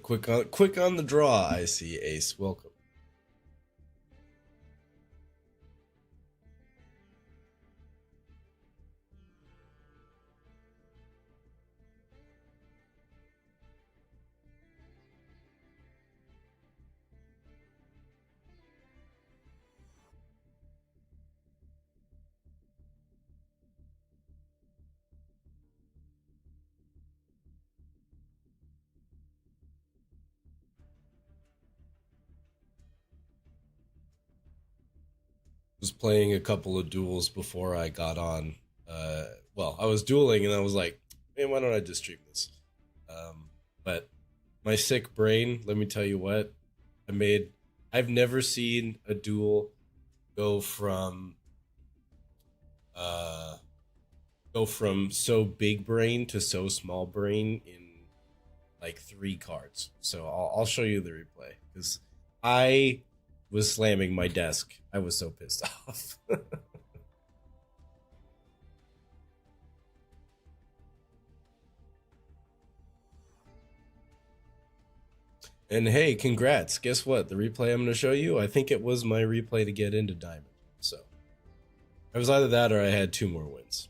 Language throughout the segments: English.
Quick on the draw. I see, Ace. Welcome. Was playing a couple of duels before I got on. Well, I was dueling and I was like, man, why don't I just stream this? But my sick brain, let me tell you what, I made. I've never seen a duel go from uh go from so big brain to so small brain in like three cards. So I'll show you the replay because I was slamming my desk. I was so pissed off. And hey, congrats. Guess what? The replay I'm going to show you, I think it was my replay to get into Diamond. So it was either that or I had two more wins.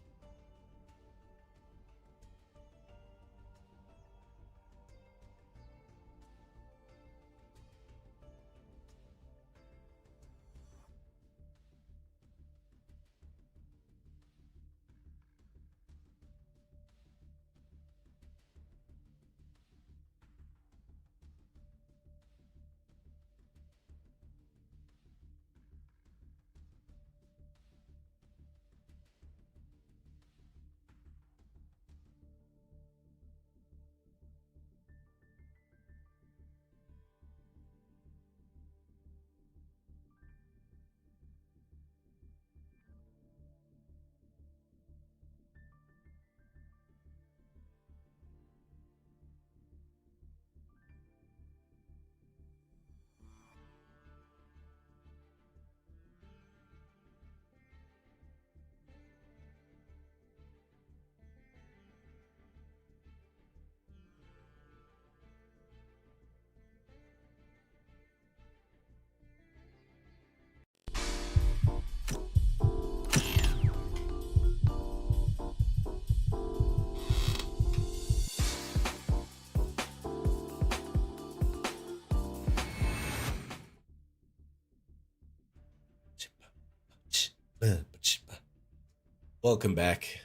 Welcome back,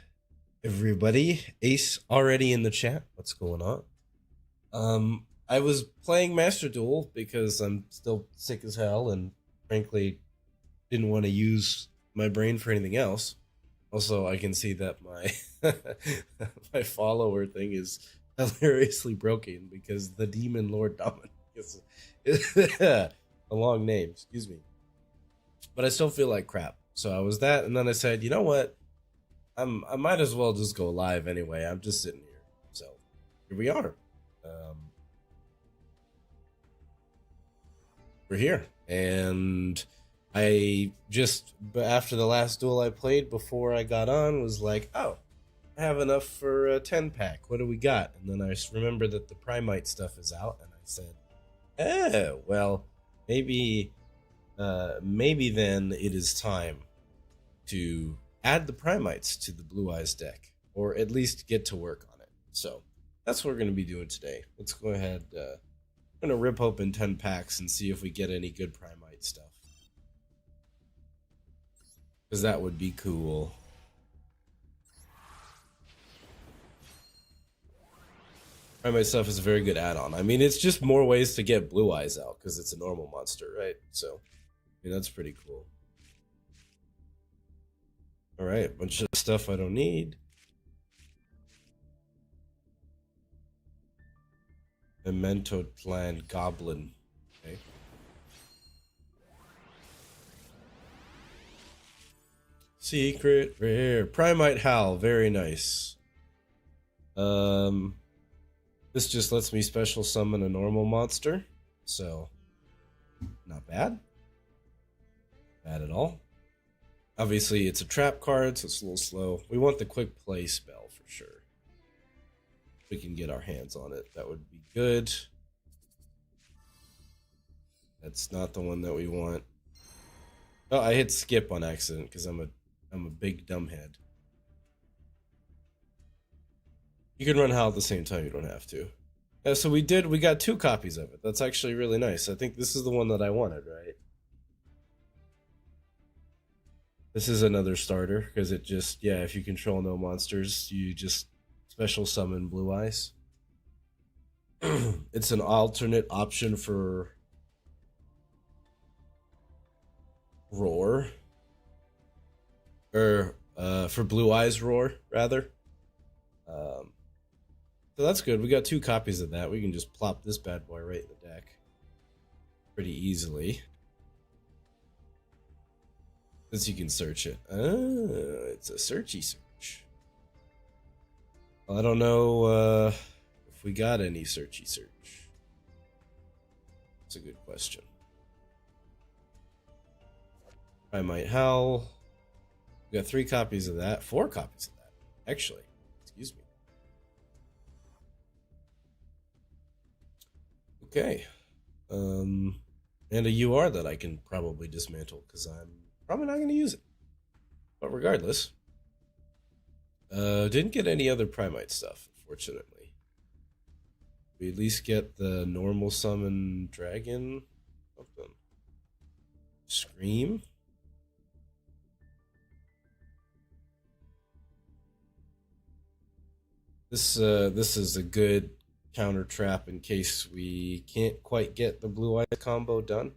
everybody. Ace already in the chat. What's going on? I was playing Master Duel because I'm still sick as hell and frankly didn't want to use my brain for anything else. Also, I can see that my my follower thing is hilariously broken because the Demon Lord Dominic is a long name. Excuse me, but I still feel like crap. So I was that, and then I said, you know what? I might as well just go live anyway. I'm just sitting here, so here we are. Um, we're here, and I just after the last duel I played before I got on was like, oh, I have enough for a 10 pack. What do we got? And then I just remembered that the Primite stuff is out, and I said, oh, well, maybe, maybe then it is time to add the Primites to the Blue Eyes deck, or at least get to work on it. So that's what we're going to be doing today. Let's go ahead. I'm going to rip open 10 packs and see if we get any good Primite stuff. Because that would be cool. Primate stuff is a very good add-on. I mean, it's just more ways to get Blue Eyes out because it's a normal monster, right? So, yeah, that's pretty cool. All right, bunch of stuff I don't need. Memento Plan Goblin. Okay. Secret rare. Primite Howl. Very nice. This just lets me special summon a normal monster. So, not bad. Bad at all. Obviously, it's a trap card, so it's a little slow. We want the quick play spell for sure. we can get our hands on it. That would be good. That's not the one that we want. Oh, I hit skip on accident because I'm a big dumbhead. You can run HAL at the same time, you don't have to. So we got 2 copies of it. That's actually really nice. I think this is the one that I wanted, right? This is another starter, because it just, yeah, if you control no monsters, you just special summon Blue Eyes. It's an alternate option for Roar. Or, for Blue Eyes Roar, rather. So that's good. We got 2 copies of that. We can just plop this bad boy right in the deck pretty easily. Since you can search it. Oh, it's a searchy search. Well, I don't know if we got any searchy search. That's a good question. Primite HAL. We got 3 copies of that. 4 copies of that, actually. Excuse me. Okay. And a UR that I can probably dismantle because I'm probably not going to use it. But regardless, didn't get any other Primite stuff, unfortunately. We at least get the normal summon dragon. Something. Scream. This is a good counter trap in case we can't quite get the Blue Eyes combo done.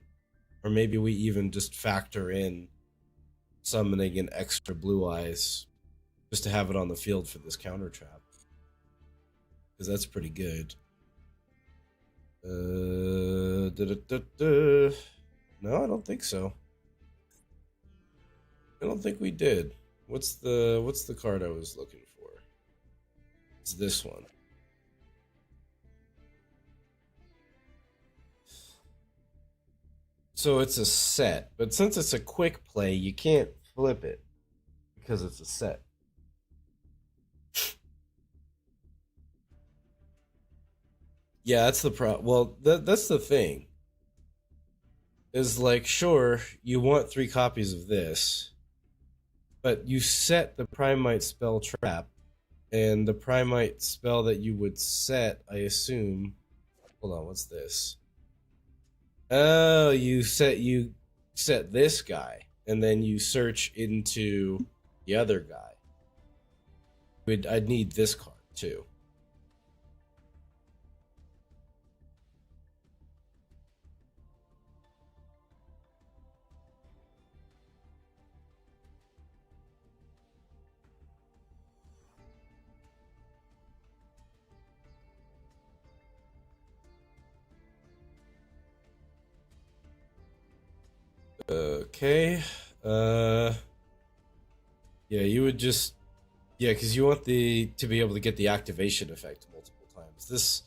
Or maybe we even just factor in summoning an extra Blue Eyes just to have it on the field for this counter trap. Because that's pretty good. No, I don't think so. I don't think we did. What's the card I was looking for? It's this one. So it's a set, but since it's a quick play, you can't flip it because it's a set. Yeah, that's the problem. Well, that's the thing. Is like, sure, you want 3 copies of this, but you set the Primite spell trap, and the Primite spell that you would set, I assume. Hold on, what's this? Oh, you set this guy, and then you search into the other guy. I'd need this card too. Okay. Yeah, you would just, yeah, because you want to be able to get the activation effect multiple times. This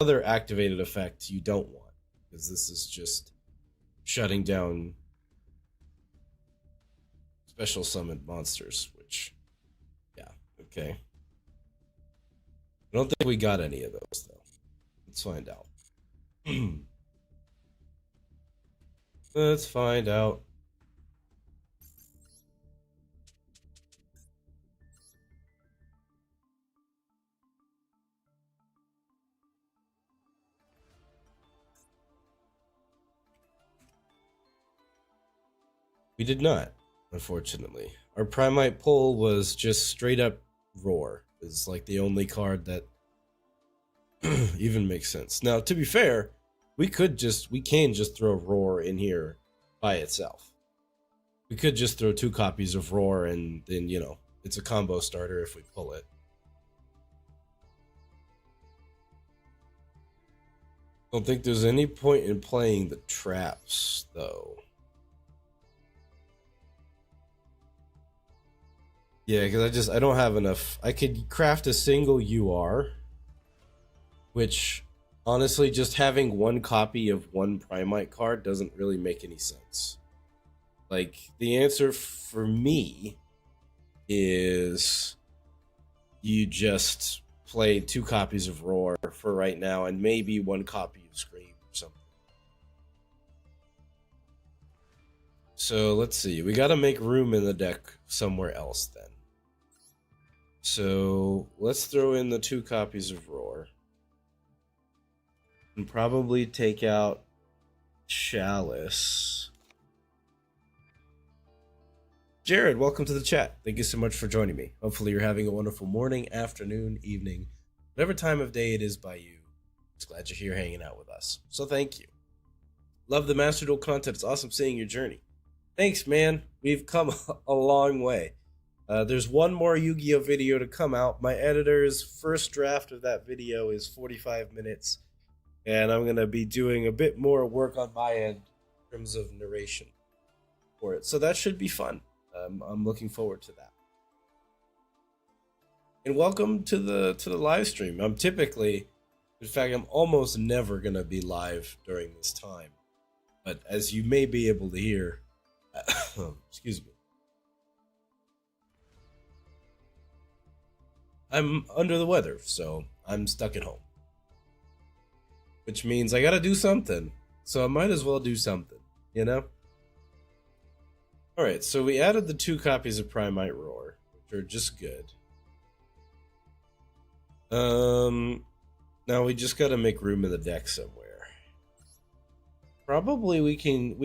other activated effect you don't want, because this is just shutting down special summoned monsters, which, yeah, okay. I don't think we got any of those though. Let's find out. Let's find out. We did not, unfortunately. Our Primite pull was just straight up Roar. Is like the only card that even makes sense. Now, to be fair, we can just throw Roar in here by itself. We could just throw 2 copies of Roar and then, it's a combo starter if we pull it. Don't think there's any point in playing the traps, though. Yeah, because I don't have enough. I could craft a single UR, which, honestly, just having 1 copy of 1 Primite card doesn't really make any sense. Like, the answer for me is you just play 2 copies of Roar for right now, and maybe 1 copy of Scream or something. So let's see. We got to make room in the deck somewhere else then. So let's throw in the 2 copies of Roar. And probably take out Chalice. Jared, welcome to the chat. Thank you so much for joining me. Hopefully you're having a wonderful morning, afternoon, evening, whatever time of day it is by you. Just glad you're here hanging out with us. So thank you. Love the Master Duel content. It's awesome seeing your journey. Thanks, man. We've come a long way. There's one more Yu-Gi-Oh video to come out. My editor's first draft of that video is 45 minutes. And I'm going to be doing a bit more work on my end in terms of narration for it. So that should be fun. I'm looking forward to that. And welcome to the live stream. I'm almost never going to be live during this time. But as you may be able to hear, excuse me, I'm under the weather, so I'm stuck at home. Which means I gotta do something. So I might as well do something, you know? Alright, so we added the 2 copies of Primite Roar, which are just good. Now we just gotta make room in the deck somewhere. Probably we can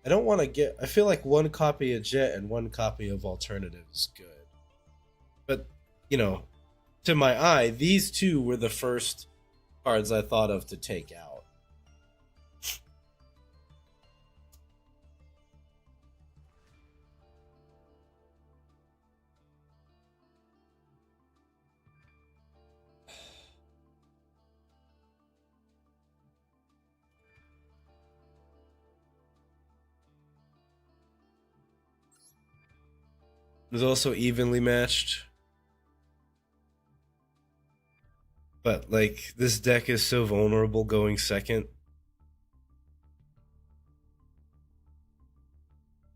I don't want to get... I feel like 1 copy of Jet and 1 copy of Alternative is good. But, you know, to my eye, these 2 were the first cards I thought of to take out. It was also evenly matched. But, like, this deck is so vulnerable going second.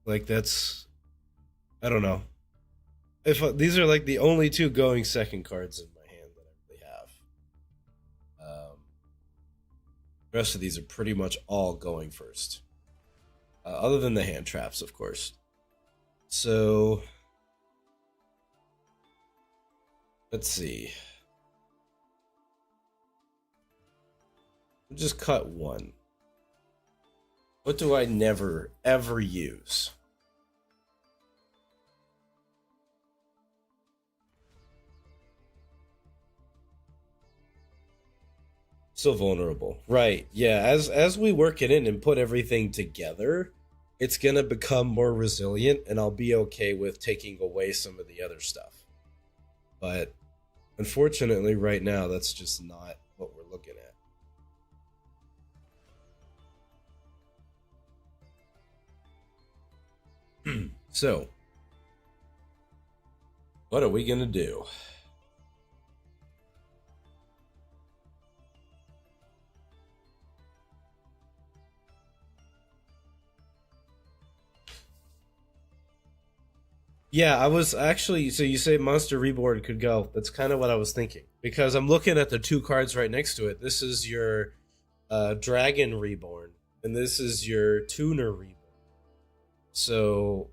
Like, that's... I don't know. These are, like, the only 2 going second cards in my hand that I really have. The rest of these are pretty much all going first. Other than the hand traps, of course. So... let's see. We'll just cut 1. What do I never, ever use? So vulnerable. Right, yeah, as we work it in and put everything together, it's gonna become more resilient, and I'll be okay with taking away some of the other stuff. But unfortunately, right now, that's just not what we're looking at. So, what are we gonna do? Yeah, I was actually... so you say Monster Reborn could go. That's kind of what I was thinking. Because I'm looking at the 2 cards right next to it. This is your Dragon Reborn, and this is your Tuner Reborn. So,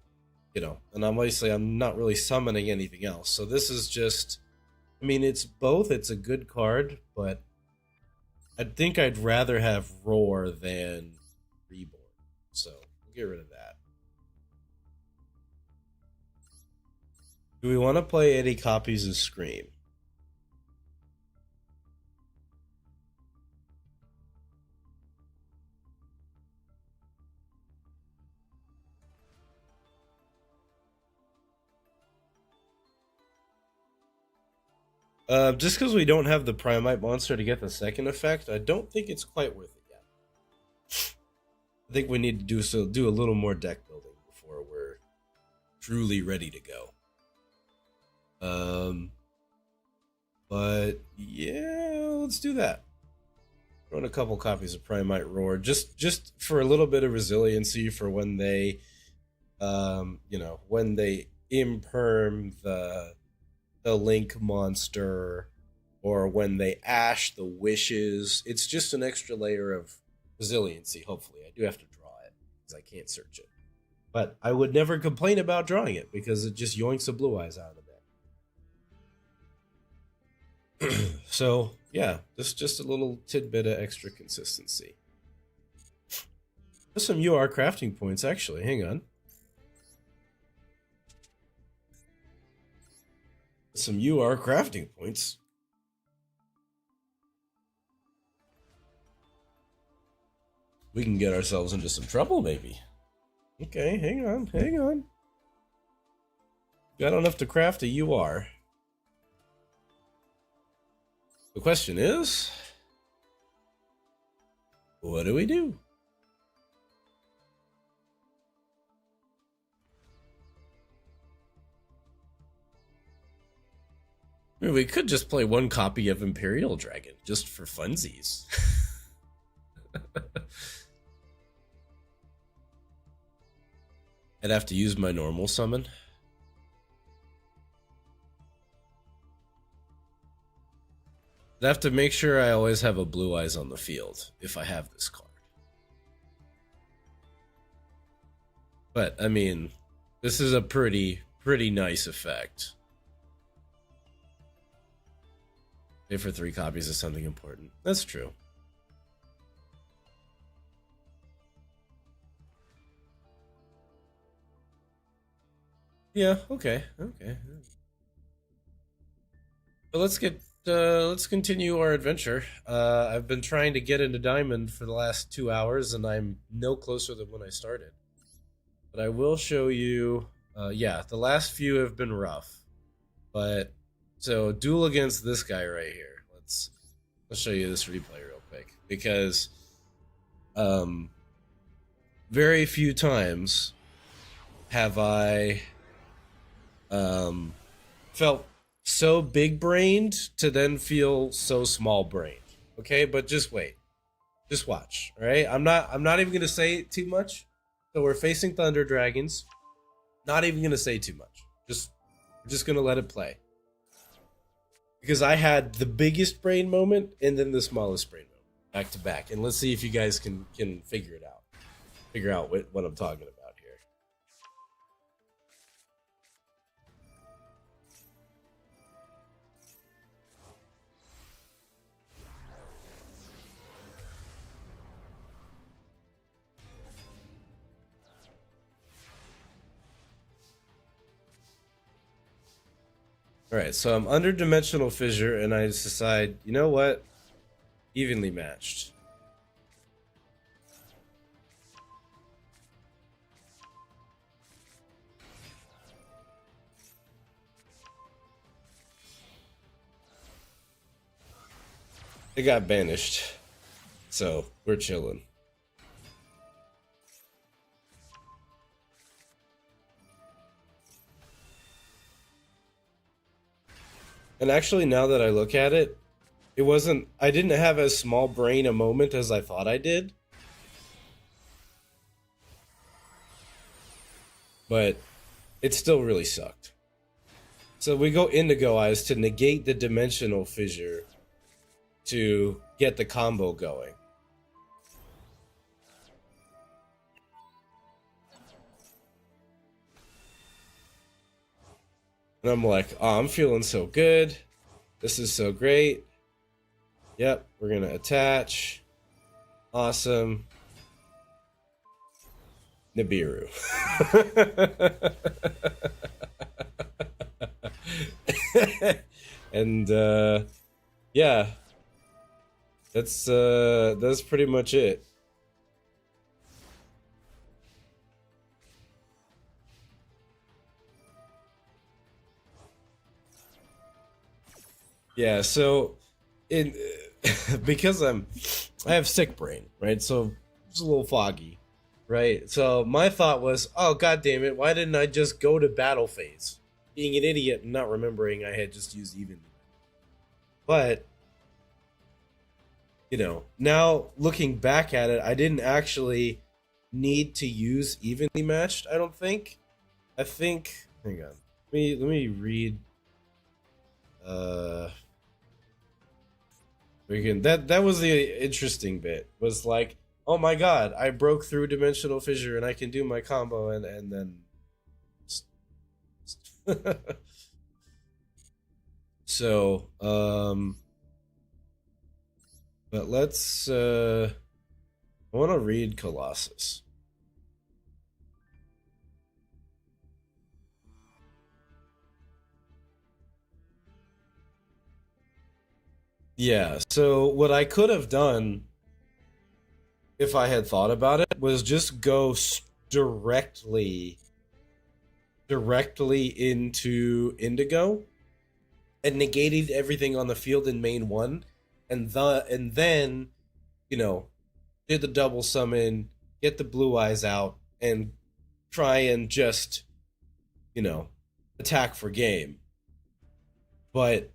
you know, and I'm not really summoning anything else. So this is just... I mean, it's both. It's a good card, but I think I'd rather have Roar than Reborn. So, we'll get rid of that. Do we want to play any copies of Scream? Just because we don't have the Primite monster to get the second effect, I don't think it's quite worth it yet. I think we need to do a little more deck building before we're truly ready to go. But yeah, let's do that. Run a couple copies of Primite Roar, just for a little bit of resiliency for when they, you know, when they imperm the the Link monster, or when they ash the wishes. It's just an extra layer of resiliency, hopefully. I do have to draw it because I can't search it. But I would never complain about drawing it because it just yoinks the blue eyes out of it. So, yeah, just a little tidbit of extra consistency. There's some UR crafting points, actually. Hang on. Some UR crafting points. We can get ourselves into some trouble, maybe. Okay, hang on. Got enough to craft a UR. The question is, what do we do? I mean, we could just play one copy of Imperial Dragon, just for funsies. I'd have to use my normal summon. I'd have to make sure I always have a blue eyes on the field if I have this card. But, I mean, this is a pretty nice effect. Pay for 3 copies of something important. That's true. Yeah, okay. But let's continue our adventure. I've been trying to get into Diamond for the last 2 hours, and I'm no closer than when I started. But I will show you. Yeah, the last few have been rough. But so duel against this guy right here. Let's show you this replay real quick because very few times have I felt so big brained to then feel so small brained. Okay, but just wait. Just watch. Alright? I'm not even gonna say too much. So we're facing Thunder Dragons. Not even gonna say too much. We're just gonna let it play. Because I had the biggest brain moment and then the smallest brain moment. Back to back. And let's see if you guys can figure it out. Figure out what I'm talking about. Alright, so I'm under Dimensional Fissure, and I just decide, you know what? Evenly matched. It got banished. So, we're chilling. And actually, now that I look at it, I didn't have as small brain a moment as I thought I did. But it still really sucked. So we go Indigo Eyes to negate the Dimensional Fissure to get the combo going. And I'm like, oh, I'm feeling so good. This is so great. Yep, we're going to attach. Awesome. Nibiru. And yeah. That's pretty much it. Yeah, so because I have sick brain, right? So it's a little foggy, right? So my thought was, oh god damn it, why didn't I just go to battle phase? Being an idiot and not remembering I had just used evenly. But you know, now looking back at it, I didn't actually need to use evenly matched, I don't think. I think hang on. Let me read Freaking that was the interesting bit. Was like, oh my god, I broke through dimensional fissure and I can do my combo and then so but let's I want to read Colossus. Yeah, so what I could have done if I had thought about it was just go directly into Indigo and negated everything on the field in main one, and then you know did the double summon, get the blue eyes out, and try and just you know attack for game. But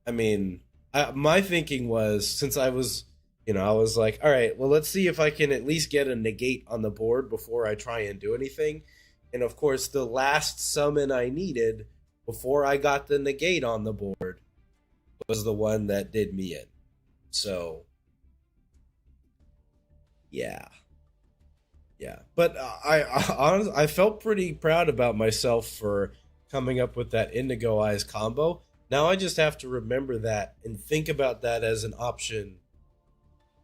I mean, my thinking was since I was I was like, all right, well, let's see if I can at least get a negate on the board before I try and do anything. And of course, the last summon I needed before I got the negate on the board was the one that did me in. So, yeah, yeah. But I felt pretty proud about myself for coming up with that Indigo Eyes combo. Now I just have to remember that and think about that as an option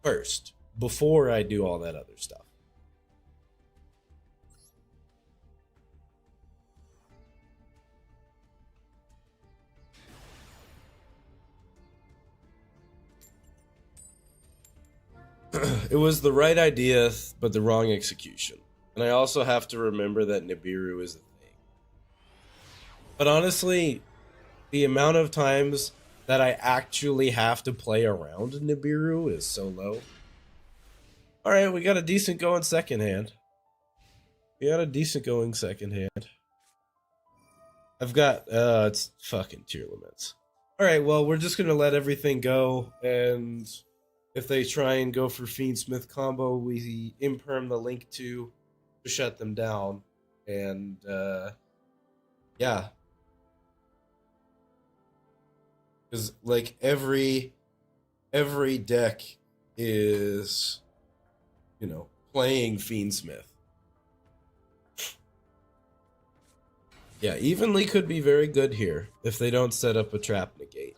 first before I do all that other stuff. It was the right idea, but the wrong execution. And I also have to remember that Nibiru is a thing. But honestly, the amount of times that I actually have to play around Nibiru is so low. Alright, we got a decent going second hand. I've got, it's fucking tier limits. Alright, well, we're just gonna let everything go, and if they try and go for Fiendsmith combo, we imperm the link to shut them down. And yeah. Because like every deck is playing Fiendsmith. Yeah, Evenly could be very good here if they don't set up a trap negate.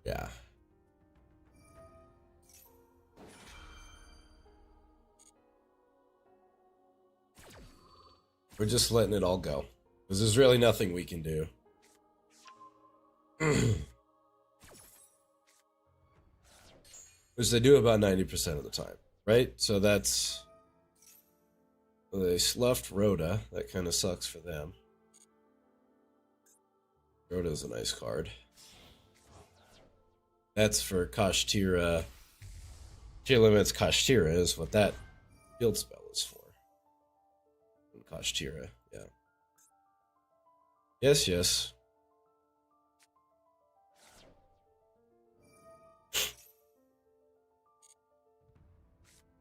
Yeah. We're just letting it all go. Because there's really nothing we can do. Which they do about 90% of the time, right? So that's... Well, they sloughed Rhoda. That kind of sucks for them. Rhoda's a nice card. That's for Kashtira. Tier limits Kashtira is what that field spell is for. And Kashtira, yeah. Yes, yes.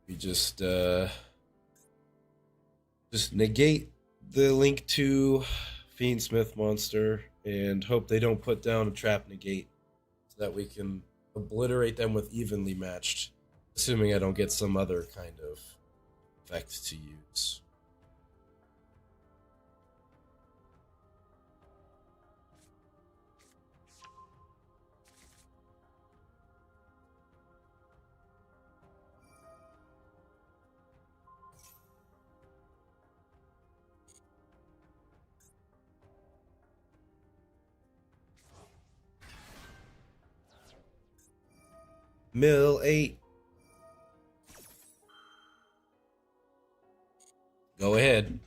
We just negate the link to Fiendsmith monster and hope they don't put down a trap negate so that we can obliterate them with evenly matched, assuming I don't get some other kind of effect to use. Mill 8. Go ahead.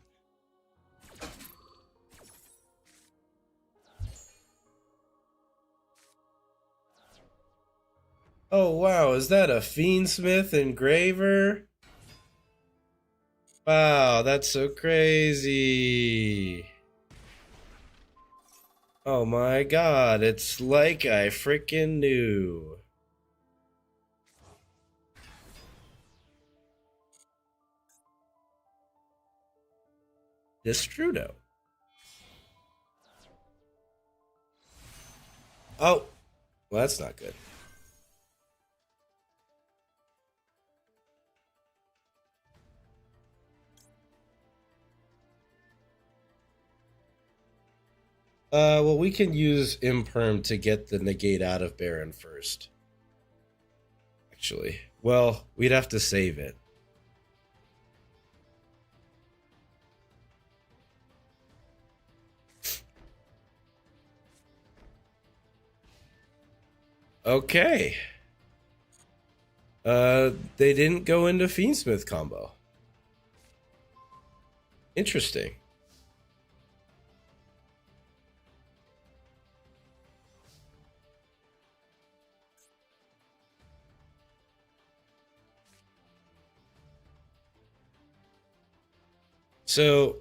Oh wow, is that a Fiendsmith engraver? Wow, that's so crazy. Oh my god, it's like I freaking knew. Destrudo. Oh, well, that's not good. Well, we can use Imperm to get the negate out of Baron first. Actually, well, we'd have to save it. Okay. They didn't go into Fiendsmith combo. Interesting. So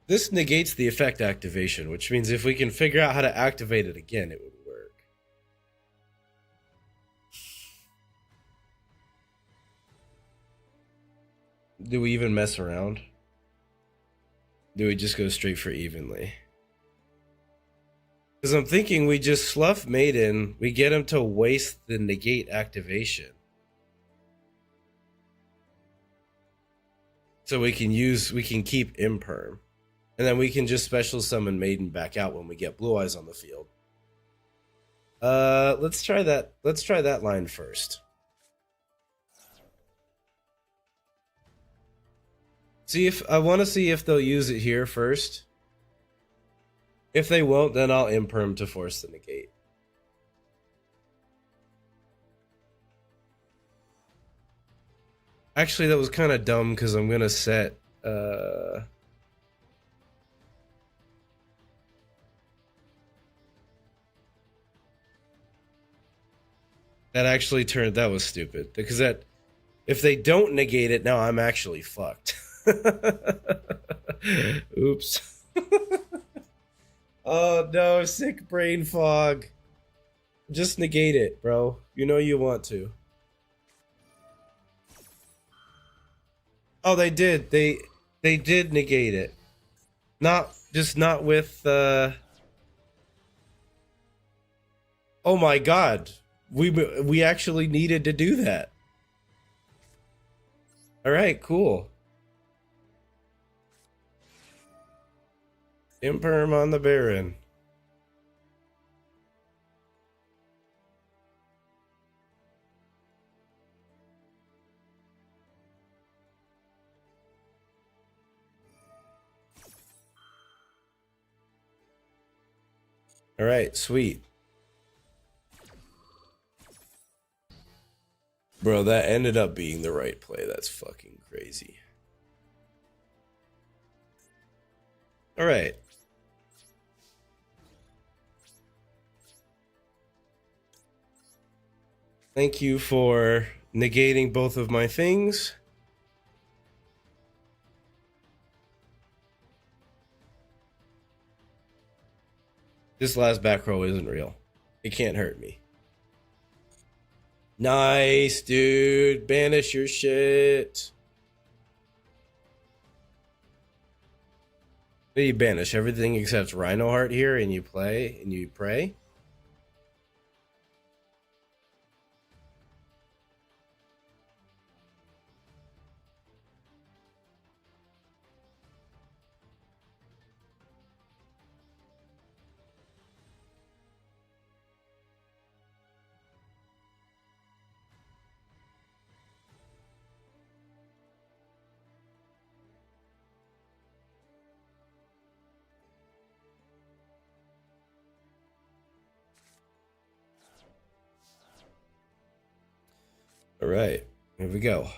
this negates the effect activation, which means if we can figure out how to activate it again, it would work. Do we even mess around? Do we just go straight for evenly? Because I'm thinking we just slough Maiden, we get him to waste the negate activation. So we can keep Imperm. And then we can just special summon Maiden back out when we get Blue Eyes on the field. Let's try that. Let's try that line first. See if I want to see if they'll use it here first. If they won't, then I'll Imperm to force the negate. Actually, that was kind of dumb because I'm gonna set that was stupid because that if they don't negate it, now I'm actually fucked. Oops. Oh no, sick brain fog. Just negate it, bro. You know you want to. Oh, they did. They did negate it. Not with Oh my god. We actually needed to do that. All right, cool. Imperm on the Baron. All right, sweet. Bro, that ended up being the right play. That's fucking crazy. All right. Thank you for negating both of my things. This last back row isn't real. It can't hurt me. Nice, dude. Banish your shit. You banish everything except Rhino Heart here, and you play and you pray. All right, here we go.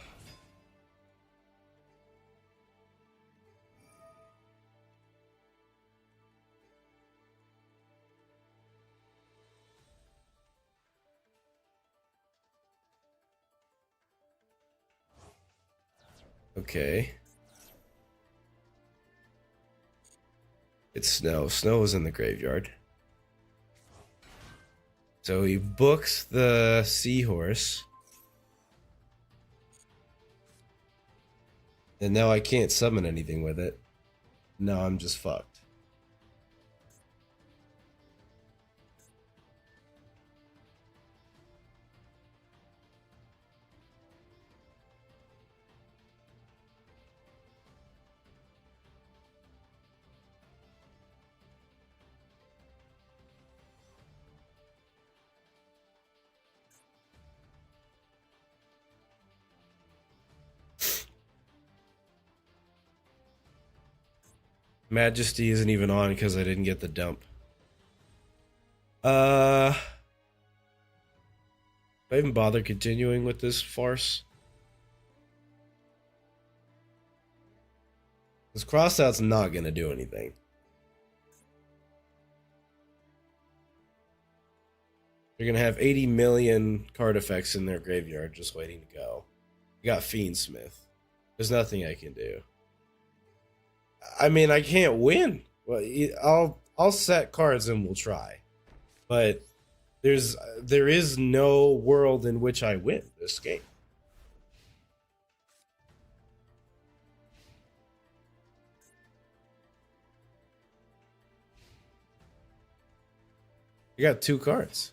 Okay. It's Snow. Snow is in the graveyard. So he books the seahorse. And now I can't summon anything with it. Now I'm just fucked. Majesty isn't even on because I didn't get the dump. Do I even bother continuing with this farce? This crossout's not gonna do anything. They're gonna have 80 million card effects in their graveyard just waiting to go. You got Fiendsmith. There's nothing I can do. I mean, I can't win. Well, I'll set cards and we'll try. But there is no world in which I win this game. You got 2 cards.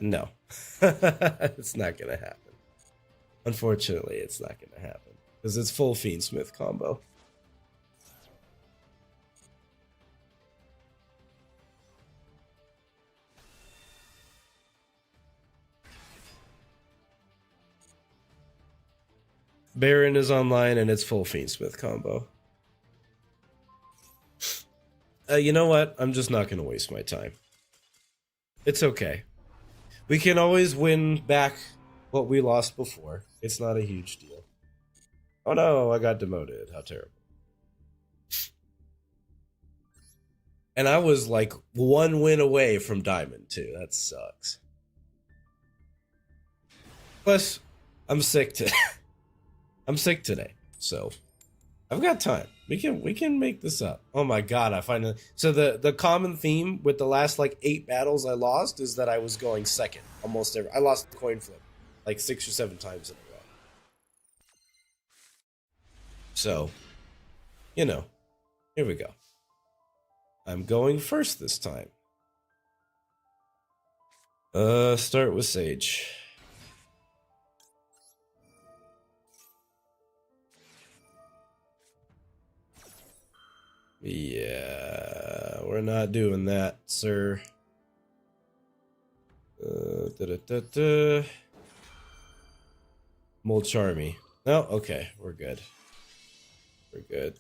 No. It's not gonna happen. Unfortunately, it's not gonna happen. Because it's full Fiendsmith combo. Baron is online and it's full Fiendsmith combo. You know what? I'm just not gonna waste my time. It's okay. We can always win back what we lost before. It's not a huge deal. Oh no, I got demoted. How terrible. And I was like 1 win away from Diamond, too. That sucks. Plus, I'm sick today. I'm sick today, so I've got time. We can make this up. Oh my god, I find it. So the common theme with the last like 8 battles I lost is that I was going second almost every. I lost the coin flip like 6 or 7 times in a row. So, you know, here we go. I'm going first this time. Start with Sage. Yeah, we're not doing that, sir. Mold Charmy. No, okay, we're good. We're good.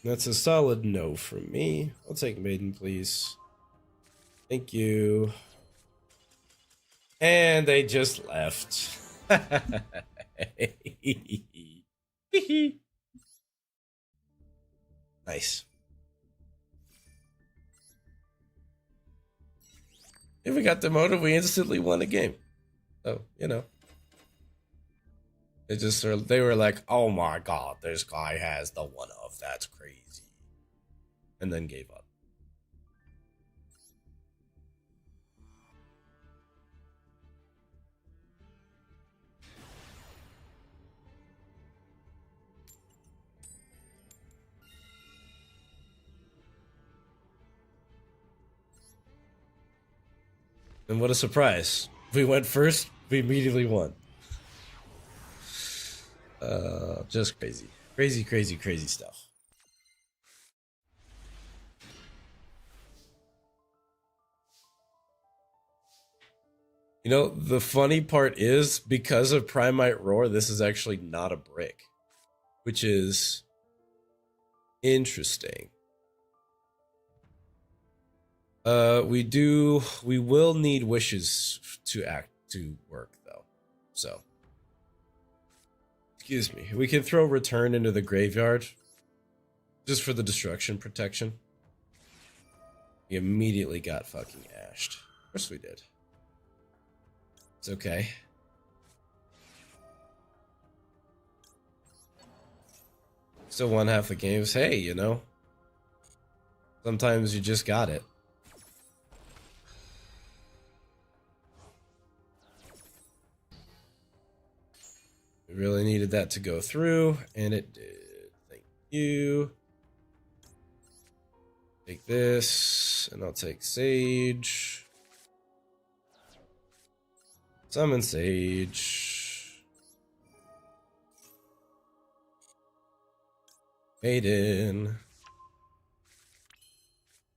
That's a solid no from me. I'll take Maiden, please. Thank you. And they just left. Nice. If we got demoted, we instantly won the game. So, you know. They were like, oh my god, this guy has the 1-of. That's crazy. And then gave up. And what a surprise. We went first, we immediately won. Just crazy. Crazy, crazy, crazy stuff. You know, the funny part is, because of Primite Roar, this is actually not a brick. Which is interesting. We will need wishes to work though. So, excuse me. We can throw return into the graveyard just for the destruction protection. We immediately got fucking ashed. Of course we did. It's okay. Still won half the games. Hey, you know, sometimes you just got it. We really needed that to go through, and it did. Thank you. Take this, and I'll take Sage. Summon Sage. Maiden.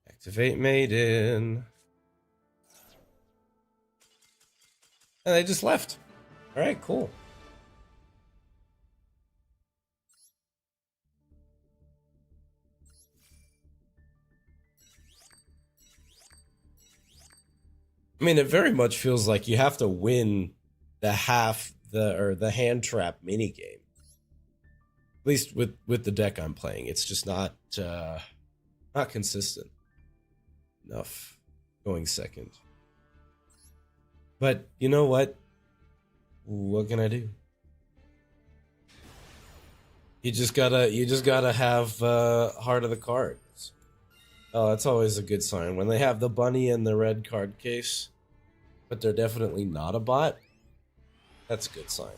Activate Maiden. And they just left. Alright, cool. I mean, it very much feels like you have to win the hand trap minigame. At least with the deck I'm playing. It's just not consistent enough going second. But you know what? What can I do? You just gotta have heart of the cards. Oh, that's always a good sign. When they have the bunny and the red card case, but they're definitely not a bot, that's a good sign.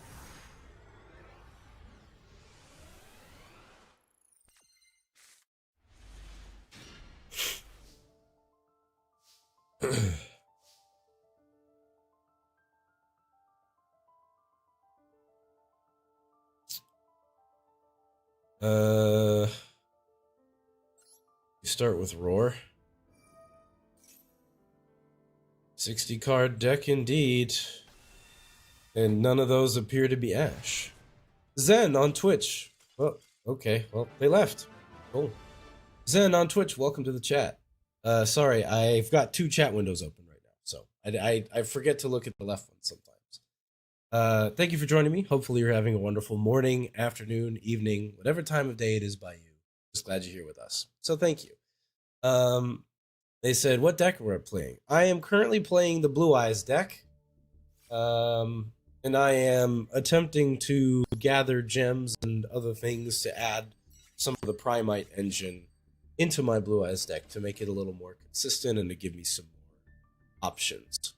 You start with Roar. 60 card deck indeed. And none of those appear to be Ash. Zen on Twitch. Oh, okay. Well, they left. Cool. Zen on Twitch, welcome to the chat. Sorry, I've got 2 chat windows open right now, so I forget to look at the left one sometimes. Thank you for joining me. Hopefully you're having a wonderful morning, afternoon, evening, whatever time of day it is by you. Just glad you're here with us. So thank you. They said, what deck we're playing? I am currently playing the Blue Eyes deck. And I am attempting to gather gems and other things to add some of the Primite engine into my Blue Eyes deck to make it a little more consistent and to give me some more options.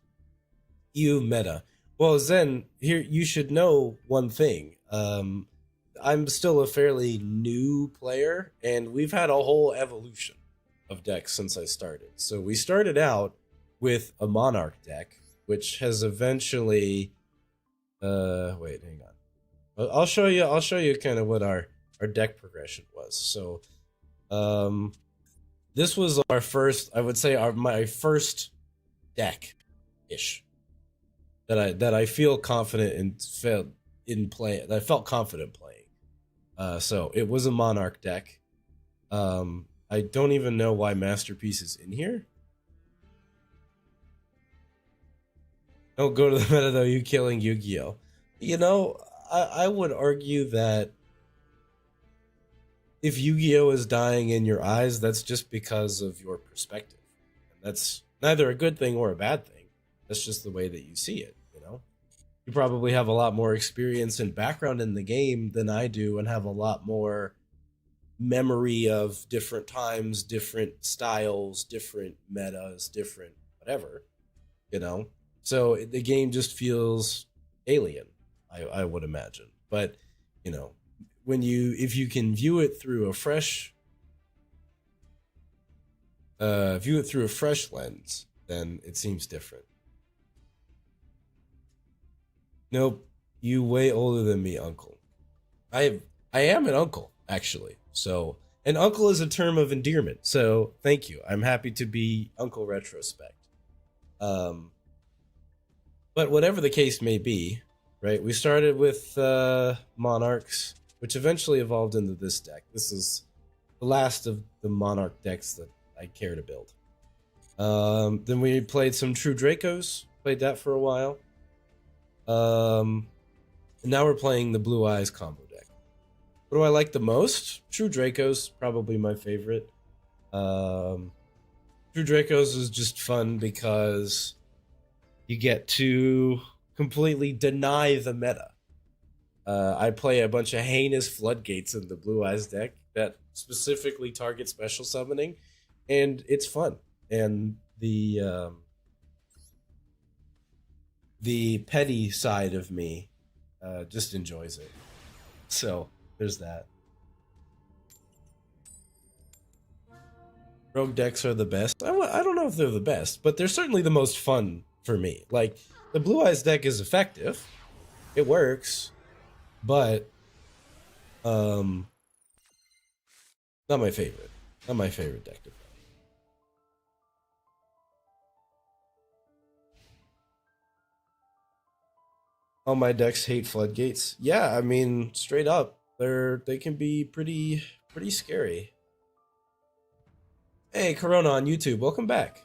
EU meta. Well, Zen, here you should know one thing. I'm still a fairly new player, and we've had a whole evolution of decks since I started. So we started out with a Monarch deck, which has eventually wait, hang on. I'll show you kind of what our deck progression was. So this was our first, I would say my first deck ish that I feel confident in playing, that I felt confident playing. So it was a Monarch deck. I don't even know why Masterpiece is in here. Don't go to the meta though, you killing Yu-Gi-Oh! You know, I would argue that if Yu-Gi-Oh! Is dying in your eyes, that's just because of your perspective. And that's neither a good thing or a bad thing. That's just the way that you see it, you know? You probably have a lot more experience and background in the game than I do and have a lot more memory of different times, different styles, different metas, different whatever, you know? So the game just feels alien, I would imagine. But, you know, if you can view it through a fresh lens, then it seems different. Nope, you way older than me, uncle. I am an uncle, actually. So, and uncle is a term of endearment. So, thank you. I'm happy to be Uncle Retrospect. But whatever the case may be, right? We started with Monarchs, which eventually evolved into this deck. This is the last of the Monarch decks that I care to build. Then we played some True Dracos, played that for a while. And now we're playing the Blue Eyes combo deck. What do I like the most? True Dracos, probably my favorite. True Dracos is just fun because you get to completely deny the meta. I play a bunch of heinous floodgates in the Blue Eyes deck that specifically target special summoning, and it's fun. And the petty side of me just enjoys it. So there's that. Rogue decks are the best. I don't know if they're the best, but they're certainly the most fun for me. Like, the Blue Eyes deck is effective, it works, but um, not my favorite. Not my favorite deck to play. All my decks hate floodgates. Yeah, I mean, straight up, they can be pretty scary. Hey, Corona on YouTube, welcome back.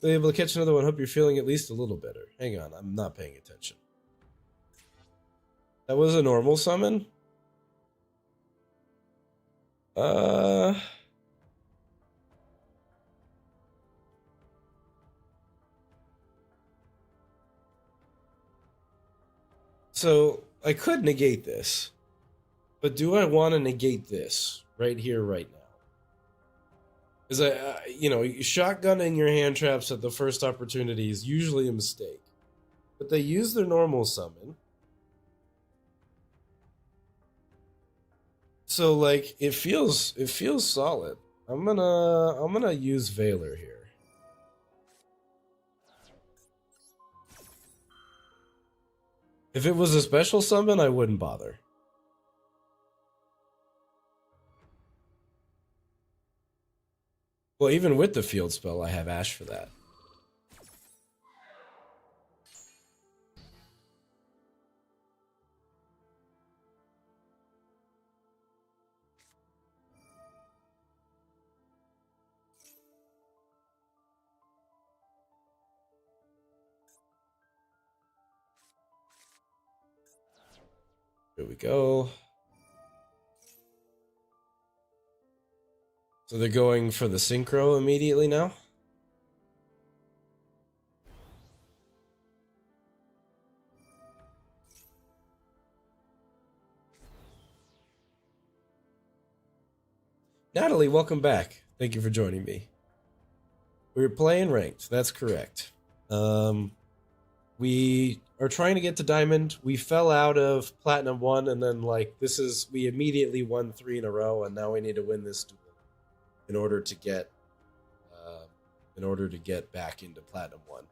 Be able to catch another one. Hope you're feeling at least a little better. Hang on, I'm not paying attention. That was a normal summon? Uh... So, I could negate this. But do I want to negate this right here, right now? Is shotgunning your hand traps at the first opportunity is usually a mistake. But they use their normal summon. So like it feels solid. I'm gonna use Valor here. If it was a special summon, I wouldn't bother. Well, even with the field spell, I have Ash for that. Here we go. So they're going for the synchro immediately now? Natalie, welcome back. Thank you for joining me. We were playing ranked, that's correct. We are trying to get to Diamond. We fell out of Platinum 1, and then, we immediately won 3 in a row, and now we need to win this duel in order to get back into Platinum 1.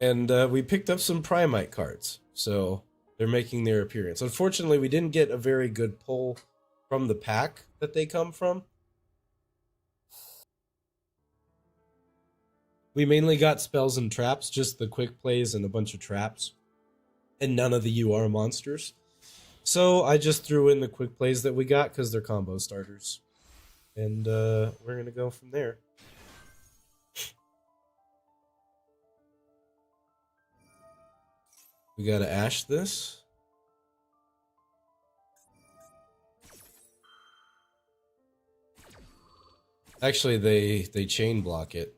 And we picked up some Primite cards, so they're making their appearance. Unfortunately, we didn't get a very good pull from the pack that they come from. We mainly got spells and traps, just the quick plays and a bunch of traps, and none of the UR monsters. So I just threw in the quick plays that we got because they're combo starters. And we're going to go from there. We got to Ash this. Actually, they chain block it.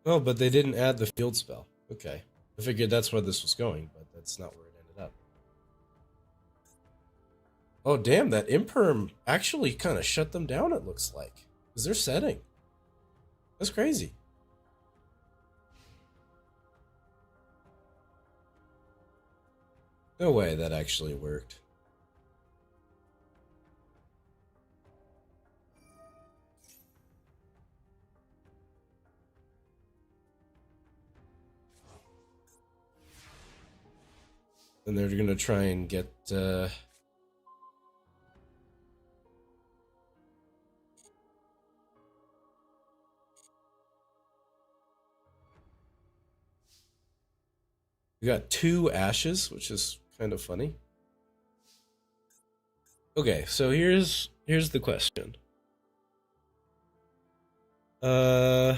Oh, but they didn't add the field spell. Okay. I figured that's where this was going, but that's not where it ended up. Oh, damn, that Imperm actually kind of shut them down, it looks like. Because they're setting. That's crazy. No way that actually worked. And they're gonna try and get We got 2 ashes, which is kind of funny. Okay, so here's the question. They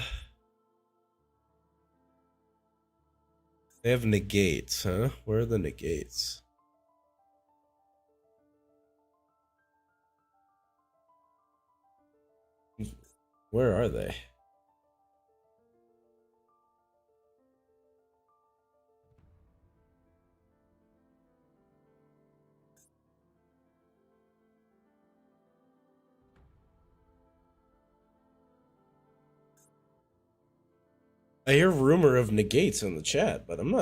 have negates, huh? Where are the negates? Where are they? I hear rumor of negates in the chat, but I'm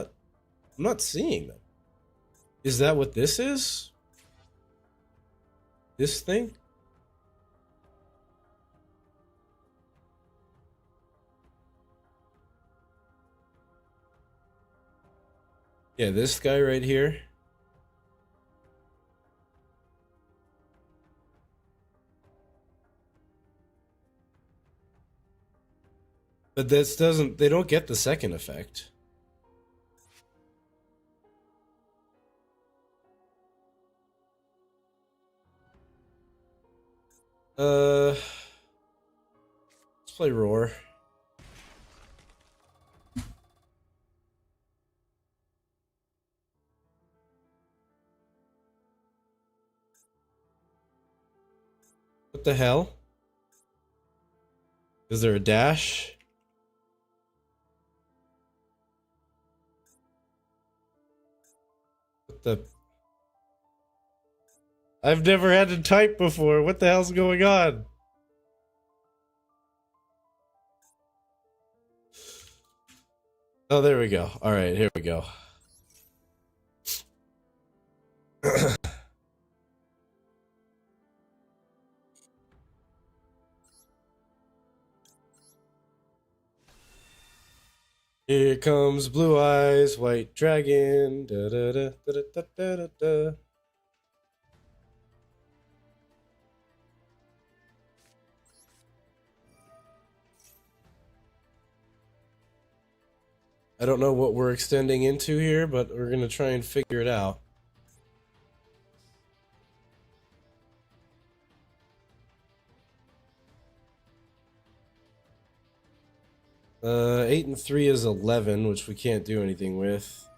not seeing them. Is that what this is? This thing? Yeah, this guy right here. But this doesn't, they don't get the second effect. Let's play Roar. What the hell? Is there a dash? What the? I've never had to type before. What the hell's going on? Oh, there we go. All right, here we go. Here comes Blue Eyes, White Dragon. Da, da, da, da, da, da, da, da. I don't know what we're extending into here, but we're going to try and figure it out. Uh, 8 and 3 is 11, which we can't do anything with.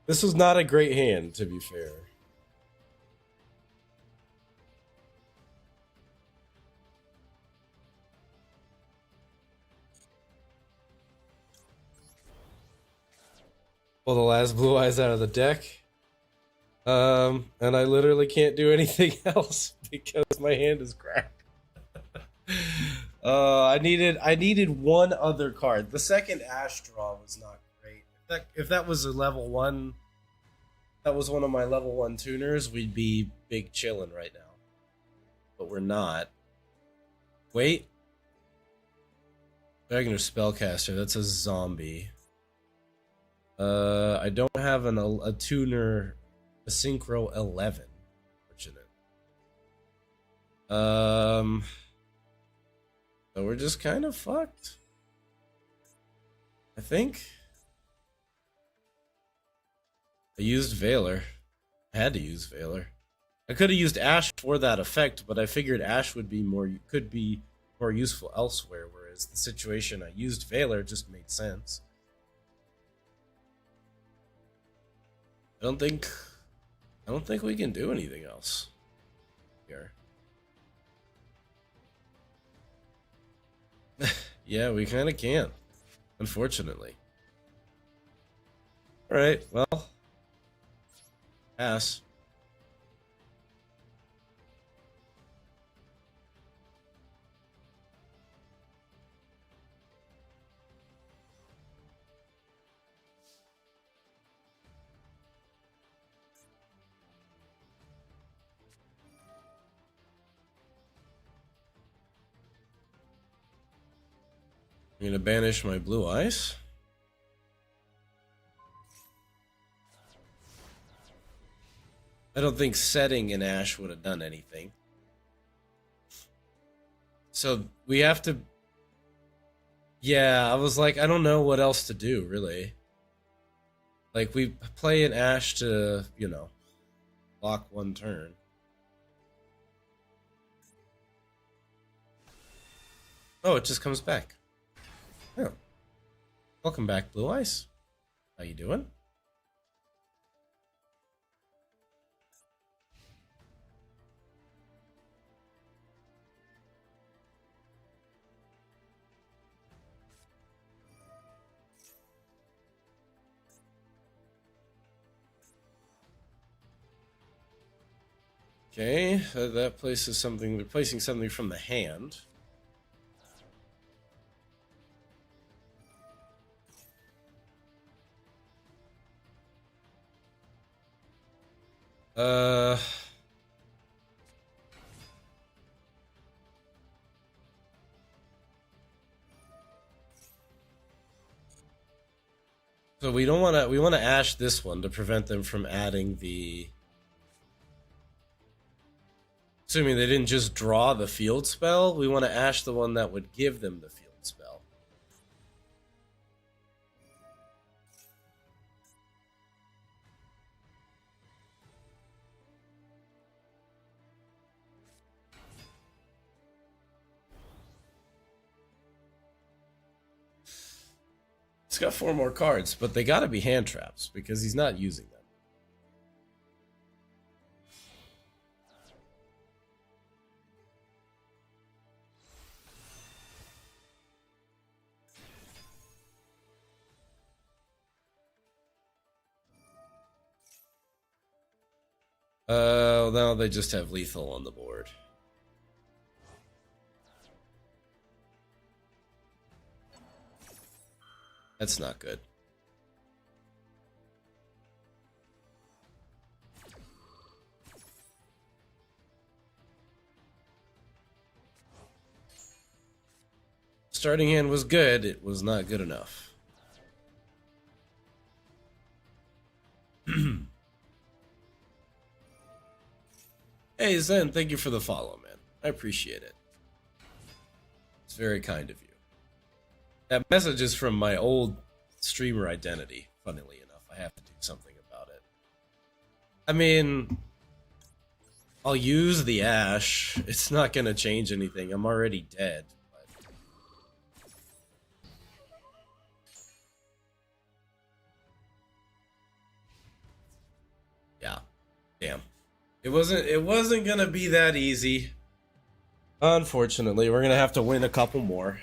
This was not a great hand, to be fair. Pull the last Blue Eyes out of the deck. And I literally can't do anything else because my hand is cracked. I needed one other card. The second Ash draw was not great. If that was a level 1, that was one of my level 1 tuners, we'd be big chillin' right now. But we're not. Wait. Wagner Spellcaster, that's a zombie. I don't have a tuner, a Synchro 11. Fortunate. So we're just kind of fucked. I think. I used Veiler. I had to use Veiler. I could have used Ash for that effect, but I figured Ash could be more useful elsewhere, whereas the situation I used Veiler just made sense. I don't think we can do anything else here. Yeah, we kind of can't, unfortunately. All right, well, pass. I'm gonna banish my Blue Eyes. I don't think setting an Ash would have done anything. So we have to... Yeah, I was like, I don't know what else to do, really. Like, we play an Ash to, you know, block one turn. Oh, it just comes back. Oh. Welcome back, Blue Eyes. How you doing? Okay, that places something, replacing something from the hand. Uh... So we don't want to. We want to ash this one to prevent them from adding the. Assuming they didn't just draw the field spell, we want to ash the one that would give them the field spell. He's got 4 more cards, but they gotta be hand traps because he's not using them. Now they just have lethal on the board. That's not good. Starting hand was good, it was not good enough. Hey Zen, thank you for the follow, man. I appreciate it. It's very kind of you. That message is from my old streamer identity, funnily enough. I have to do something about it. I mean, I'll use the Ash. It's not gonna change anything. I'm already dead. But... yeah. Damn. It wasn't gonna be that easy. Unfortunately, we're gonna have to win a couple more.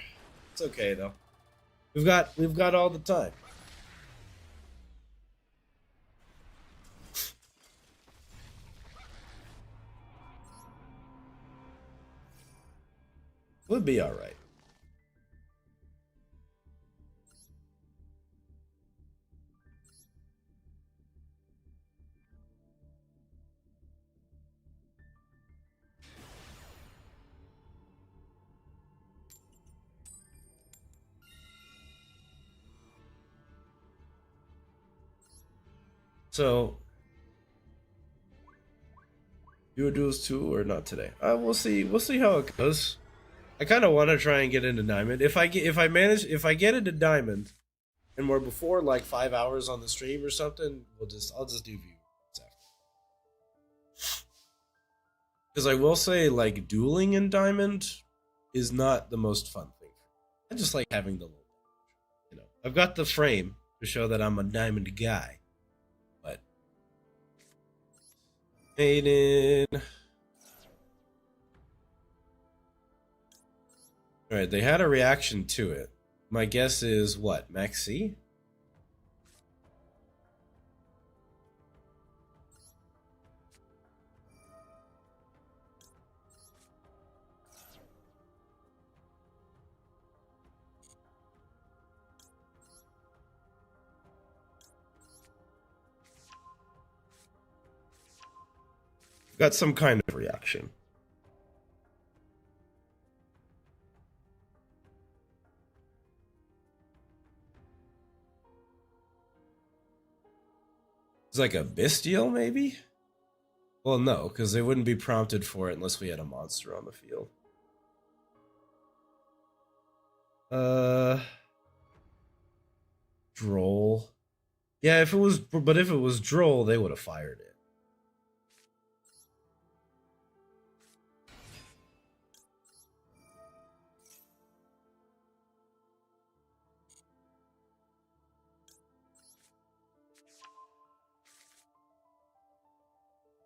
It's okay though. We've got all the time. We'll be all right. So, you would do duels too, or not today? We'll see. We'll see how it goes. I kind of want to try and get into diamond. If I get into diamond, and we're before like 5 hours on the stream or something, I'll just do views after. Because I will say, like, dueling in diamond is not the most fun thing. I just like having the, you know, I've got the frame to show that I'm a diamond guy. But Maiden. Alright, they had a reaction to it. My guess is what? Maxi? Got some kind of reaction. It's like a bestial, maybe? Well, no, because they wouldn't be prompted for it unless we had a monster on the field. Droll. Yeah, if it was, but if it was Droll, they would have fired it.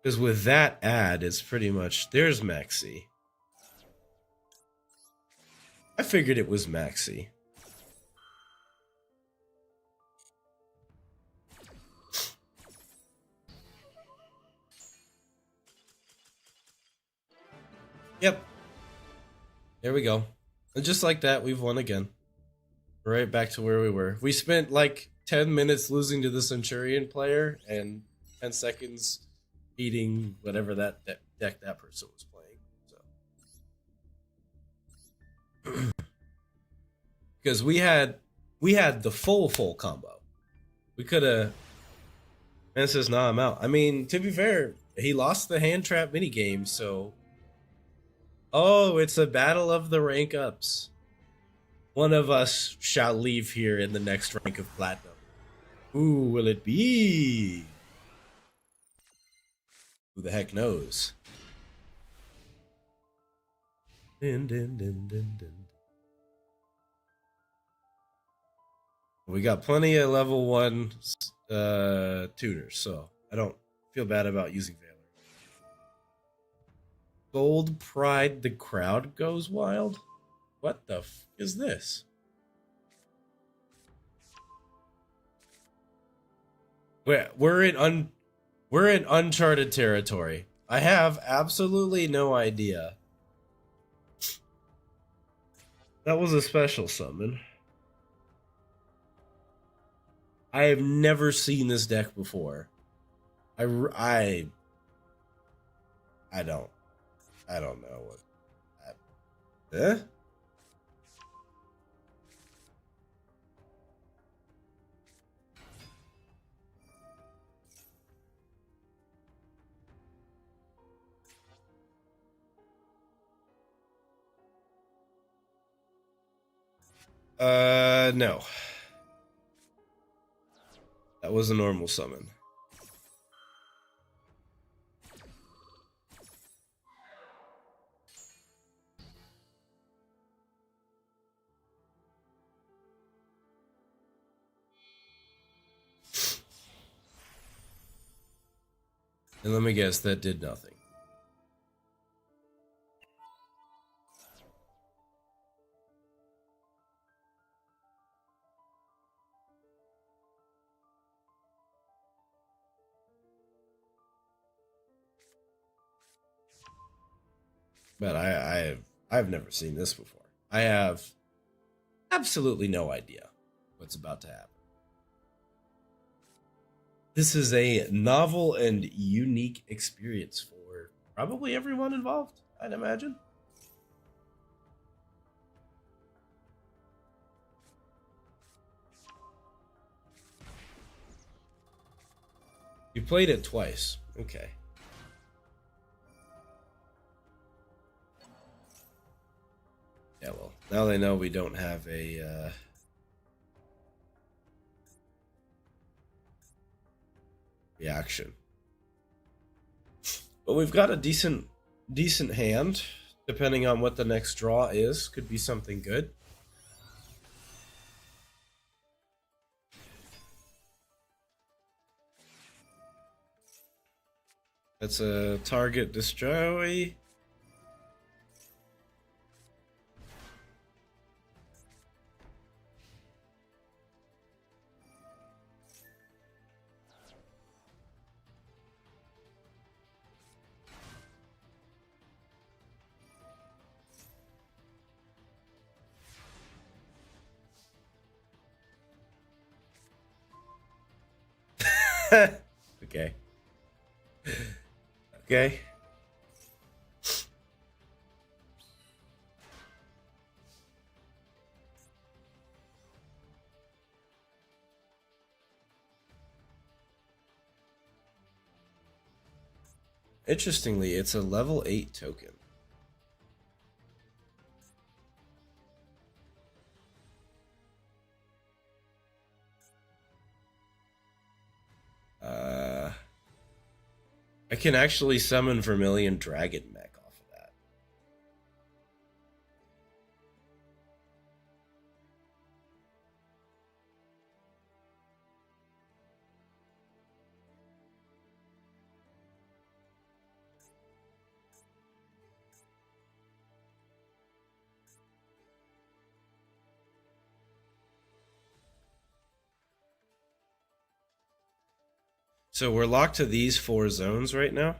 Because with that ad, it's pretty much there's Maxi. I figured it was Maxi. Yep. There we go. And just like that, we've won again. Right back to where we were. We spent like 10 minutes losing to the Centurion player and 10 seconds beating whatever that deck that person was playing. So because we had the full combo. We could have. Man says, "Nah, I'm out." I mean, to be fair, he lost the hand trap minigame, so. Oh, it's a battle of the rank ups. One of us shall leave here in the next rank of platinum. Who will it be? Who the heck knows? Din, din, din, din, din. We got plenty of level 1 tutors, so I don't feel bad about using Valor. Gold Pride, the crowd goes wild? What the f is this? We're in uncharted territory. I have absolutely no idea. That was a special summon. I have never seen this deck before. I don't know what. Eh? No. That was a normal summon. And let me guess, that did nothing. But I've never seen this before. I have absolutely no idea what's about to happen. This is a novel and unique experience for probably everyone involved, I'd imagine. You played it twice. Okay. Yeah, well, now they know we don't have a reaction. But we've got a decent hand, depending on what the next draw is. Could be something good. That's a target destroy. Okay. Okay. Interestingly, it's a level 8 token. I can actually summon Vermilion Dragon Mech off of that. So we're locked to these 4 zones right now.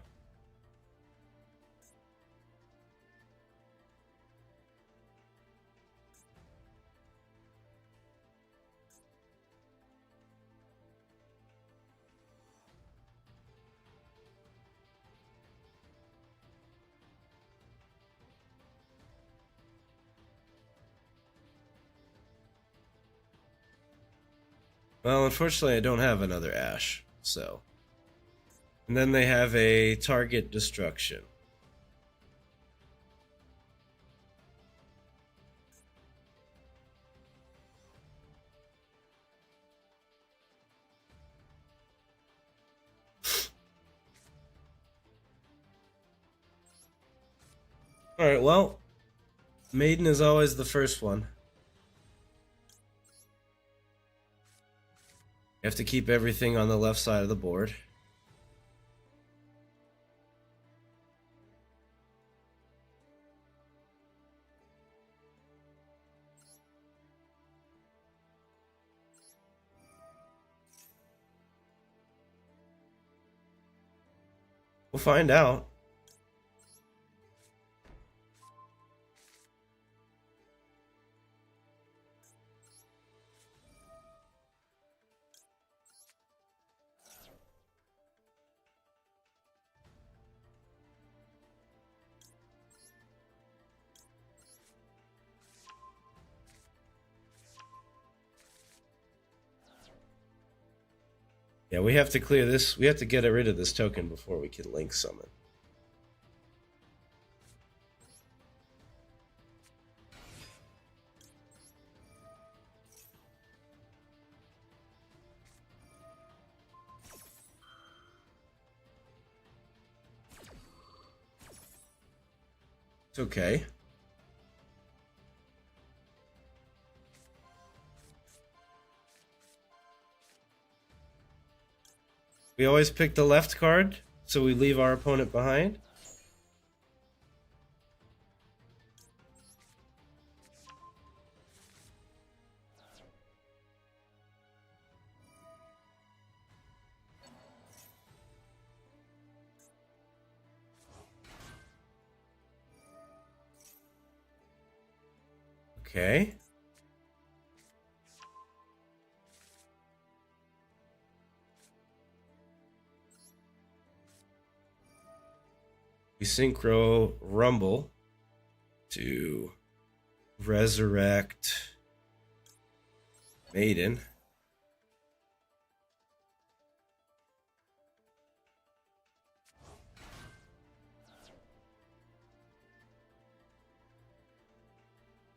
Well, unfortunately, I don't have another Ash, so. And then they have a target destruction. Alright, well, Maiden is always the first one. You have to keep everything on the left side of the board. We'll find out. Yeah, we have to clear this. We have to get rid of this token before we can link summon. It's okay. We always pick the left card, so we leave our opponent behind. Okay. We synchro Rumble to resurrect Maiden.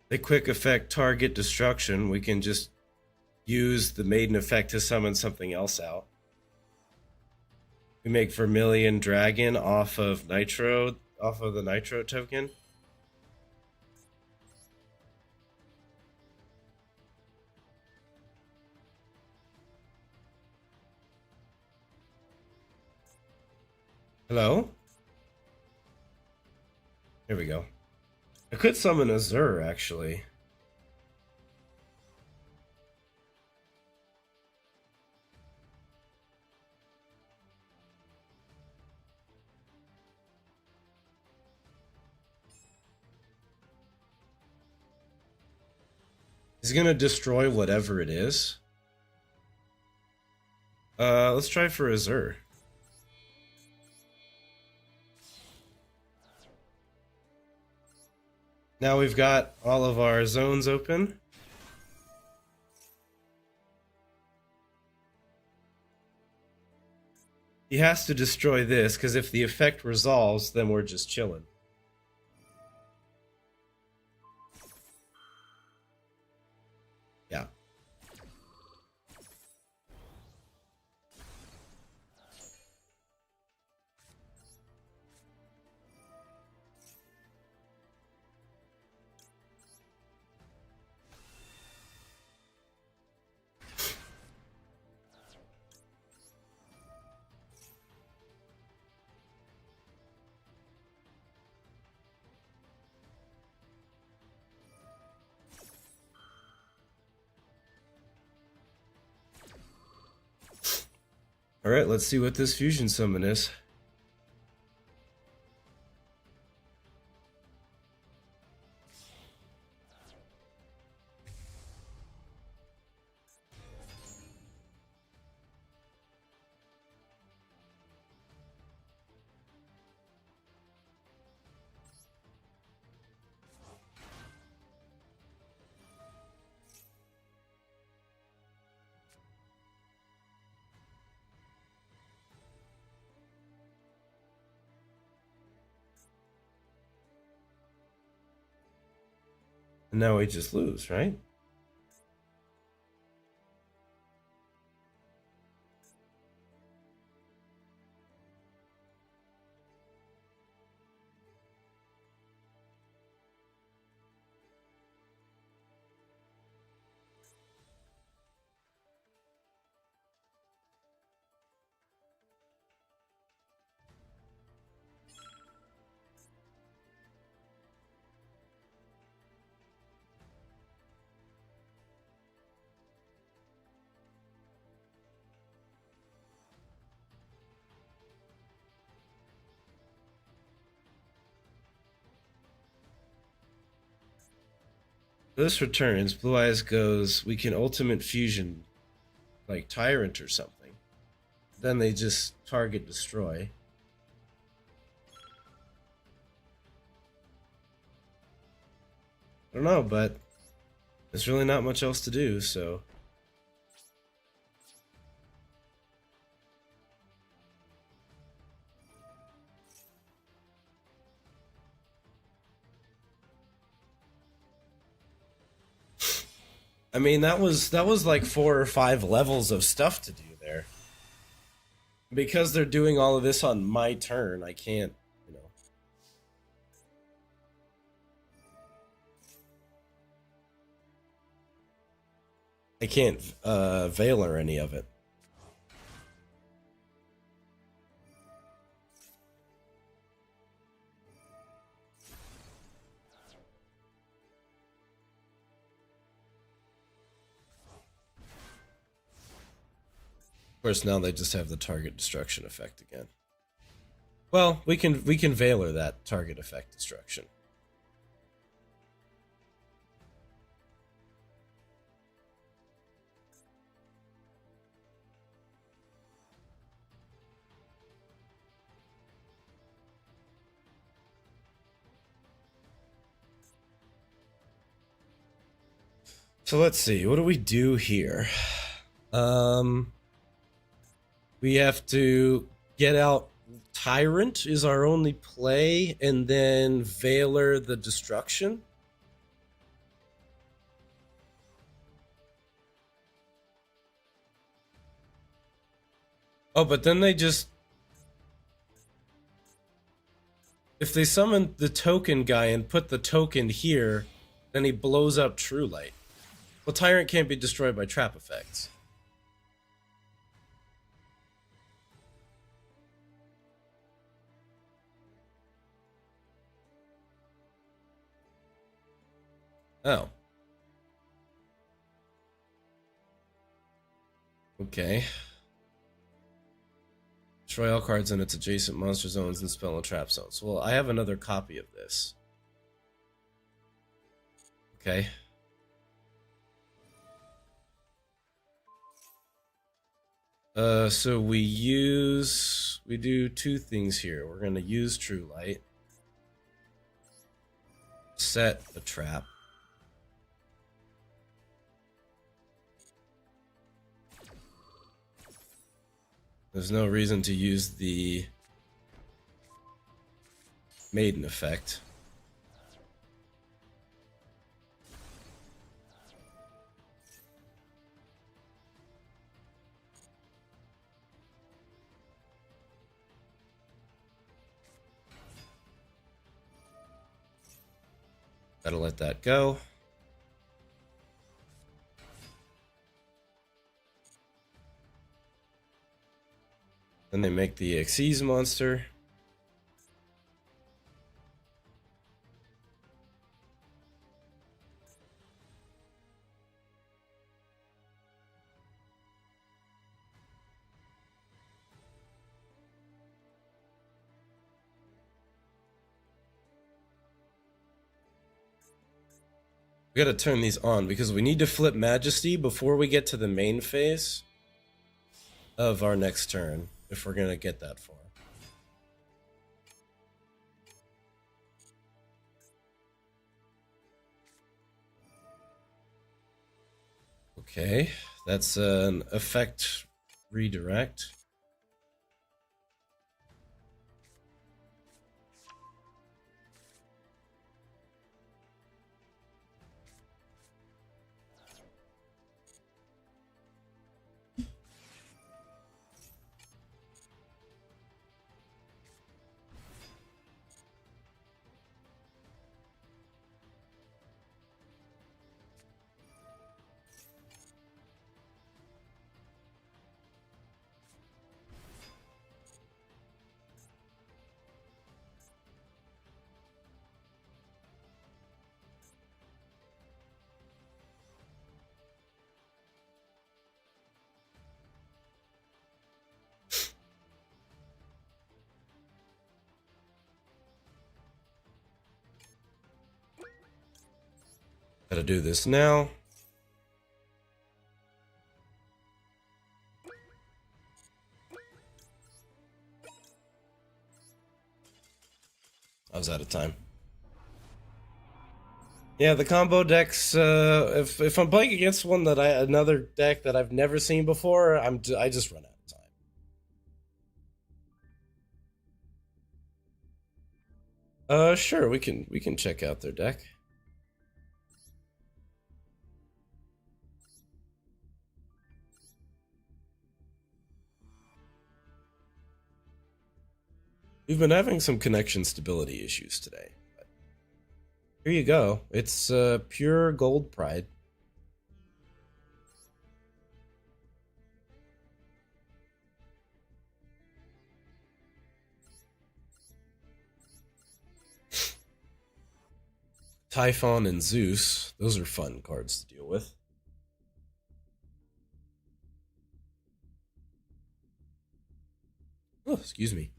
The quick effect target destruction, we can just use the Maiden effect to summon something else out. We make Vermilion Dragon off of Nitro, off of the Nitro token. Hello? Here we go. I could summon Azure, actually. He's gonna destroy whatever it is. Let's try for Azure. Now we've got all of our zones open. He has to destroy this, because if the effect resolves, then we're just chilling. Yeah. Alright, let's see what this fusion summon is. And now we just lose, right? This returns. Blue Eyes goes, we can ultimate fusion like Tyrant or something. Then they just target destroy. I don't know, but there's really not much else to do, so. I mean, that was like 4 or 5 levels of stuff to do there. Because they're doing all of this on my turn, I can't, you know. I can't veil or any of it. Of course, now they just have the target destruction effect again. Well, we can Veiler that target effect destruction. So let's see, what do we do here? We have to get out Tyrant is our only play, and then Veiler the destruction. Oh, but then they just... If they summon the token guy and put the token here, then he blows up True Light. Well, Tyrant can't be destroyed by trap effects. Oh. Okay. Destroy all cards in its adjacent monster zones and spell and trap zones. Well, I have another copy of this. Okay. So we do 2 things here. We're gonna use True Light. Set a trap. There's no reason to use the Maiden effect. Gotta let that go. Then they make the Xyz monster. We gotta turn these on because we need to flip Majesty before we get to the main phase of our next turn, if we're gonna get that far. Okay, that's an effect redirect. Gotta do this now. I was out of time. Yeah, the combo decks. If I'm playing against another deck that I've never seen before, I just run out of time. Sure, we can check out their deck. We've been having some connection stability issues today. But here you go. It's pure gold pride. Typhon and Zeus. Those are fun cards to deal with. Oh, excuse me.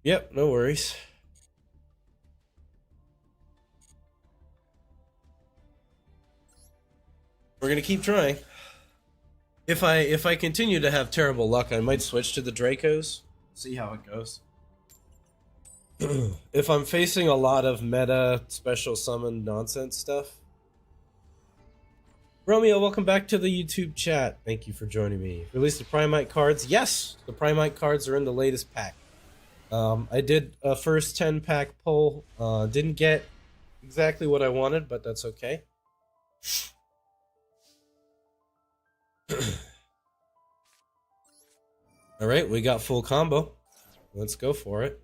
Yep, no worries. We're gonna keep trying. If I continue to have terrible luck, I might switch to the Dracos. See how it goes. If I'm facing a lot of meta special summon nonsense stuff. Romeo, welcome back to the YouTube chat. Thank you for joining me. Released the Primite cards. Yes, the Primite cards are in the latest pack. I did a first 10 pack pull. Didn't get exactly what I wanted, but that's okay. All right, we got full combo. Let's go for it.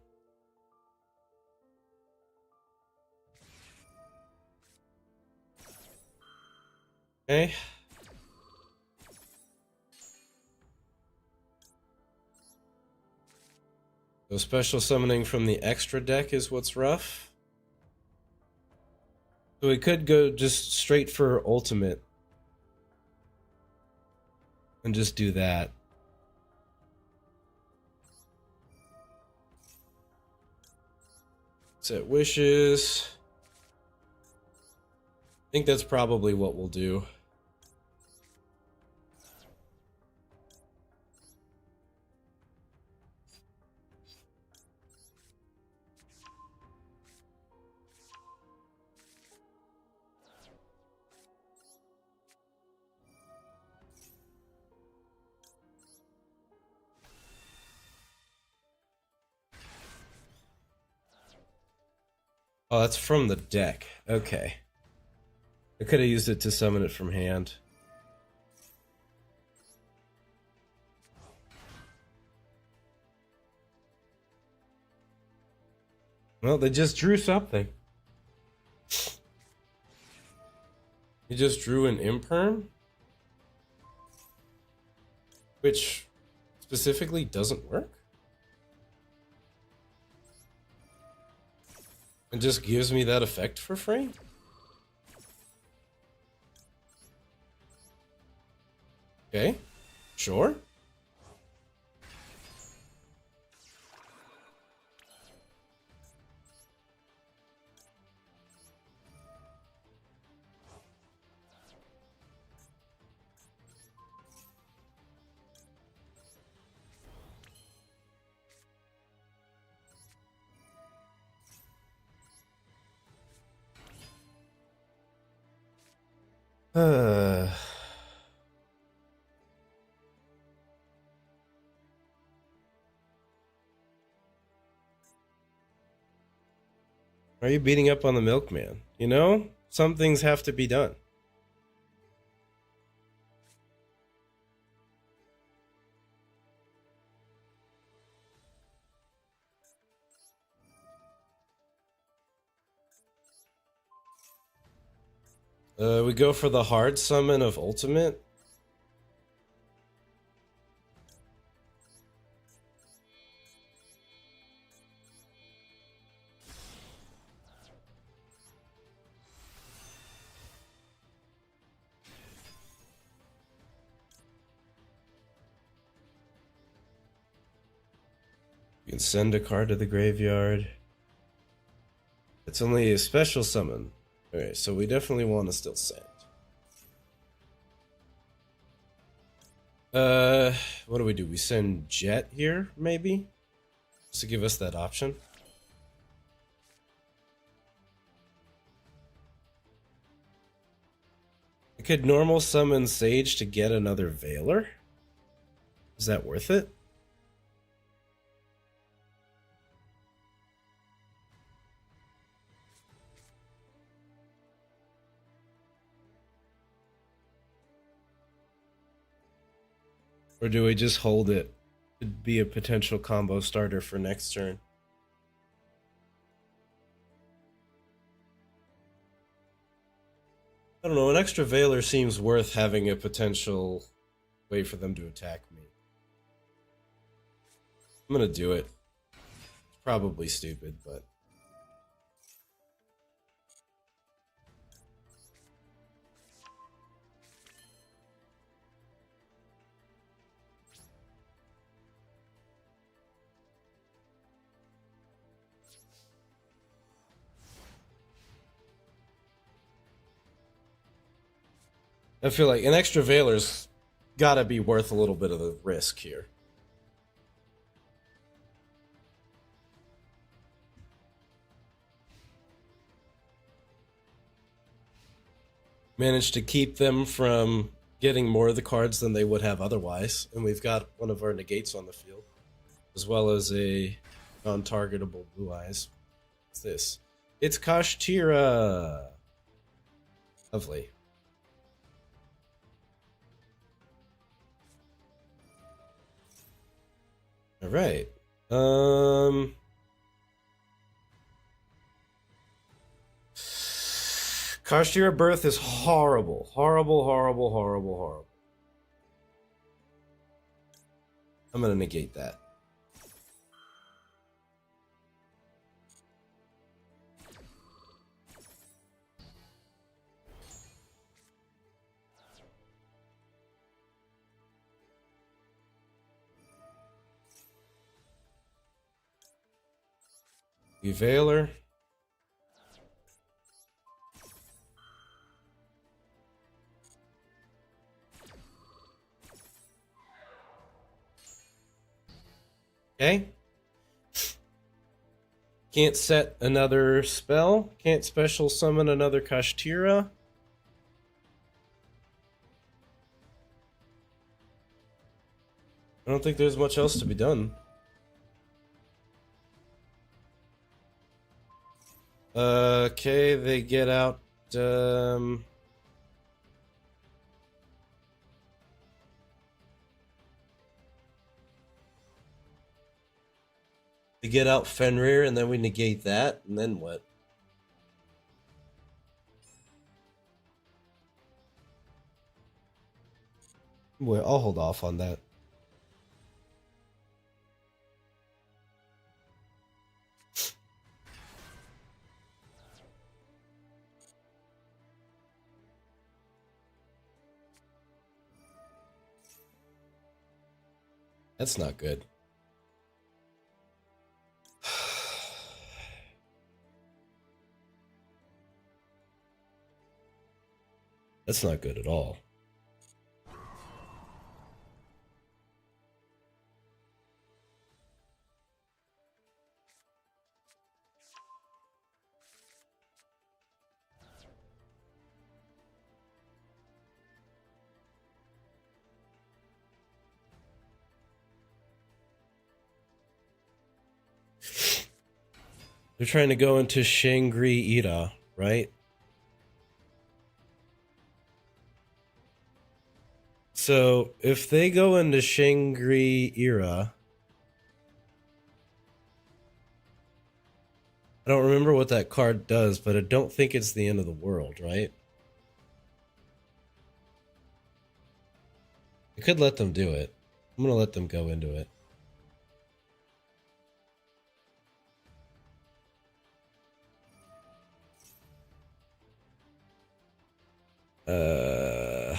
Okay. So special summoning from the extra deck is what's rough. So we could go just straight for ultimate. And just do that. Set wishes. I think that's probably what we'll do. Oh, that's from the deck. Okay. I could have used it to summon it from hand. Well, they just drew something. He just drew an imperm? Which specifically doesn't work? It just gives me that effect for free? Okay, sure. Are you beating up on the milkman? You know, some things have to be done. We go for the hard summon of ultimate. You can send a card to the graveyard. It's only a special summon. Okay, so we definitely want to still send. What do? We send Jet here, maybe? Just to give us that option. I could normal summon Sage to get another Veiler? Is that worth it? Or do we just hold it? It'd be a potential combo starter for next turn. I don't know, an extra Veiler seems worth having a potential way for them to attack me. I'm gonna do it. It's probably stupid, but... I feel like an extra Veiler's gotta be worth a little bit of the risk here. Managed to keep them from getting more of the cards than they would have otherwise, and we've got one of our negates on the field, as well as a non-targetable Blue Eyes. What's this? It's Kashtira! Lovely. Alright. Kashtira Birth is horrible. Horrible, horrible, horrible, horrible. I'm gonna negate that. Veiler. Okay. Can't set another spell. Can't special summon another Kashtira. I don't think there's much else to be done. Okay, they get out, they get out Fenrir, and then we negate that, and then what? Well, I'll hold off on that. That's not good. That's not good at all. They're trying to go into Shangri-Ita, right? So if they go into Shangri-Ita, I don't remember what that card does, but I don't think it's the end of the world, right? I could let them do it. I'm gonna let them go into it. Uh...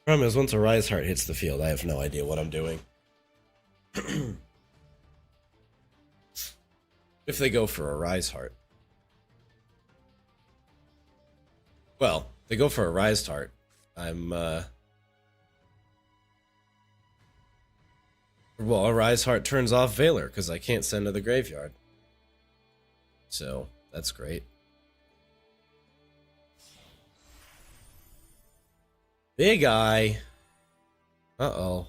Problem is, once a Rise Heart hits the field, I have no idea what I'm doing. If they go for a Rise Heart. Well, they go for a Rise Heart. Well, a Rise Heart turns off Valor, because I can't send to the graveyard. So, that's great. Big Eye. Uh-oh.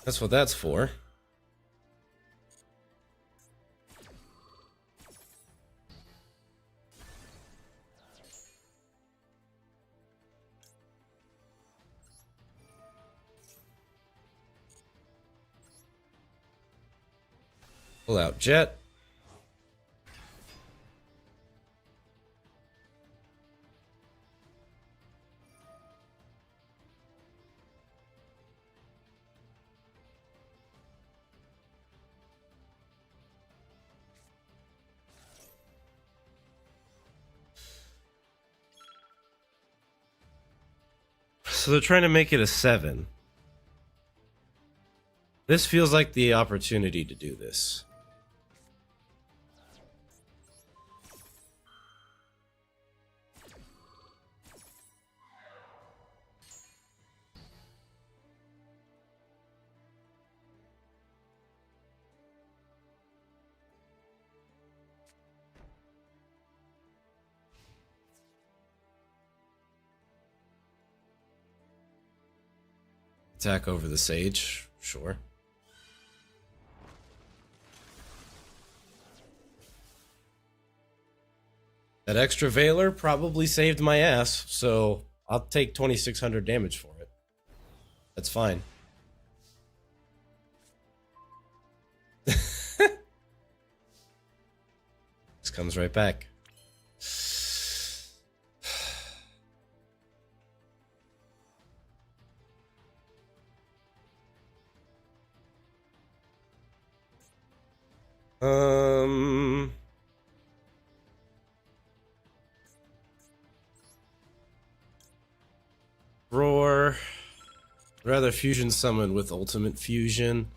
That's what that's for. Pull out Jet. So they're trying to make it a 7. This feels like the opportunity to do this. Attack over the Sage, sure. That extra Valor probably saved my ass, so I'll take 2,600 damage for it. That's fine. This comes right back. Um, Roar. Rather fusion summon with ultimate fusion.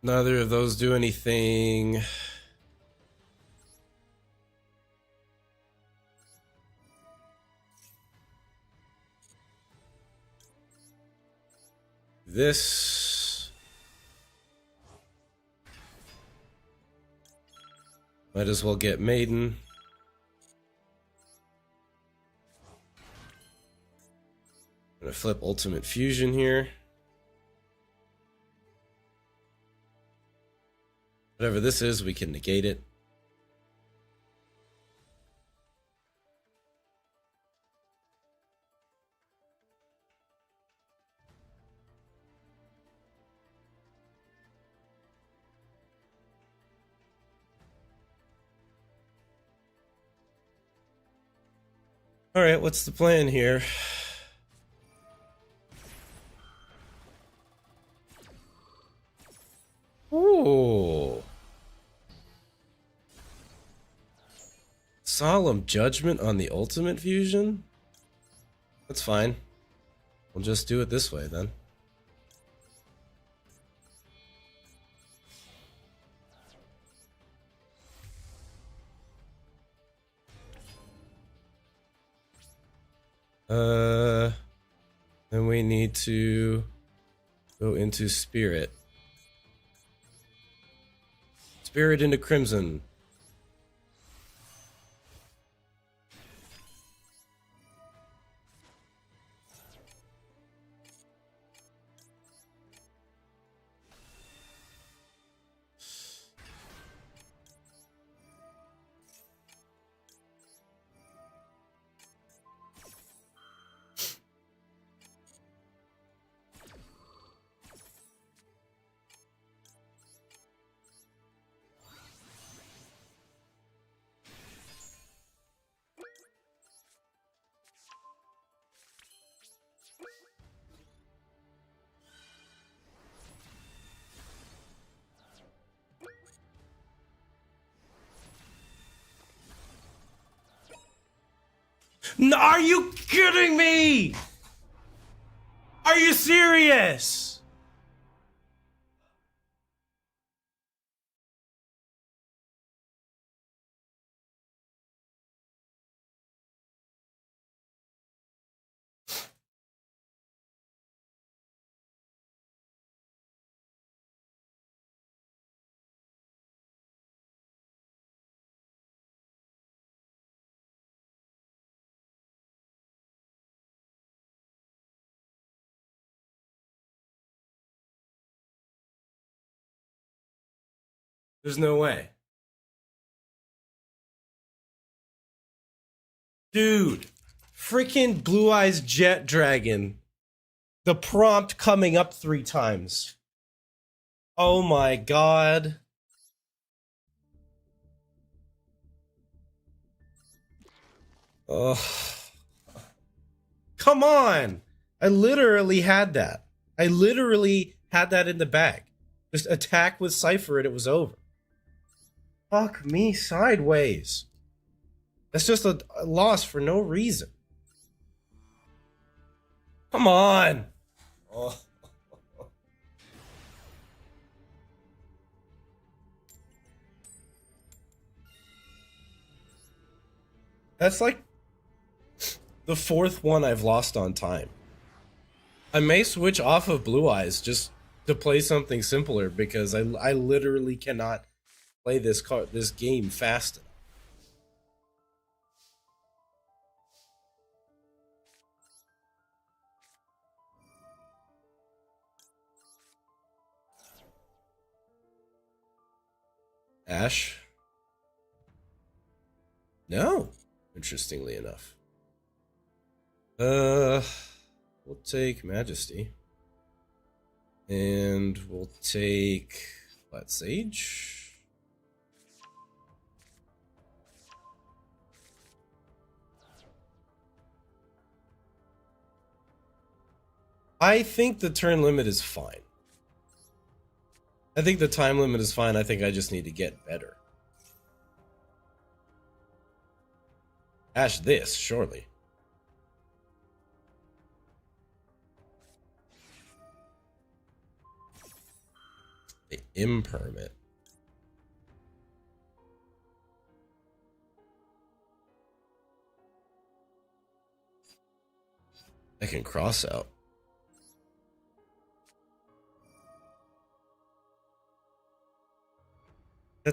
Neither of those do anything. This might as well get Maiden. I'm gonna flip Ultimate Fusion here. Whatever this is, we can negate it. Alright, what's the plan here? Ooh. Solemn Judgment on the Ultimate Fusion? That's fine. We'll just do it this way then. Then we need to go into Spirit. Spirit into Crimson. Are you kidding me? Are you serious? There's no way. Dude, freaking Blue Eyes Jet Dragon. The prompt coming up 3 times. Oh my god. Ugh. Come on. I literally had that. I literally had that in the bag. Just attack with Cypher and it was over. Fuck me sideways. That's just a loss for no reason. Come on. Oh. That's like the 4th one I've lost on time. I may switch off of Blue Eyes just to play something simpler because I literally cannot play this game fast enough. Ash? No, interestingly enough. We'll take Majesty. And we'll take Flat Sage. I think the turn limit is fine. I think the time limit is fine. I think I just need to get better. Ash this, surely. The impermit. I can cross out. I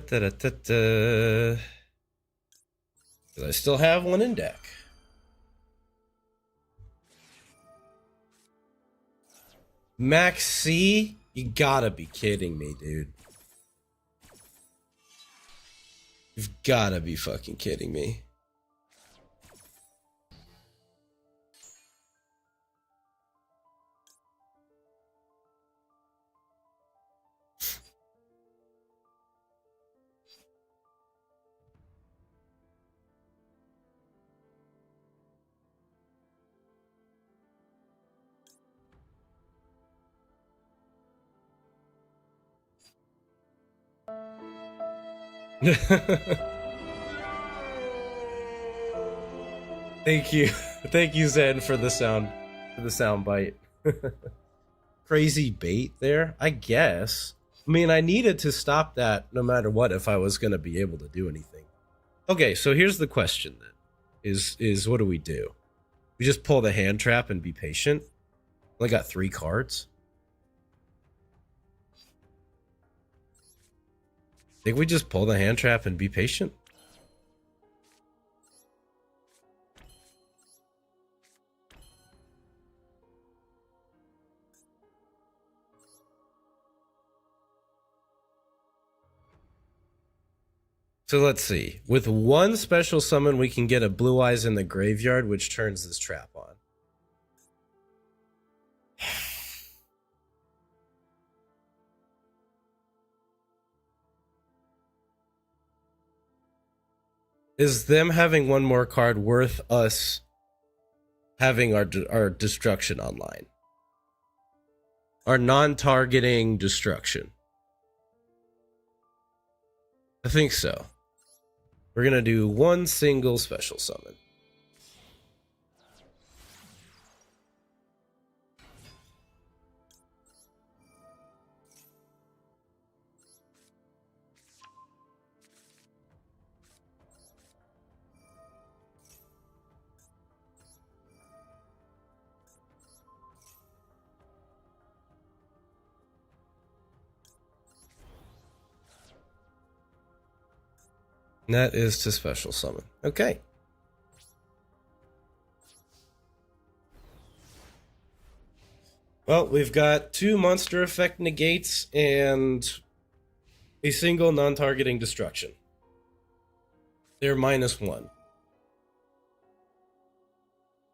still have one in deck. Max C? You gotta be kidding me, dude. You've gotta be fucking kidding me. Thank you. Thank you, Zen, for the sound bite. Crazy bait there, I guess. I mean, I needed to stop that no matter what if I was going to be able to do anything. Okay, so here's the question then. Is what do? We just pull the hand trap and be patient? I got 3 cards. Think we just pull the hand trap and be patient? So let's see. With 1 special summon, we can get a Blue Eyes in the graveyard, which turns this trap on. Is them having 1 more card worth us having our destruction online? Our non-targeting destruction. I think so. We're going to do 1 single special summon. And that is to special summon. Okay. Well, we've got 2 monster effect negates and a single non-targeting destruction. They're -1.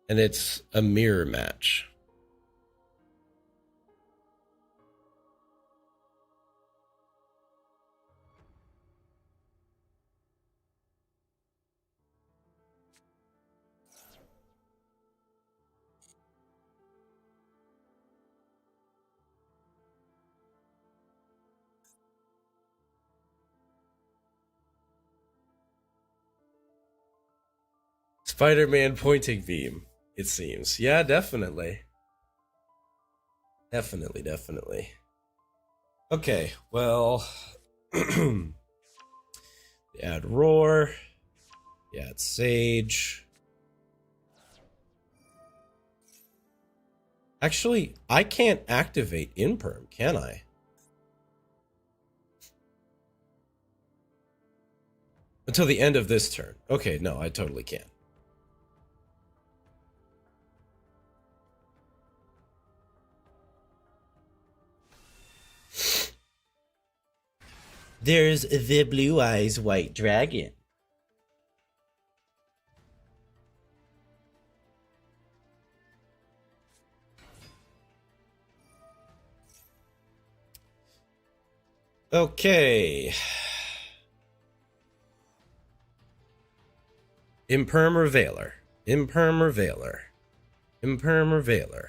And it's a mirror match. Spider-Man pointing beam, it seems. Yeah, definitely. Definitely. Okay, well... you add Roar. You add Sage. Actually, I can't activate Imperm, can I? Until the end of this turn. Okay, no, I totally can. There's the Blue Eyes White Dragon. Okay. Imperm or Veiler? Imperm or Veiler? Imperm or Veiler?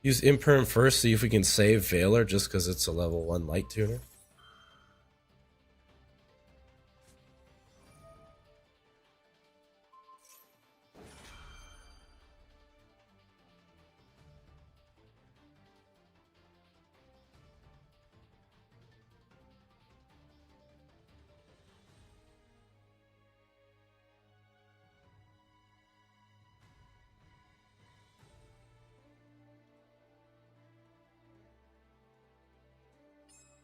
Use Imperm first, see if we can save Veiler just because it's a level 1 light tuner.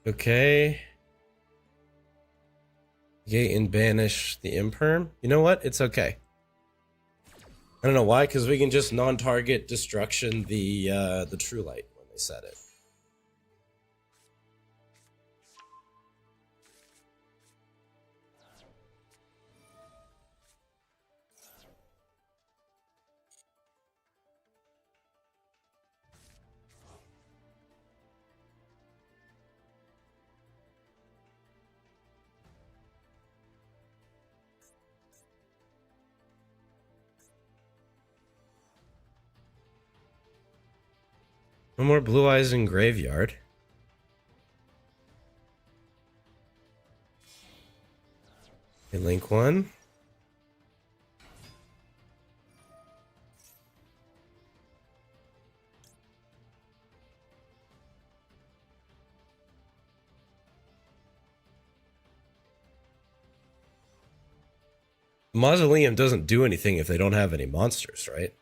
Okay. Gate and banish the Imperm. You know what? It's okay. I don't know why, because we can just non-target destruction the True Light when they set it. No more Blue Eyes in Graveyard. Okay, link one. Mausoleum doesn't do anything if they don't have any monsters, right?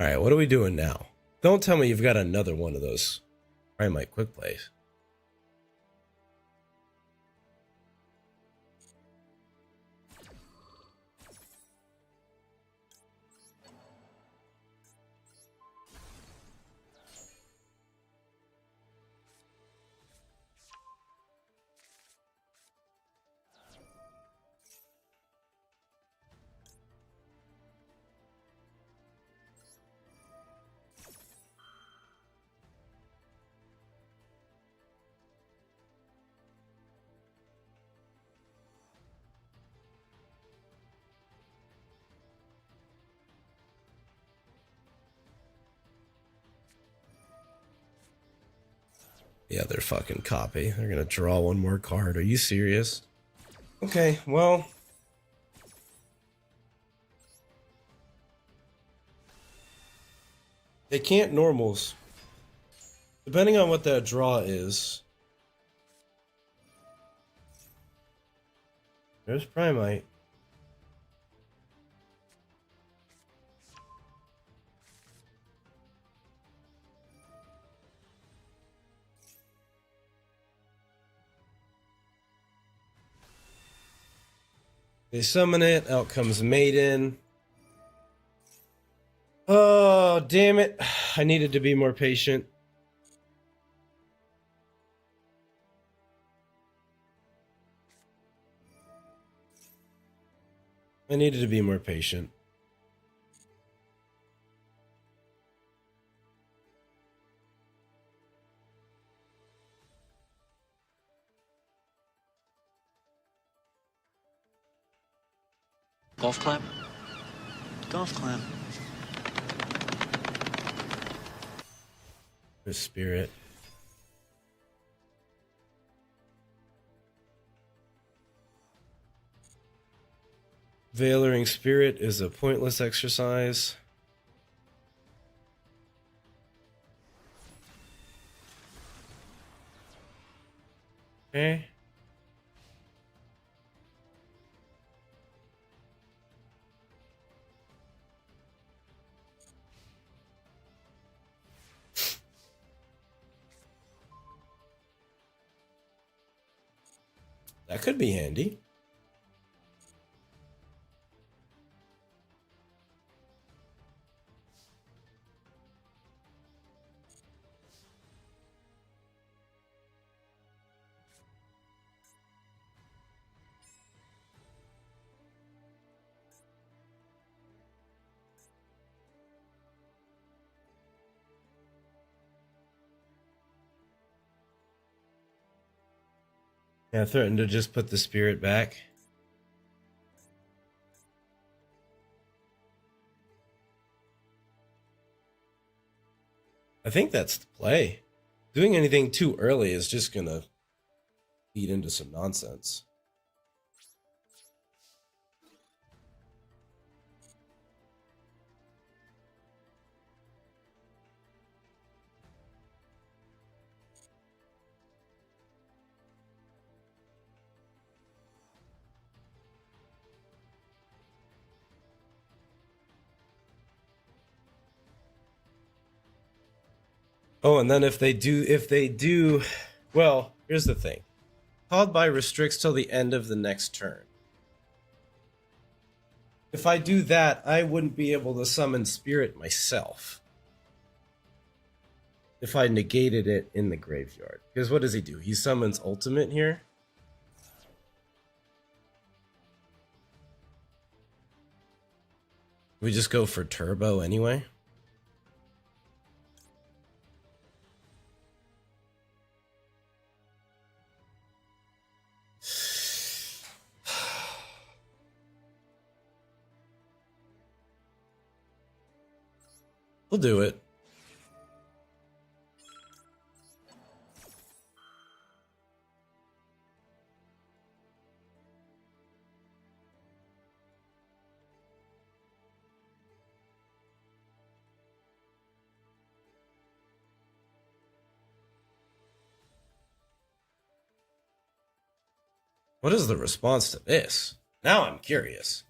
Alright, what are we doing now? Don't tell me you've got another one of those Primite quick plays. Yeah, they're fucking copy. They're gonna draw one more card. Are you serious? Okay, well. They can't normals. Depending on what that draw is. There's Primite. They summon it, out comes Maiden. Oh, damn it. I needed to be more patient. I needed to be more patient. Golf clap? Golf clap. The spirit. Veiling Spirit is a pointless exercise. Okay. That could be handy. Yeah, threatened to just put the spirit back. I think that's the play. Doing anything too early is just gonna feed into some nonsense. Oh, and then if they do, well, here's the thing. Called by restricts till the end of the next turn. If I do that, I wouldn't be able to summon spirit myself. If I negated it in the graveyard. Because what does he do? He summons ultimate here. We just go for turbo anyway. We'll do it. What is the response to this? Now I'm curious.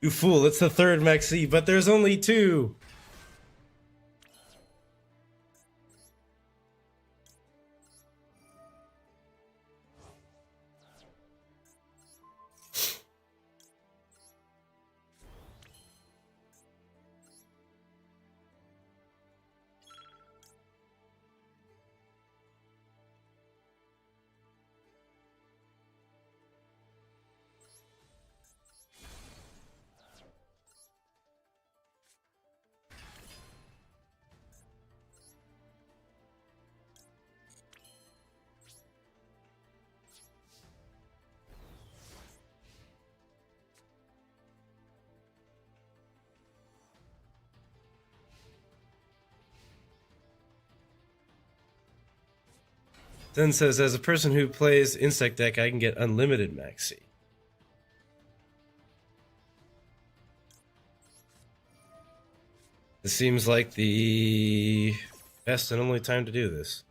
You fool, it's the third Mexi, but there's only two. Then says, as a person who plays insect deck, I can get unlimited Maxi. This seems like the best and only time to do this.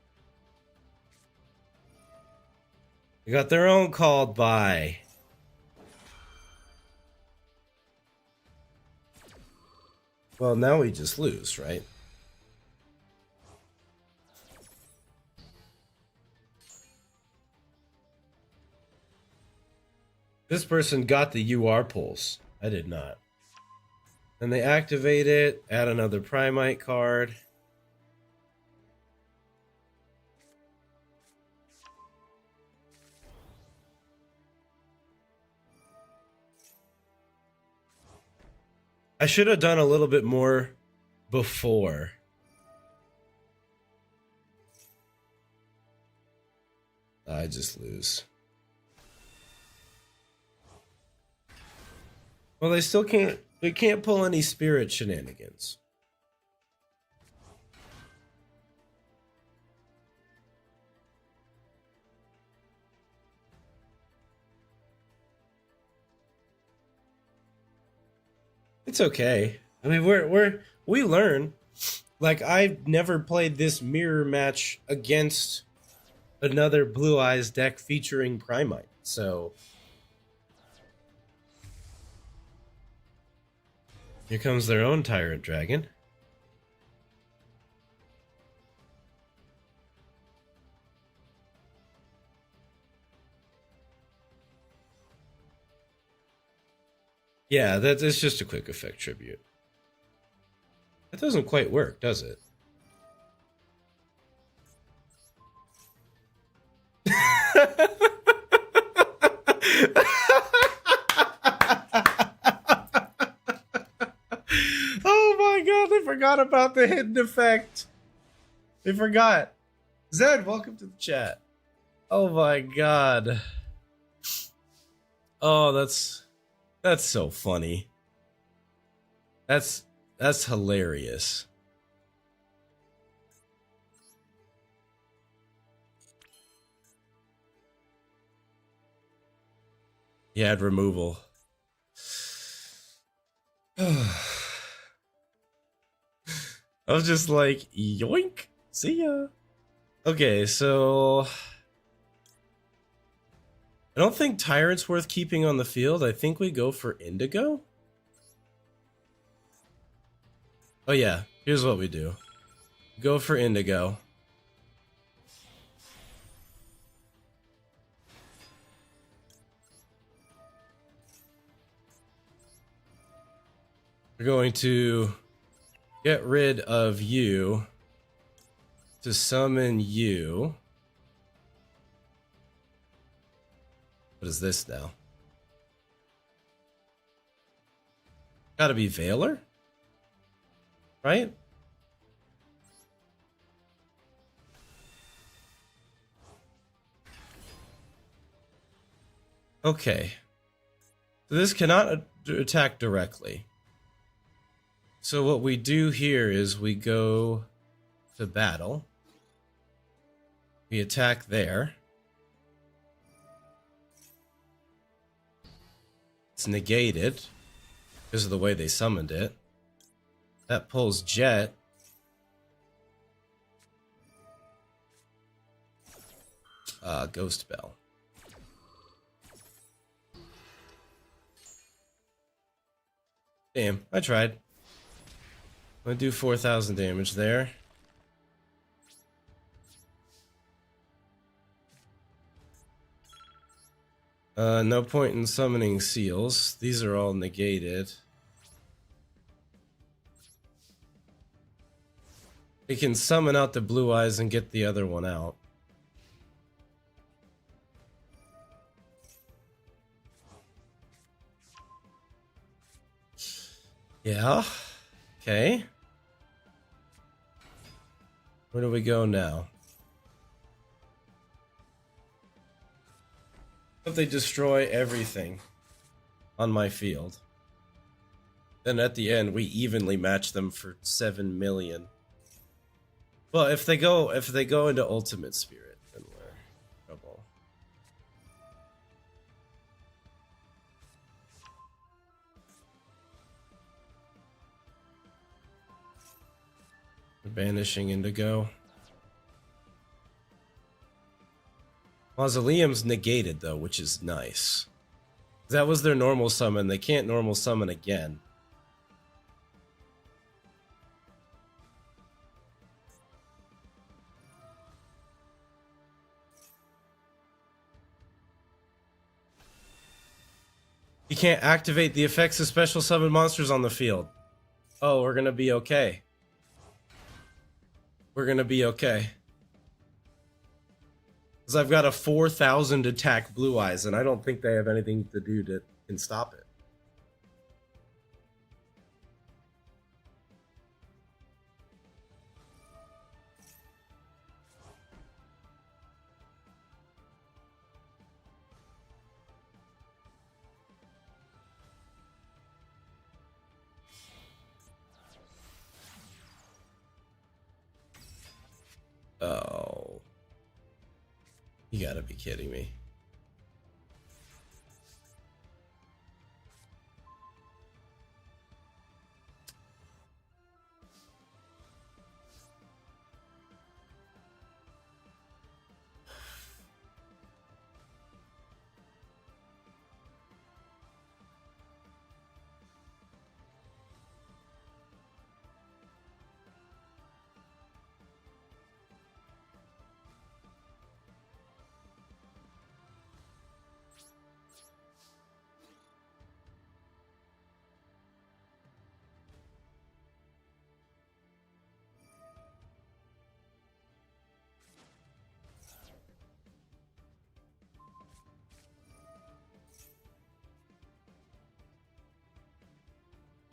They got their own called by. Well, now we just lose, right? This person got the UR pulse. I did not. Then they activate it, add another Primite card. I should have done a little bit more before. I just lose. Well, they still can't. They can't pull any spirit shenanigans. It's okay. I mean, we learn. Like, I've never played this mirror match against another Blue Eyes deck featuring Primite. So here comes their own Tyrant Dragon. Yeah, that's just a quick effect tribute. That doesn't quite work, does it? Oh my god, they forgot about the hidden effect. They forgot. Zed, welcome to the chat. Oh my god. Oh, that's so funny. That's hilarious. He had removal. I was just like, yoink. See ya. Okay, so I don't think Tyrant's worth keeping on the field. I think we go for Indigo. Oh yeah, here's what we do. Go for Indigo. We're going to get rid of you to summon you. What is this now? Gotta be Veiler? Right? Okay. So this cannot attack directly. So what we do here is we go to battle. We attack there. It's negated because of the way they summoned it. That pulls Jet. Ghost Bell. Damn, I tried. I'm gonna do 4,000 damage there. No point in summoning seals. These are all negated. They can summon out the Blue Eyes and get the other one out. Yeah. Okay. Where do we go now? If they destroy everything on my field, then at the end we evenly match them for 7 million. Well, if they go into Ultimate Spirit, then we're in trouble. We're banishing Indigo. Mausoleum's negated though, which is nice. That was their normal summon. They can't normal summon again. You can't activate the effects of special summon monsters on the field. Oh, we're gonna be okay. We're gonna be okay. Because I've got a 4,000 attack Blue Eyes, and I don't think they have anything to do that can stop it. Oh. You gotta be kidding me.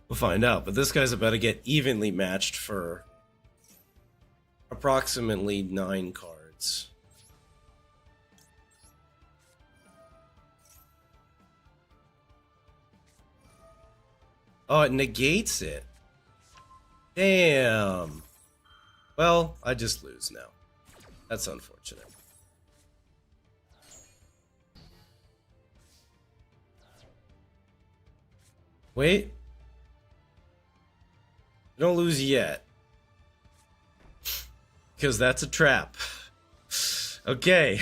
We'll find out, but this guy's about to get evenly matched for approximately 9 cards. Oh, it negates it. Damn. Well, I just lose now. That's unfortunate. Wait. Don't lose yet. Because that's a trap. Okay.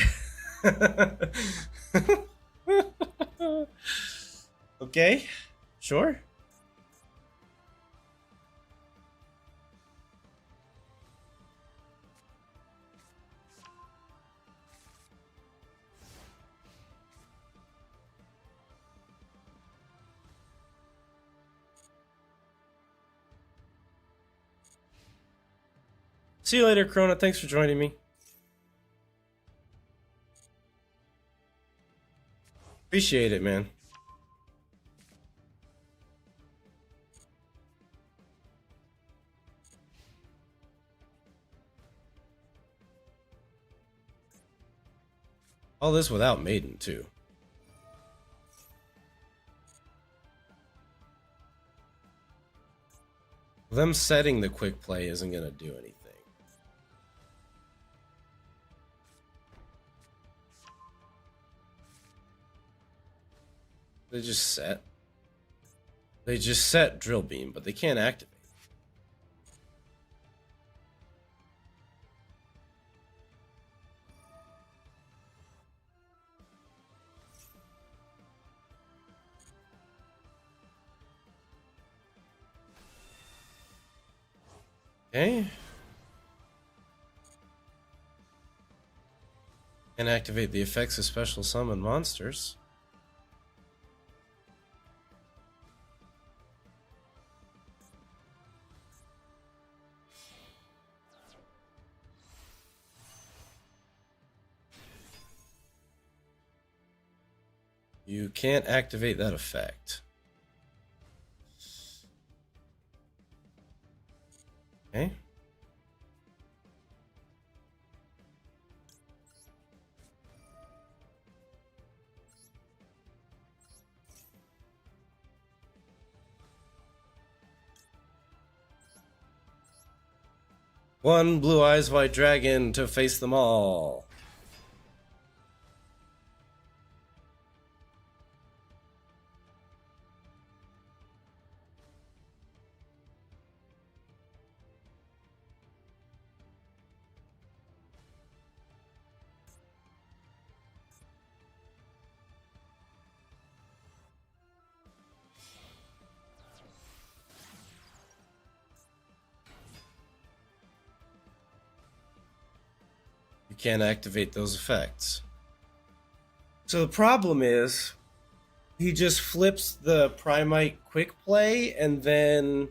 Okay. Sure. See you later, Krona. Thanks for joining me. Appreciate it, man. All this without Maiden, too. Them setting the quick play isn't going to do anything. They just set. They just set Drill Beam, but they can't activate. Okay. And activate the effects of special summon monsters. You can't activate that effect. Okay. One blue eyes white dragon to face them all. You can't activate those effects. So the problem is, he just flips the Primite quick play and then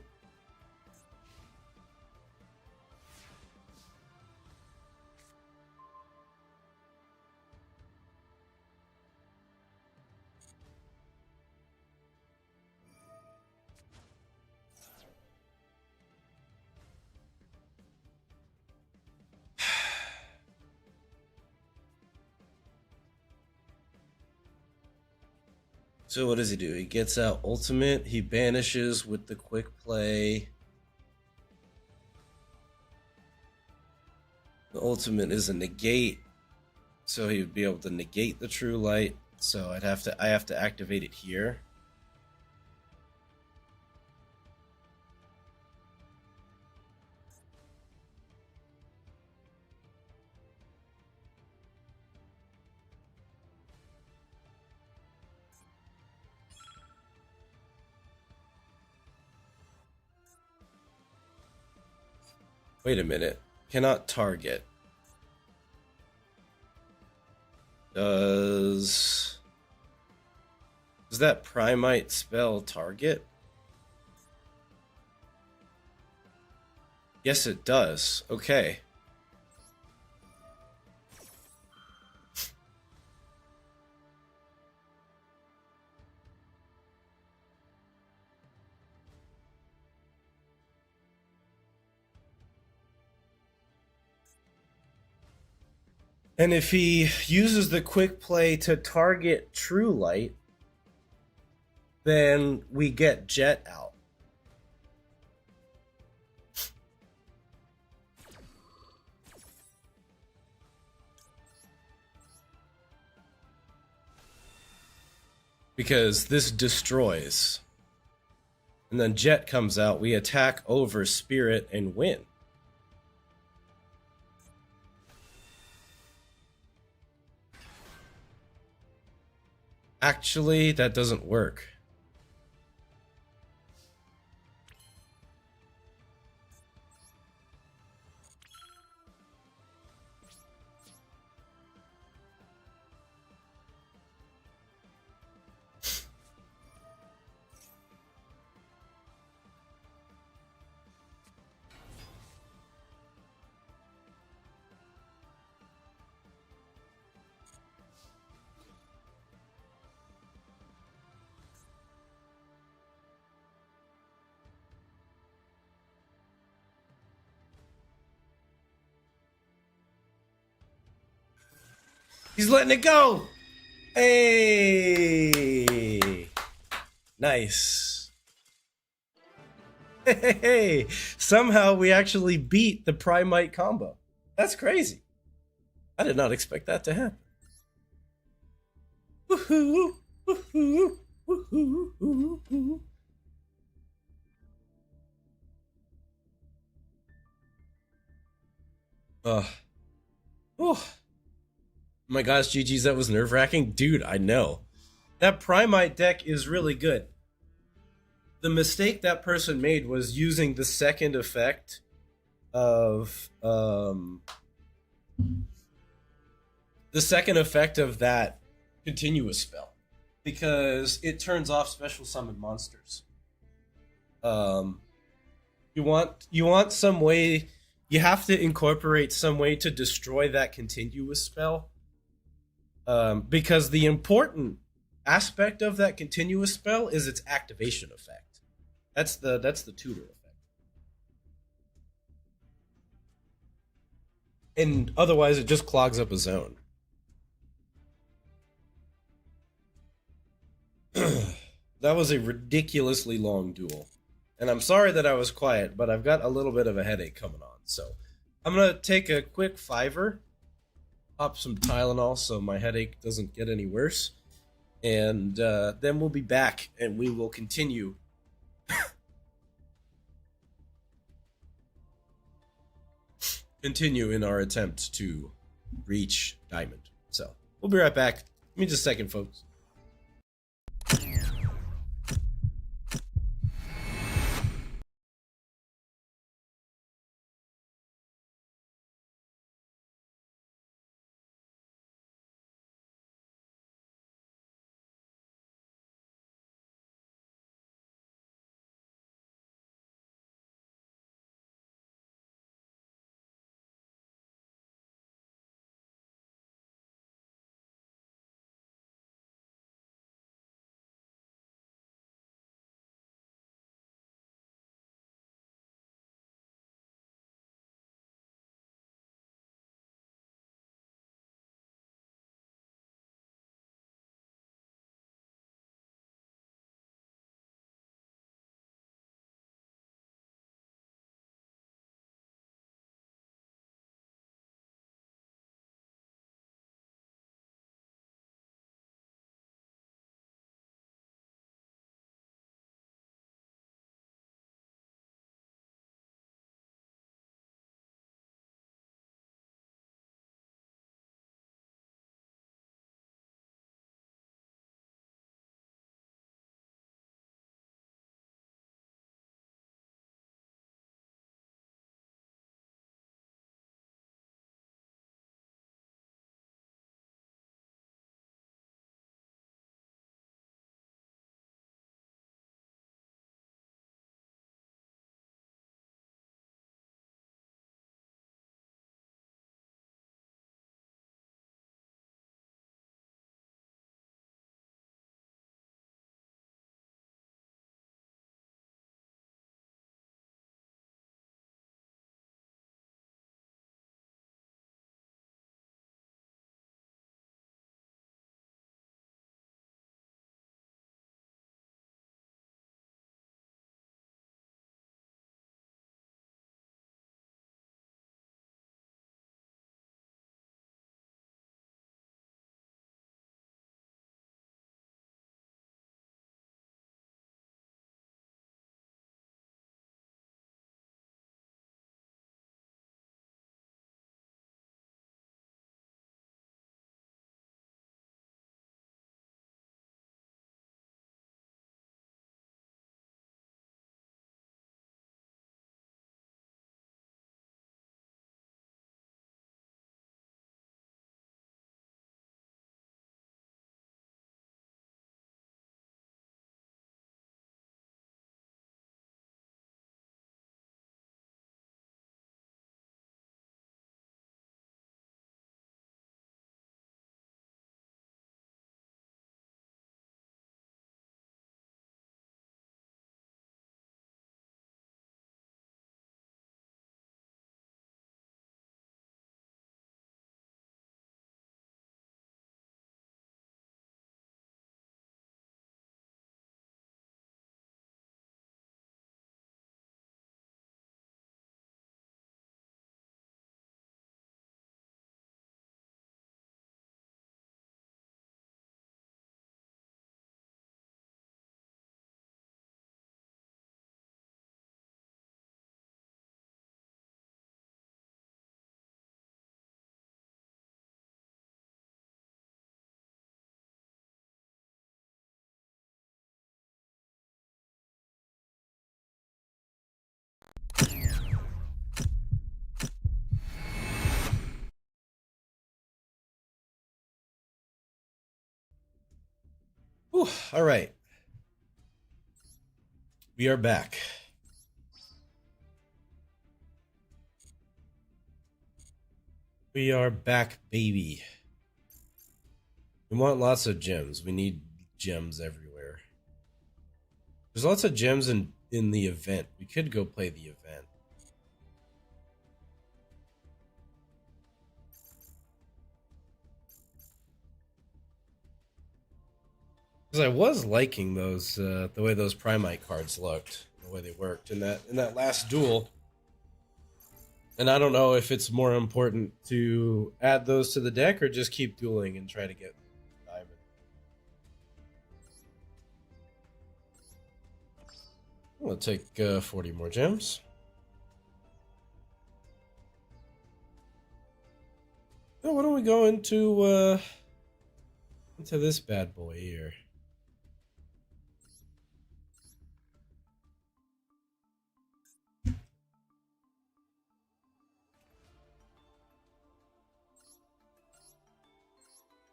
so what does he do? He gets out ultimate, he banishes with the quick play. The ultimate is a negate, so he would be able to negate the true light. So I have to activate it here. Wait a minute. Cannot target. Does that Primite spell target? Yes, it does. Okay. And if he uses the quick play to target True Light, then we get Jet out. Because this destroys. And then Jet comes out, we attack over Spirit and win. Actually, that doesn't work. He's letting it go! Hey! Nice. Hey! Somehow we actually beat the Primite combo. That's crazy. I did not expect that to happen. Woohoo! Woohoo! Woohoo! Woohoo! Oh my gosh, GG's, that was nerve-wracking. Dude, I know. That Primite deck is really good. The mistake that person made was using the second effect of that continuous spell, because it turns off special summon monsters. You want some way, you have to incorporate some way to destroy that continuous spell, because the important aspect of that continuous spell is its activation effect. That's the tutor effect. And otherwise it just clogs up a zone. That was a ridiculously long duel. And I'm sorry that I was quiet, but I've got a little bit of a headache coming on. So I'm going to take a quick 5-er, pop some Tylenol so my headache doesn't get any worse. And then we'll be back and we will continue. Continue in our attempt to reach Diamond. So we'll be right back. Give me just a second, folks. Whew, all right. We are back. We are back, baby. We want lots of gems. We need gems everywhere. There's lots of gems in the event. We could go play the event. Because I was liking those, the way those Primite cards looked, the way they worked in that last duel. And I don't know if it's more important to add those to the deck or just keep dueling and try to get diamond. We'll take 40 more gems. Now, why don't we go into this bad boy here?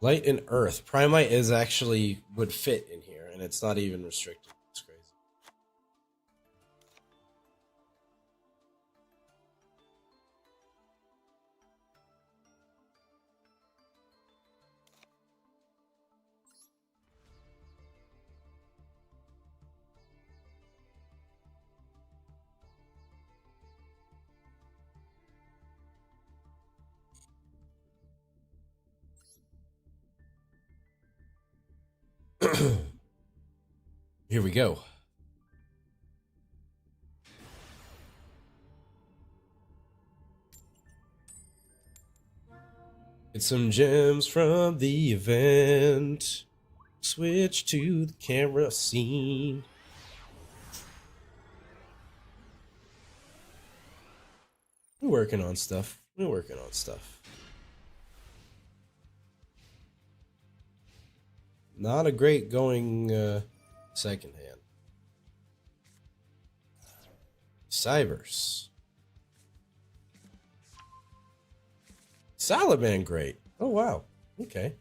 Light and Earth. Primite is actually would fit in here, and it's not even restricted. It's crazy. Here we go. Get some gems from the event. Switch to the camera scene. We're working on stuff. We're working on stuff. Not a great going second hand. Cybers. Salaman great. Oh wow. Okay.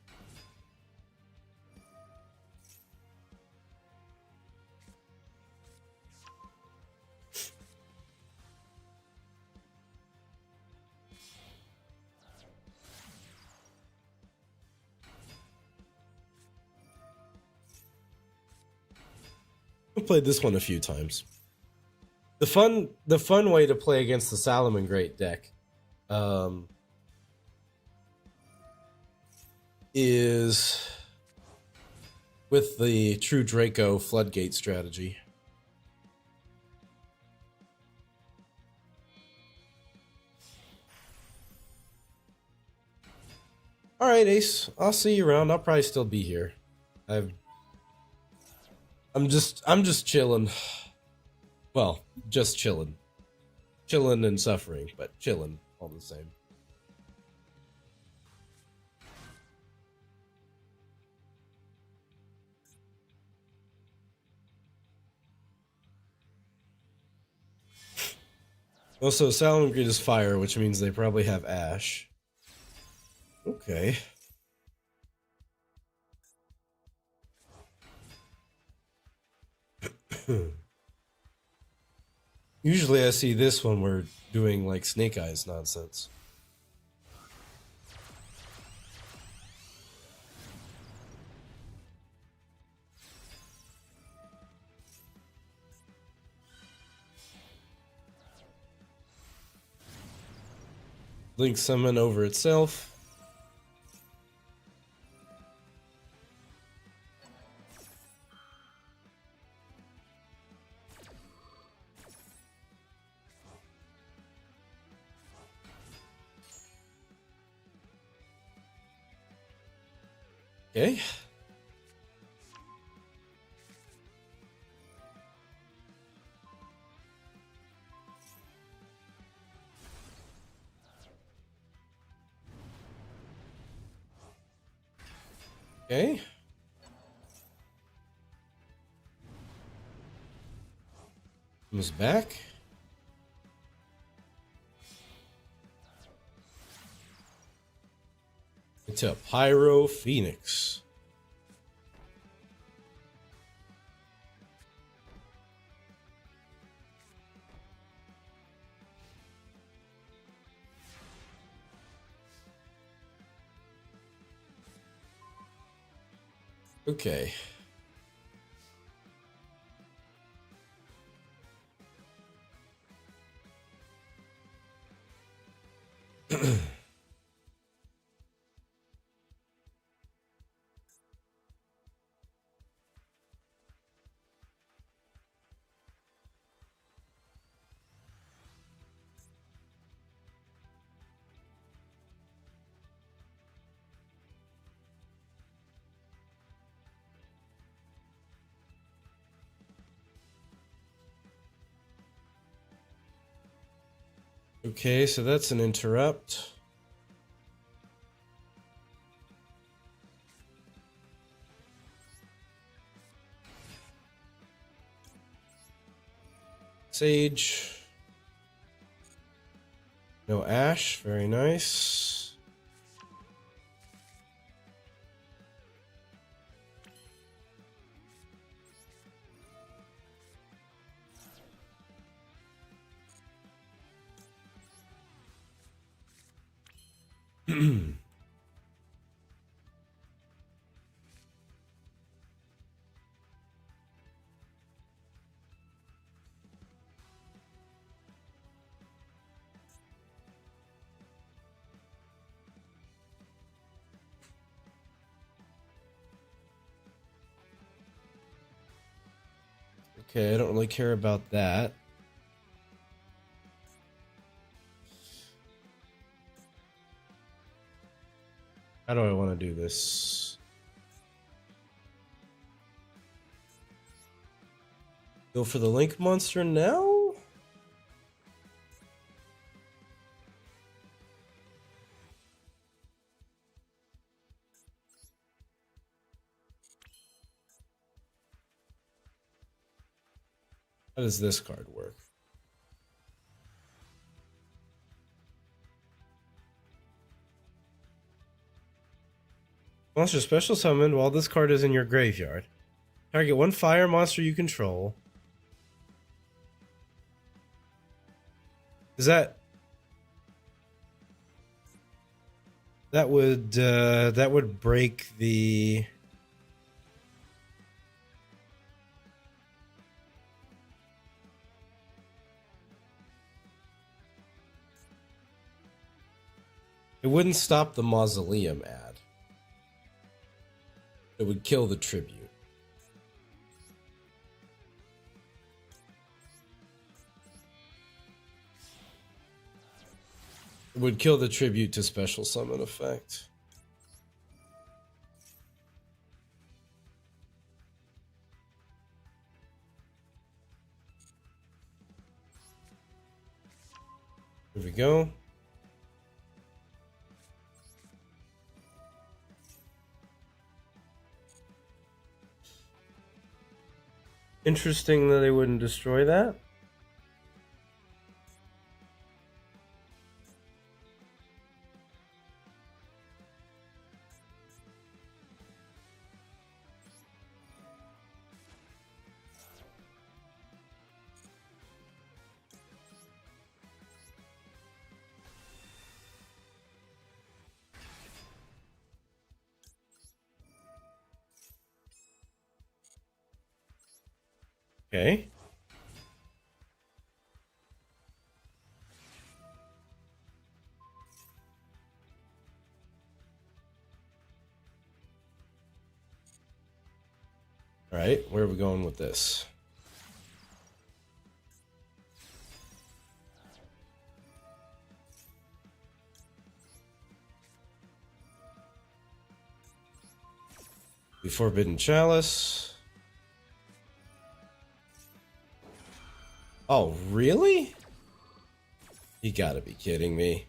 I've played this one a few times. The fun way to play against the Salomon Great deck is with the True Draco Floodgate strategy. All right, Ace. I'll see you around. I'll probably still be here. I'm just chilling. Well, just chilling. Chilling and suffering, but chilling all the same. Also, Salomon Greed is fire, which means they probably have ash. Okay. Usually I see this when we're doing like Snake Eyes nonsense. Link summon over itself. Okay. Okay. Comes back. Into Pyro Phoenix. Okay. Okay, so that's an interrupt. Sage. No ash, very nice. Okay, I don't really care about that. How do I want to do this? Go for the link monster now? How does this card work? Monster special summon while this card is in your graveyard. Target one fire monster you control. Is that that would break the it wouldn't stop the mausoleum ad. It would kill the tribute. It would kill the tribute to special summon effect. Here we go. Interesting that they wouldn't destroy that. Okay. All right, where are we going with this? The Forbidden Chalice. Oh, really? You gotta be kidding me.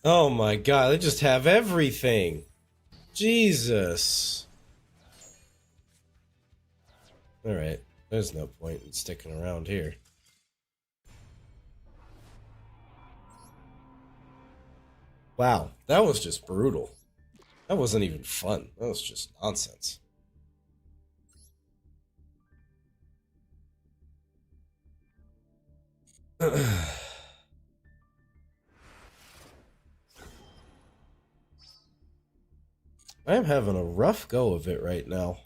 Oh my god, they just have everything. Jesus. Alright, there's no point in sticking around here. Wow, that was just brutal. That wasn't even fun. That was just nonsense. I am having a rough go of it right now.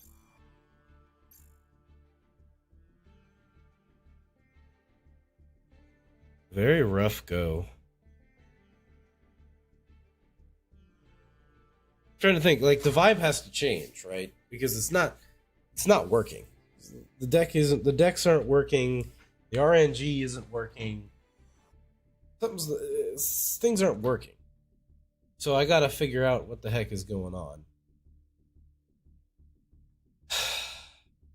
Very rough go. I'm trying to think, like the vibe has to change, right? Because it's not working. The decks aren't working. The RNG isn't working. Things aren't working. So I gotta figure out what the heck is going on.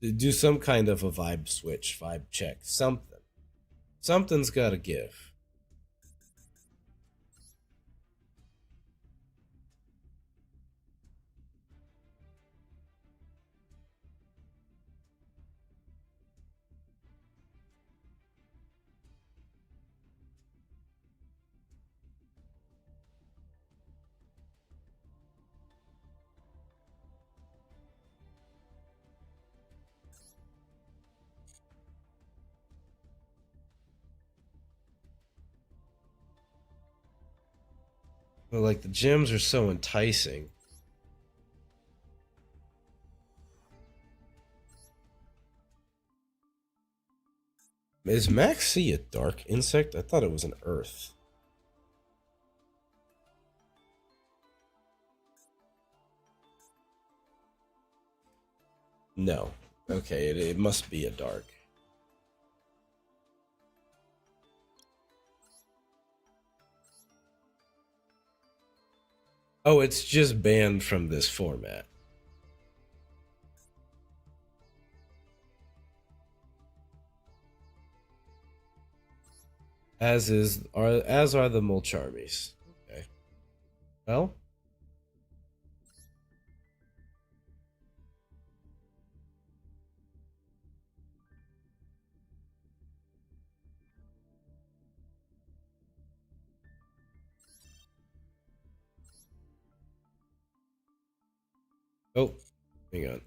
Do some kind of a vibe switch, vibe check, something. Something's gotta give. But like the gems are so enticing. Is Maxi a dark insect? I thought it was an earth. No. Okay, it must be a dark. Oh, it's just banned from this format. As are the Molcharmies. Okay. Well, oh, hang on.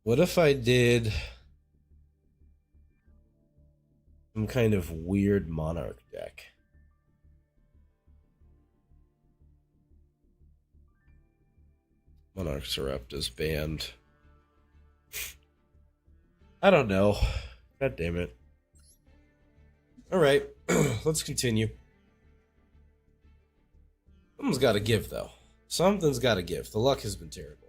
What if I did some kind of weird monarch deck? Monarch Serapta's banned. I don't know. God damn it. Alright, let's continue. Something's gotta give, though. Something's gotta give. The luck has been terrible.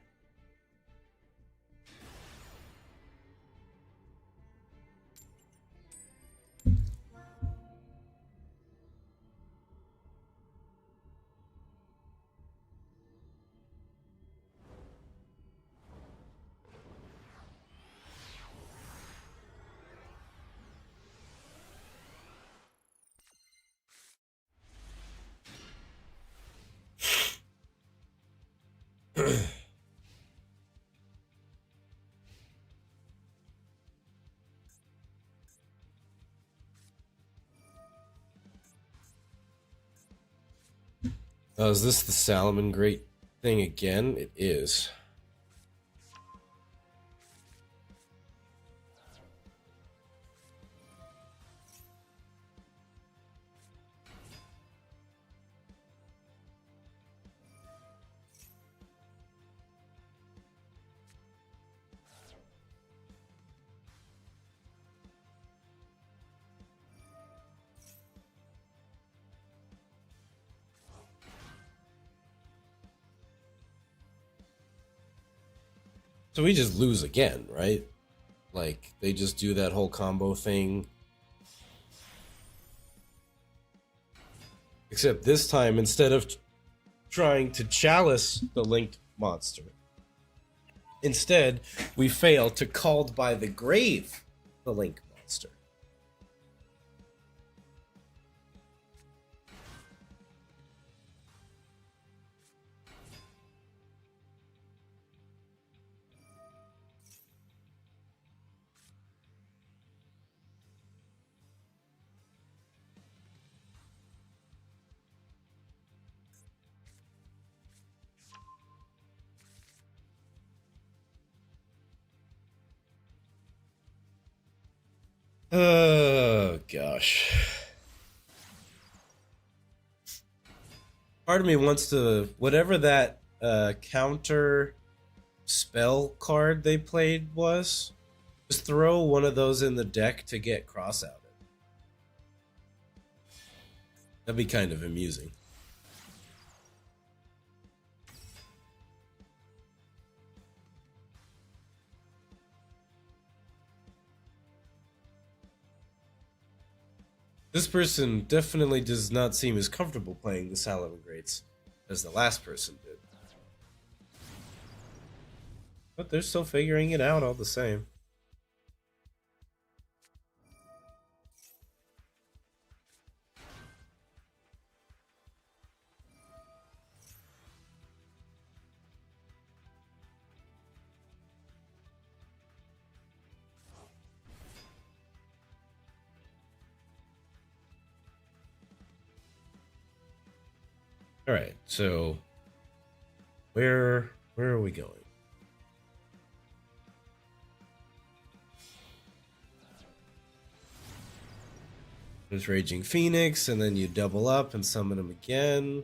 Oh, is this the Salomon Great thing again? It is. So we just lose again, right? Like, they just do that whole combo thing. Except this time, instead of trying to chalice the linked monster, instead, we fail to called by the grave the link monster. Oh gosh. Part of me wants to whatever that counter spell card they played was. Just throw one of those in the deck to get cross outed. That'd be kind of amusing. This person definitely does not seem as comfortable playing the Salamangreats Greats as the last person did. But they're still figuring it out all the same. All right, so where are we going? There's Raging Phoenix, and then you double up and summon him again.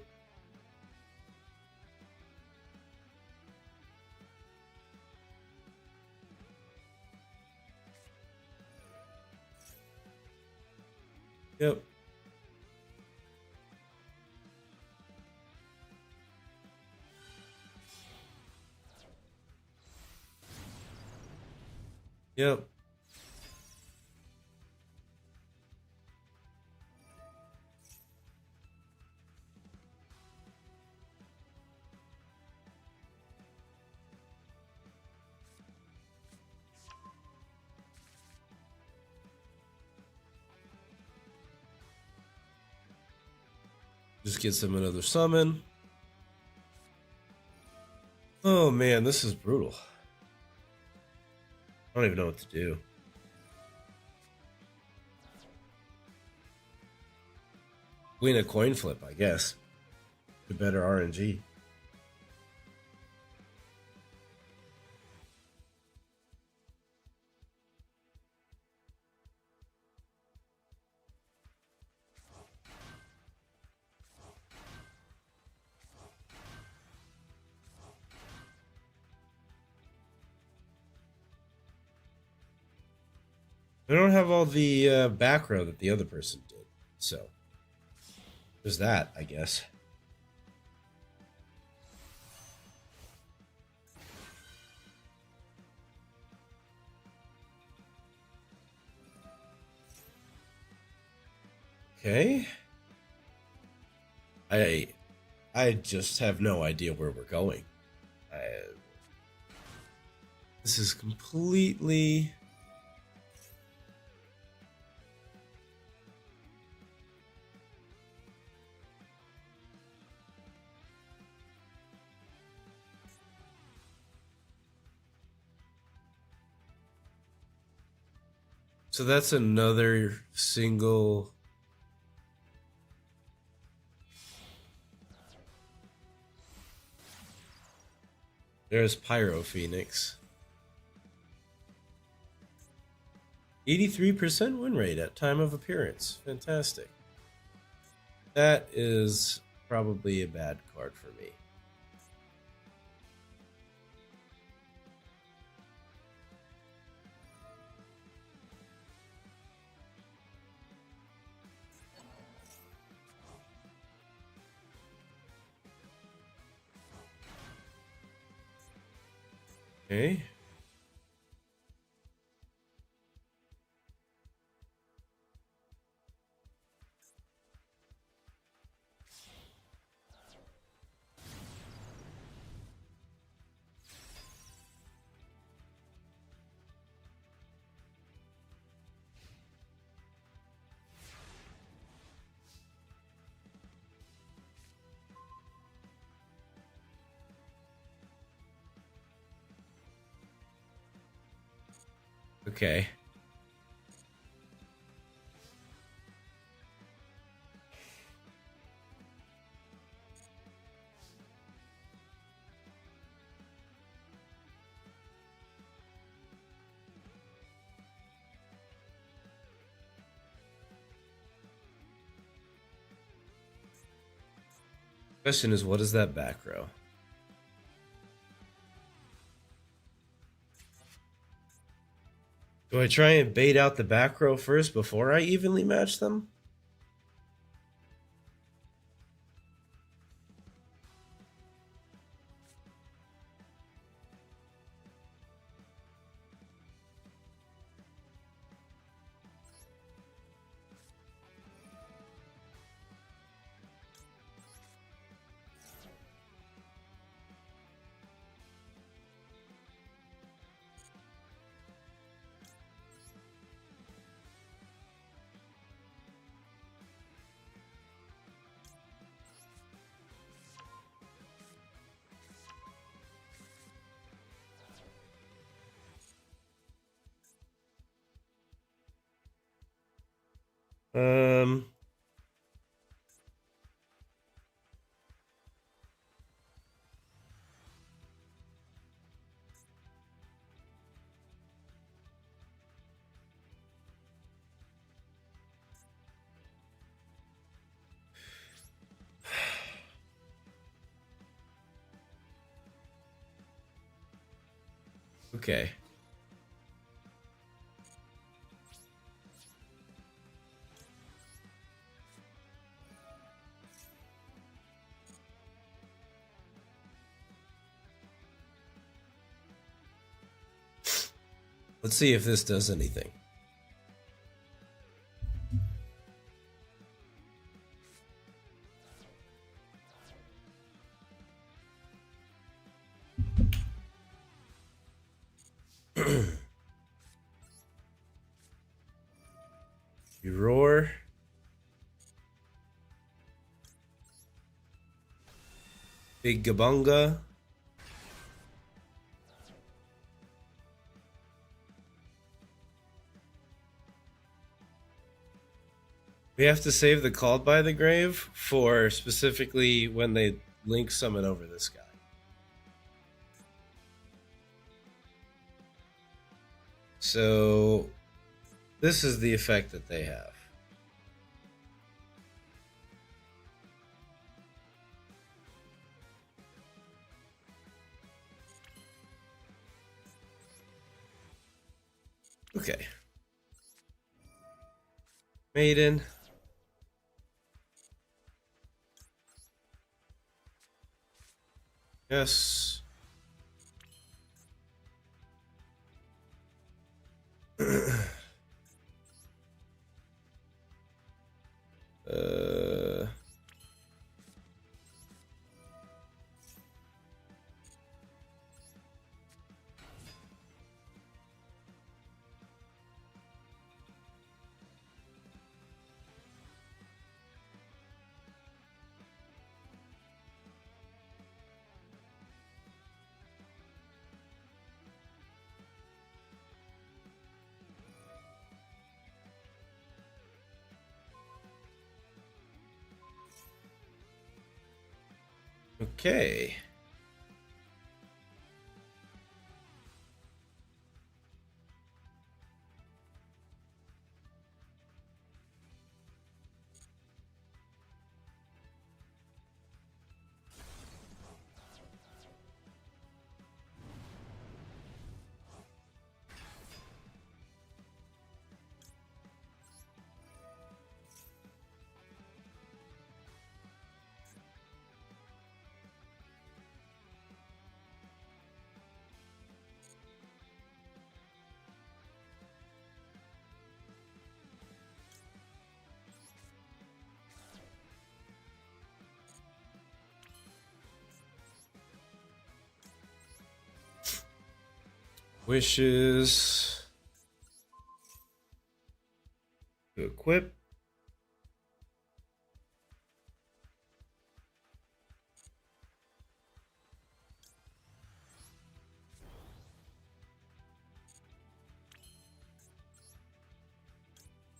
Yep. Yep. Just gets him another summon. Oh man, this is brutal. I don't even know what to do. Win a coin flip, I guess. The better RNG. I don't have all the background that the other person did, so there's that, I guess. Okay. I just have no idea where we're going. This is completely. So that's another single. There's Pyro Phoenix. 83% win rate at time of appearance. Fantastic. That is probably a bad card for me. Okay. Okay. Question is, what is that back row? Do I try and bait out the back row first before I evenly match them? Um, okay. Let's see if this does anything. You roar. Big Gabunga. We have to save the Called by the Grave for specifically when they link summon over this guy. So this is the effect that they have. Okay. Maiden. Yes. uh okay. Wishes to equip.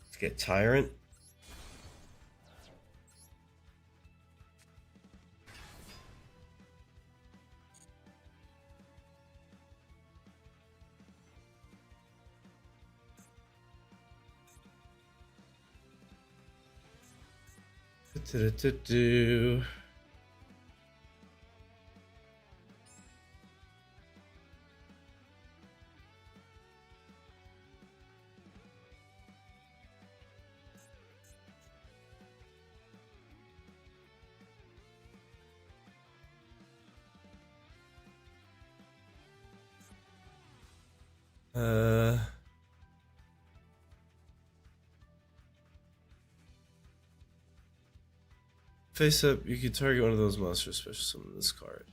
Let's get Tyrant. Do-do-do-do. Face up, you can target one of those monsters, special summon this card.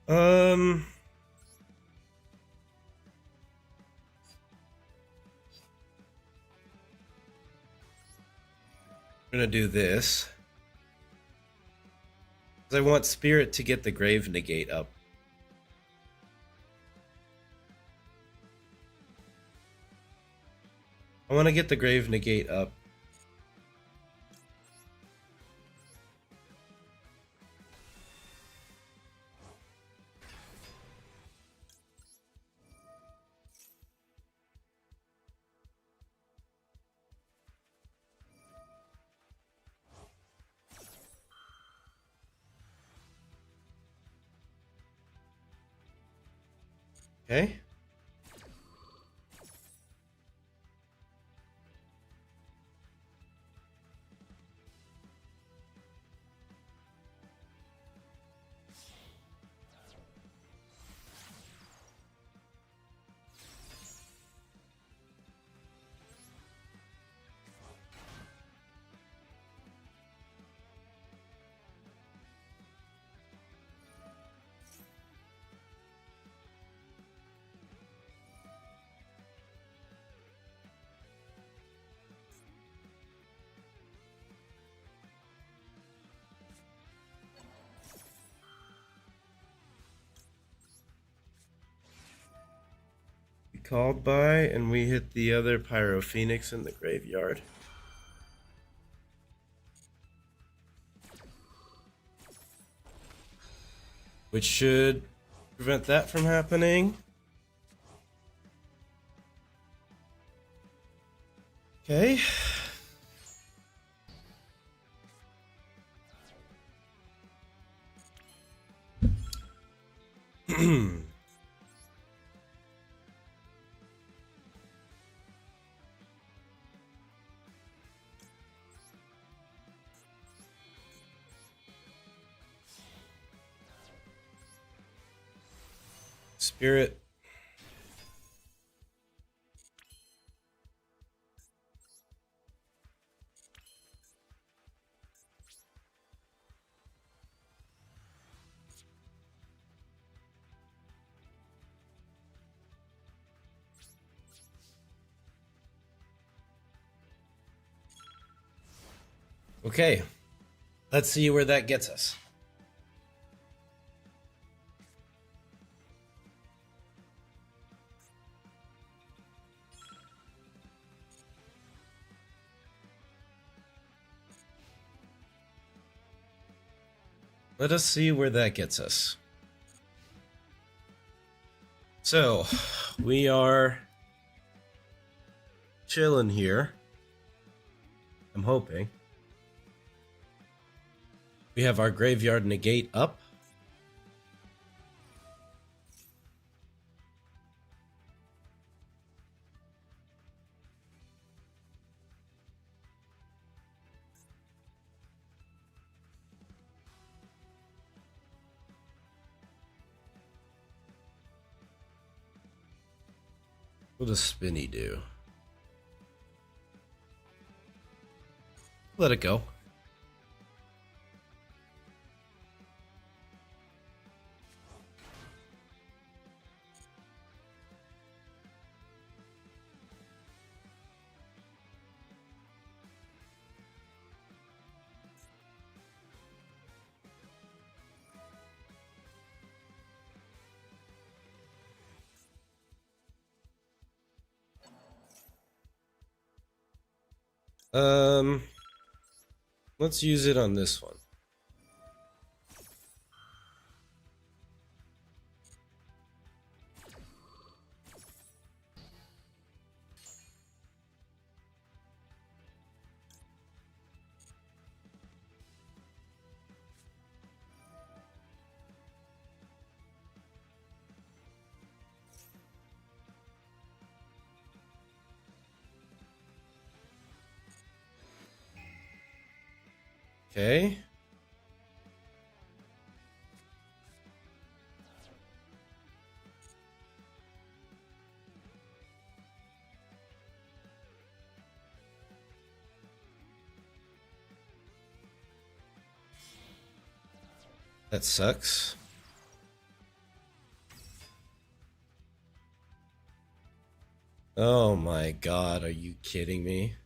I'm gonna do this. I want Spirit to get the Grave Negate up. I want to get the Grave Negate up. Okay. Called by, and we hit the other Pyro Phoenix in the graveyard. Which should prevent that from happening. Okay. Spirit. Okay. Let's see where that gets us. Let us see where that gets us. So, we are chilling here. I'm hoping. We have our Graveyard Negate up. What does Spinny do? Let it go. Let's use it on this one. Okay. That sucks. Oh my god, are you kidding me?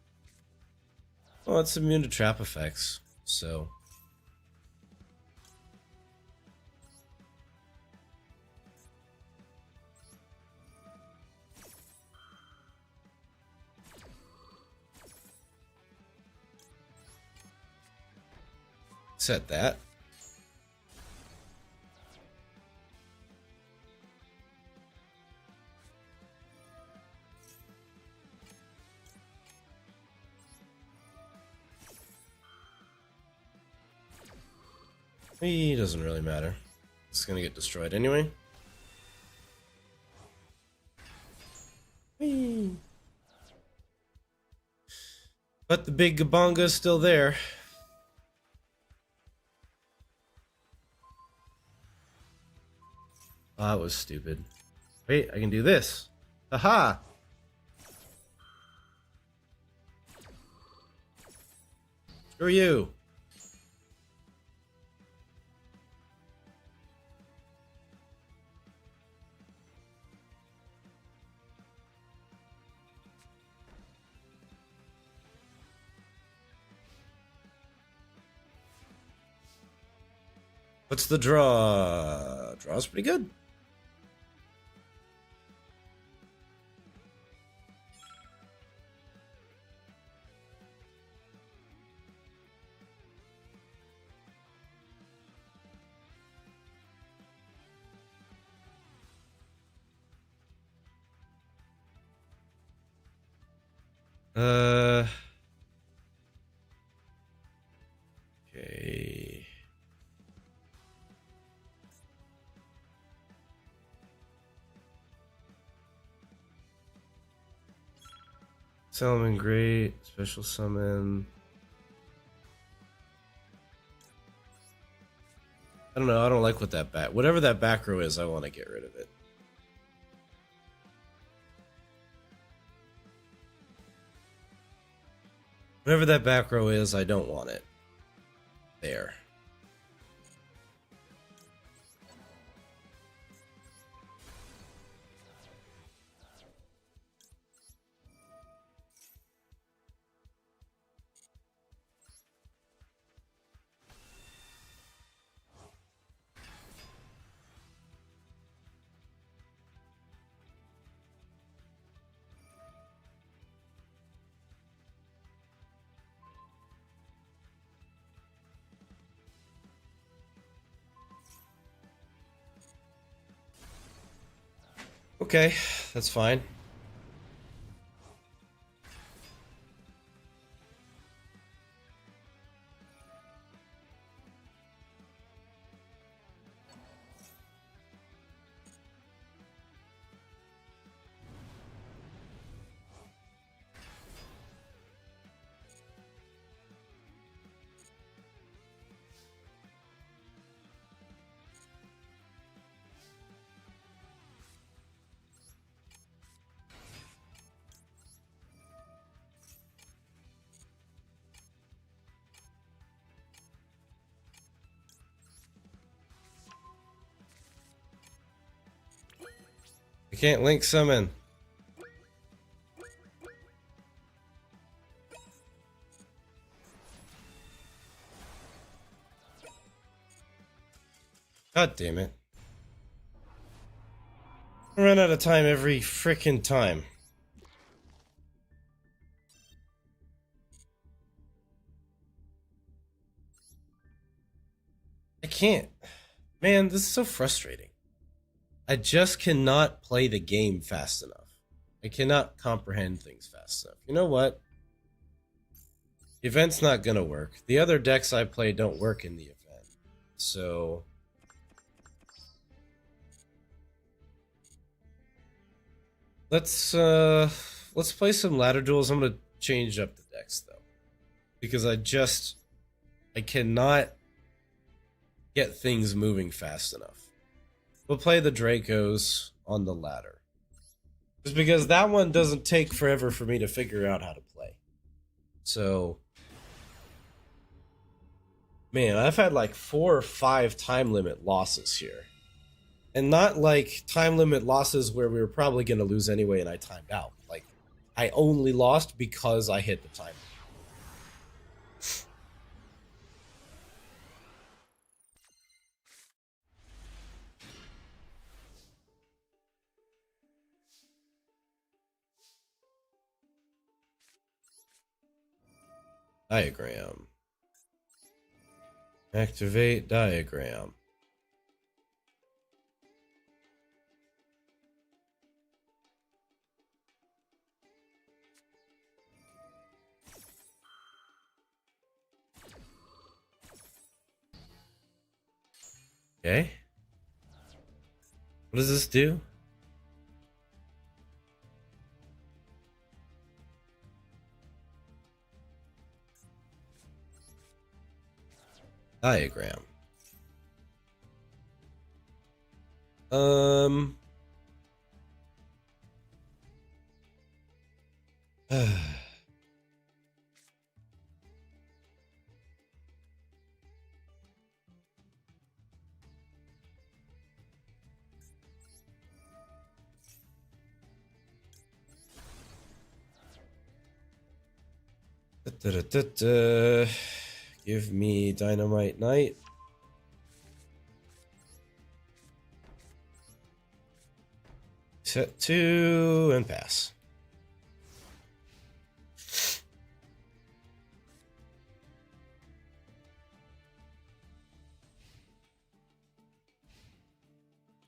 Well, it's immune to trap effects, so... Set that. He doesn't really matter. It's gonna get destroyed anyway. Whee. But the big Gabonga's still there. Oh, that was stupid. Wait, I can do this. Haha! Screw you! What's the draw? Draw's pretty good. Okay. Summon great, special summon. I don't know, I don't like what that back, whatever that back row is, I want to get rid of it. Whatever that back row is, I don't want it. There. Okay, that's fine. I can't link summon. God damn it. I run out of time every frickin' time. I can't. Man, this is so frustrating. I just cannot play the game fast enough. I cannot comprehend things fast enough. You know what? The event's not gonna work. The other decks I play don't work in the event. So... let's play some ladder duels. I'm gonna change up the decks though. Because I cannot get things moving fast enough. We'll play the Dracos on the ladder. Just because that one doesn't take forever for me to figure out how to play. So Man, I've had like 4 or 5 time limit losses here. And not like time limit losses where we were probably going to lose anyway and I timed out. Like, I only lost because I hit the time. Diagram. Activate diagram. Okay. What does this do? Diagram. Um. Give me Dynamite Knight. Set 2 and pass.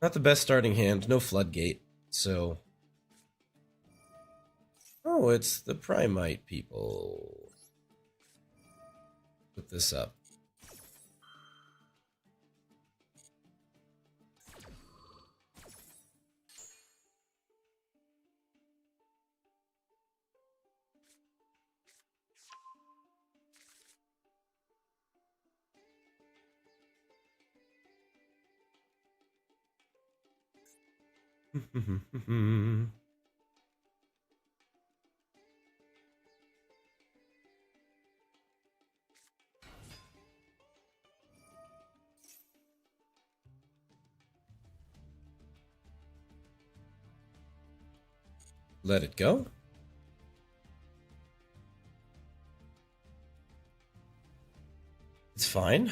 Not the best starting hand. No Floodgate. So. Oh, it's the Primite people. Put this up. Let it go. It's fine.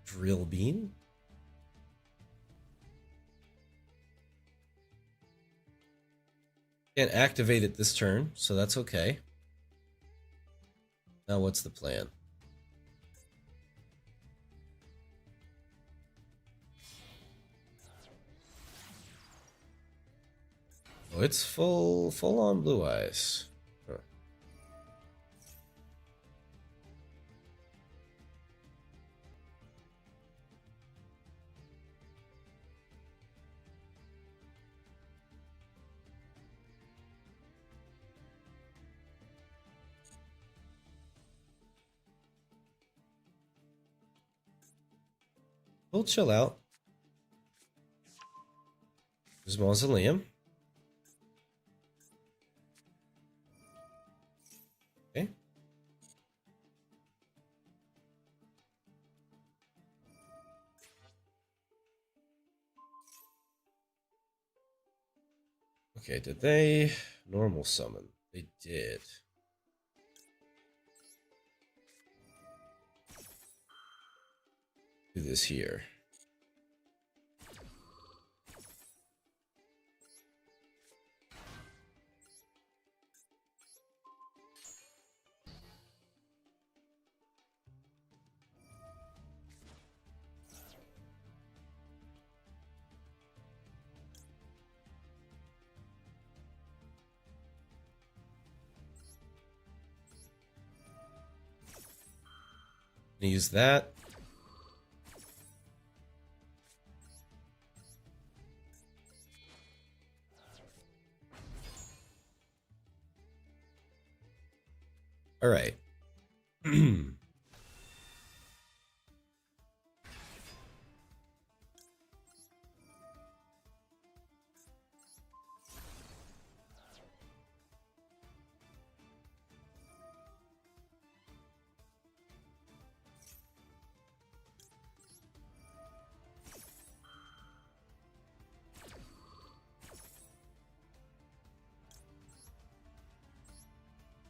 Drill beam. Can't activate it this turn, so that's okay. Now what's the plan? Oh, it's full on blue eyes. Huh. We'll chill out. There's Mausoleum. Okay. Okay, did they normal summon? They did. Do this here. Use that. All right.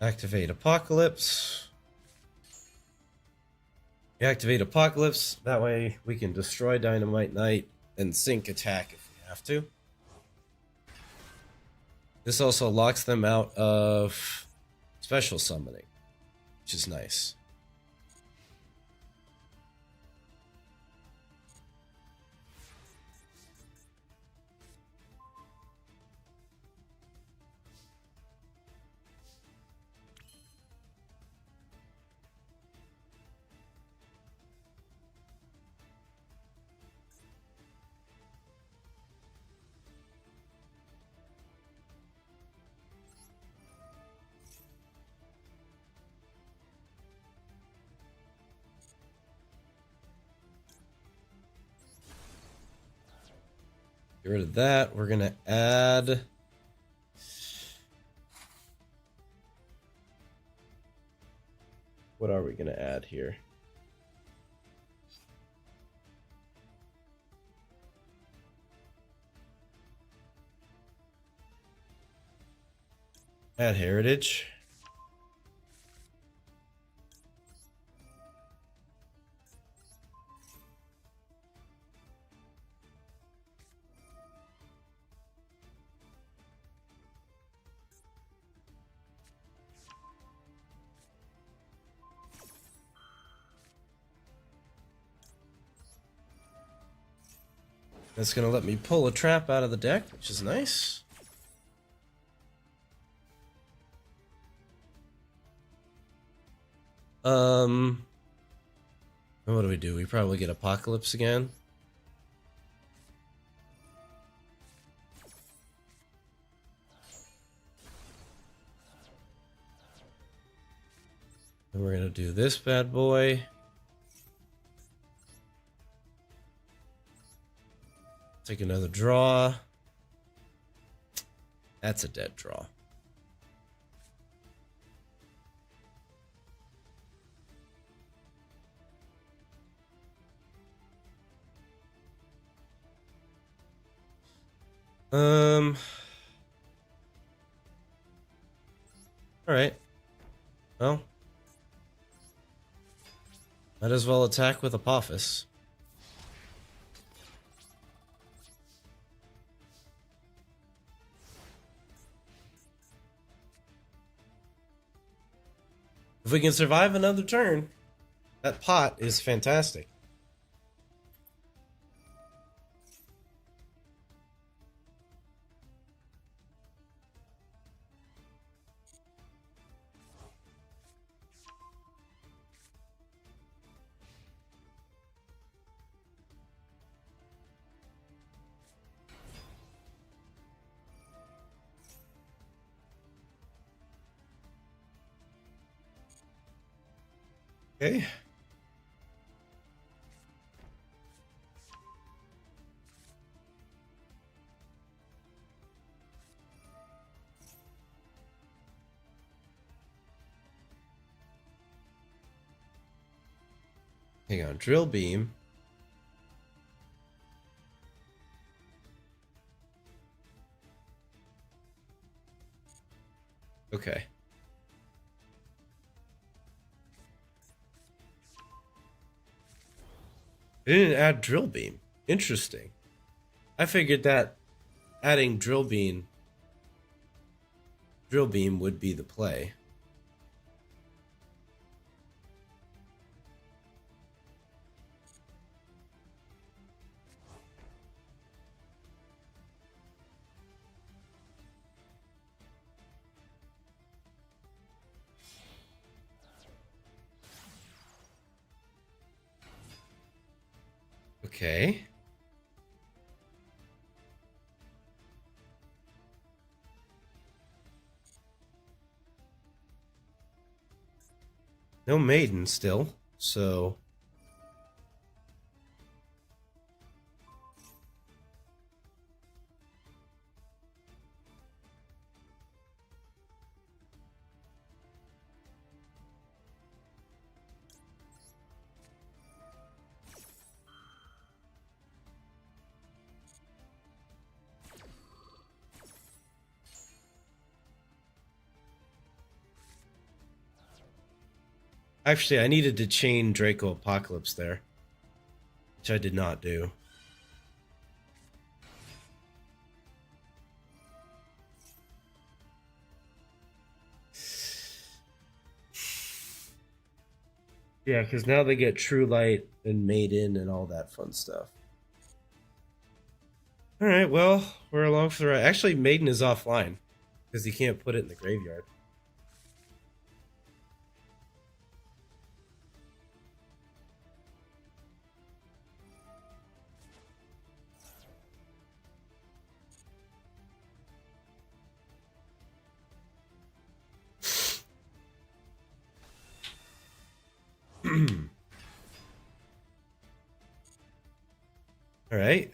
Activate Apocalypse. You activate Apocalypse, that way we can destroy Dynamite Knight and sync attack if we have to. This also locks them out of special summoning, which is nice. Get rid of that. We're going to add... What are we going to add here? Add Heritage. That's going to let me pull a trap out of the deck, which is nice. What do we do? We probably get Apocalypse again. And we're going to do this bad boy. Take another draw. That's a dead draw. All right. Well, might as well attack with Apophis. If we can survive another turn, that pot is fantastic. Okay. Hang on, Drill Beam. Okay. They didn't add Drill Beam. Interesting. I figured that adding Drill Beam would be the play. Okay. No Maiden still, so... Actually, I needed to chain Draco Apocalypse there, which I did not do. Yeah, because now they get True Light and Maiden and all that fun stuff. All right, well, we're along for the ride. Actually, Maiden is offline because you can't put it in the graveyard. All right.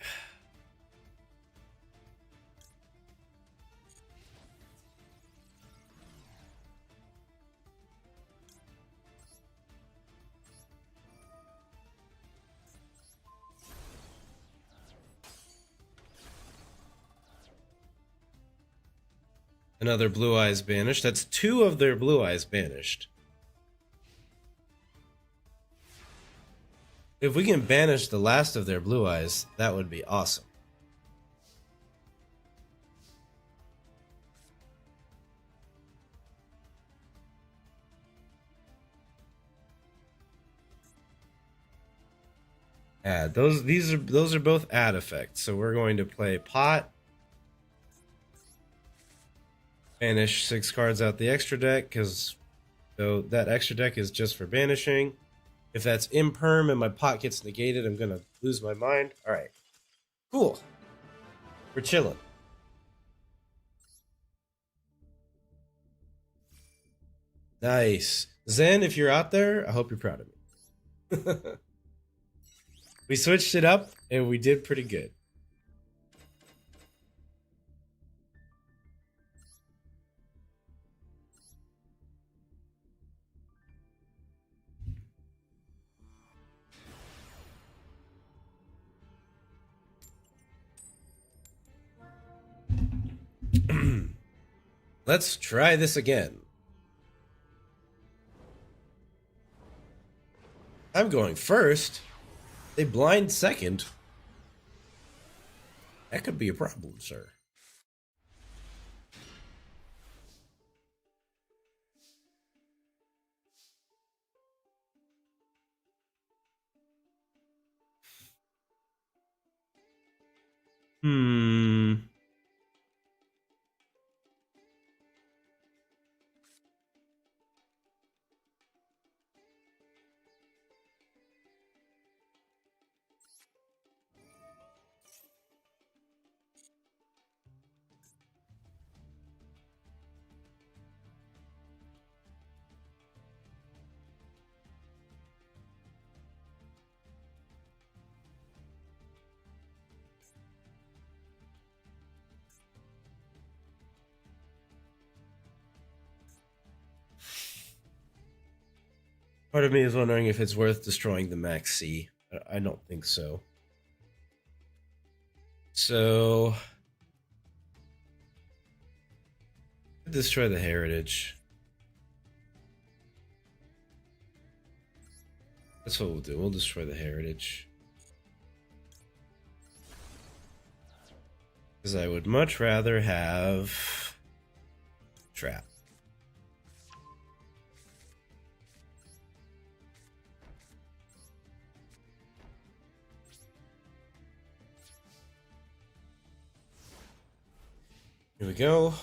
Another Blue Eyes banished. That's 2 of their Blue Eyes banished. If we can banish the last of their Blue Eyes, that would be awesome. Add those are both add effects. So we're going to play pot, banish 6 cards out the extra deck because that extra deck is just for banishing. If that's imperm and my pot gets negated, I'm gonna lose my mind. All right, cool. We're chilling. Nice, Zen. If you're out there, I hope you're proud of me. We switched it up and we did pretty good. Let's try this again. I'm going first. They blind second. That could be a problem, sir. Hmm. Part of me is wondering if it's worth destroying the Max C. I don't think so. So, destroy the heritage. That's what we'll do. We'll destroy the heritage. Because I would much rather have trap. Here we go.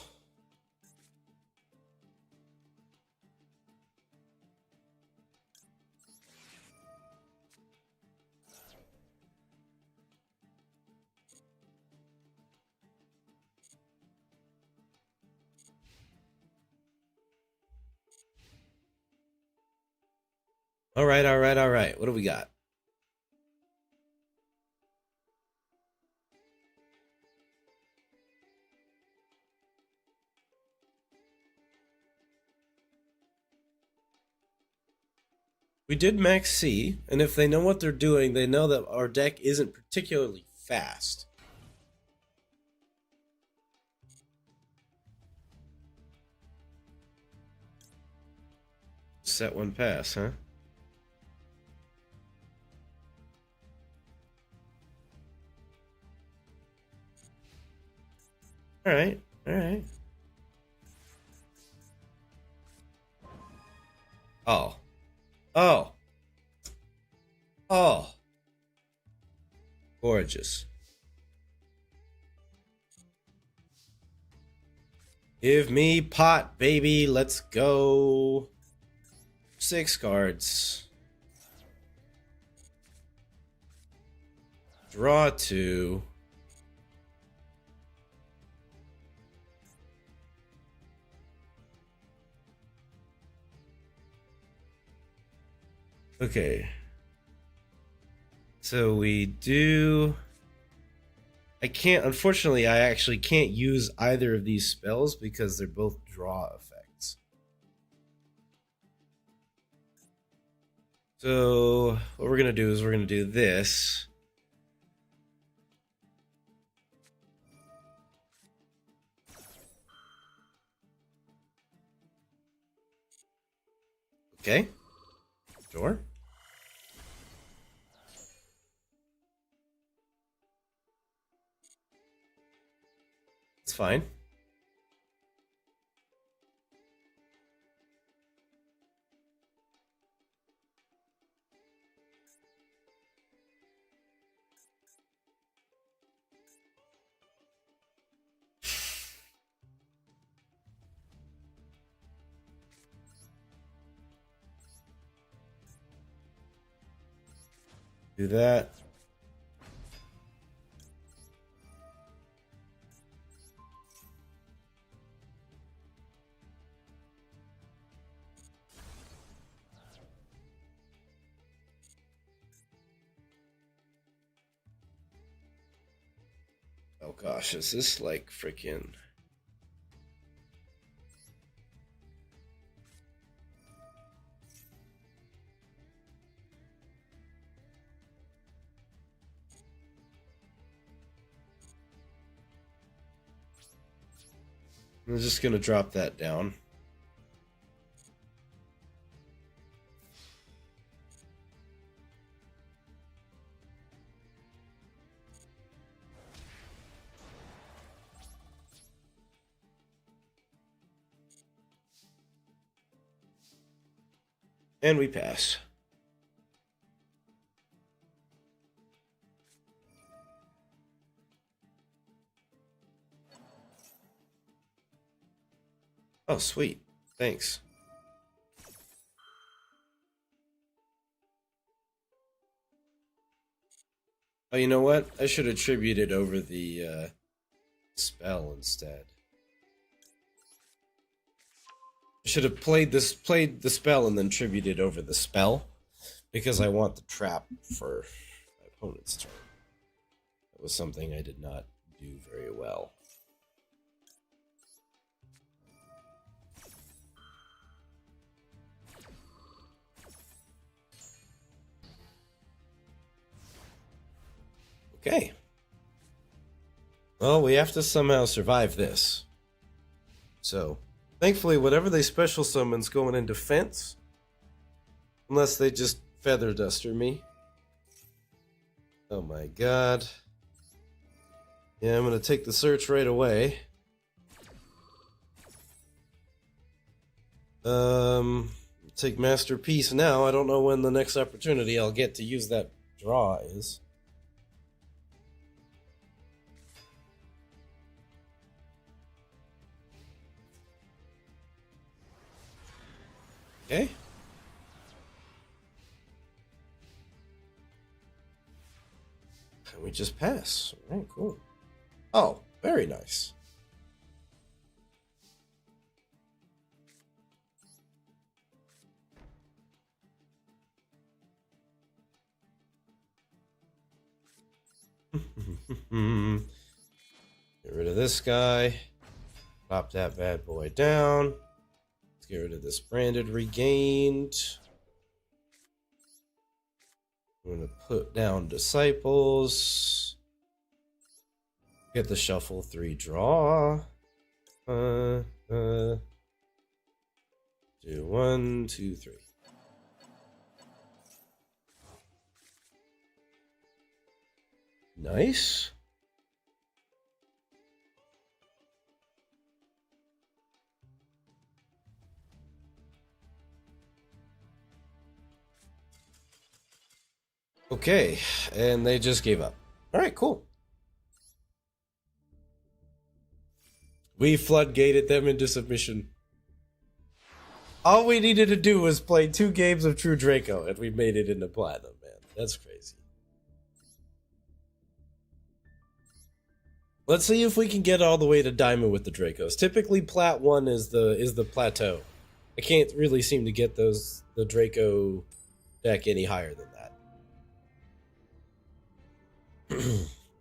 All right, all right, all right. What do we got? We did Max C, and if they know what they're doing, they know that our deck isn't particularly fast. Set one pass, huh? All right. All right. Oh. Oh. Oh. Gorgeous. Give me pot, baby. Let's go. 6 cards. Draw 2. Okay. So we do... I can't... Unfortunately, I actually can't use either of these spells because they're both draw effects. So what we're going to do is we're going to do this. Okay. Sure. It's fine. Do that. Oh gosh, is this like freaking... I'm just going to drop that down. And we pass. Oh, sweet. Thanks. Oh, you know what? I should attribute it over the spell instead. I should have played the spell and then tributed over the spell because I want the trap for my opponent's turn. That was something I did not do very well. Okay. Well, we have to somehow survive this. So, thankfully, whatever they special summon's going in defense. Unless they just feather duster me. Oh my god. Yeah, I'm gonna take the search right away. Take Masterpiece now. I don't know when the next opportunity I'll get to use that draw is. Okay. And we just pass. Alright, cool. Oh, very nice. Get rid of this guy. Pop that bad boy down. Let's get rid of this branded regained. I'm going to put down Disciples. Get the shuffle 3 draw. Do 1, 2, 3. Nice. Okay, and they just gave up. Alright, cool. We floodgated them into submission. All we needed to do was play 2 games of True Draco, and we made it into Platinum, man. That's crazy. Let's see if we can get all the way to Diamond with the Dracos. Typically, Plat 1 is the plateau. I can't really seem to get the Draco deck any higher than that.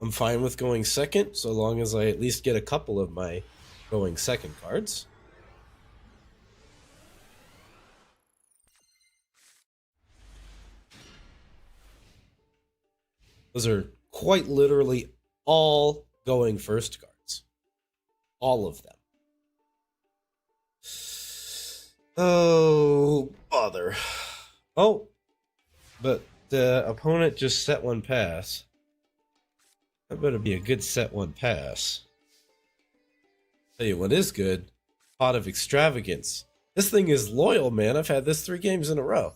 I'm fine with going second, so long as I at least get a couple of my going second cards. Those are quite literally all going first cards. All of them. Oh, bother. Oh, but the opponent just set one pass. That better be a good set one pass. Tell you what is good. Pot of Extravagance. This thing is loyal, man. I've had this 3 games in a row.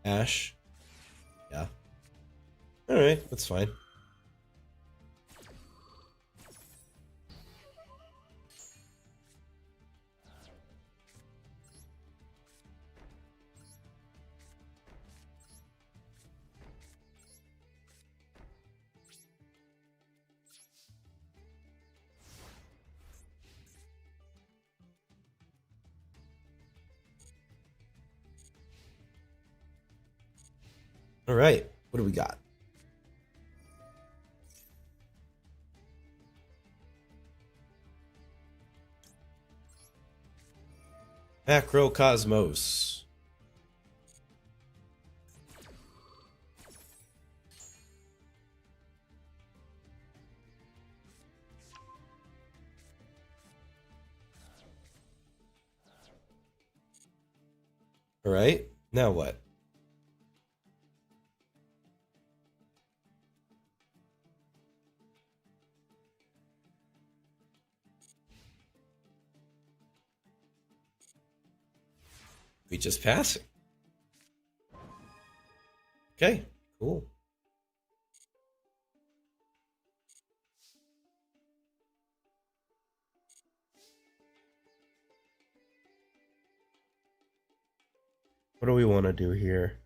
Ash. Yeah. Alright, that's fine. Alright, what do we got? Macrocosmos. Alright, now what? We just pass it. Okay, cool. What do we want to do here?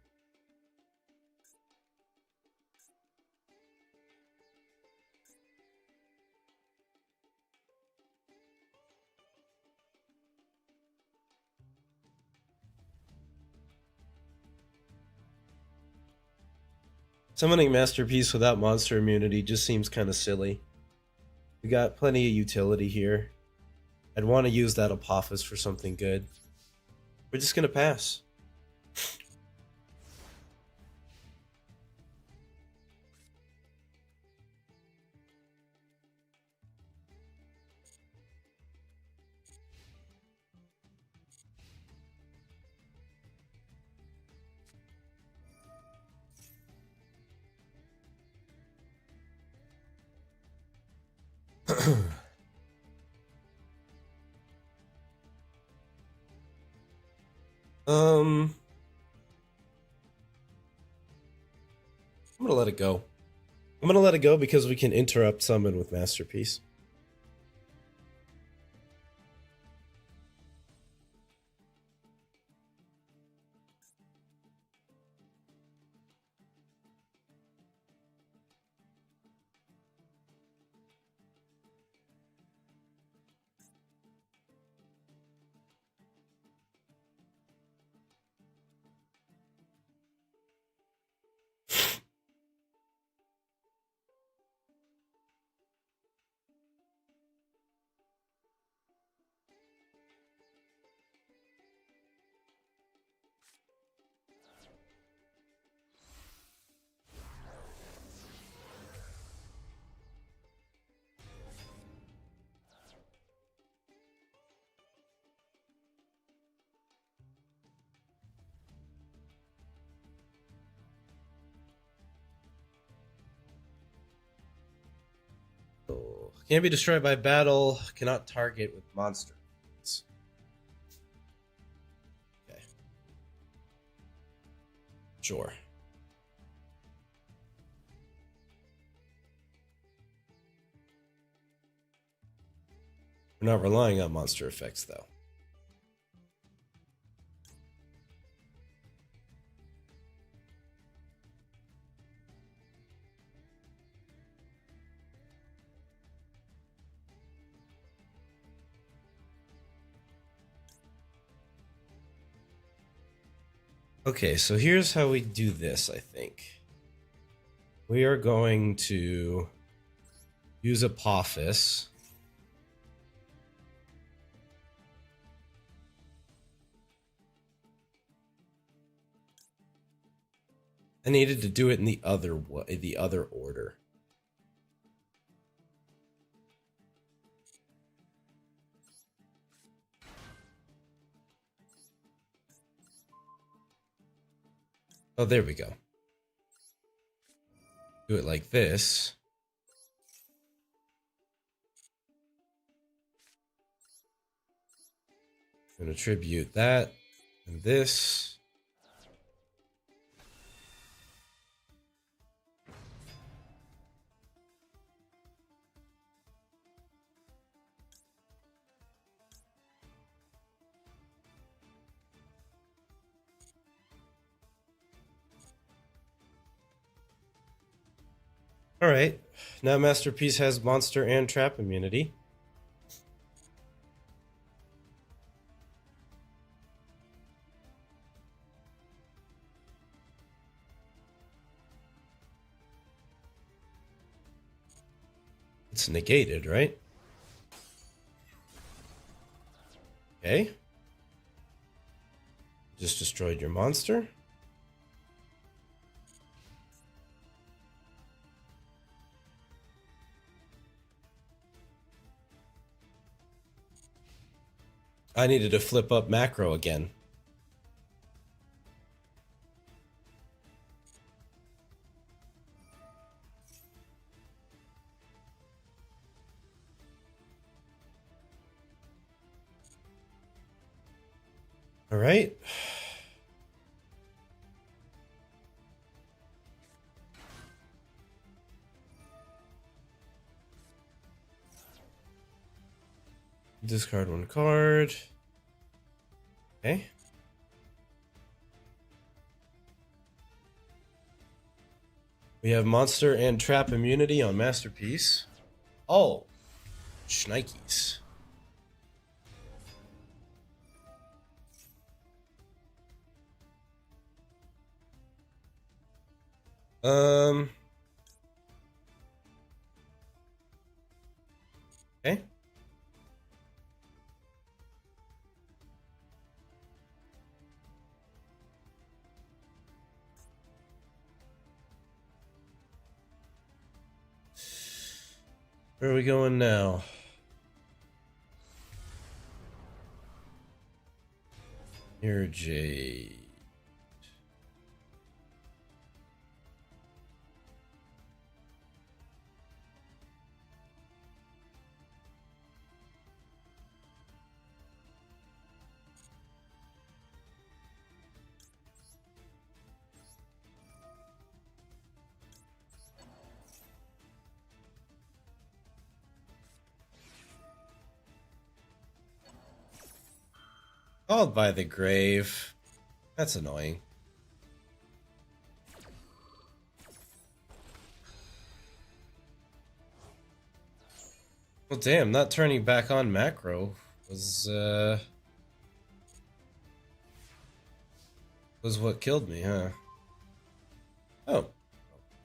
Summoning Masterpiece without monster immunity just seems kind of silly. We got plenty of utility here. I'd want to use that Apophis for something good. We're just gonna pass. I'm gonna let it go. I'm gonna let it go because we can interrupt summon with Masterpiece. Oh, can't be destroyed by battle. Cannot target with monster. Okay. Sure. We're not relying on monster effects, though. Okay, so here's how we do this, I think. We are going to use Apophis. I needed to do it in the other order. Oh, there we go. Do it like this. I'm going to attribute that and this. All right. Now Masterpiece has monster and trap immunity. It's negated, right? Okay. Just destroyed your monster. I needed to flip up macro again. All right. Discard one card. Okay. We have monster and trap immunity on Masterpiece. Oh, shnikes. Okay. Where are we going now? Here, Jade. Followed by the grave. That's annoying. Well, damn, not turning back on macro was what killed me, huh? Oh,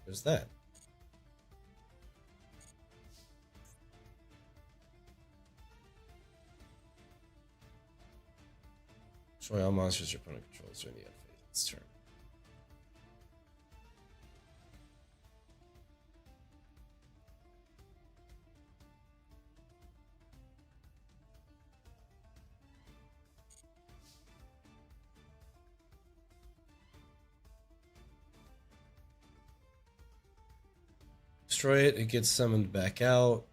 there's that. Destroy all monsters your opponent controls during the end phase of its turn. Destroy it, it gets summoned back out.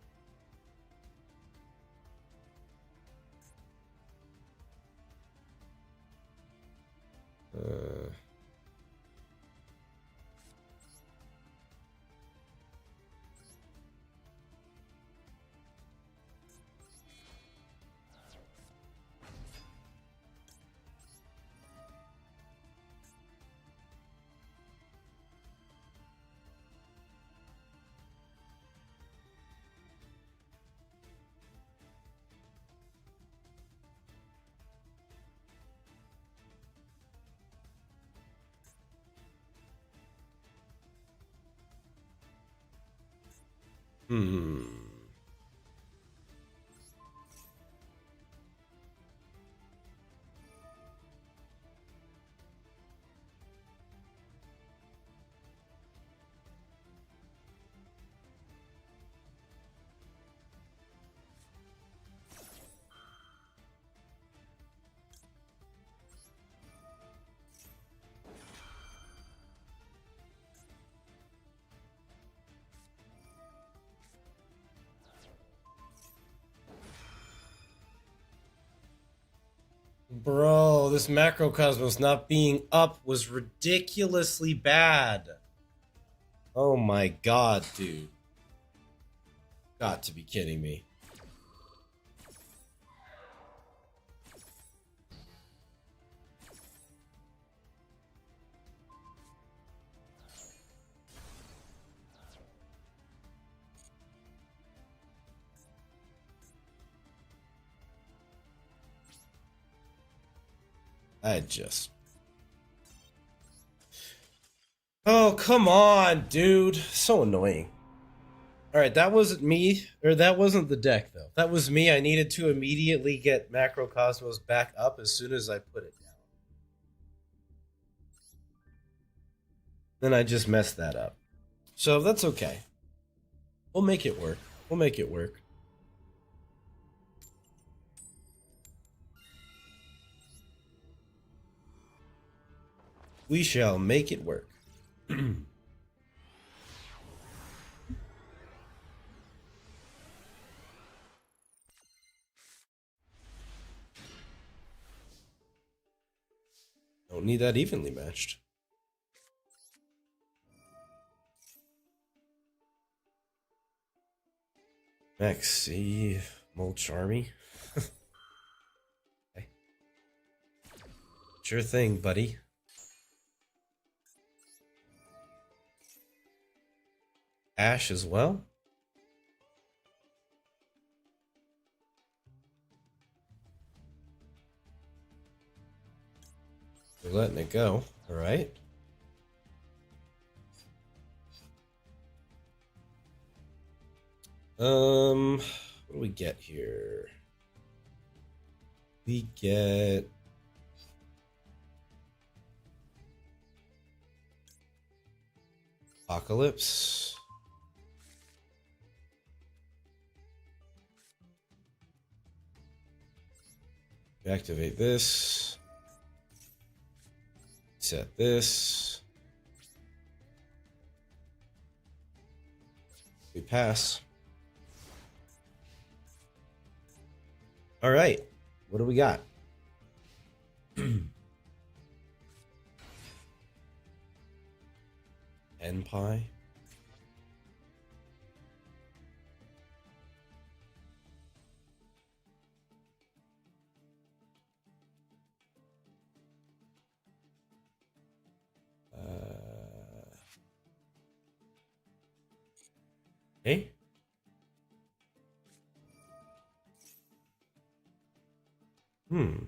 Hmm. Bro, this macrocosmos not being up was ridiculously bad. Oh my god, dude. Got to be kidding me. I just... Oh, come on, dude. So annoying. Alright, that wasn't me, or that wasn't the deck, though. That was me. I needed to immediately get Macrocosmos back up as soon as I put it down. Then I just messed that up. So that's okay. We'll make it work. We'll make it work. We shall make it work. Don't need that evenly matched. Maxi Mulch Army. Okay. Sure thing, buddy. Ash as well. We're letting it go. All right. What do we get here? We get Apocalypse. We activate this. Set this. We pass. All right. What do we got? N pie. Hey. Hmm.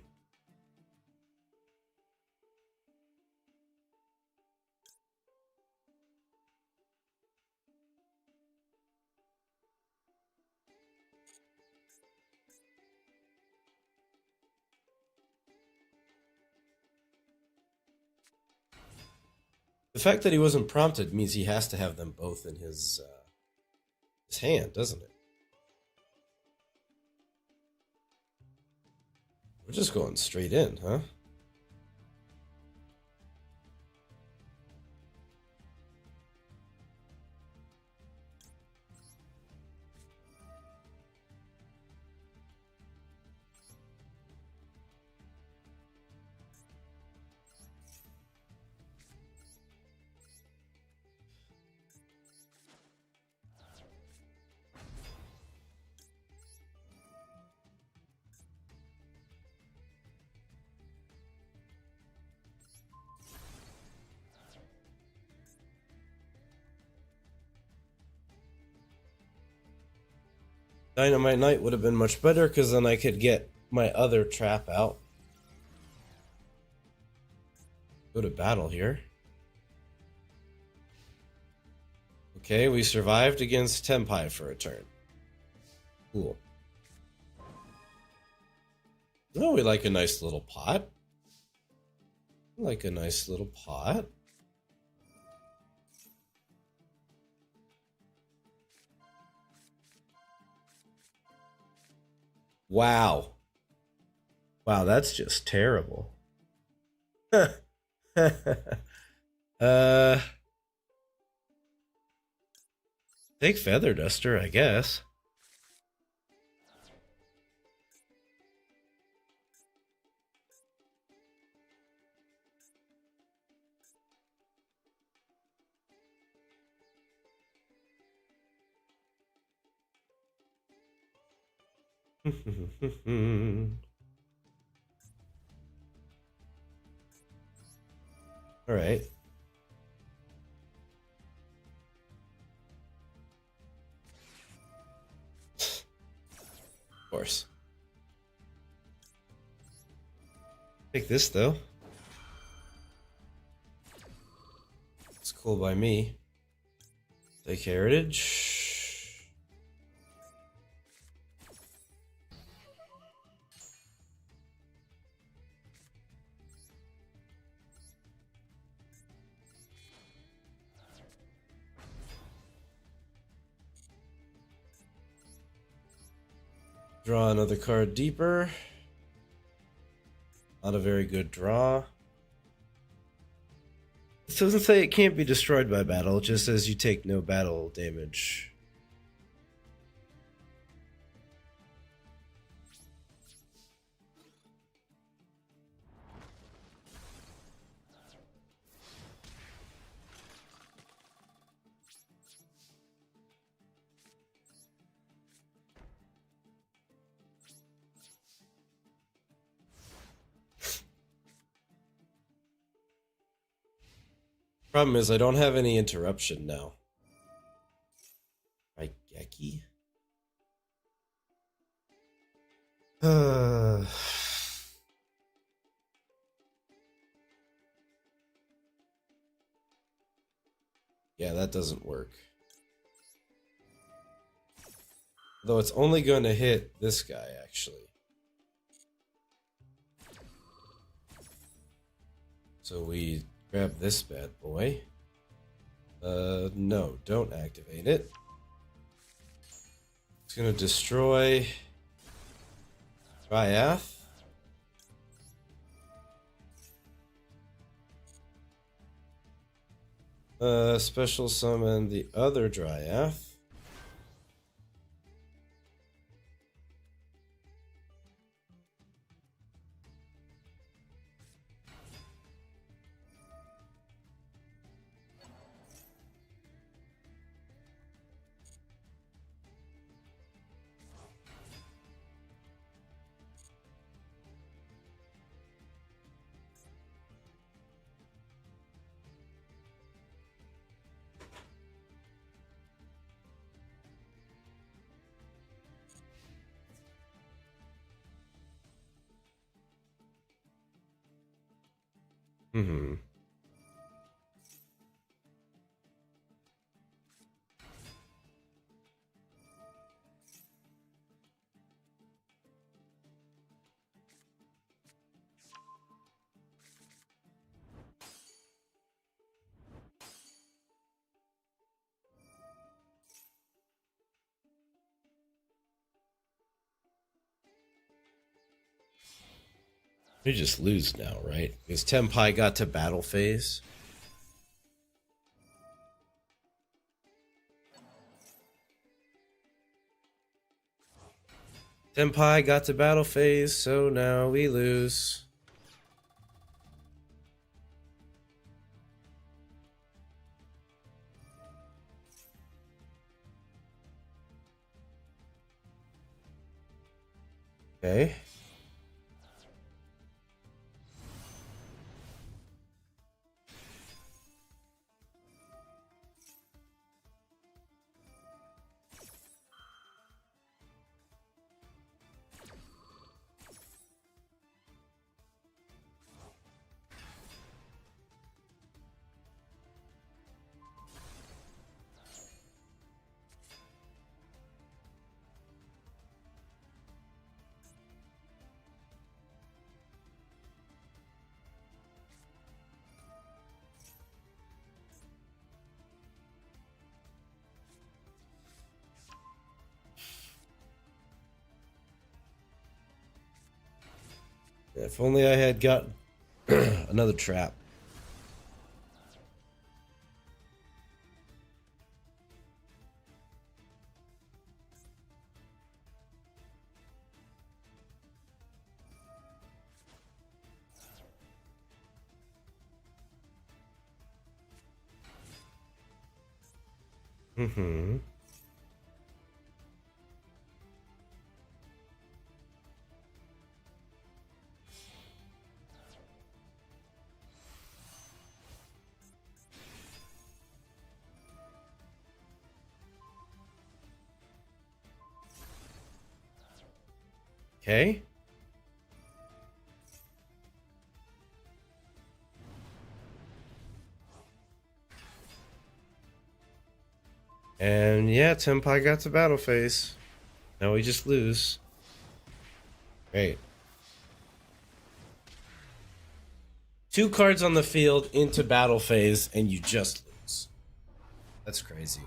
The fact that he wasn't prompted means he has to have them both in his hand, doesn't it? We're just going straight in, huh? Dynamite Knight would have been much better because then I could get my other trap out. Go to battle here. Okay, we survived against Tenpai for a turn. Cool. Oh, we like a nice little pot. We like a nice little pot. Wow. Wow, that's just terrible. uh, take Feather Duster, I guess. All right. Of course. Take this though. It's cool by me. Take Heritage. Draw another card deeper. Not a very good draw. It doesn't say it can't be destroyed by battle, it just says you take no battle damage. Problem is, I don't have any interruption now. Raigeki? Yeah, that doesn't work. Though it's only going to hit this guy, actually. So we grab this bad boy. No, don't activate it. It's going to destroy Ryath. Special summon the other Dryath. Mm-hmm. We just lose now, right? Because Tenpai got to battle phase. Tenpai got to battle phase, so now we lose. Okay. If only I had got another trap. Mm-hmm. Okay. And yeah, Tenpai got to battle phase. Now we just lose. Great. 2 cards on the field into battle phase, and you just lose. That's crazy.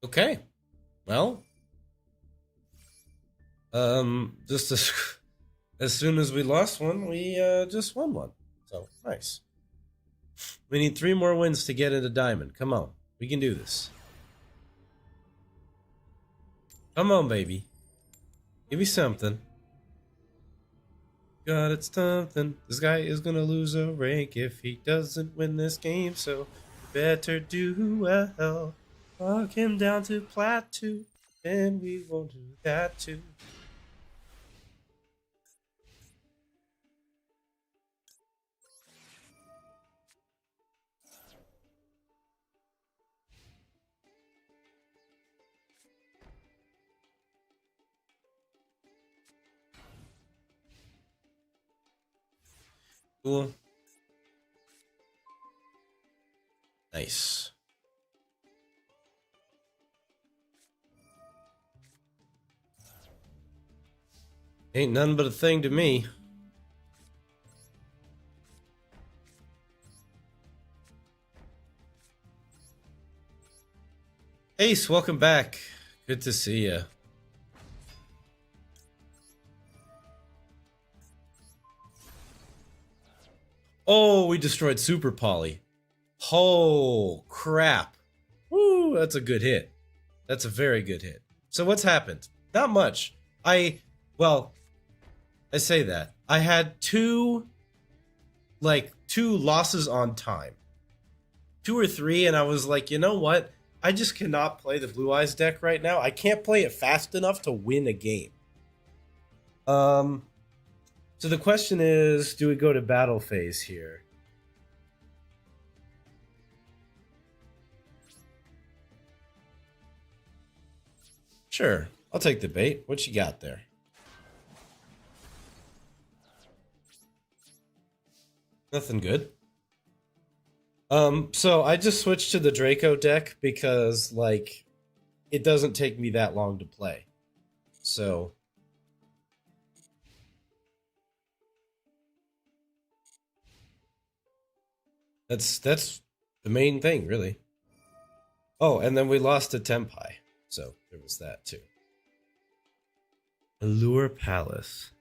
Okay. Well, just as soon as we lost one, we just won one. So nice. We need 3 more wins to get into Diamond. Come on, we can do this. Come on, baby. Give me something. God, it's something. This guy is gonna lose a rank if he doesn't win this game, so better do well. Lock him down to plateau, and we won't do that too. Cool. Nice. Ain't none but a thing to me. Ace, welcome back. Good to see you. Oh, we destroyed Super Poly. Oh, crap. Woo, that's a good hit. That's a very good hit. So what's happened? Not much. Well, I say that. I had two losses on time. 2 or 3, and I was like, you know what? I just cannot play the Blue Eyes deck right now. I can't play it fast enough to win a game. So the question is, do we go to battle phase here? Sure, I'll take the bait. What you got there? Nothing good. So I just switched to the Draco deck because, like, it doesn't take me that long to play. So that's the main thing, really. Oh, and then we lost to Tenpai, so there was that too. Allure Palace.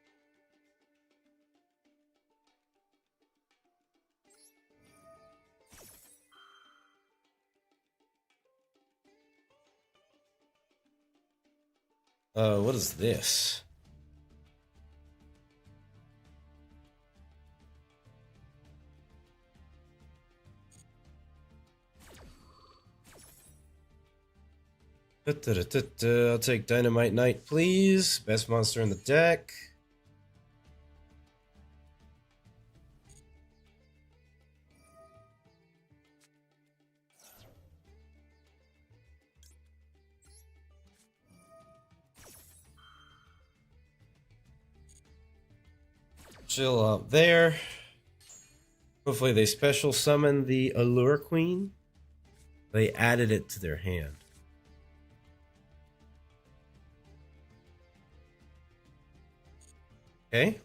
What is this? I'll take Dynamite Knight, please. Best monster in the deck. Chill out there. Hopefully they special summon the Allure Queen. They added it to their hand. Okay.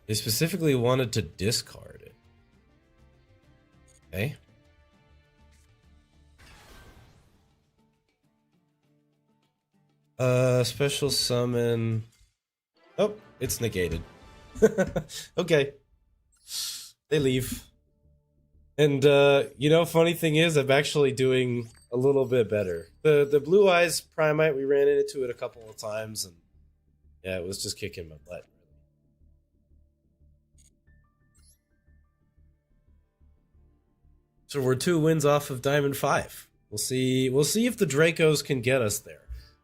They specifically wanted to discard it. Okay. Special summon. Oh, it's negated. Okay. They leave. And you know, funny thing is, I'm actually doing a little bit better. The Blue Eyes Primite, we ran into it a couple of times, and yeah, it was just kicking my butt. So we're 2 wins off of Diamond 5. We'll see if the Dracos can get us there.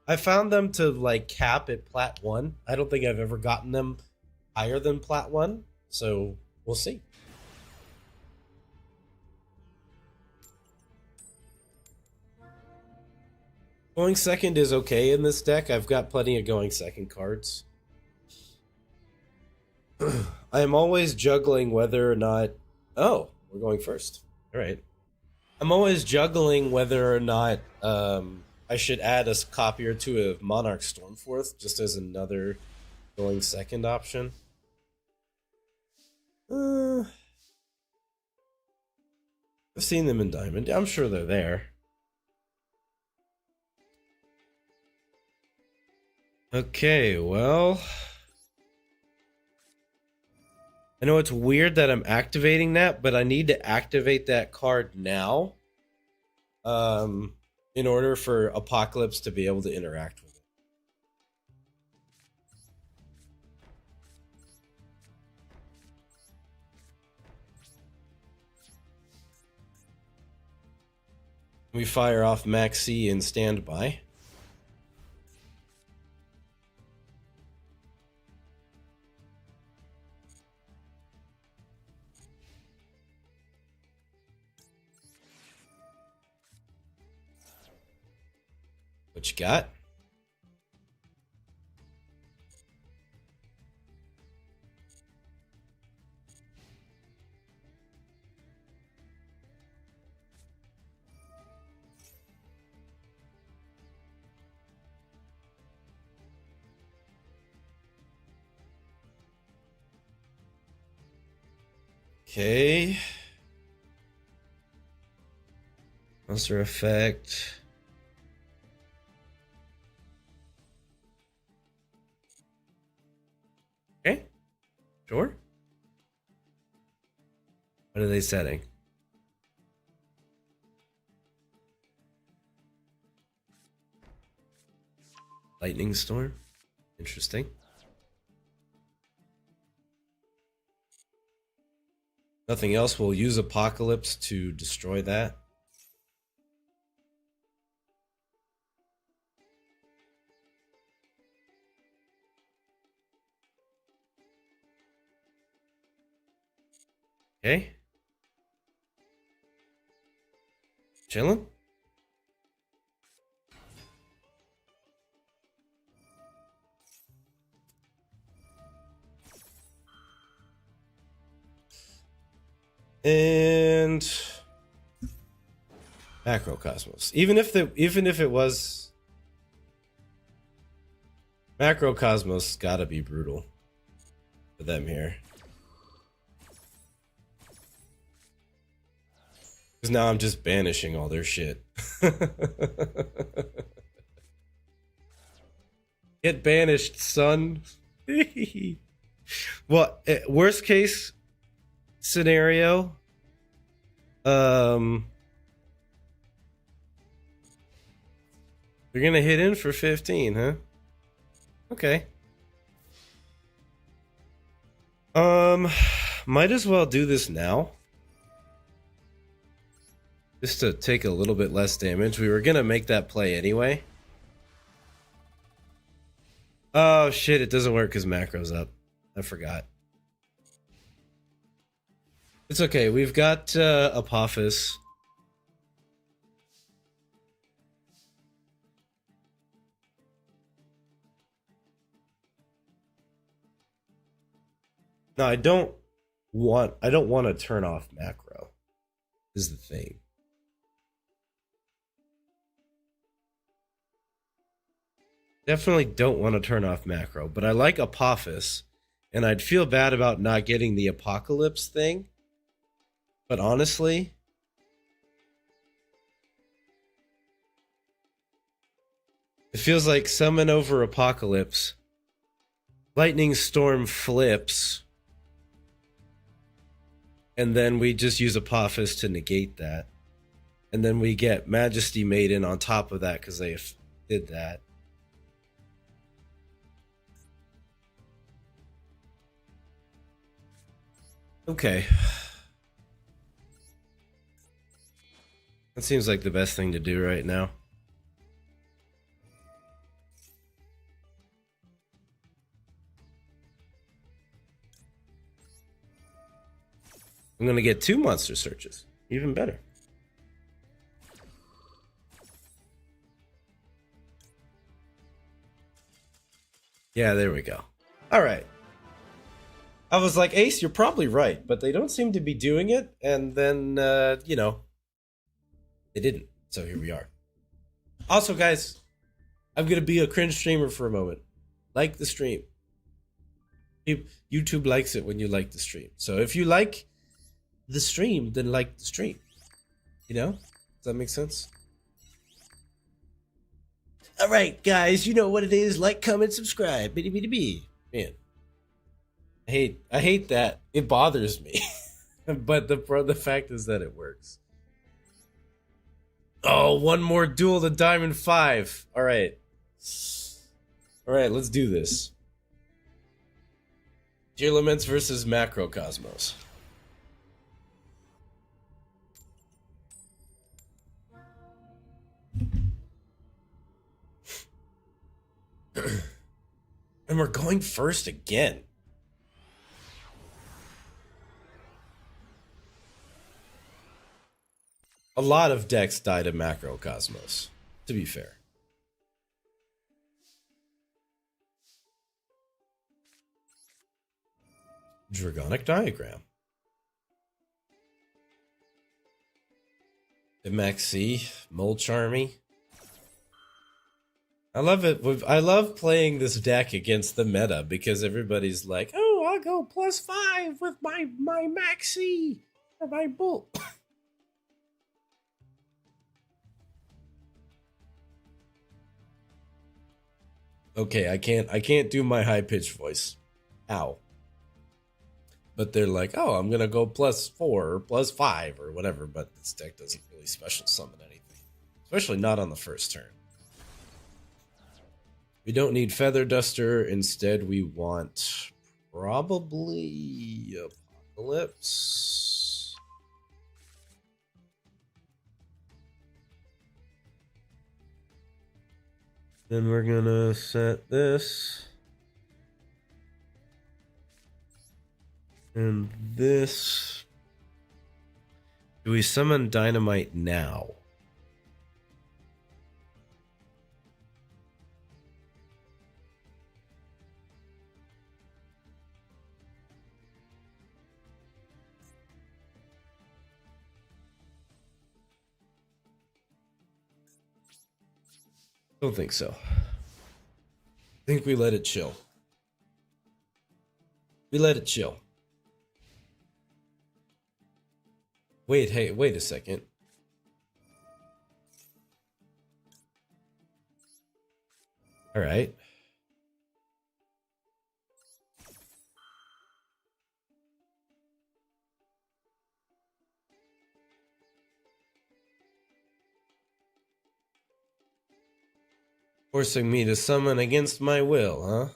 I found them to like cap at Plat 1. I don't think I've ever gotten them higher than Plat 1, so we'll see. Going second is okay in this deck. I've got plenty of going second cards. I am always juggling whether or not... Oh, we're going first. All right. I'm always juggling whether or not I should add a copy or two of Monarch Stormforth just as another going second option. I've seen them in Diamond. I'm sure they're there. Okay, well... I know it's weird that I'm activating that, but I need to activate that card now in order for Apocalypse to be able to interact with it. We fire off Maxi in standby. What you got? Okay. Monster effect. Okay. Sure. What are they setting? Lightning Storm. Interesting. Nothing else. We'll use Apocalypse to destroy that. Okay. Chilling. And Macrocosmos. Even if it was Macrocosmos, gotta be brutal for them here. Because now I'm just banishing all their shit. Get banished, son. Well, worst case scenario, they're gonna hit in for 15, huh? Okay. Might as well do this now. Just to take a little bit less damage. We were gonna make that play anyway. Oh shit, it doesn't work because macro's up. I forgot. It's okay, we've got Apophis. No, I don't want to turn off macro. Is the thing. Definitely don't want to turn off macro, but I like Apophis, and I'd feel bad about not getting the Apocalypse thing. But honestly, it feels like summon over Apocalypse. Lightning Storm flips, and then we just use Apophis to negate that. And then we get Majesty Maiden on top of that because they did that. Okay. That seems like the best thing to do right now. I'm going to get 2 monster searches. Even better. Yeah, there we go. All right. I was like, Ace, you're probably right, but they don't seem to be doing it. And then, you know, they didn't. So here we are. Also, guys, I'm going to be a cringe streamer for a moment. Like the stream. YouTube likes it when you like the stream. So if you like the stream, then like the stream. You know? Does that make sense? All right, guys, you know what it is. Like, comment, subscribe. B. Man, I hate that. It bothers me. But the fact is that it works. Oh, one more duel to Diamond 5. All right. All right, let's do this. Geolaments versus Macrocosmos. And we're going first again. A lot of decks die to Macrocosmos, to be fair. Dragonic Diagram. Maxi, Molcharmy. I love it. I love playing this deck against the meta because everybody's like, "Oh, I'll go +5 with my Maxi or my Bull." Okay, I can't do my high pitched voice. Ow. But they're like, "Oh, I'm gonna go +4 or +5 or whatever." But this deck doesn't really special summon anything, especially not on the first turn. We don't need Feather Duster. Instead, we want probably Apocalypse. Then we're gonna set this. And this. Do we summon Dynamite now? Don't think so. I think we let it chill. We let it chill. Wait a second. All right. Forcing me to summon against my will, huh?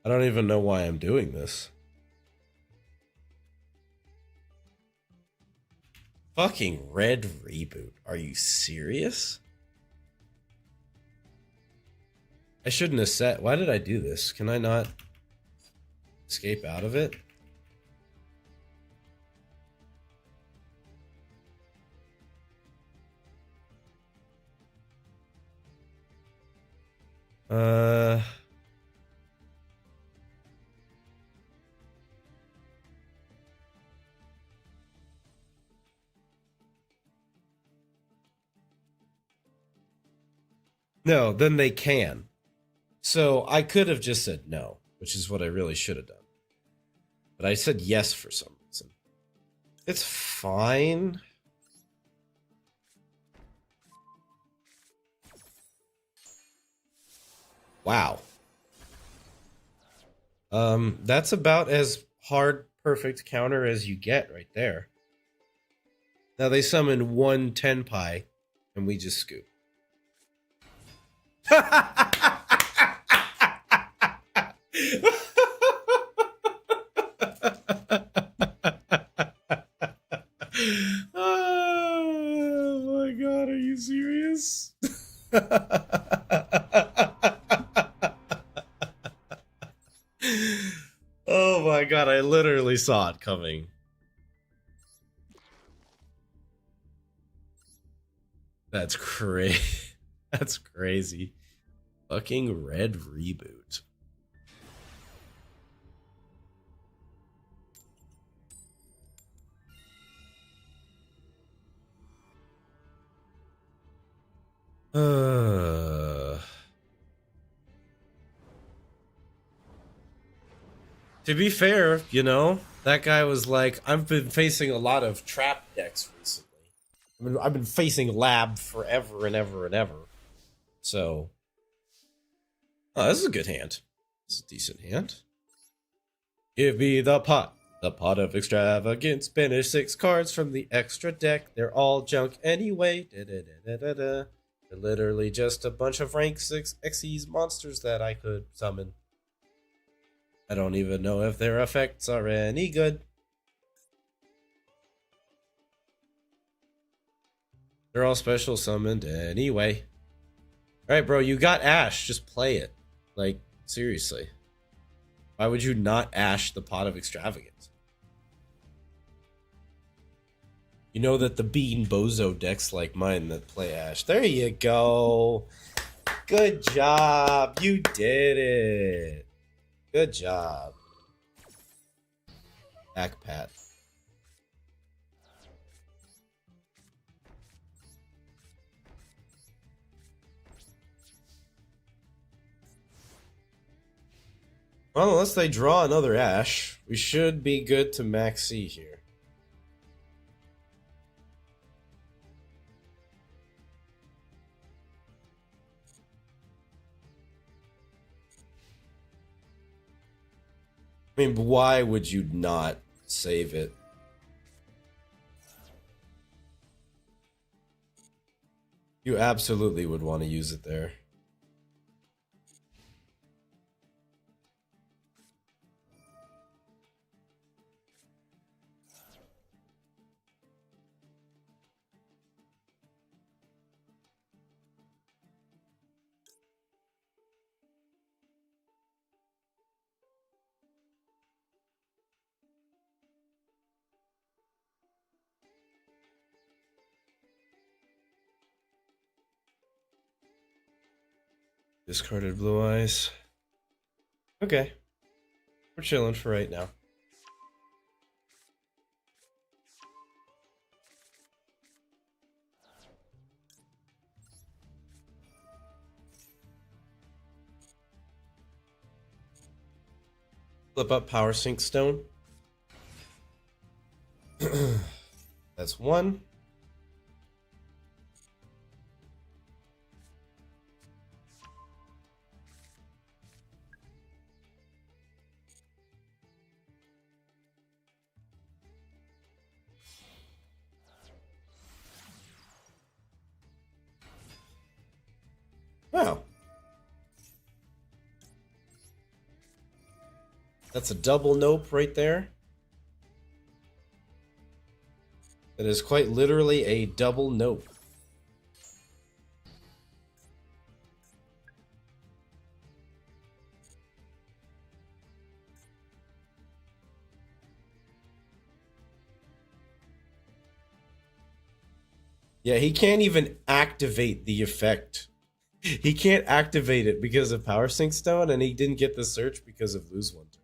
I don't even know why I'm doing this. Fucking red reboot. Are you serious? I shouldn't have set. Why did I do this? Can I not escape out of it? No, then they can. So I could have just said no, which is what I really should have done. But I said yes for some reason. It's fine. Wow. That's about as hard perfect counter as you get right there. Now they summon one Tenpai, and we just scoop. Oh my god, are you serious? Oh my god, I literally saw it coming. That's crazy. That's crazy. Fucking red reboot. To be fair, you know, that guy was like, I've been facing a lot of trap decks recently. I've been facing lab forever and ever and ever. So, oh, this is a good hand. This is a decent hand. Give me the pot of extravagance. Banish 6 cards from the extra deck. They're all junk anyway. They're literally just a bunch of rank 6 Xyz monsters that I could summon. I don't even know if their effects are any good. They're all special summoned anyway. Alright, bro, you got Ash. Just play it. Like, seriously. Why would you not Ash the Pot of Extravagance? You know that the Bean Bozo decks like mine that play Ash. There you go. Good job. You did it. Good job. Back pat. Well, unless they draw another Ash, we should be good to max C here. I mean, why would you not save it? You absolutely would want to use it there. Discarded Blue Eyes. Okay. We're chilling for right now. Flip up Power Sink Stone. That's one. Wow. That's a double nope right there. That is quite literally a double nope. Yeah, he can't even activate the effect. He can't activate it because of Power Sync Stone, and he didn't get the search because of Lose One Turn.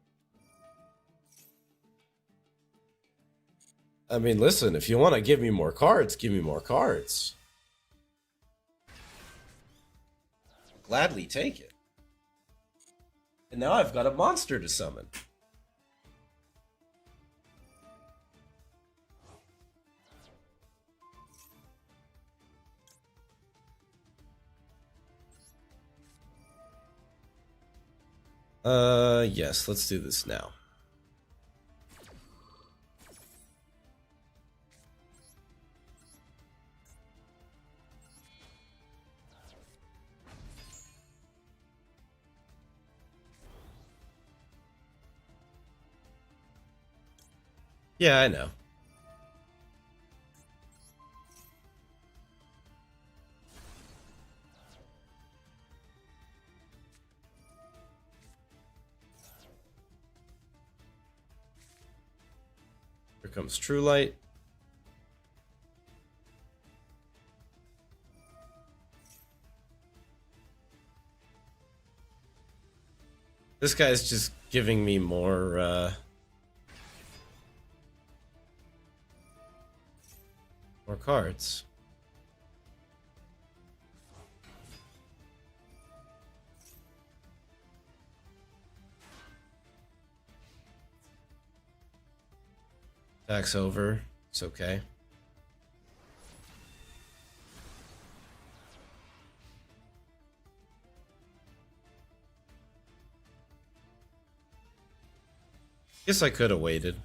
I mean, listen, if you want to give me more cards, give me more cards. Gladly take it. And now I've got a monster to summon. Yes, let's do this now. Yeah, I know. Here comes True Light. This guy's just giving me more cards. Attack's over. It's okay. Guess I could have waited.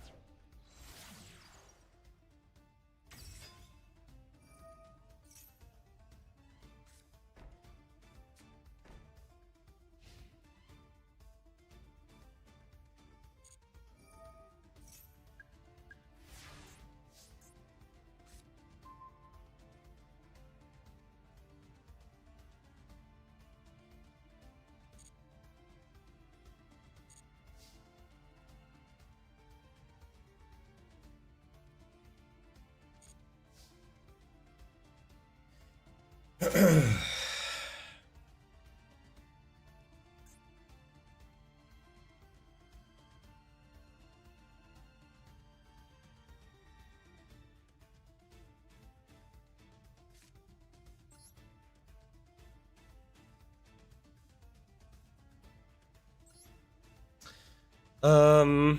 I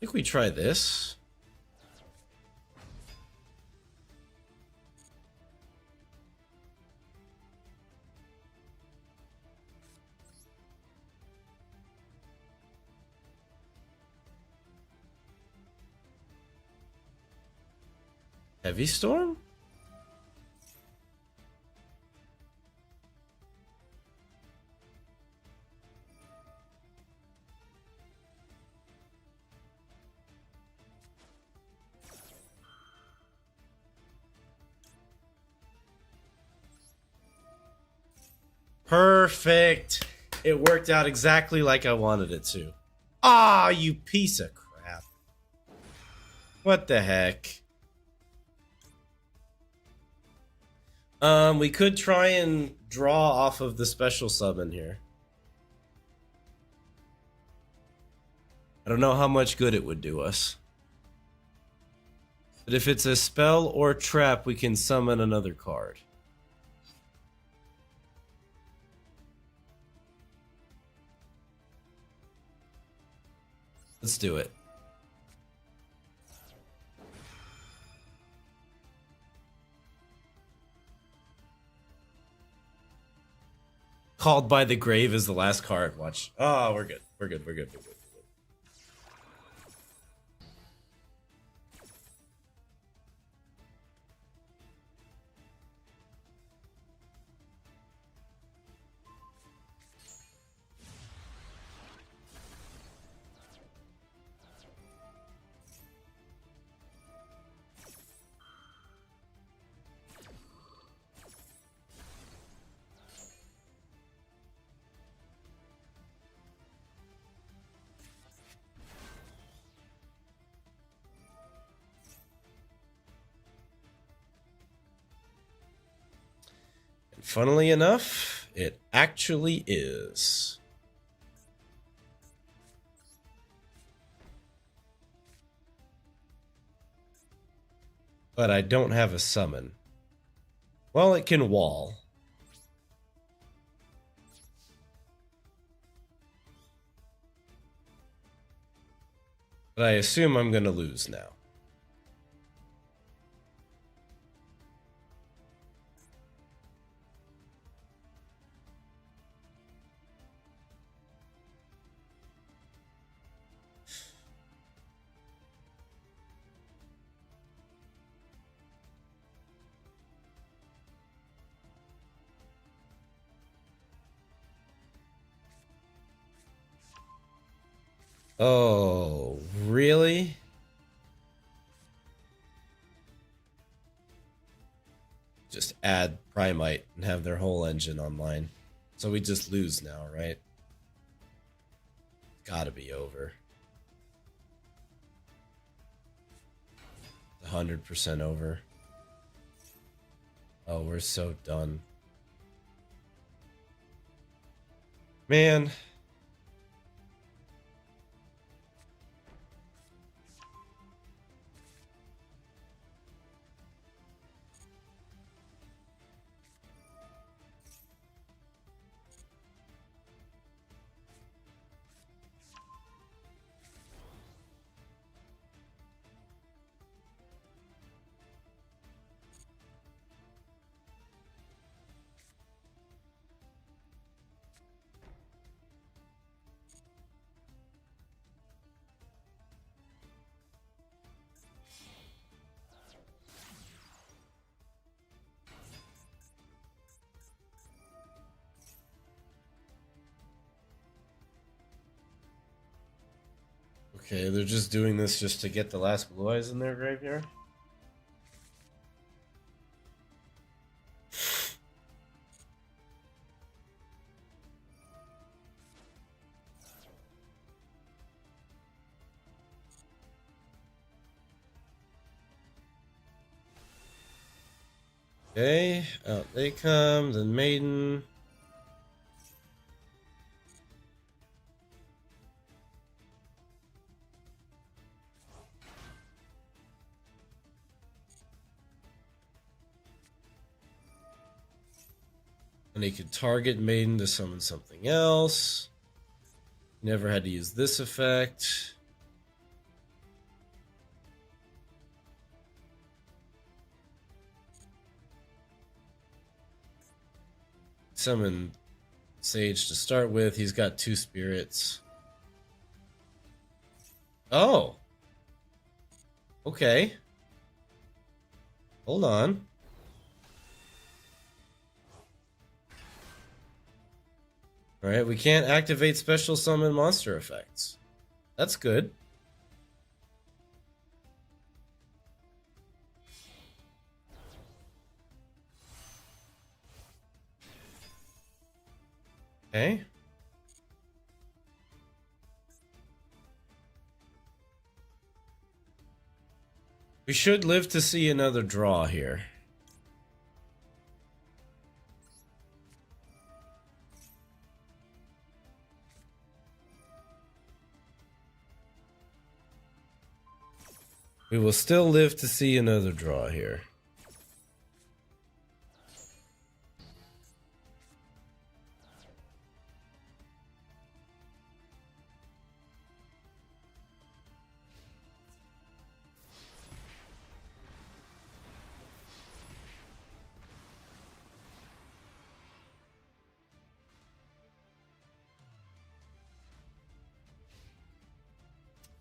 think we try this. Heavy Storm? Perfect. It worked out exactly like I wanted it to. Ah, you piece of crap. What the heck? We could try and draw off of the special summon here. I don't know how much good it would do us. But if it's a spell or trap, we can summon another card. Let's do it. Called by the Grave is the last card. Watch. Oh, we're good. We're good. We're good. We're good. Funnily enough, it actually is. But I don't have a summon. Well, it can wall. But I assume I'm going to lose now. Oh, really? Just add Primite and have their whole engine online. So we just lose now, right? Gotta be over. 100% over. Oh, we're so done. Man. Okay, they're just doing this just to get the last blue eyes in their graveyard? Okay, out they come, then Maiden. And he could target Maiden to summon something else. Never had to use this effect. Summon Sage to start with. He's got 2 spirits. Oh. Okay. Hold on. Alright, we can't activate special summon monster effects. That's good. Okay. We should live to see another draw here. We will still live to see another draw here.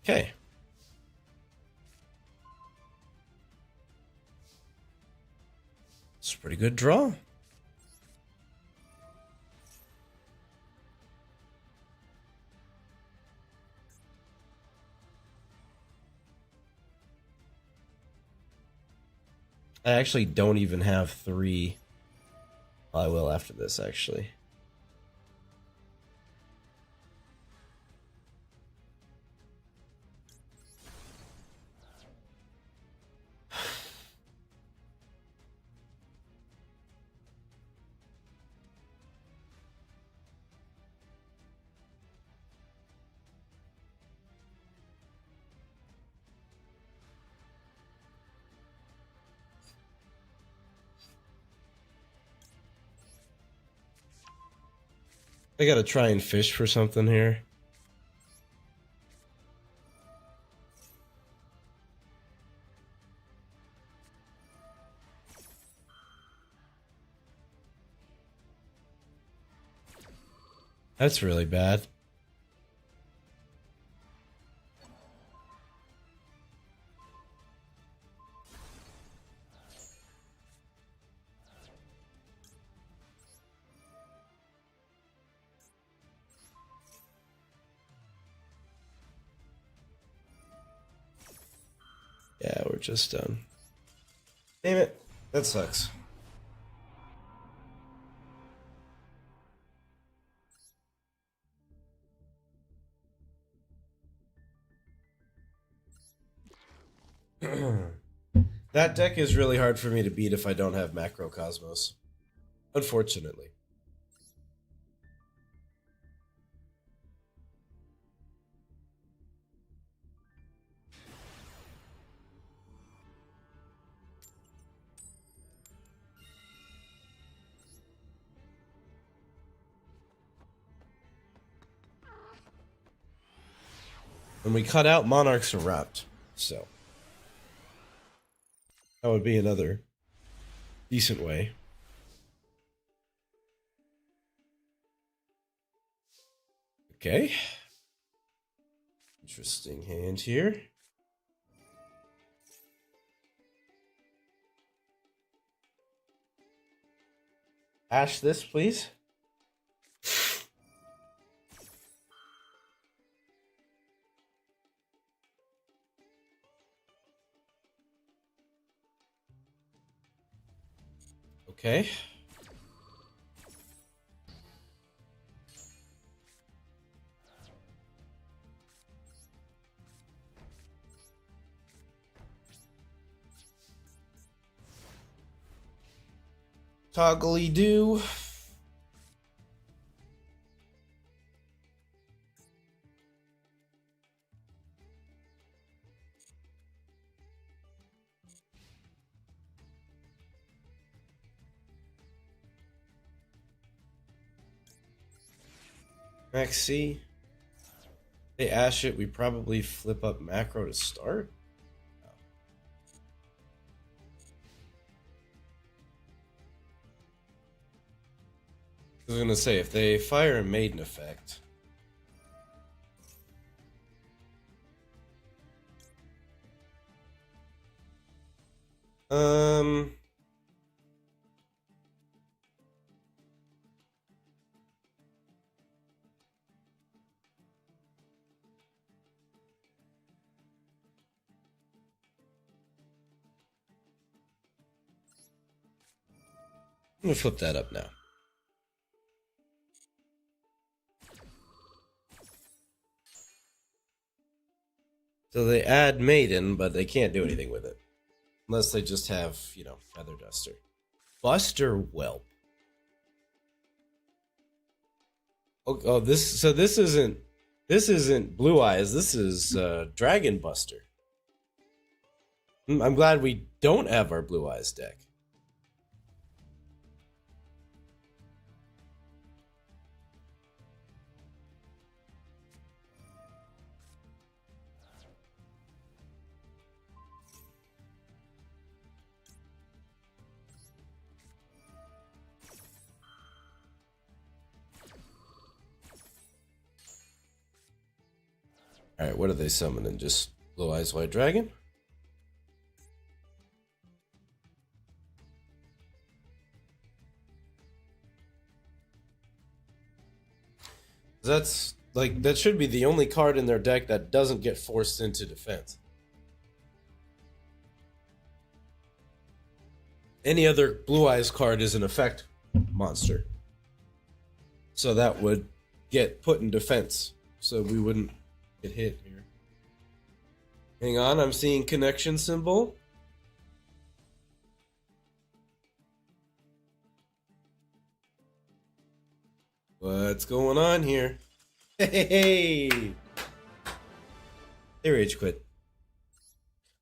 Okay. It's a pretty good draw. I actually don't even have 3. I will after this, actually. I gotta try and fish for something here. That's really bad. Yeah, we're just done. Damn it. That sucks. That deck is really hard for me to beat if I don't have Macrocosmos. Unfortunately. And we cut out Monarchs Erupt, so that would be another decent way. Okay. Interesting hand here. Ash this, please. Okay. Toggly do. Max C. They ash it, we probably flip up macro to start. I was gonna say, if they fire a maiden effect. I'm gonna flip that up now. So they add Maiden, but they can't do anything with it. Unless they just have, you know, Feather Duster. Buster Whelp. Oh, this isn't Blue Eyes, this is Dragon Buster. I'm glad we don't have our Blue Eyes deck. Alright, what are they summoning? Just Blue Eyes White Dragon? That's like, that should be the only card in their deck that doesn't get forced into defense. Any other Blue Eyes card is an effect monster. So that would get put in defense. So we wouldn't get hit here. Hang on, I'm seeing connection symbol. What's going on here? Hey! They rage quit.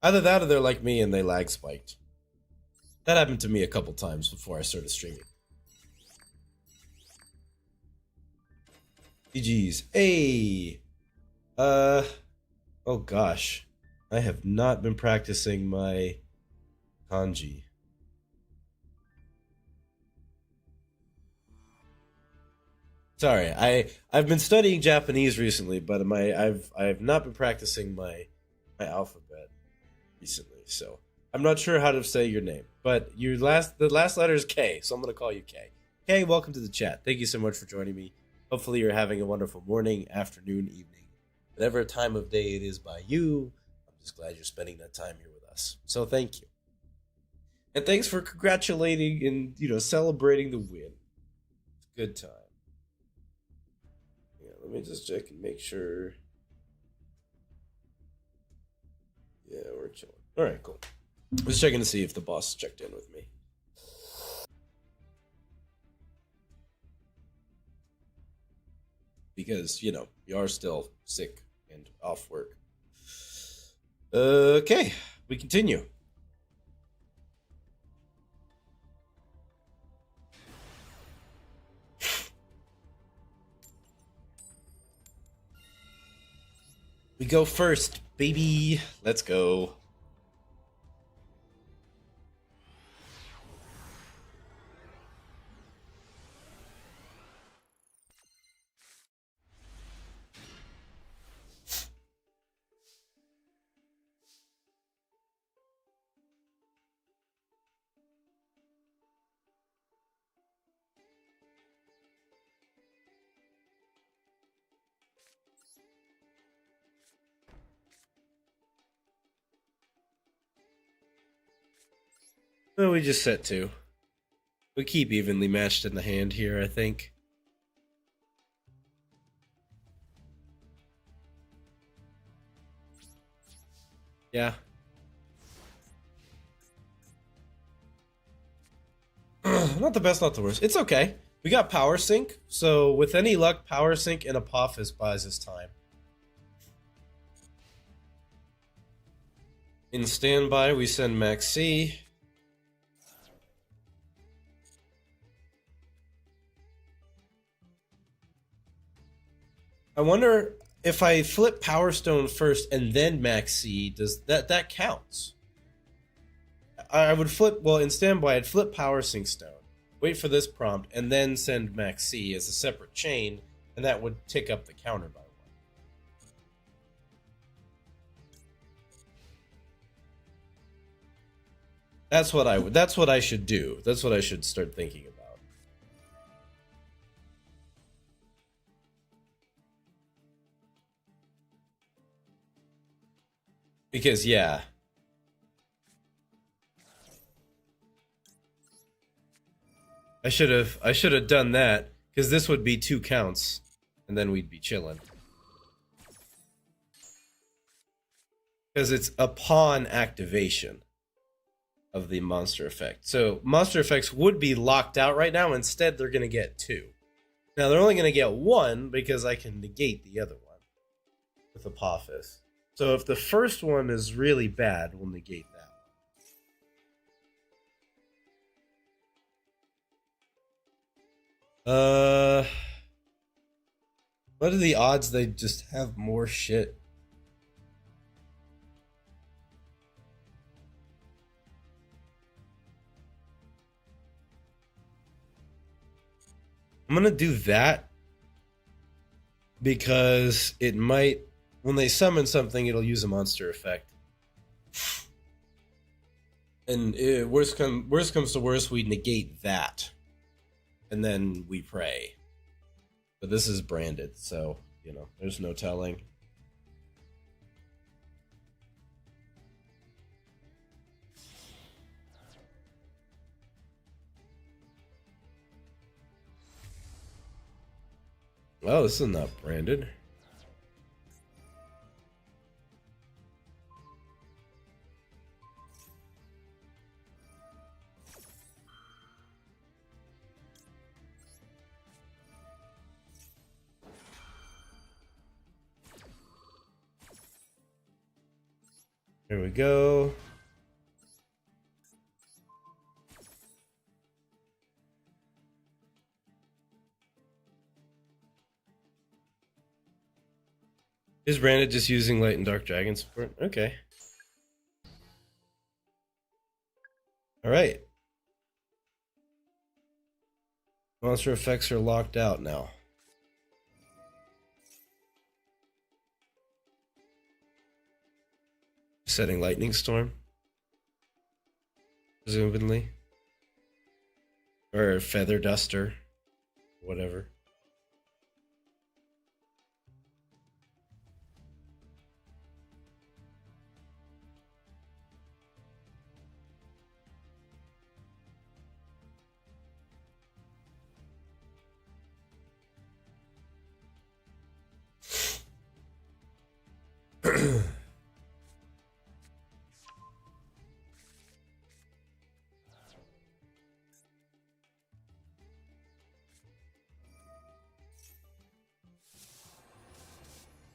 Either that or they're like me and they lag spiked. That happened to me a couple times before I started streaming. GG's. Hey! Uh, oh gosh. I have not been practicing my kanji. Sorry, I've been studying Japanese recently, but I've not been practicing my alphabet recently, so I'm not sure how to say your name. But the last letter is K, so I'm gonna call you K. K, welcome to the chat. Thank you so much for joining me. Hopefully you're having a wonderful morning, afternoon, evening, whatever time of day it is by you. I'm just glad you're spending that time here with us. So thank you. And thanks for congratulating and celebrating the win. It's a good time. Yeah, let me just check and make sure. Yeah, we're chilling. All right, cool. I was checking to see if the boss checked in with me. Because, you are still sick and off work. Okay, we continue. We go first, baby. Let's go. Well, we just set two. We keep evenly matched in the hand here, I think. Yeah. Not the best, not the worst. It's okay. We got power sync, so with any luck, power sync and Apophis buys us time. In standby, we send Max C. I wonder if I flip Power Stone first and then Max C, does that counts? I would flip, well, in standby, I'd flip Power Sync Stone, wait for this prompt, and then send Max C as a separate chain, and that would tick up the counter by one. That's what I should do. That's what I should start thinking about. Because yeah. I should have done that, because this would be 2 counts, and then we'd be chilling. Because it's upon activation of the monster effect. So monster effects would be locked out right now. Instead, they're going to get 2. Now, they're only going to get 1 because I can negate the other one with Apophis. So if the first one is really bad, we'll negate that. What are the odds they just have more shit? I'm gonna do that because it might, when they summon something, it'll use a monster effect. And worst comes to worst, we negate that, and then we pray. But this is branded, so there's no telling. Oh, this is not branded. Here we go. Is Brandon just using Light and Dark Dragon support? Okay. Alright. Monster effects are locked out now. Setting Lightning Storm. Presumably. Or Feather Duster. Whatever.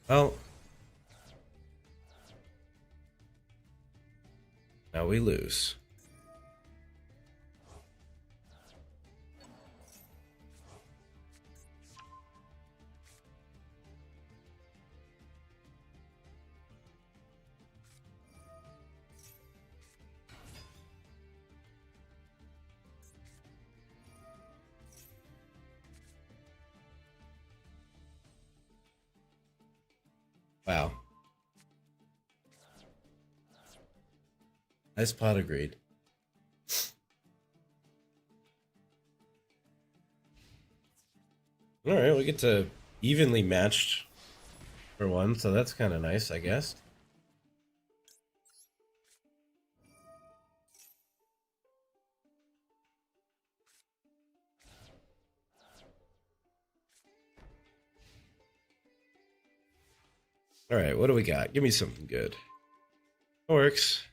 Well, now we lose. Wow. Nice pot, agreed. Alright, we get to evenly matched for one, so that's kind of nice, I guess. Alright, what do we got? Give me something good. Works.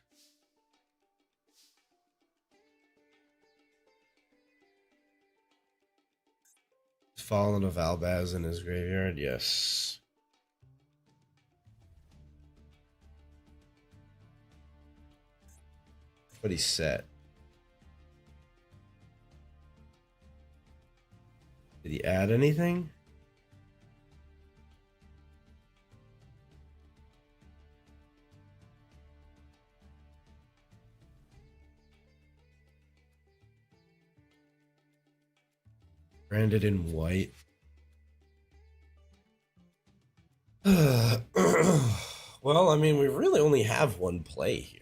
Fallen of Albaz in his graveyard, yes. But he's set. Did he add anything? Branded in white. Well, I mean, we really only have one play here.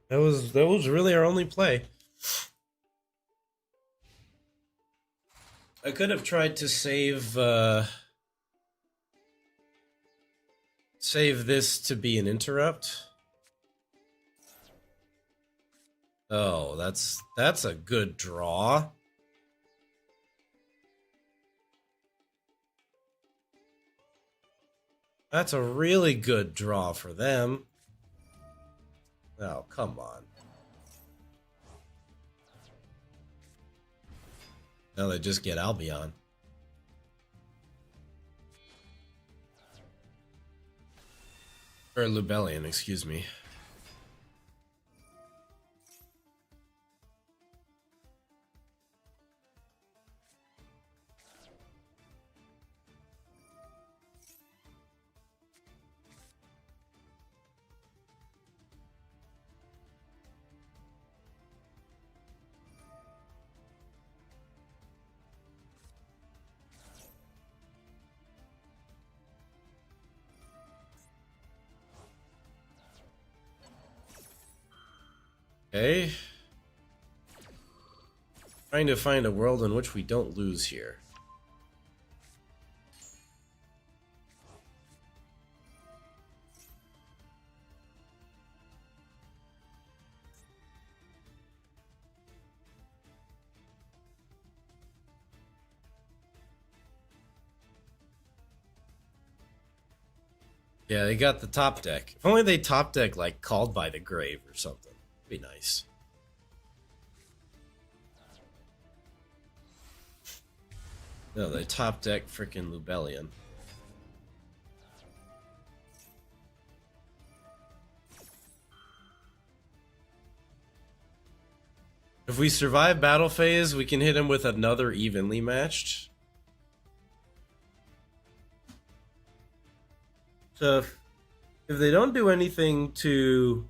That was really our only play. I could have tried to save this to be an interrupt. Oh, that's a good draw. That's a really good draw for them. Oh, come on. Now they just get Albion. Or Lubellion, excuse me. Okay. Trying to find a world in which we don't lose here. Yeah, they got the top deck. If only they top deck like Called by the Grave or something. Be nice. No, they top deck freaking Lubellion. If we survive battle phase, we can hit him with another evenly matched. So if they don't do anything to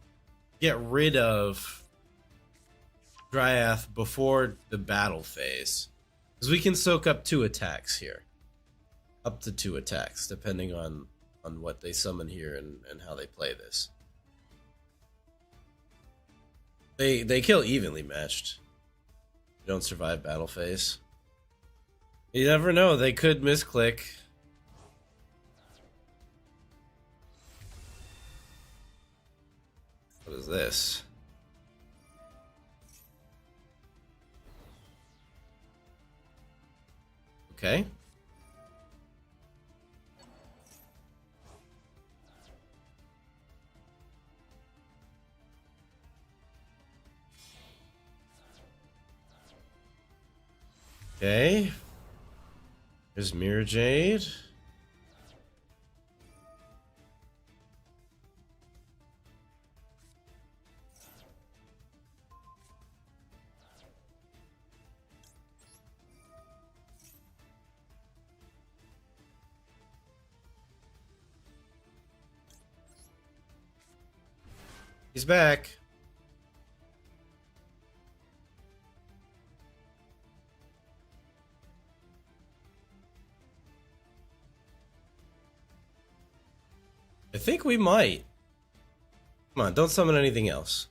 get rid of Dryath before the battle phase, because we can soak up 2 attacks here. Up to 2 attacks, depending on what they summon here and how they play this. They kill evenly matched. You don't survive battle phase. You never know, they could misclick. What is this? Okay. Okay. There's Mirror Jade. He's back. I think we might. Come on, don't summon anything else.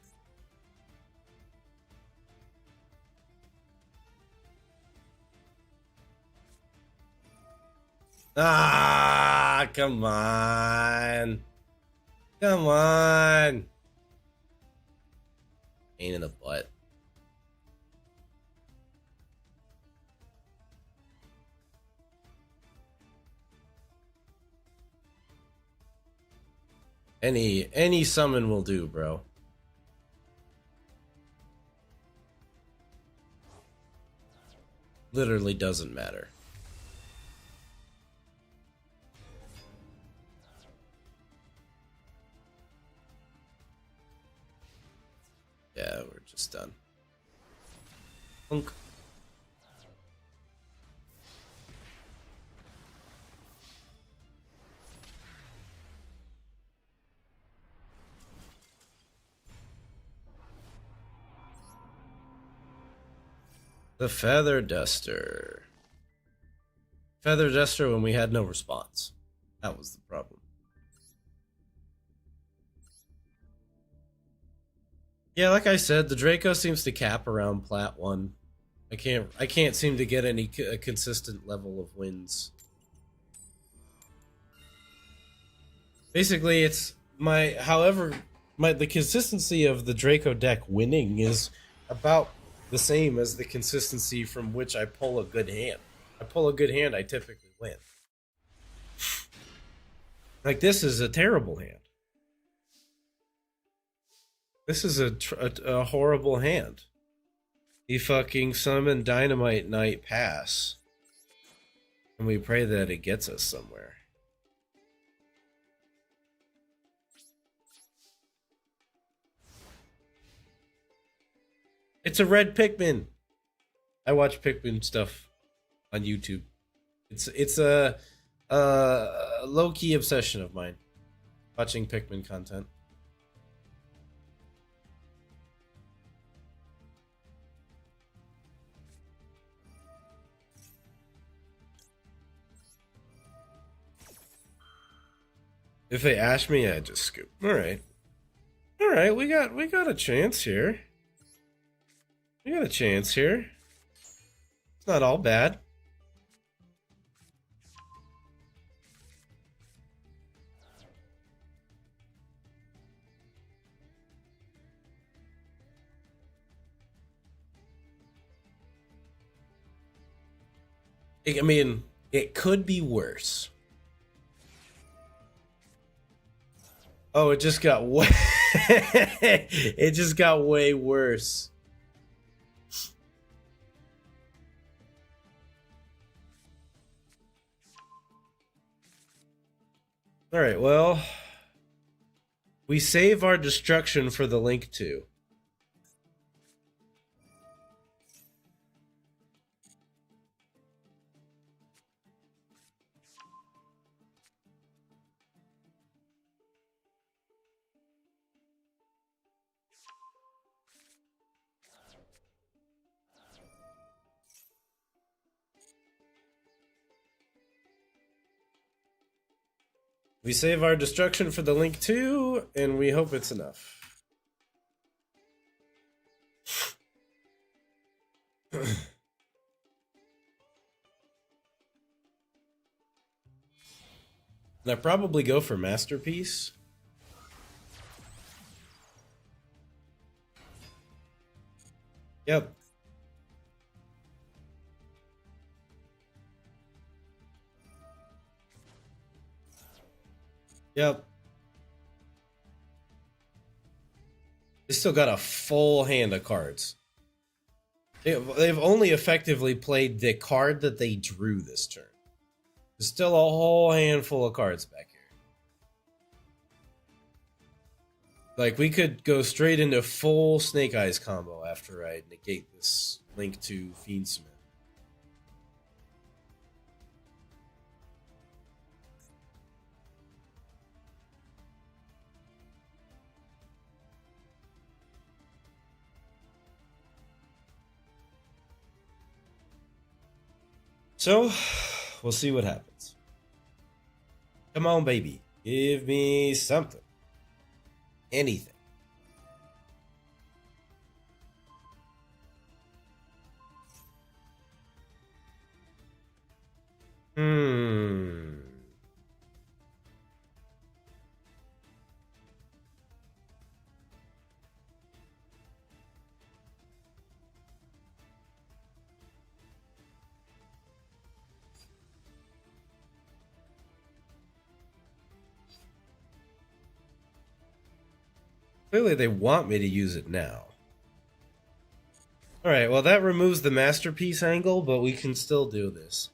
Ah, come on. Come on. Pain in the butt. Any summon will do, bro. Literally doesn't matter. Yeah, we're just done. Punk. The Feather Duster. Feather Duster when we had no response. That was the problem. Yeah, like I said, the Draco seems to cap around Plat 1. I can't seem to get any consistent level of wins. Basically, it's the consistency of the Draco deck winning is about the same as the consistency from which I pull a good hand. I pull a good hand, I typically win. Like, this is a terrible hand. This is a horrible hand. He fucking summoned Dynamite Knight Pass. And we pray that it gets us somewhere. It's a red Pikmin. I watch Pikmin stuff on YouTube. It's a low-key obsession of mine. Watching Pikmin content. If they ash me, I just scoop. Alright. Alright, we got a chance here. We got a chance here. It's not all bad. I mean, it could be worse. Oh, it just got way. It just got way worse. All right, well, we save our destruction for the link to. We save our destruction for the link to, and we hope it's enough. Can I probably go for masterpiece? Yep. Yep. They still got a full hand of cards. They've only effectively played the card that they drew this turn. There's still a whole handful of cards back here. Like, we could go straight into full Snake Eyes combo after I negate this link to Fiendsmith. So, we'll see what happens. Come on, baby. Give me something. Anything. Hmm. Clearly, they want me to use it now. Alright, well, that removes the masterpiece angle, but we can still do this.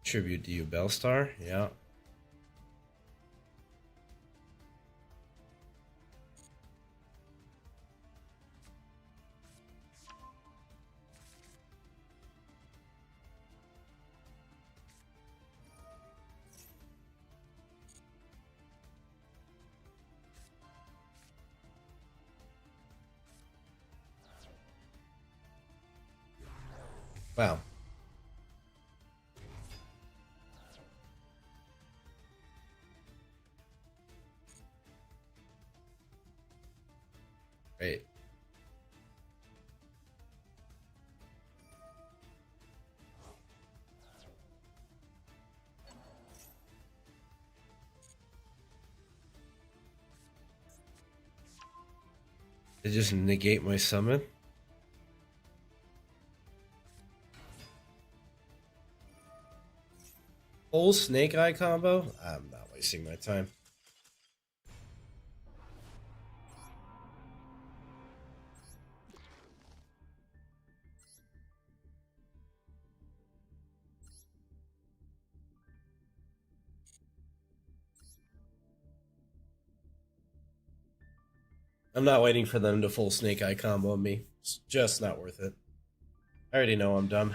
Tribute to you, Bellstar. Yeah. Wow. Great. To just negate my summon. Whole Snake Eye combo? I'm not wasting my time. I'm not waiting for them to full Snake Eye combo me. It's just not worth it. I already know I'm dumb.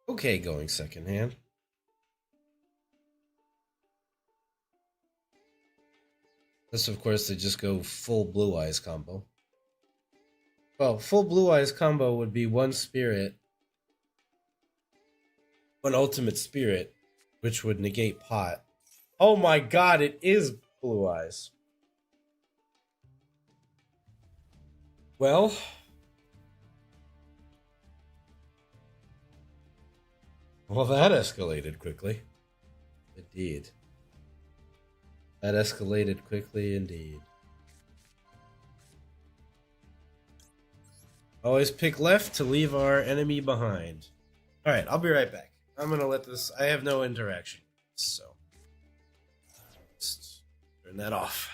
okay going second hand. Unless, of course, they just go full Blue Eyes combo. Well, full Blue Eyes combo would be one spirit, one ultimate spirit, which would negate pot. Oh my god, it is Blue Eyes. Well, that escalated quickly. Indeed. That escalated quickly indeed. Always pick left to leave our enemy behind. Alright, I'll be right back. I'm gonna let this... I have no interaction, so... just turn that off.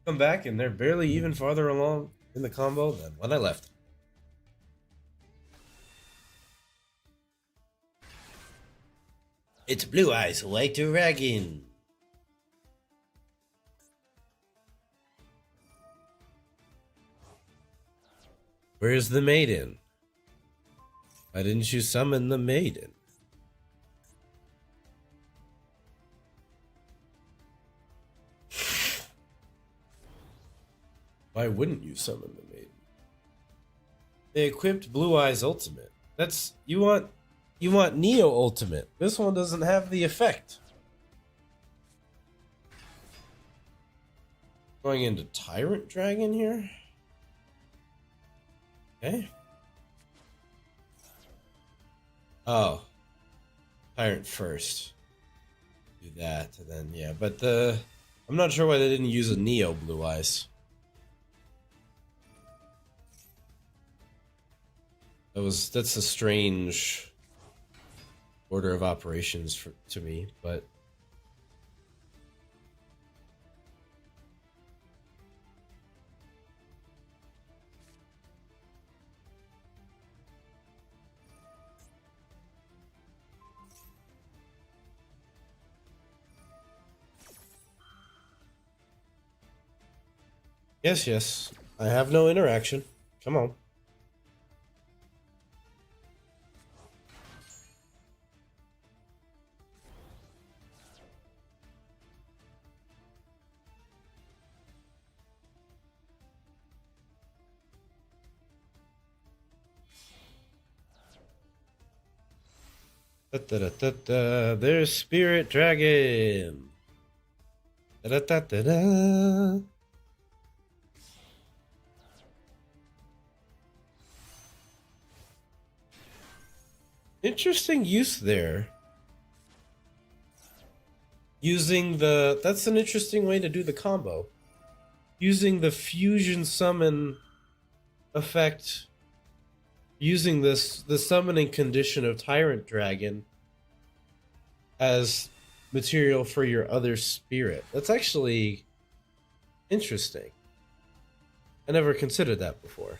Come back, and they're barely even farther along in the combo than when I left. It's Blue Eyes White Dragon. Where's the maiden? Why didn't you summon the maiden? Why wouldn't you summon the maiden? They equipped Blue Eyes Ultimate. That's you want Neo Ultimate. This one doesn't have the effect. Going into Tyrant Dragon here? Okay. Oh. Tyrant first. Do that, and then yeah, but I'm not sure why they didn't use a Neo Blue Eyes. That's a strange order of operations to me, but yes, I have no interaction. Come on. There's Spirit Dragon. Interesting use there. Using that's an interesting way to do the combo. using the fusion summon effect, using the summoning condition of Tyrant Dragon as material for your other spirit. That's actually interesting. I never considered that before.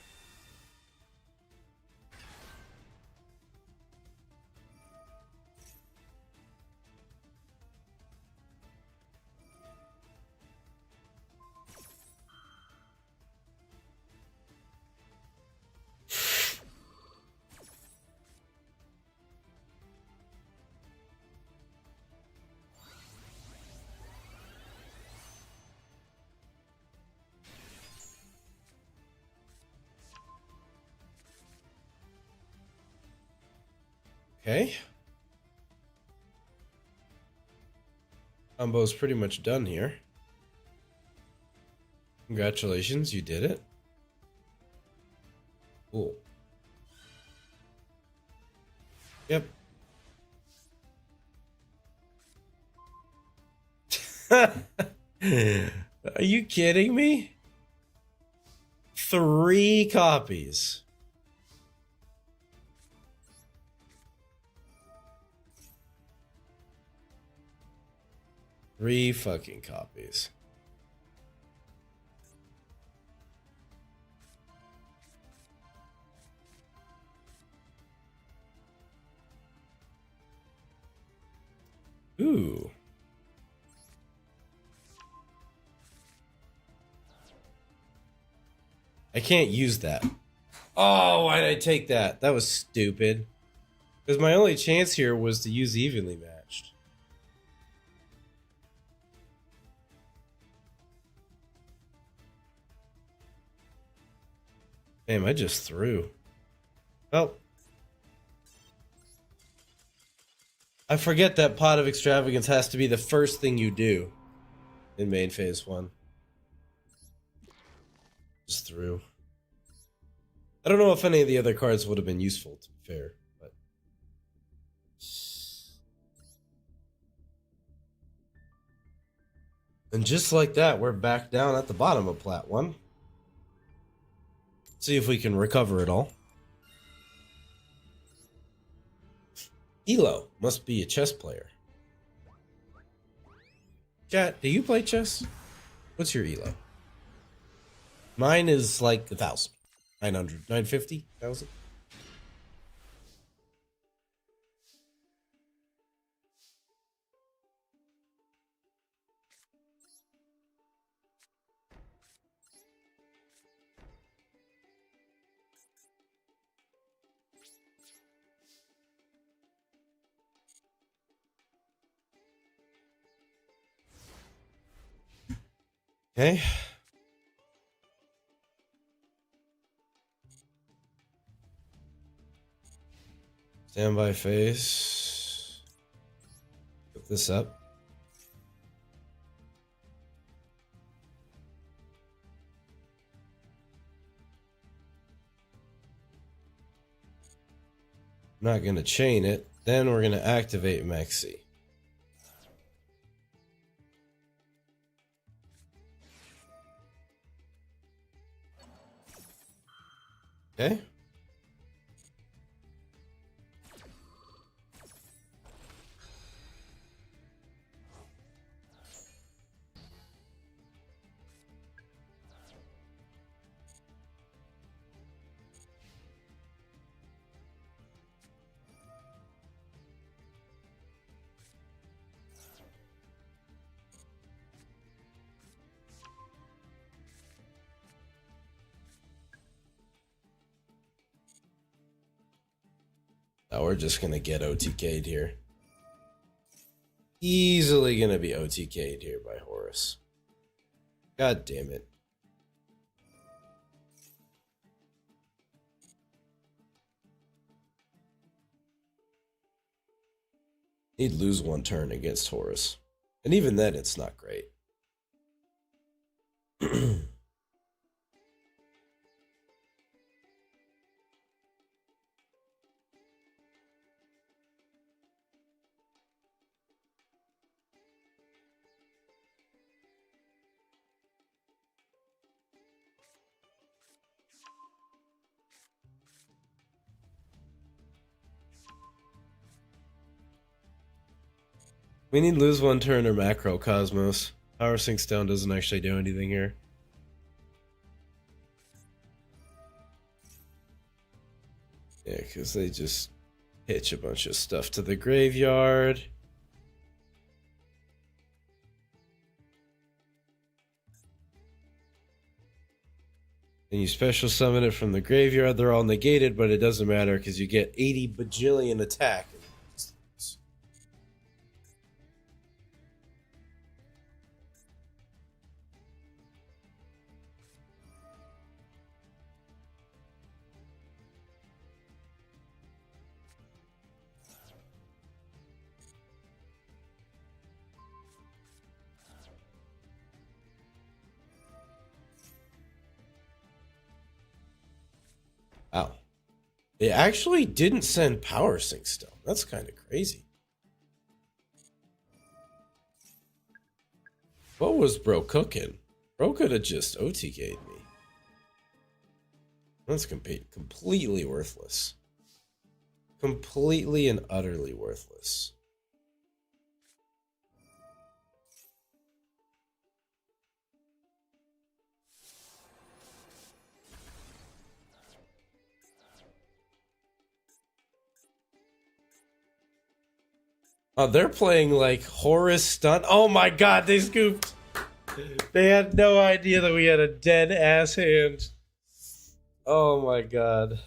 Okay. Combo's pretty much done here. Congratulations, you did it. Cool. Yep. Are you kidding me? 3 copies. Three fucking copies. Ooh. I can't use that. Oh, why did I take that? That was stupid. Because my only chance here was to use evenly matched. Damn, I just threw. Well, I forget that Pot of Extravagance has to be the first thing you do in main phase 1. Just threw. I don't know if any of the other cards would have been useful, to be fair, but... And just like that, we're back down at the bottom of Plat 1. See if we can recover it all. Elo must be a chess player. Chat, do you play chess? What's your Elo? Mine is like 1,000. 900. 950? 1,000? Okay. Standby phase. Put this up. I'm not going to chain it. Then we're going to activate Mexi. Okay. Now we're just going to get OTK'd here. Easily going to be OTK'd here by Horus. God damn it. He'd lose 1 turn against Horus. And even then, it's not great. We need lose one turn or macro Cosmos. Power Sink Stone doesn't actually do anything here. Yeah, because they just hitch a bunch of stuff to the graveyard. And you special summon it from the graveyard. They're all negated, but it doesn't matter because you get 80 bajillion attack. Wow. It actually didn't send Power Sink Stone. That's kind of crazy. What was bro cooking? Bro could have just OTK'd me. That's completely worthless. Completely and utterly worthless. Oh, they're playing like Horus Stunt. Oh my god, they scooped. They had no idea that we had a dead ass hand. Oh my god.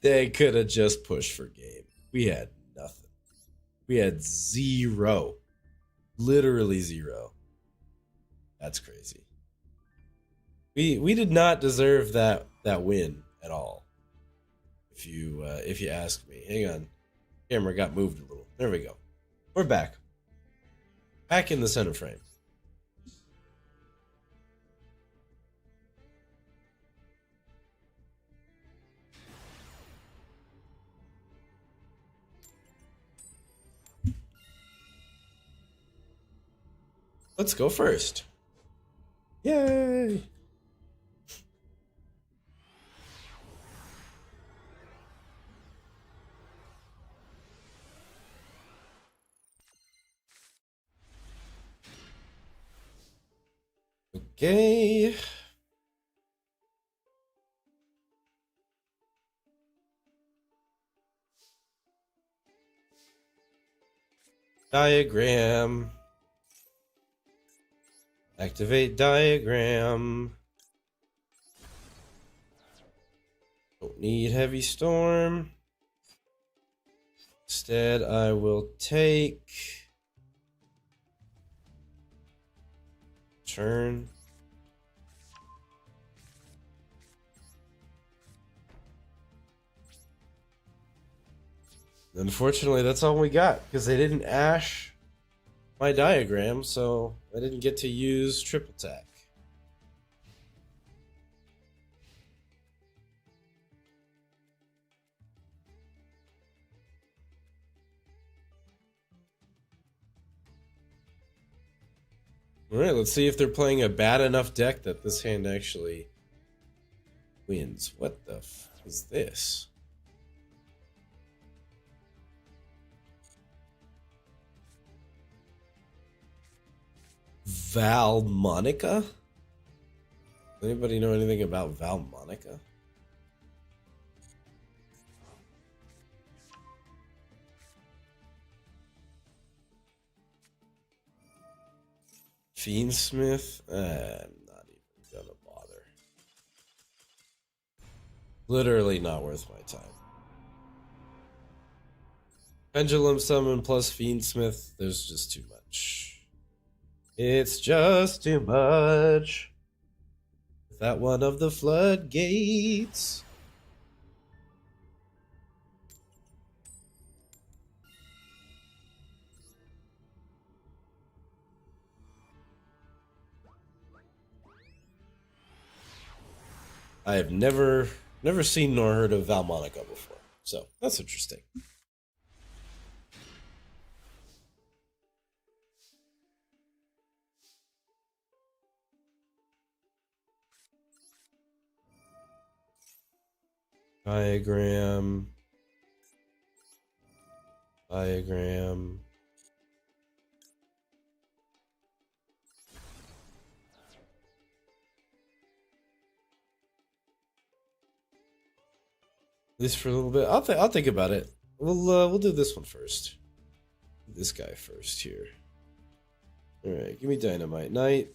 They could have just pushed for game. We had nothing. We had zero. Literally zero. That's crazy. We did not deserve that win at all. If you ask me. Hang on. Camera got moved a little. There we go. We're back. Back in the center frame. Let's go first. Yay! Okay. Diagram. Activate diagram. Don't need heavy storm. Instead, I will take turn. Unfortunately, that's all we got because they didn't ash my diagram, so I didn't get to use triple attack. Alright, let's see if they're playing a bad enough deck that this hand actually wins. What the f is this? Valmonica? Anybody know anything about Valmonica? Fiendsmith? I'm not even gonna bother. Literally not worth my time. Pendulum Summon plus Fiendsmith, there's just too much. It's just too much. That one of the floodgates. I have never seen nor heard of Valmonica before, so that's interesting. Diagram. Diagram. At least for a little bit. I'll think about it. We'll do this one first. This guy first here. All right, give me Dynamite Knight.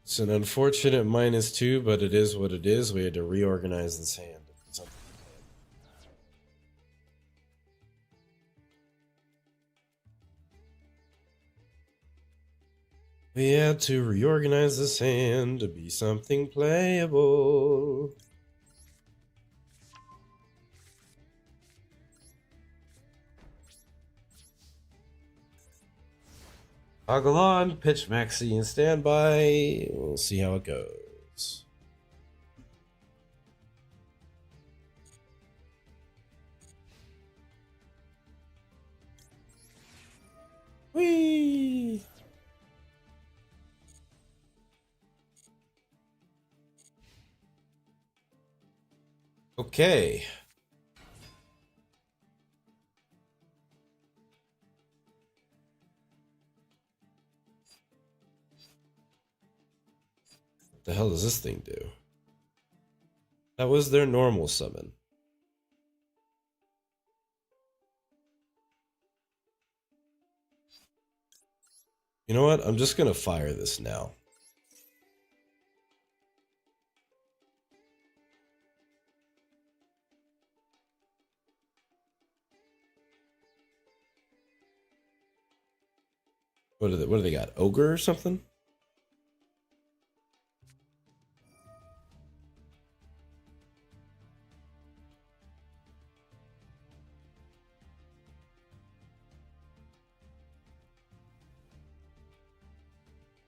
It's an unfortunate -2, but it is what it is. We had to reorganize this hand. We had to reorganize this hand to be something playable. Toggle on, pitch maxi, and standby. We'll see how it goes. Whee! Okay. What the hell does this thing do? That was their normal summon. You know what? I'm just gonna fire this now. What do they got? Ogre or something?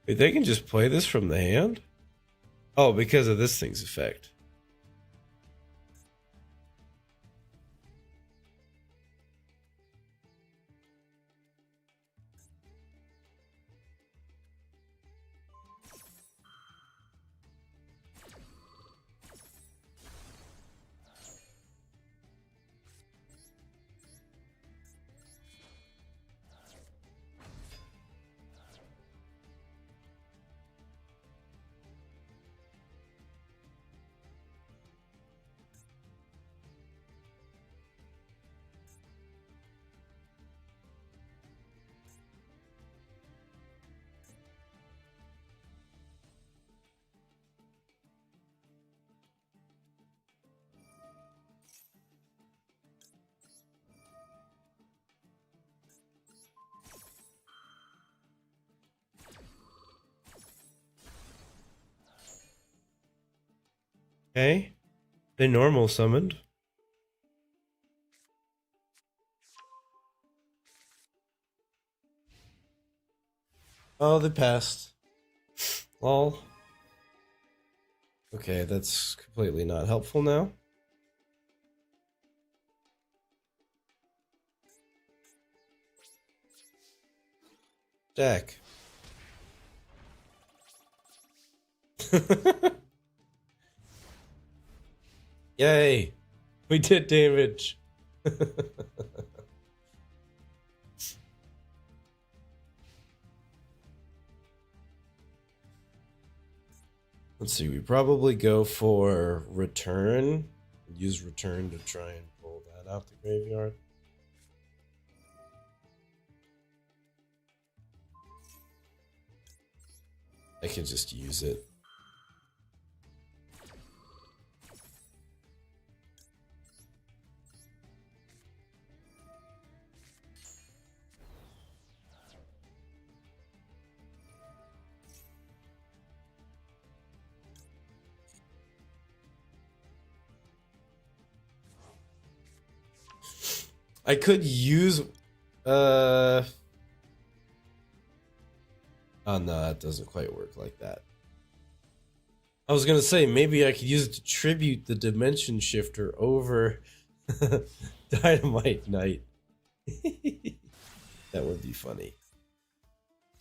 Wait, they can just play this from the hand? Oh, because of this thing's effect. Okay. They normal summoned. Oh, they passed. Lol. Okay, that's completely not helpful now. Jack. Yay! We did damage. Let's see, we probably go for return. Use return to try and pull that out the graveyard. I can just use it. I could use oh no, that doesn't quite work like that. I was gonna say maybe I could use it to tribute the dimension shifter over Dynamite Knight. That would be funny.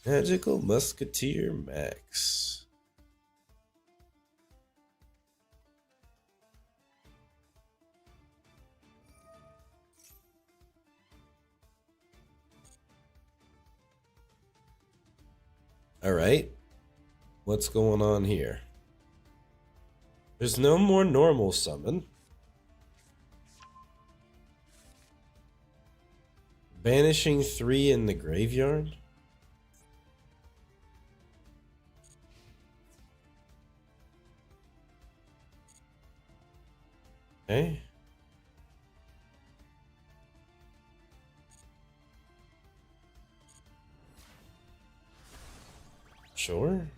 Magical Musketeer Max. All right. What's going on here? There's no more normal summon. Banishing 3 in the graveyard. Okay. Sure.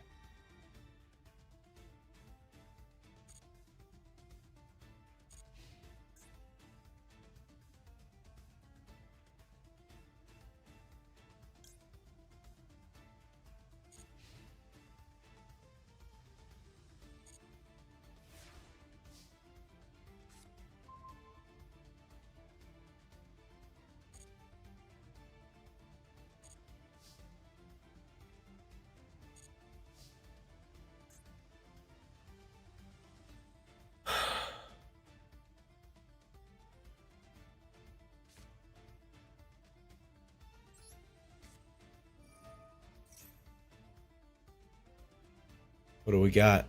What do we got?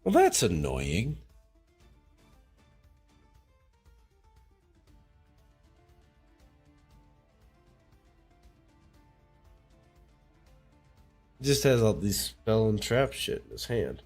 Well, that's annoying. He just has all these spell and trap shit in his hand.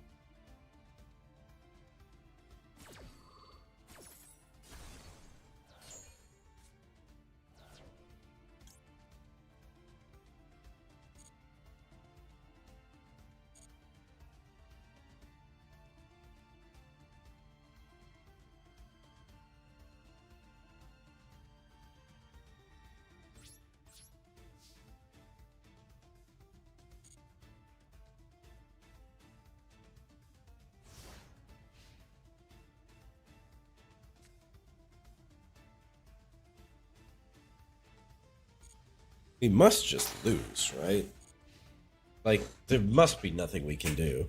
We must just lose, right? Like, there must be nothing we can do.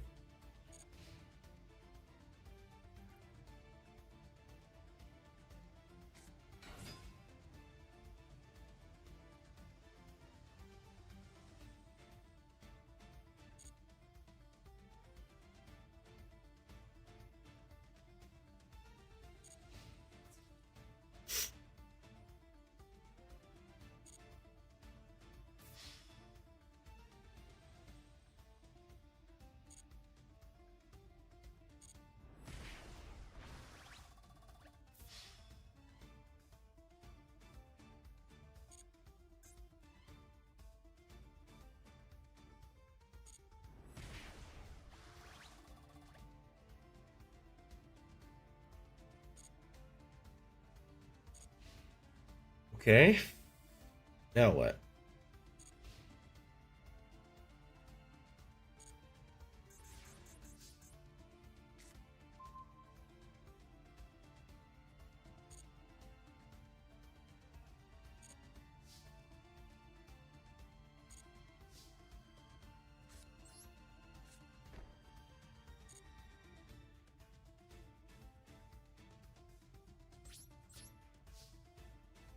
Okay. Now what?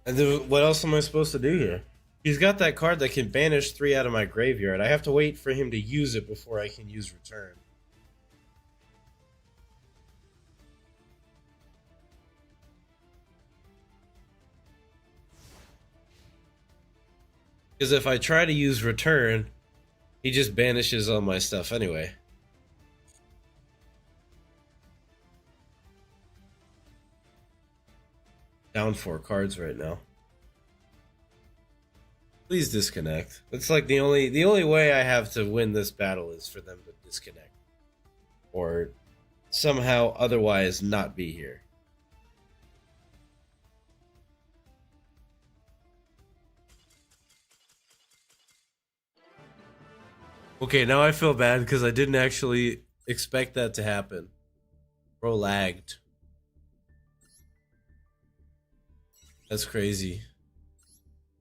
And then what else am I supposed to do here? He's got that card that can banish 3 out of my graveyard. I have to wait for him to use it before I can use return. Because if I try to use return, he just banishes all my stuff anyway. Down 4 cards right now. Please disconnect. It's like the only way I have to win this battle is for them to disconnect. Or somehow otherwise not be here. Okay, now I feel bad because I didn't actually expect that to happen. Bro lagged. That's crazy.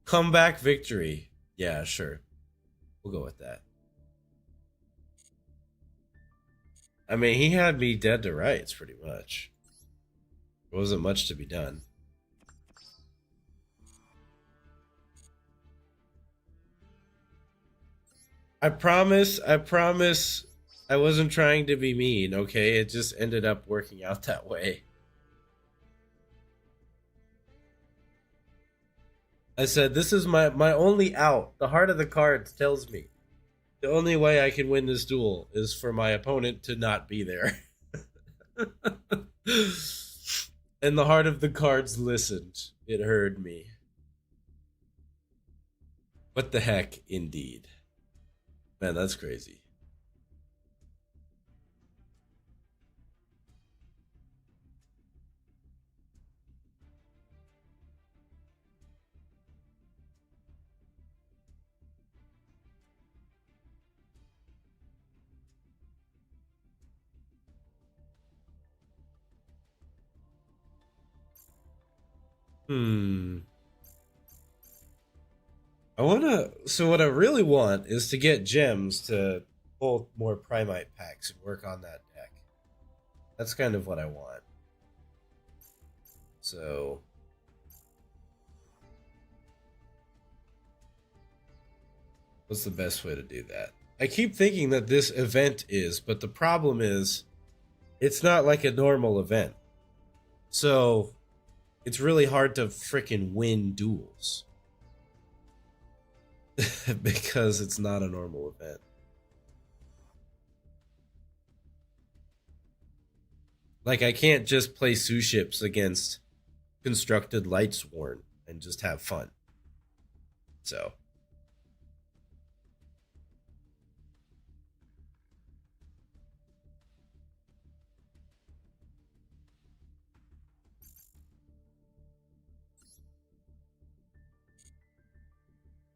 Comeback victory. Yeah, sure. We'll go with that. I mean, he had me dead to rights pretty much. There wasn't much to be done. I promise I wasn't trying to be mean, okay? It just ended up working out that way. I said, this is my only out. The heart of the cards tells me the only way I can win this duel is for my opponent to not be there. And the heart of the cards listened. It heard me. What the heck, indeed. Man, that's crazy. Hmm. So what I really want is to get gems to pull more Primite packs and work on that deck. That's kind of what I want. So, what's the best way to do that? I keep thinking that this event is, but the problem is it's not like a normal event. So, it's really hard to freaking win duels because it's not a normal event. Like, I can't just play Sue ships against constructed Lightsworn and just have fun. So,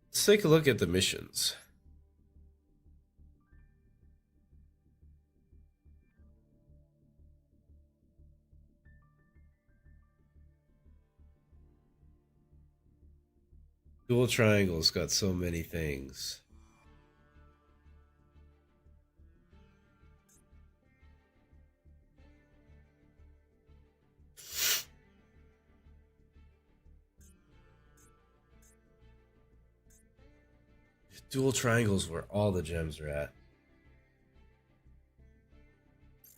let's take a look at the missions. Dual Triangle's got so many things. Dual Triangle's where all the gems are at.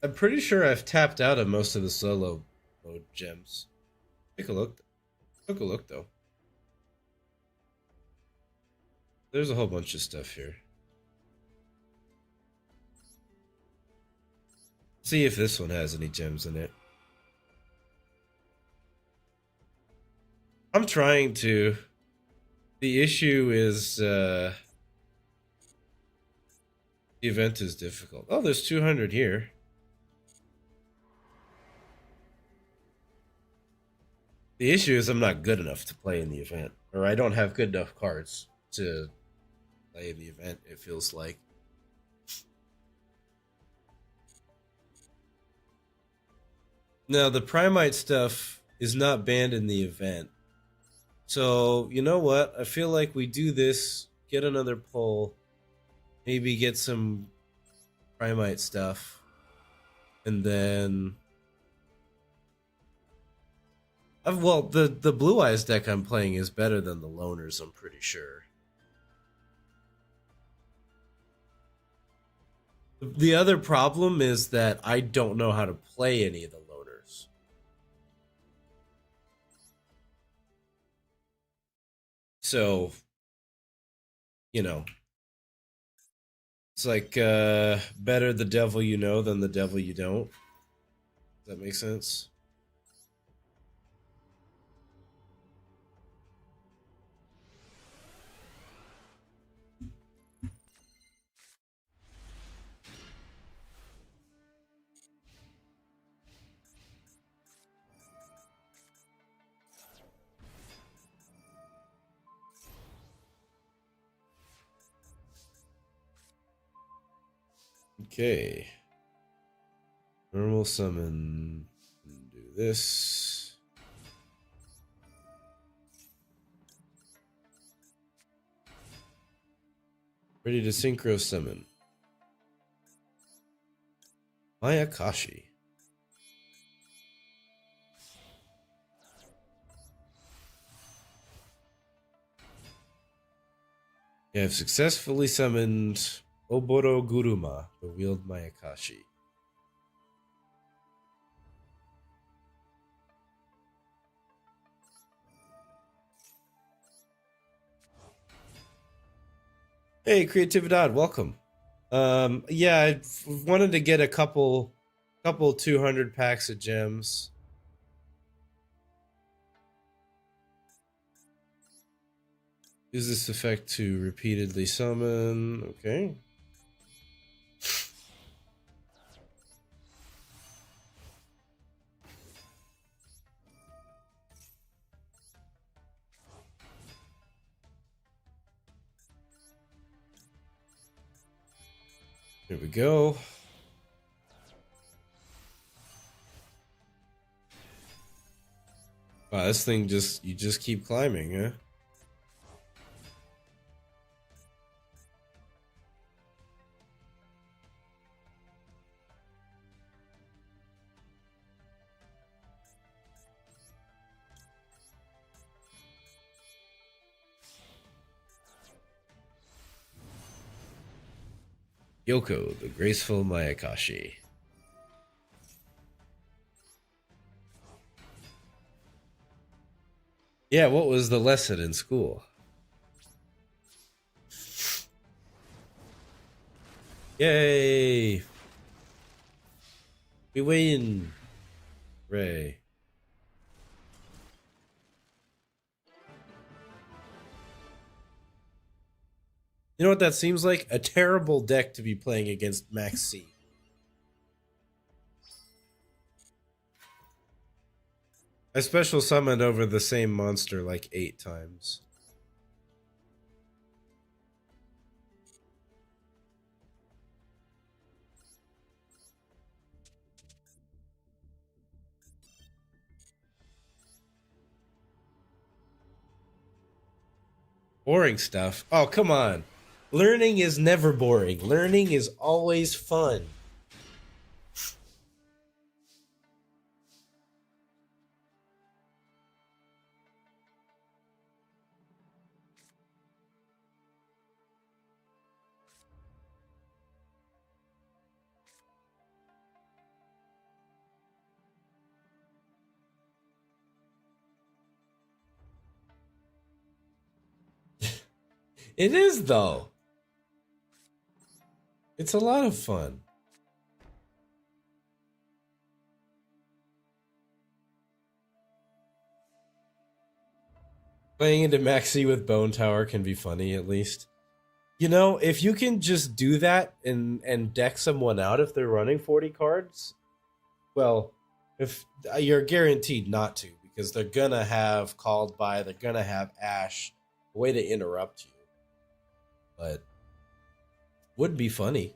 I'm pretty sure I've tapped out of most of the solo mode gems. Take a look. Took a look though. There's a whole bunch of stuff here. See if this one has any gems in it. I'm trying to. The issue is the event is difficult. Oh, there's 200 here. The issue is I'm not good enough to play in the event, or I don't have good enough cards to play in the event. It feels like. Now the Primite stuff is not banned in the event. So, you know what? I feel like we do this, get another poll, maybe get some Primite stuff, and then well, the Blue Eyes deck I'm playing is better than the Loners, I'm pretty sure. The other problem is that I don't know how to play any of the Loners. So, you know, it's like better the devil you know than the devil you don't. Does that make sense? Okay. Normal summon. Do this. Ready to synchro summon. Mayakashi. You have successfully summoned Oboro Guruma, the wheeled Mayakashi. Hey, Creatividad, welcome. Yeah, I wanted to get a couple 200 packs of gems. Use this effect to repeatedly summon. Okay. Here we go. Wow, this thing you just keep climbing, huh? Yoko, the graceful Mayakashi. Yeah, what was the lesson in school? Yay! We win! Ray. You know what that seems like? A terrible deck to be playing against Max C. I special summoned over the same monster like 8 times. Boring stuff. Oh, come on. Learning is never boring. Learning is always fun. It is, though. It's a lot of fun. Playing into Maxi with Bone Tower can be funny, at least. You know, if you can just do that and deck someone out if they're running 40 cards, well, if you're guaranteed not to, because they're gonna have Called By, they're gonna have Ash, a way to interrupt you. But would be funny.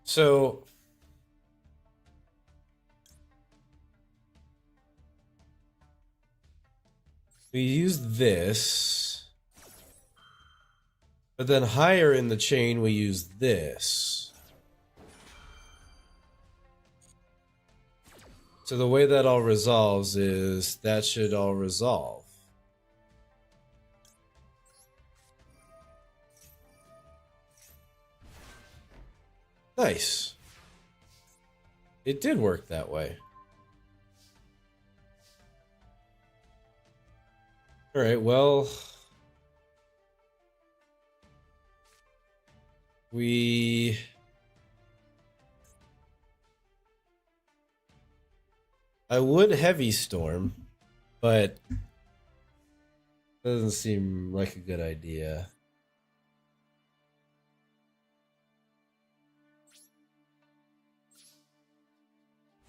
So we use this, but then higher in the chain we use this. So the way that all resolves is that should all resolve. Nice. It did work that way. All right, well, I would Heavy Storm, but doesn't seem like a good idea.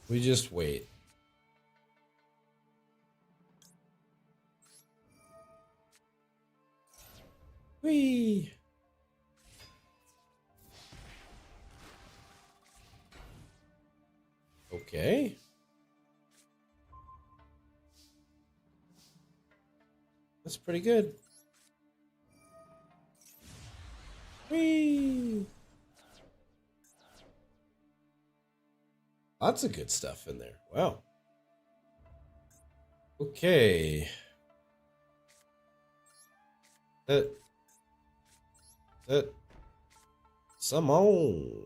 We just wait. Whee! Okay. That's pretty good. Whee! Lots of good stuff in there. Wow. Okay. That. Some on.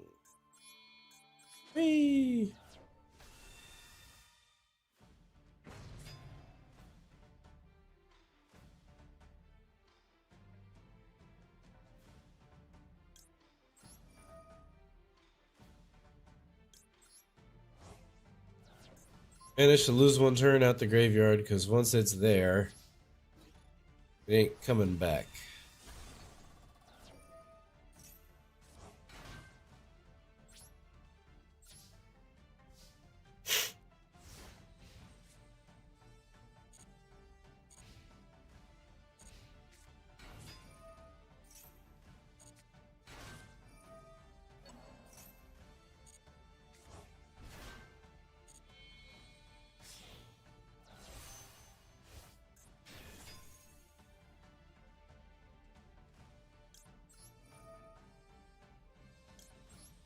Whee! Managed to lose one turn out the graveyard because once it's there, it ain't coming back.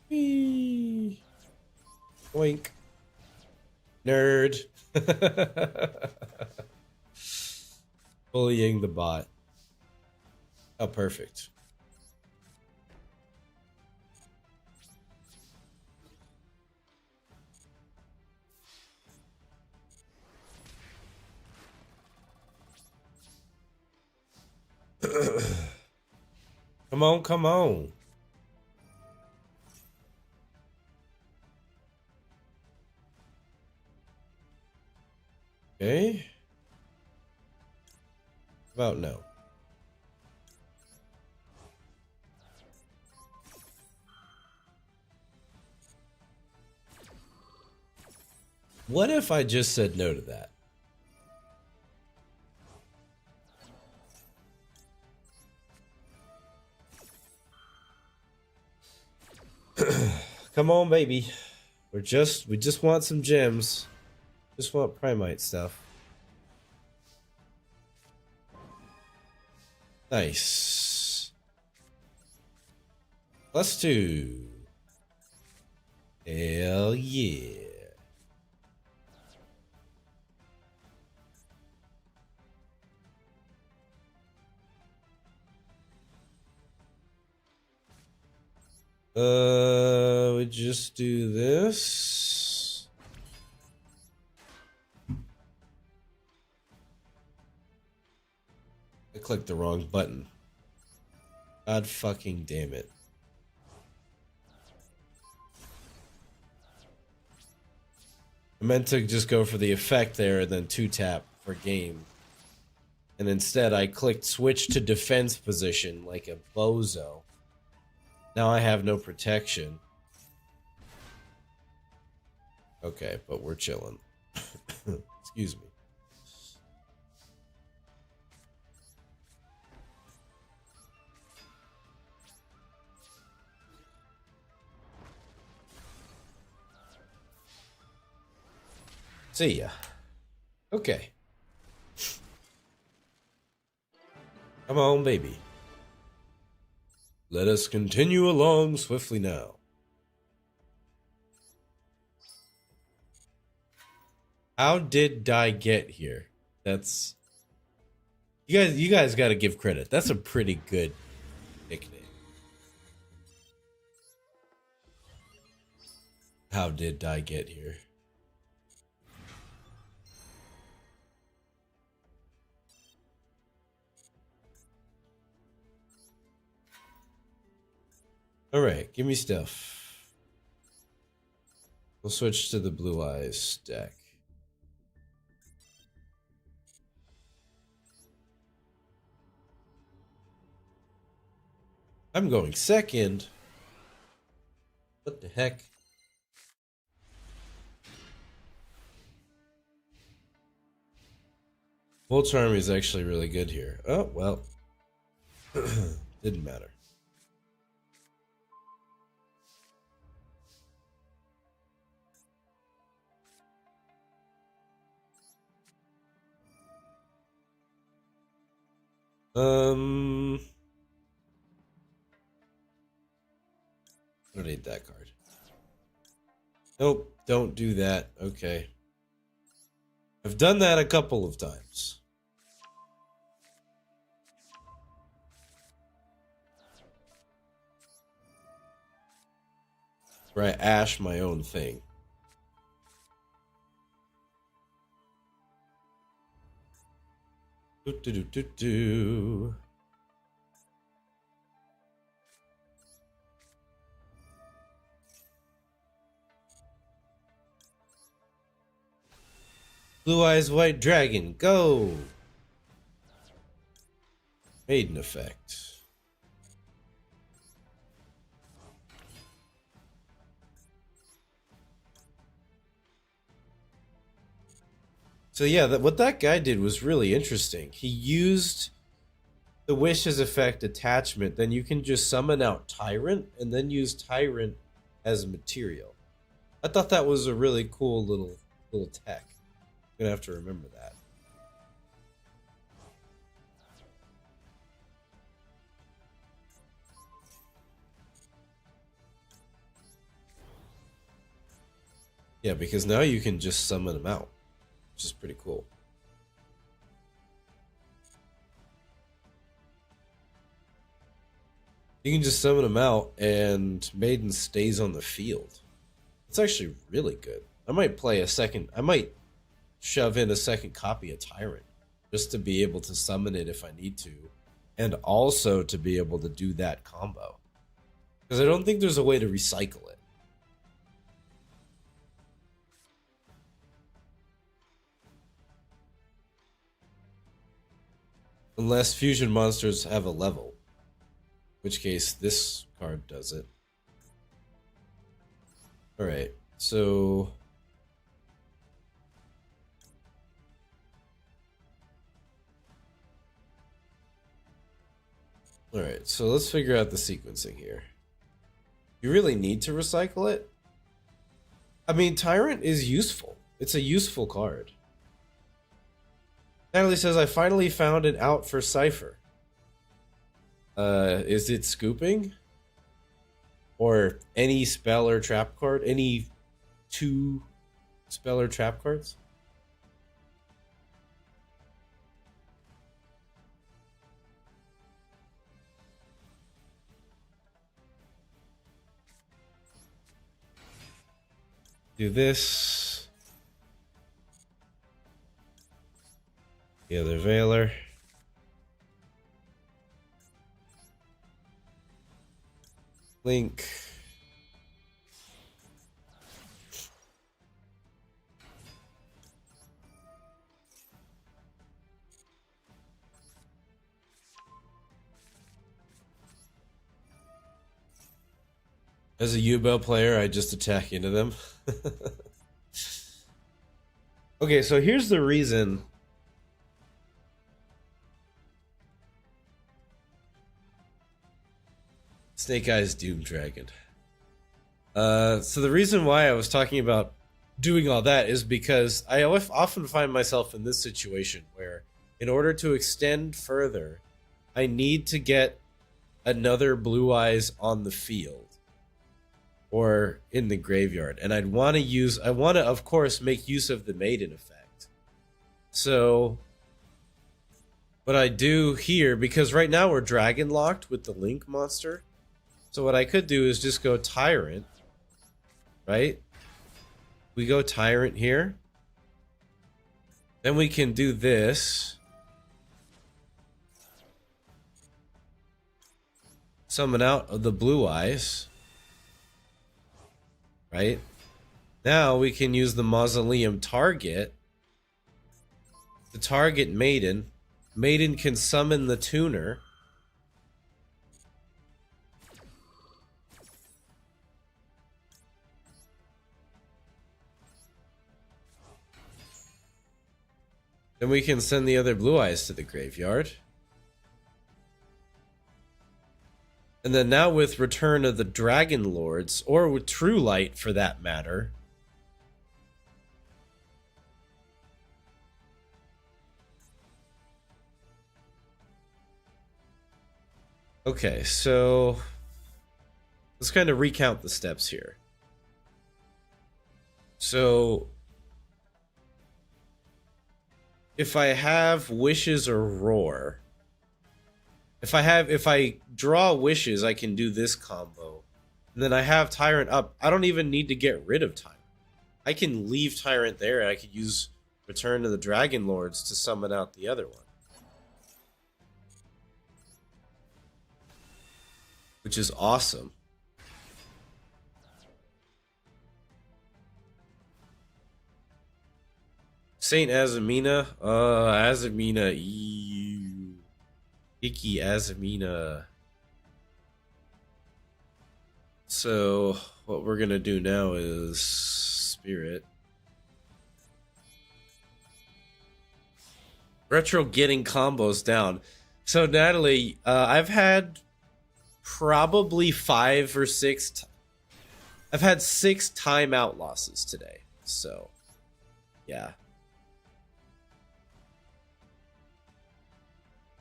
Whee! Oink. Nerd. Bullying the bot. Oh, perfect. Come on, come on. Okay. About no. What if I just said no to that? Come on, baby. We just want some gems. Just want Primite stuff. Nice. +2. Hell yeah. We just do this. I clicked the wrong button. God fucking damn it. I meant to just go for the effect there and then 2-tap for game. And instead I clicked switch to defense position like a bozo. Now I have no protection. Okay, but we're chilling. Excuse me. See ya. Okay. Come on, baby. Let us continue along swiftly now. How did I get here? That's you guys got to give credit. That's a pretty good nickname. How did I get here? All right, give me stuff. We'll switch to the Blue Eyes deck. I'm going second. What the heck? Volt Charm is actually really good here. Oh, well. Didn't matter. I don't need that card. Nope, don't do that. Okay. I've done that a couple of times. Where I ash my own thing. Do do do do do. Blue Eyes White Dragon, go! Maiden effect. So yeah, what that guy did was really interesting. He used the Wish's effect attachment, then you can just summon out Tyrant, and then use Tyrant as material. I thought that was a really cool little tech. I'm gonna have to remember that. Yeah, because now you can just summon them out, which is pretty cool. You can just summon them out, and Maiden stays on the field. It's actually really good. I might play a second. I might shove in a second copy of Tyrant just to be able to summon it if I need to, and also to be able to do that combo. Because I don't think there's a way to recycle it. Unless fusion monsters have a level. In which case, this card does it. Alright, so... Alright, so let's figure out the sequencing here. You really need to recycle it? I mean, Tyrant is useful. It's a useful card. Natalie says, I finally found an out for Cypher. Is it scooping? Or any spell or trap card? Any 2 spell or trap cards? Do this. The other Veiler. Link. As a U-Bow player, I just attack into them. Okay, so here's the reason. Snake Eyes Doom Dragon. So the reason why I was talking about doing all that is because I often find myself in this situation where, in order to extend further, I need to get another Blue Eyes on the field or in the graveyard, and I want to, of course, make use of the Maiden effect. So what I do here, because right now we're dragon locked with the Link monster, so what I could do is just go Tyrant, right? We go Tyrant here. Then we can do this. Summon out of the Blue Eyes. Right? Now we can use the Mausoleum target to target Maiden. Maiden can summon the Tuner. Then we can send the other blue eyes to the graveyard. And then now with Return of the Dragon Lords, or with True Light for that matter. Okay, so let's kind of recount the steps here. So if I have Wishes or Roar, if I draw Wishes, I can do this combo. And then I have Tyrant up. I don't even need to get rid of Tyrant. I can leave Tyrant there, and I could use Return to the Dragon Lords to summon out the other one. Which is awesome. Saint Azamina. Azamina. Ew. Icky Azamina. So, what we're gonna do now is Spirit. Retro getting combos down. So, Natalie, I've had probably 5 or 6. I've had 6 timeout losses today. So, yeah.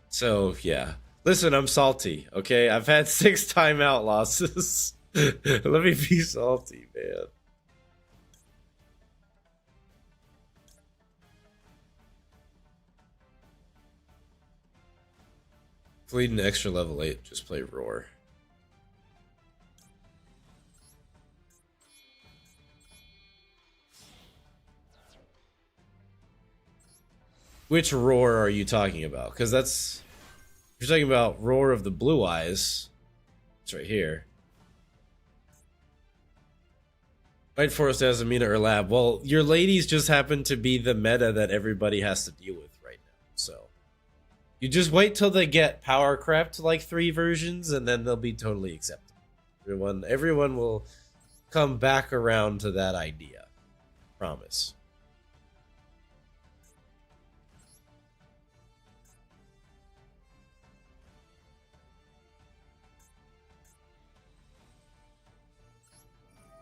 So, yeah. Listen, I'm salty, okay? I've had 6 timeout losses. Let me be salty, man. If we need an extra level 8, just play Roar. Which Roar are you talking about? Because that's... If you're talking about Roar of the Blue Eyes, it's right here. White Forest, Azamina, or Lab. Well, your ladies just happen to be the meta that everybody has to deal with right now. So, you just wait till they get power crept like 3 versions, and then they'll be totally acceptable. Everyone will come back around to that idea. Promise.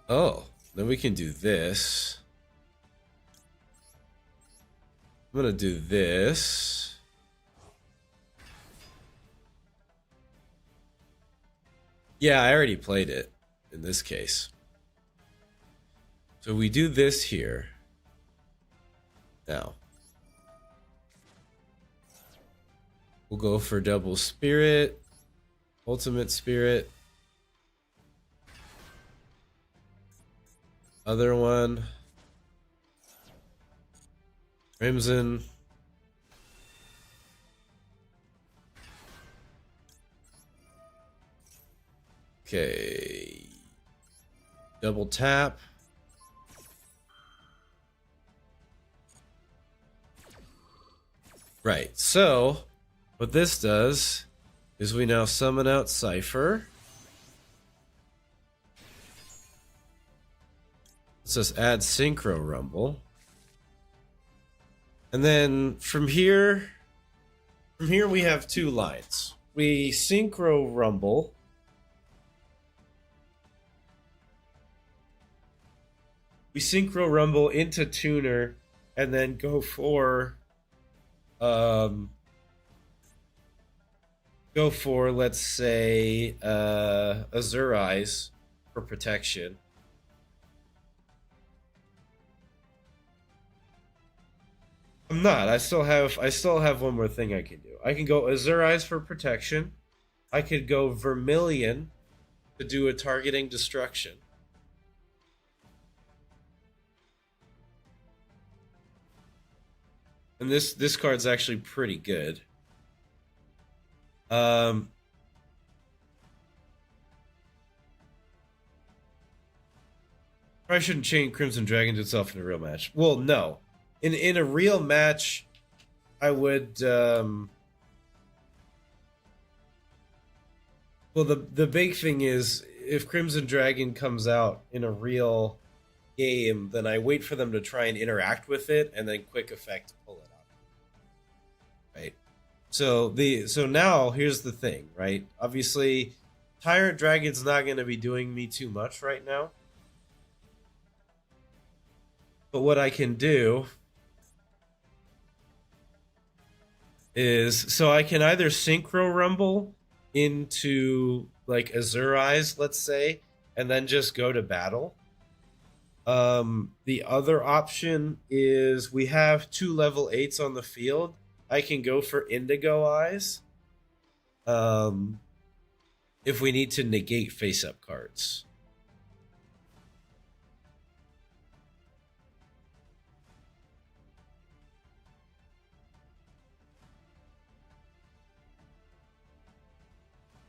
Oh, then we can do this. I'm gonna do this. Yeah, I already played it in this case. So we do this here. Now. We'll go for double spirit, ultimate spirit. Other one. Crimson. Okay. Double tap. Right, so what this does is we now summon out Cypher. Let's just add Synchro Rumble. And then from here we have 2 lines. We Synchro Rumble. We Synchro Rumble into Tuner and then go for let's say Azure Eyes for protection. I'm not. I still have one more thing I can do. I can go Azure Eyes for protection. I could go Vermilion to do a targeting destruction. And this card's actually pretty good. Probably shouldn't chain Crimson Dragon to itself in a real match. Well, no. In a real match, I would. Well, the big thing is if Crimson Dragon comes out in a real game, then I wait for them to try and interact with it, and then quick effect pull it up. So now here's the thing, right? Obviously, Tyrant Dragon's not going to be doing me too much right now. But what I can do is so I can either Synchro Rumble into like Azure Eyes, let's say, and then just go to battle. The other option is we have 2 level 8s on the field. I can go for Indigo Eyes. If we need to negate face-up cards.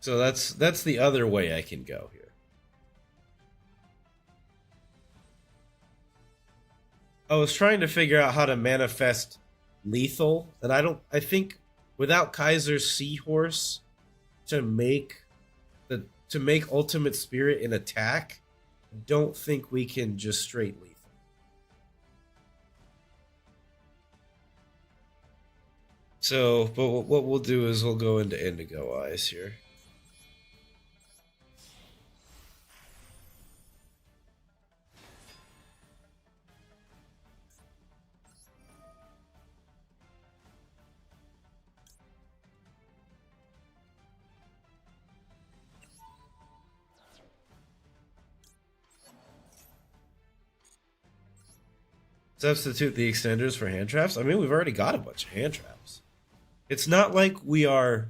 So that's the other way I can go here. I was trying to figure out how to manifest lethal, and I think without Kaiser's Seahorse to make Ultimate Spirit an attack, I don't think we can just straight lethal. So, but what we'll do is we'll go into Indigo Eyes here. Substitute the extenders for hand traps. I mean, we've already got a bunch of hand traps. It's not like we are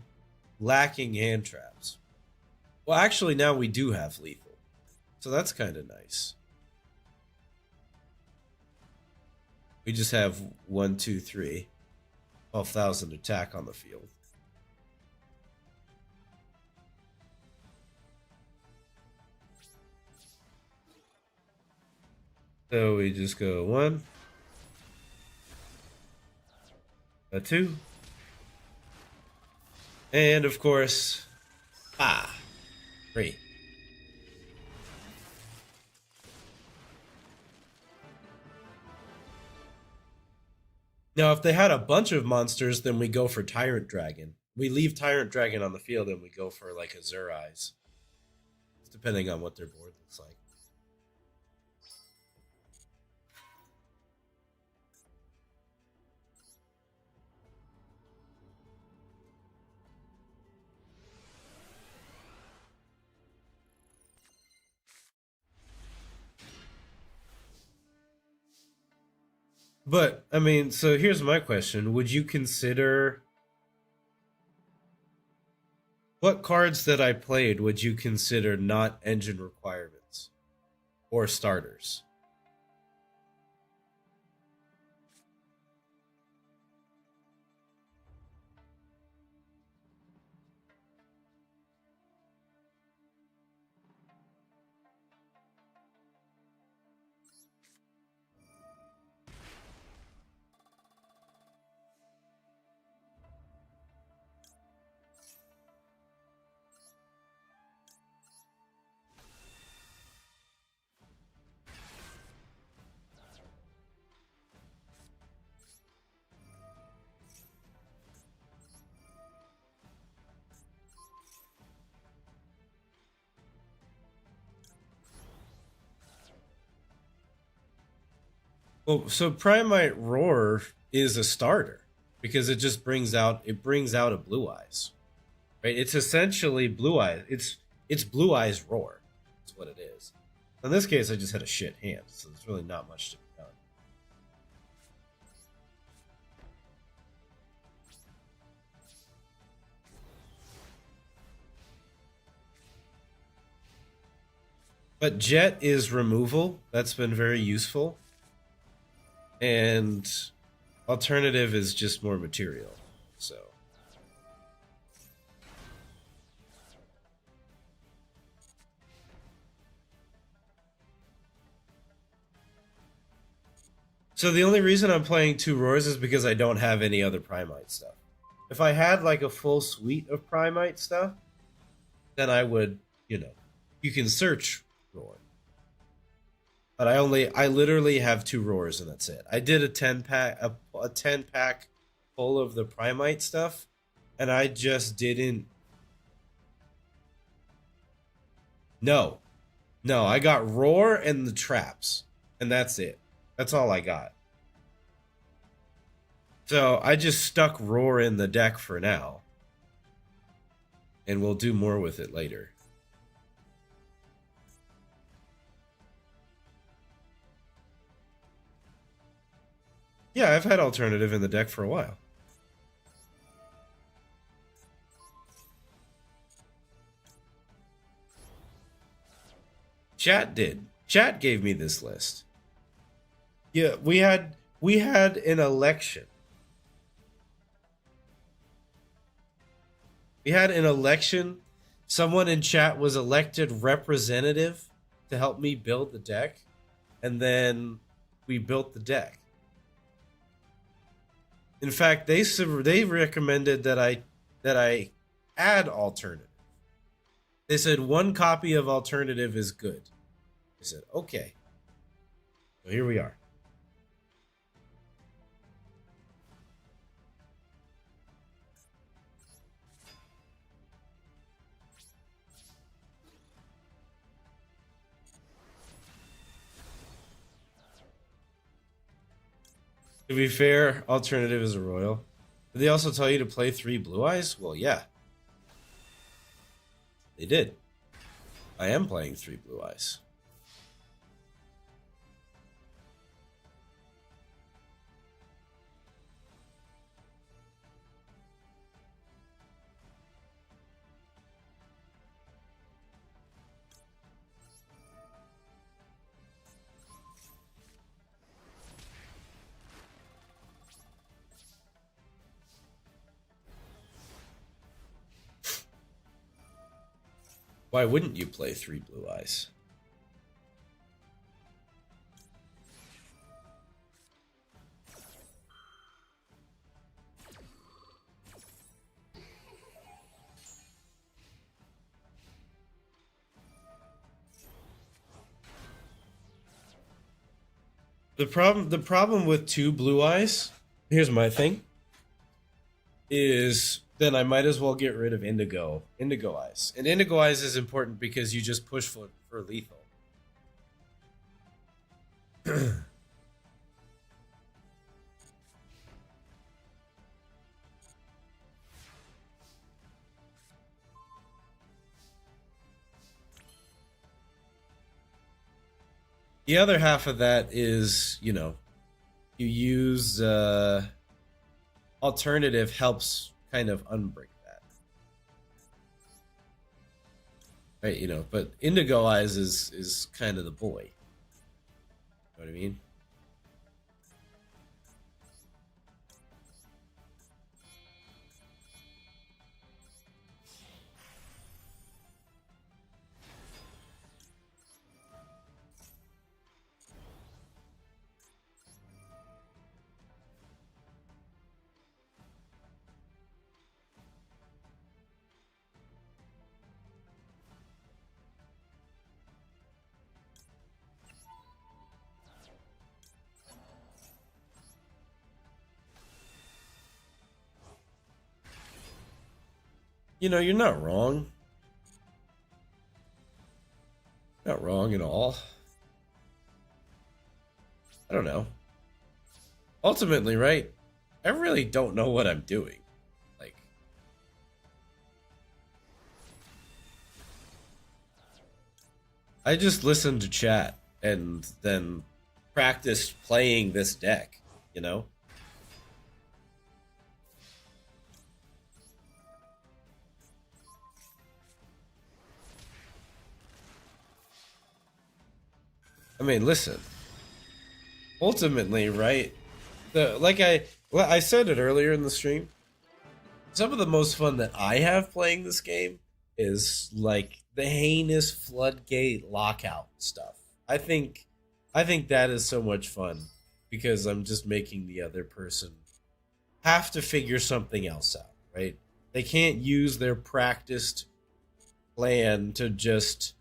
lacking hand traps. Well, actually, now we do have lethal. So that's kind of nice. We just have 1, 2, 3, 12,000 attack on the field. So we just go 1, a 2, and of course, 3. Now, if they had a bunch of monsters, then we go for Tyrant Dragon. We leave Tyrant Dragon on the field and we go for like Azure Eyes. Depending on what their board looks like. But, I mean, so here's my question. Would you consider... What cards that I played would you consider not engine requirements? Or starters? Well, so Primite Roar is a starter because it just brings out a Blue Eyes, right? It's essentially Blue Eyes. It's Blue Eyes Roar. That's what it is. In this case, I just had a shit hand, so there's really not much to be done. But Jet is removal. That's been very useful. And alternative is just more material. So the only reason I'm playing 2 Roars is because I don't have any other Primite stuff. If I had like a full suite of Primite stuff, then I would, you can search Roar. But I literally have 2 Roars and that's it. I did a 10 pack full of the Primite stuff, and I just didn't. No, no, I got roar and the traps, and that's it. That's all I got. So I just stuck roar in the deck for now, and we'll do more with it later. Yeah, I've had alternative in the deck for a while. Chat did. Chat gave me this list. Yeah, we had an election. We had an election. Someone in chat was elected representative to help me build the deck, and then we built the deck. In fact, they recommended that I add alternative. They said one copy of alternative is good. I said, okay. So here we are. To be fair, alternative is a royal. Did they also tell you to play 3 blue eyes? Well, yeah. They did. I am playing 3 blue eyes. Why wouldn't you play 3 blue eyes? The problem with 2 blue eyes, here's my thing, is then I might as well get rid of indigo eyes. And indigo eyes is important because you just push for lethal. The other half of that is, you use alternative helps kind of unbreak that. Right, but indigo eyes is kind of the boy. You know what I mean? You're not wrong. Not wrong at all. I don't know. Ultimately, right? I really don't know what I'm doing. Like, I just listened to chat and then practiced playing this deck. I mean, listen. Ultimately, right? I said it earlier in the stream. Some of the most fun that I have playing this game is like the heinous floodgate lockout stuff. I think that is so much fun because I'm just making the other person have to figure something else out, right? They can't use their practiced plan to just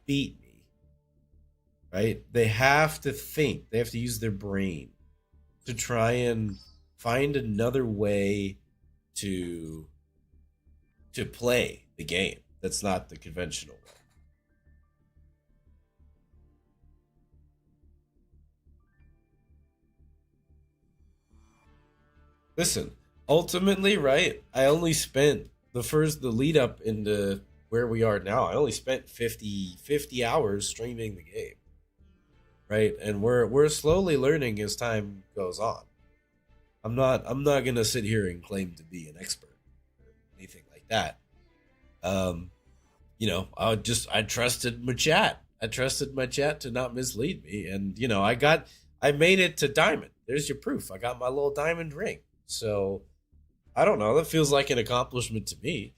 beat me, right? They have to think. They have to use their brain to try and find another way to to play the game. That's not the conventional way. Listen, ultimately, right? I only spent the lead up into where we are now. I only spent 50 hours streaming the game, right? And we're slowly learning as time goes on. I'm not gonna sit here and claim to be an expert or anything like that. Um, I trusted my chat. I trusted my chat to not mislead me, and I made it to diamond. There's your proof. I got my little diamond ring. So I don't know. That feels like an accomplishment to me.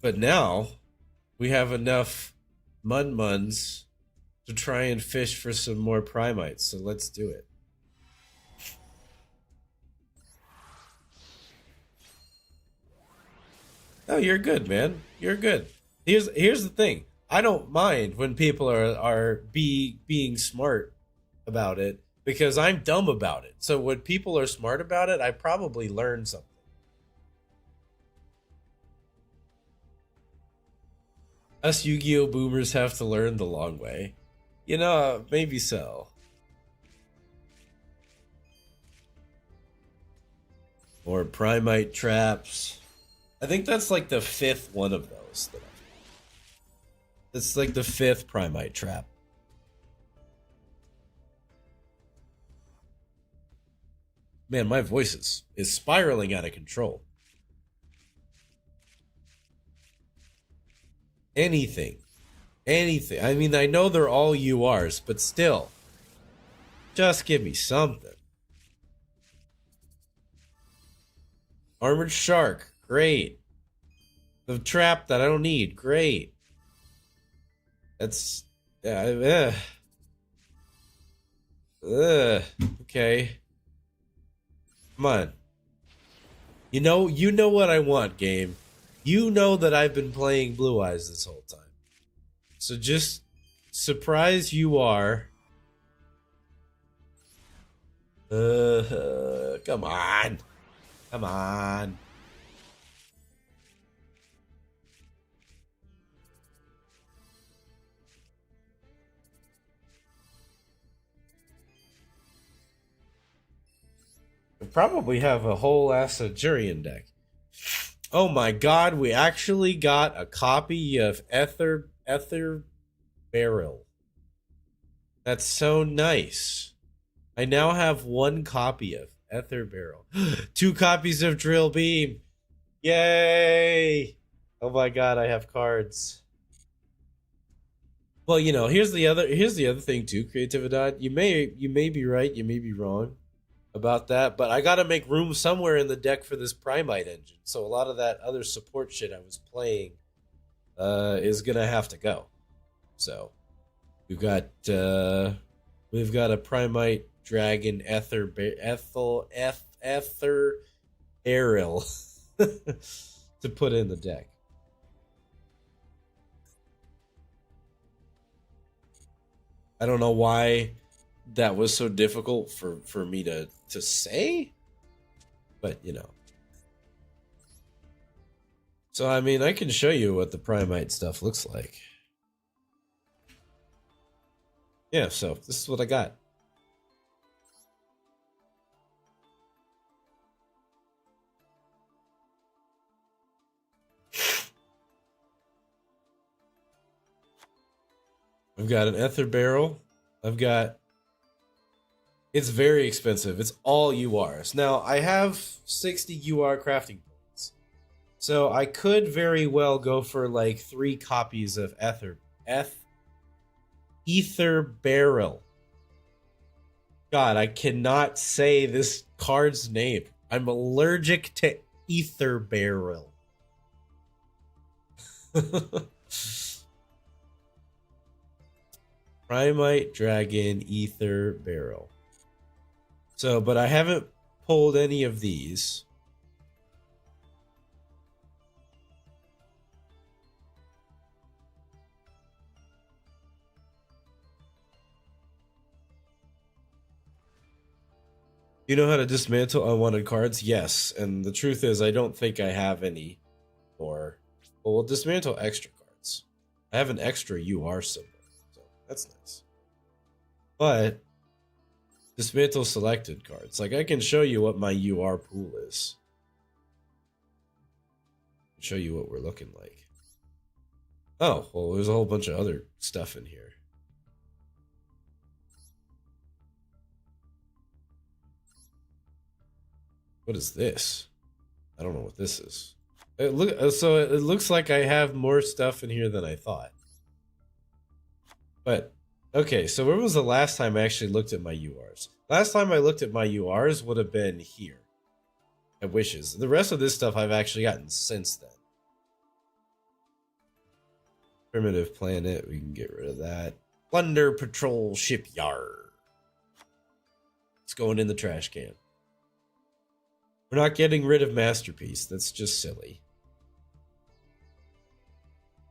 But now we have enough munmuns to try and fish for some more primites. So let's do it. Oh, you're good, man. You're good. Here's the thing. I don't mind when people are being smart about it because I'm dumb about it. So when people are smart about it, I probably learn something. Us Yu-Gi-Oh boomers have to learn the long way. Maybe so. Or Primite traps. I think that's like the fifth one of those. That's like the fifth Primite trap. Man, my voice is spiraling out of control. Anything. Anything. I mean, I know they're all URs, but still. Just give me something. Armored Shark. Great. The trap that I don't need. Great. That's... Okay. Come on. You know what I want, game. You know that I've been playing Blue Eyes this whole time. So just surprise you are. Come on. Come on. We probably have a whole ass Jurian deck. Oh my god, we actually got a copy of Ether Barrel. That's so nice. I now have one copy of Ether Barrel. Two copies of Drill Beam. Yay! Oh my god, I have cards. Well, here's the other thing too, Creatividad. You may be right, you may be wrong about that, but I got to make room somewhere in the deck for this Primite engine. So a lot of that other support shit I was playing is gonna have to go. So we've got a Primite Dragon Ether Ariel to put in the deck. I don't know why that was so difficult for me to say, but So I mean, I can show you what the Primite stuff looks like. Yeah, so this is what I got. I've got an Ether Barrel. It's very expensive. It's all URs. Now, I have 60 UR crafting points. So I could very well go for like 3 copies of Ether Barrel. God, I cannot say this card's name. I'm allergic to Ether Barrel. Primite Dragon Ether Barrel. So, but I haven't pulled any of these. You know how to dismantle unwanted cards? Yes, and the truth is, I don't think I have any more. Well, we'll dismantle extra cards. I have an extra UR symbol, so that's nice. But dismantle selected cards. Like, I can show you what my UR pool is. Show you what we're looking like. Oh, well, there's a whole bunch of other stuff in here. What is this? I don't know what this is. It looks like I have more stuff in here than I thought. But okay, so when was the last time I actually looked at my URs? Last time I looked at my URs would have been here at Wishes. The rest of this stuff I've actually gotten since then. Primitive Planet, we can get rid of that. Plunder Patrol Shipyard. It's going in the trash can. We're not getting rid of Masterpiece. That's just silly.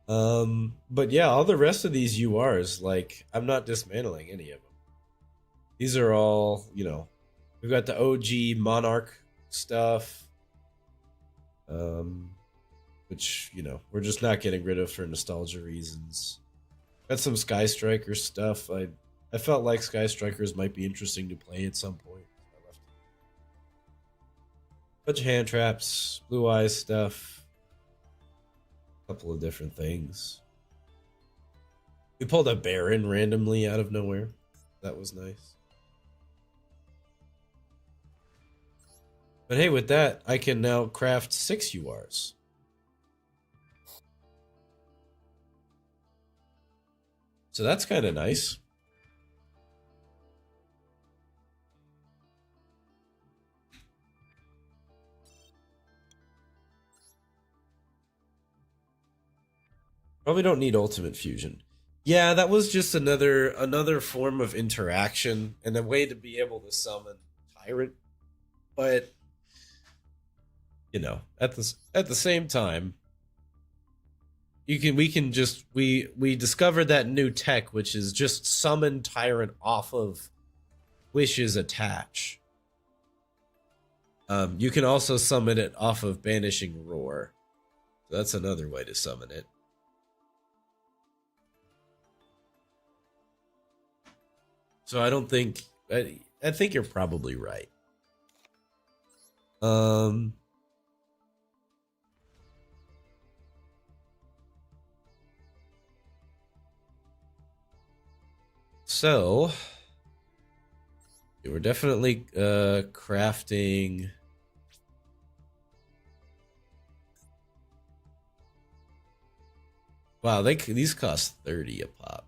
But yeah, all the rest of these URs, like, I'm not dismantling any of them. These are all, you know, we've got the OG Monarch stuff, which, you know, we're just not getting rid of for nostalgia reasons. Got some Sky Striker stuff. I felt like Sky Strikers might be interesting to play at some point. I left it. Bunch of hand traps, Blue Eyes stuff. Couple of different things. We pulled a Baron randomly out of nowhere. That was nice. But hey, with that, I can now craft 6 URs. So that's kind of nice. Probably don't need Ultimate Fusion. Yeah, that was just another form of interaction and a way to be able to summon Tyrant. But you know, at the same time, we discovered that new tech, which is just summon Tyrant off of Wish's attach. You can also summon it off of Banishing Roar. So that's another way to summon it. So I don't think I think you're probably right. So we're definitely crafting. Wow, these cost 30 a pop.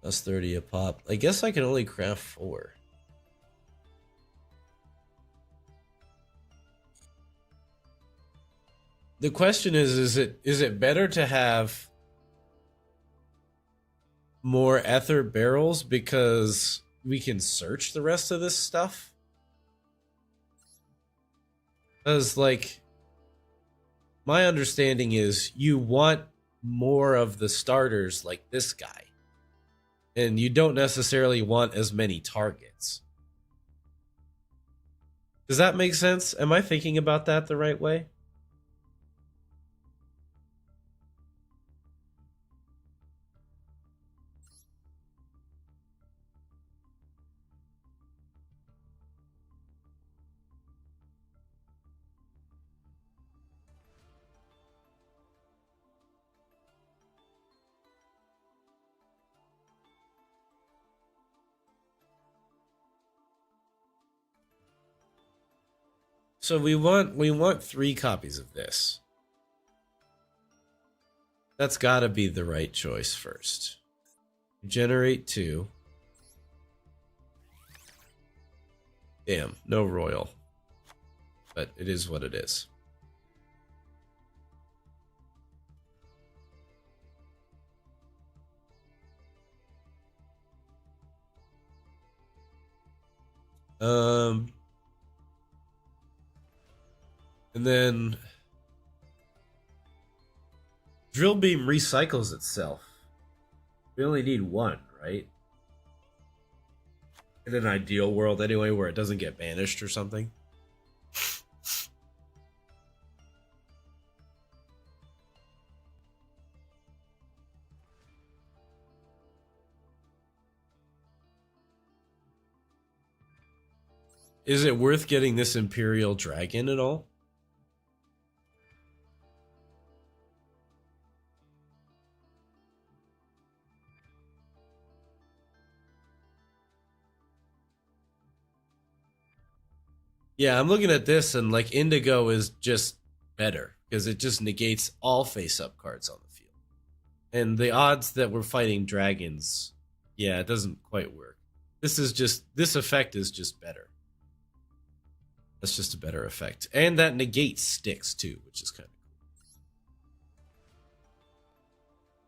That's 30 a pop. I guess I can only craft 4. The question is it better to have more ether barrels because we can search the rest of this stuff? Because, like, my understanding is you want more of the starters like this guy. And you don't necessarily want as many targets. Does that make sense? Am I thinking about that the right way? So we want 3 copies of this. That's got to be the right choice first. Generate 2. Damn, no royal. But it is what it is. And then Drill beam recycles itself. We only need one, right? In an ideal world, anyway, where it doesn't get banished or something. Is it worth getting this Imperial Dragon at all? Yeah, I'm looking at this and like Indigo is just better because it just negates all face-up cards on the field. And the odds that we're fighting dragons, yeah, it doesn't quite work. This effect is just better. That's just a better effect. And that negates sticks too, which is kind of cool.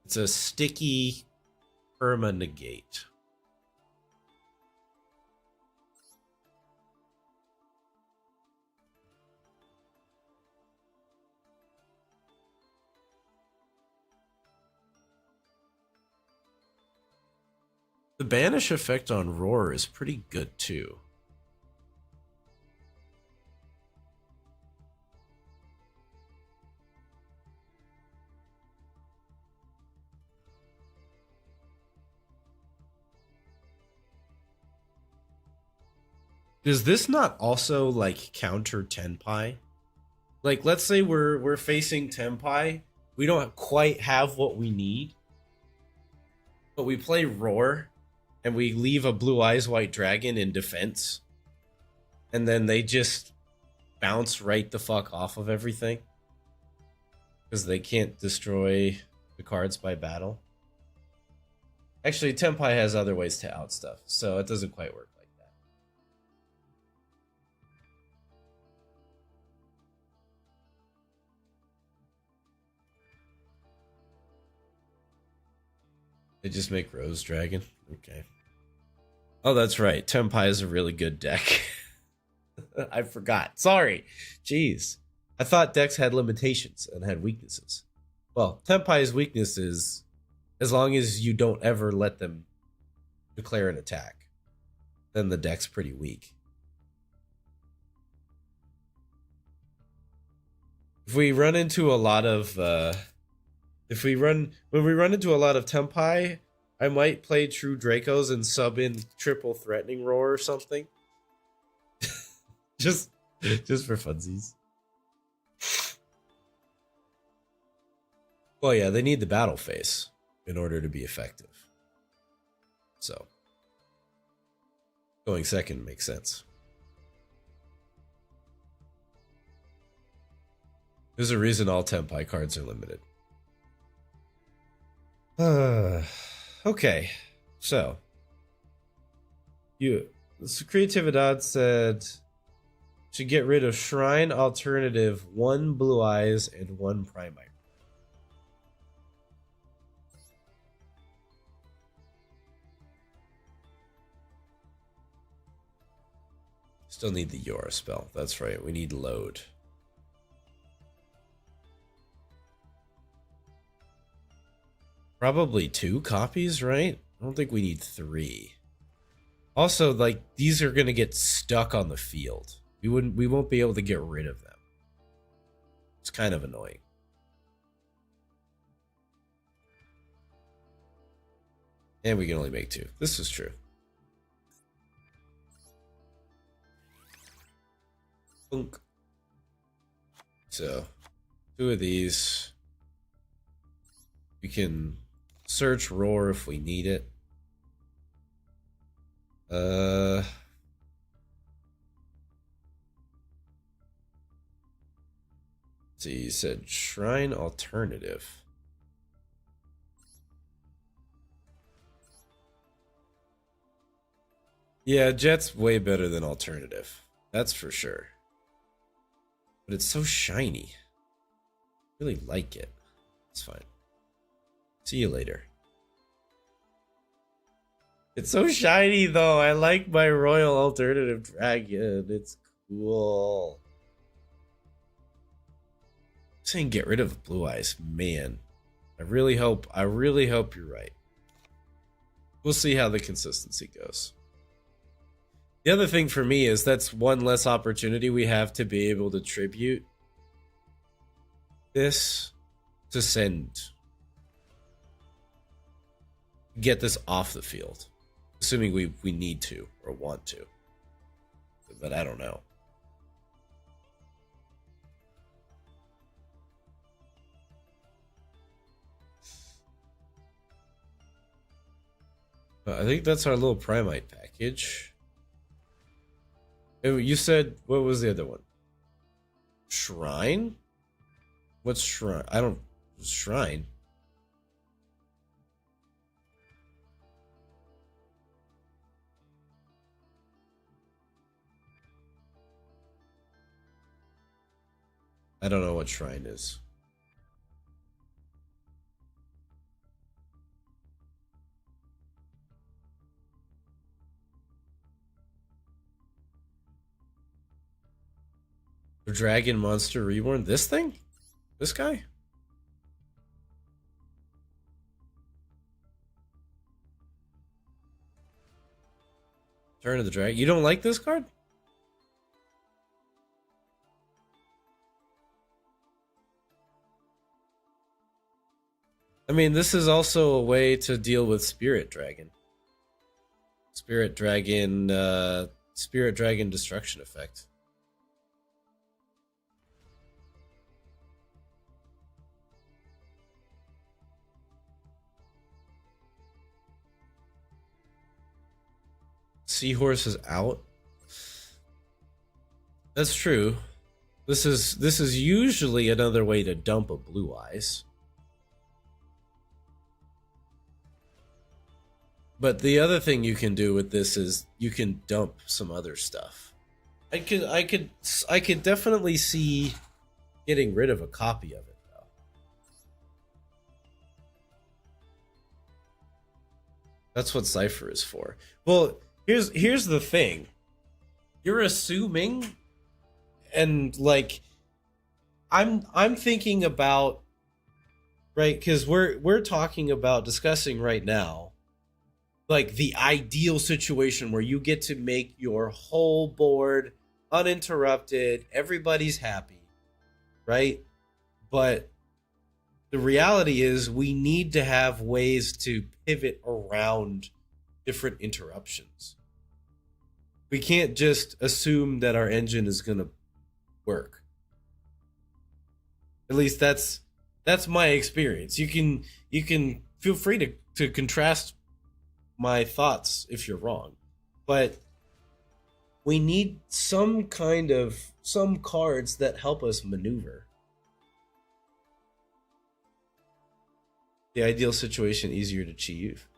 It's a sticky perma negate. The banish effect on Roar is pretty good too. Does this not also like counter Tenpai? Like, let's say we're facing Tenpai, we don't quite have what we need, but we play Roar, and we leave a Blue Eyes White Dragon in defense, and then they just bounce right the fuck off of everything because they can't destroy the cards by battle. Actually, Tenpai has other ways to out stuff, so it doesn't quite work like that. They just make Rose Dragon? Okay. Oh, that's right. Tenpai is a really good deck. I forgot. Sorry. Jeez. I thought decks had limitations and had weaknesses. Well, Tenpai's weakness is as long as you don't ever let them declare an attack, then the deck's pretty weak. If we run into a lot of when we run into a lot of Tenpai, I might play True Dracos and sub in triple Threatening Roar or something. just for funsies. Well, yeah, they need the battle phase in order to be effective. So, going second makes sense. There's a reason all Tenpai cards are limited. Okay, so Creatividad said should get rid of Shrine Alternative, 1 Blue Eyes and 1 Primite. Still need the Yora spell. That's right. We need load. Probably 2 copies, right? I don't think we need 3. Also, like, these are gonna get stuck on the field. We won't be able to get rid of them. It's kind of annoying. And we can only make 2. This is true. Boonk. So, 2 of these. We can search Roar if we need it. See, you said Shrine Alternative. Yeah, Jet's way better than Alternative. That's for sure. But it's so shiny. I really like it. It's fine. See you later. It's so shiny, though. I like my Royal Alternative Dragon. It's cool. I'm saying get rid of Blue Eyes. Man. I really hope you're right. We'll see how the consistency goes. The other thing for me is that's one less opportunity we have to be able to tribute this to get this off the field. Assuming we need to or want to. But I don't know. I think that's our little Primite package. You said, what was the other one? Shrine? What's shrine? I don't... Shrine? I don't know what shrine is. Dragon Monster Reborn? This thing? This guy? Turn of the Dragon. You don't like this card? I mean, this is also a way to deal with Spirit Dragon. Spirit Dragon destruction effect. Seahorse is out. That's true. This is usually another way to dump a Blue Eyes. But the other thing you can do with this is you can dump some other stuff. I could definitely see getting rid of a copy of it though. That's what Cypher is for. Well, here's the thing. You're assuming, and like I'm thinking about, right, because we're talking about discussing right now like the ideal situation where you get to make your whole board uninterrupted, everybody's happy, right? But the reality is we need to have ways to pivot around different interruptions. We can't just assume that our engine is going to work. At least that's my experience. You can feel free to contrast my thoughts if you're wrong, but we need some cards that help us maneuver. The ideal situation easier to achieve.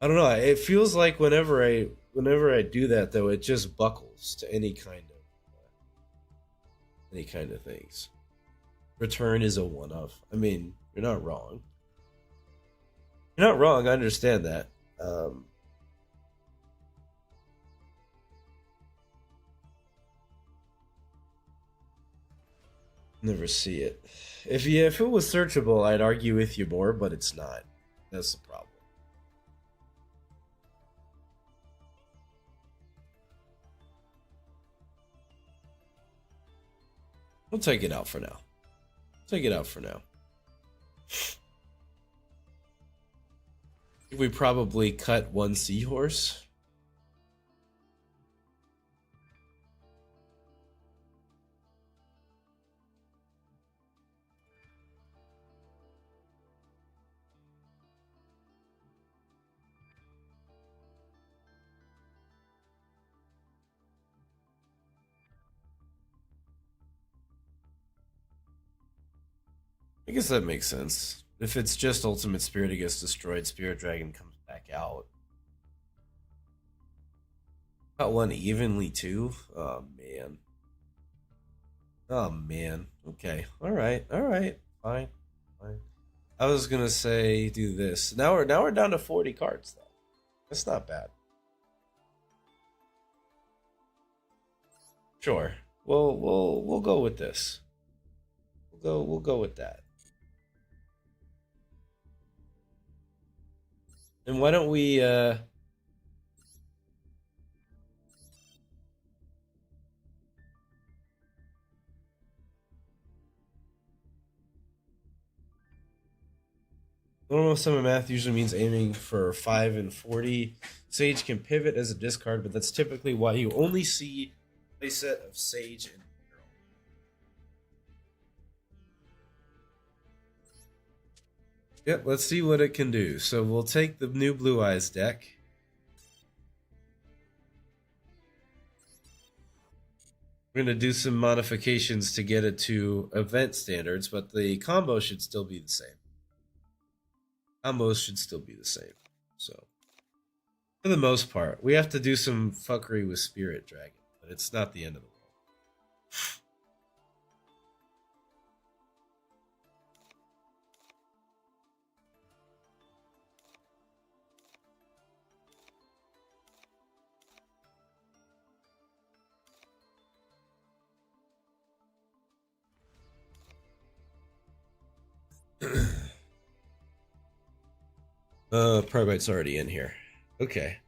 I don't know. It feels like whenever I do that though, it just buckles to any kind of things. Return is a one-off. I mean, you're not wrong. You're not wrong. I understand that. Never see it. If it was searchable, I'd argue with you more, but it's not. That's the problem. We'll take it out for now. Take it out for now. I think we probably cut one seahorse. I guess that makes sense. If it's just Ultimate Spirit, it gets destroyed. Spirit Dragon comes back out. Got one evenly too? Oh man. Oh man. Okay. Alright. Alright. Fine. Fine. I was gonna say do this. Now we're down to 40 cards though. That's not bad. Sure. We'll go with this. We'll go with that. And why don't we normal summon math usually means aiming for 5 and 40. Sage can pivot as a discard, but that's typically why you only see a set of Sage and Hero. Yep, let's see what it can do. So we'll take the new Blue Eyes deck. We're going to do some modifications to get it to event standards, but the combo should still be the same. Combos should still be the same. So, for the most part, we have to do some fuckery with Spirit Dragon, but it's not the end of the world. Primite's already in here. Okay.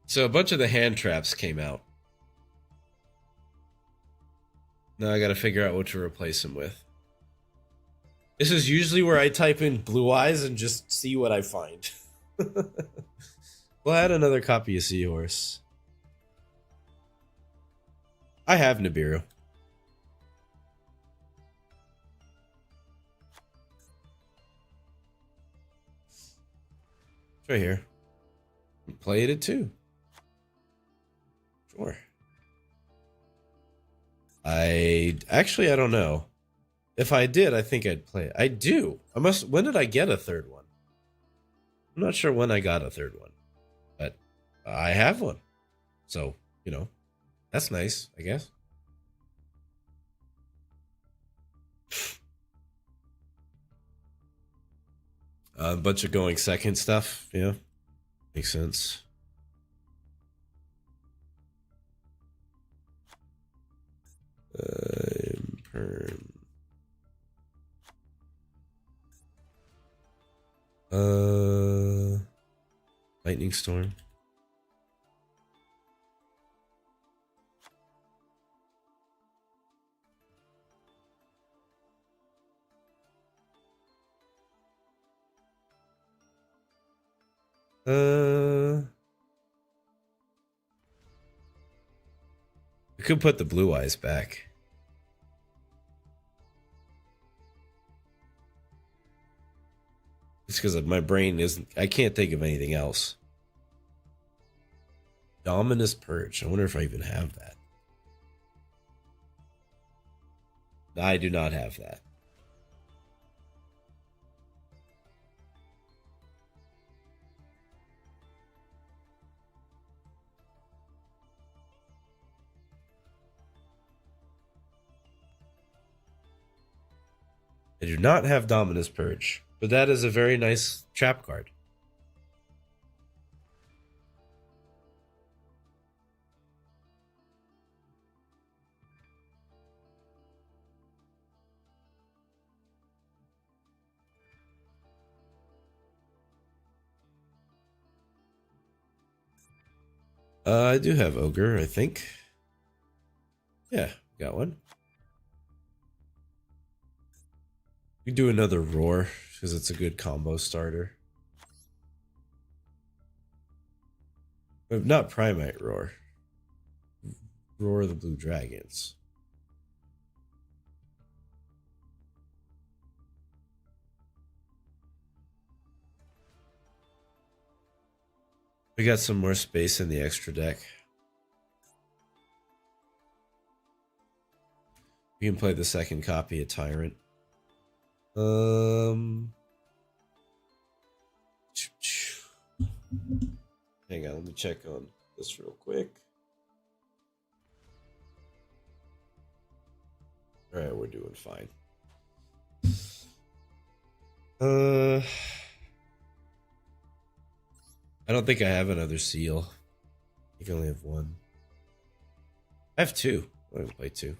So a bunch of the hand traps came out. Now I gotta figure out what to replace them with. This is usually where I type in Blue Eyes and just see what I find. We'll add another copy of Seahorse. I have Nibiru. It's right here. Played it too. Sure. I don't know. If I did, I think I'd play it. I do. When did I get a third one? I'm not sure when I got a third one, but I have one. So, that's nice, I guess. A bunch of going second stuff, yeah. Makes sense. Perm. Lightning Storm. We could put the Blue Eyes back. It's because my brain isn't. I can't think of anything else. Dominus Purge. I wonder if I even have that. I do not have that. I do not have Dominus Purge, but that is a very nice trap card. I do have Ogre, I think. Yeah, got one. We do another Roar, because it's a good combo starter. But not Primite Roar. Roar of the Blue Dragons. We got some more space in the extra deck. We can play the second copy of Tyrant. Hang on, let me check on this real quick. Alright, we're doing fine. I don't think I have another seal. I think I only have one. I have two. I can play two.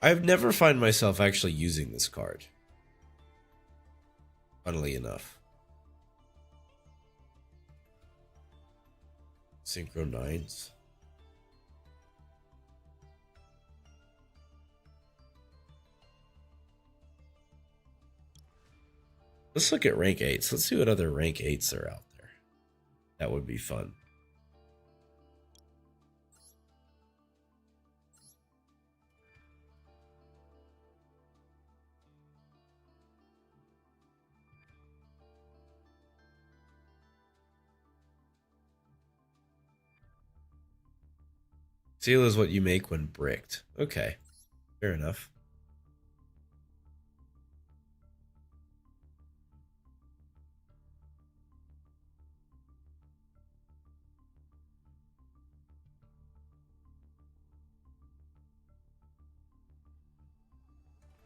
I've never find myself actually using this card. Funnily enough. Synchro 9s. Let's look at rank 8s. Let's see what other rank 8s are out there. That would be fun. Seal is what you make when bricked. Okay, fair enough.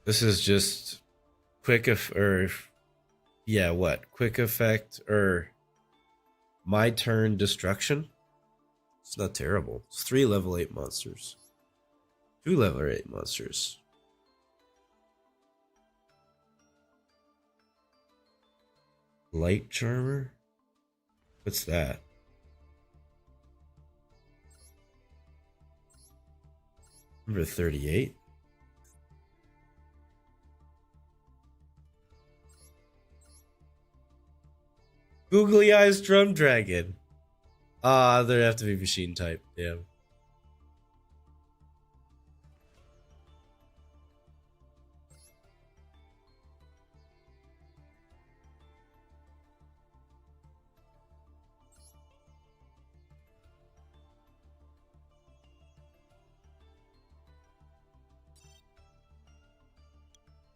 This is just quick yeah, what? Quick effect or my turn destruction? It's not terrible. It's 3 level 8 monsters. 2 level 8 monsters. Light Charmer? What's that? Number 38? Googly Eyes Drum Dragon. Ah, there'd have to be machine type. Damn.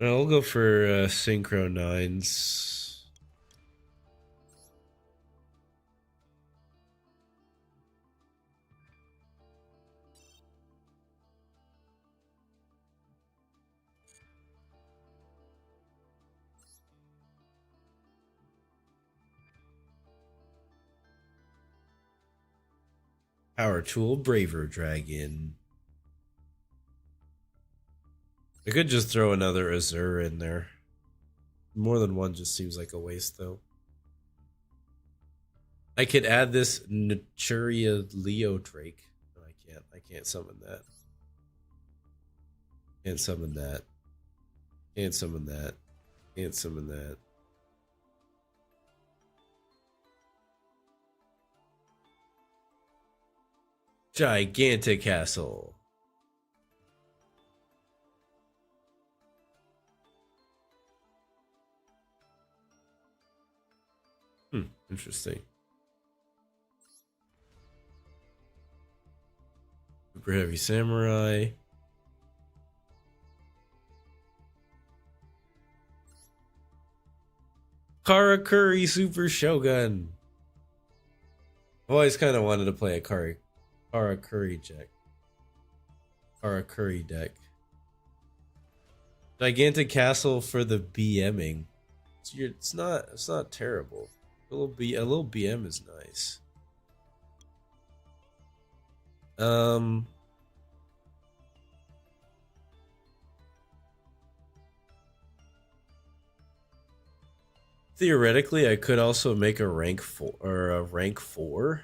I'll go for Synchro 9s. Power Tool, Braver Dragon. I could just throw another Azure in there. More than one just seems like a waste, though. I could add this Naturia Leo Drake. No, I can't. I can't summon that. Can't summon that. Can't summon that. Can't summon that. Gigantic Castle. Interesting. Super Heavy Samurai. Karakuri Super Shogun. I've always kind of wanted to play a Karakuri deck. Karakuri deck. Gigantic Castle for the BMing. It's not terrible. A little BM is nice. Theoretically, I could also make a rank 4 or a rank 4.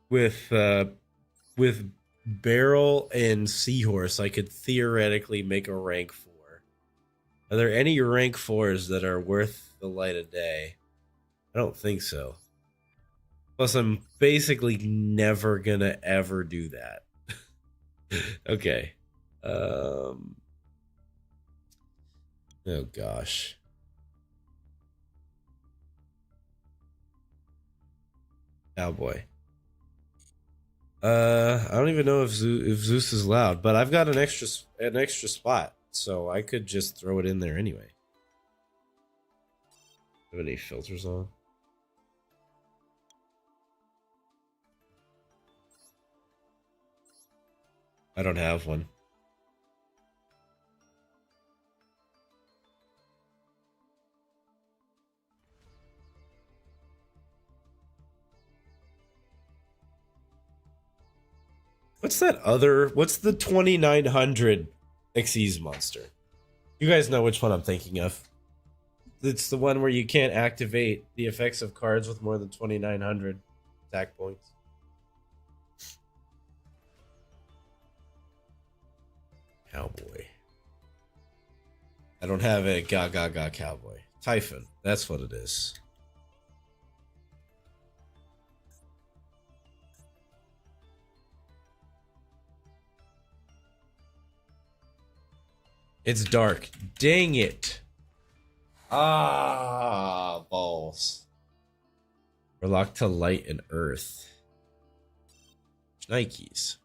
With Barrel and Seahorse, I could theoretically make a rank 4. Are there any rank 4s that are worth the light of day? I don't think so. Plus, I'm basically never gonna ever do that. Okay. Oh gosh. Cowboy. I don't even know if Zeus is loud, but I've got an extra spot, so I could just throw it in there anyway. Have any filters on? I don't have one. What's that other? What's the 2900 Xyz monster? You guys know which one I'm thinking of. It's the one where you can't activate the effects of cards with more than 2900 attack points. Cowboy. I don't have a Gaga Cowboy. Typhon. That's what it is. It's dark. Dang it. Ah, balls. We're locked to light and earth. Nikes.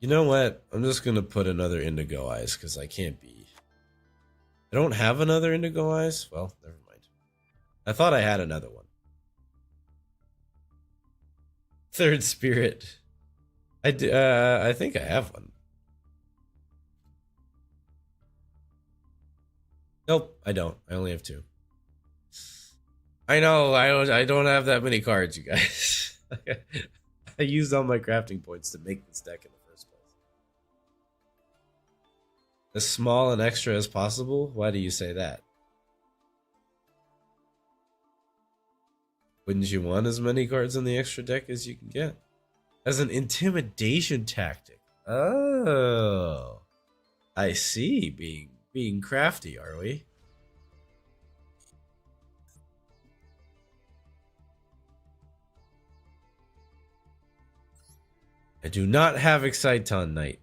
You know what? I'm just going to put another Indigo Eyes because I can't be. I don't have another Indigo Eyes? Well, never mind. I thought I had another one. Third Spirit. I think I have one. Nope, I don't. I only have two. I know, I don't have that many cards, you guys. I used all my crafting points to make this deck in the first place. As small and extra as possible? Why do you say that? Wouldn't you want as many cards in the extra deck as you can get? As an intimidation tactic. Oh. I see. Being crafty, are we? I do not have Exciton Knight.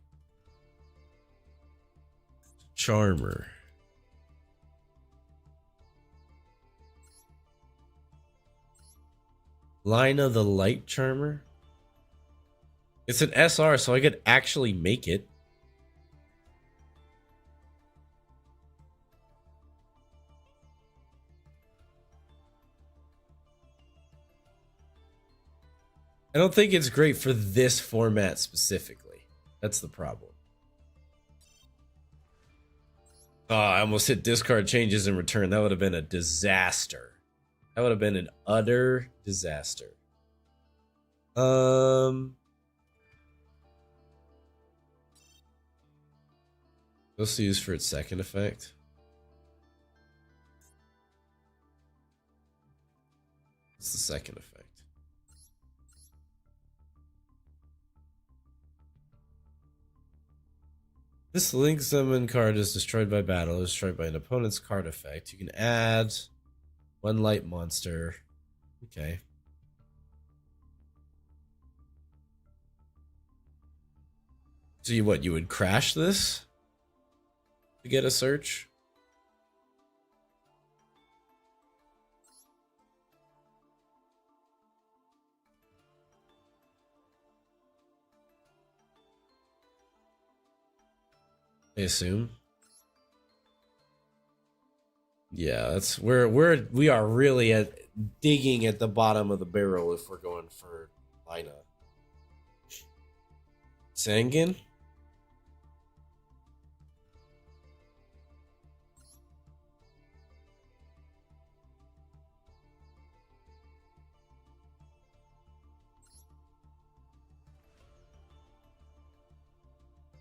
Charmer. Lina the Light Charmer. It's an SR, so I could actually make it. I don't think it's great for this format specifically. That's the problem. Oh, I almost hit discard changes in return. That would have been a disaster. That would have been an utter disaster. Let's use for its second effect. What's the second effect? This link summon card is destroyed by battle, is destroyed by an opponent's card effect. You can add one light monster. Okay. So you would crash this to get a search? I assume. Yeah, that's we are really digging at the bottom of the barrel if we're going for Lina. Sangin?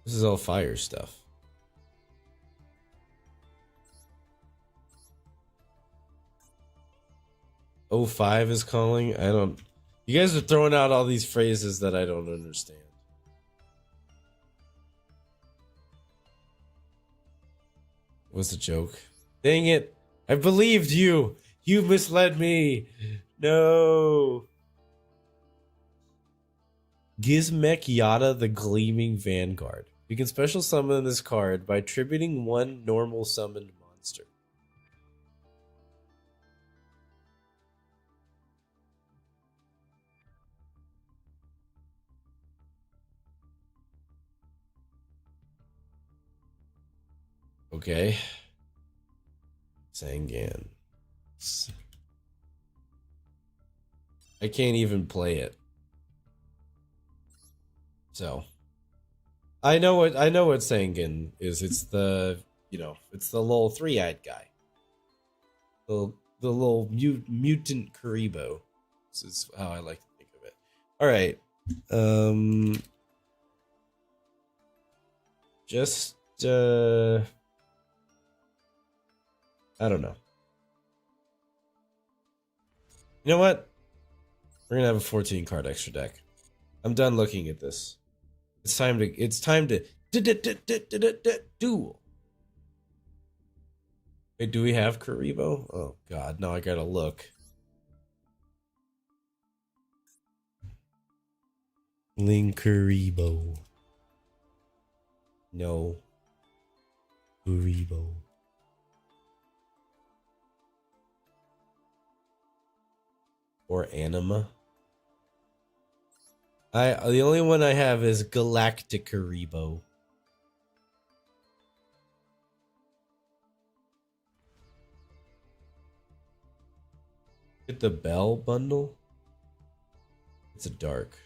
This is all fire stuff. O5 is calling. I don't. You guys are throwing out all these phrases that I don't understand. What's the joke? Dang it! I believed you. You misled me. No. Gizmek Yada the Gleaming Vanguard. You can special summon this card by tributing one normal summoned monster. Okay. Sangan. I can't even play it. So I know what Sangan is. It's the it's the little three-eyed guy. The little mutant Karibo. This is how I like to think of it. All right. Just I don't know. You know what? We're gonna have a 14 card extra deck. I'm done looking at this. It's time to duel. Wait, do we have Karibo? Oh god, now I gotta look. Karibo. No. Karibo. Or Anima. The only one I have is Galactic Karibo. Get the Bell bundle? It's a dark.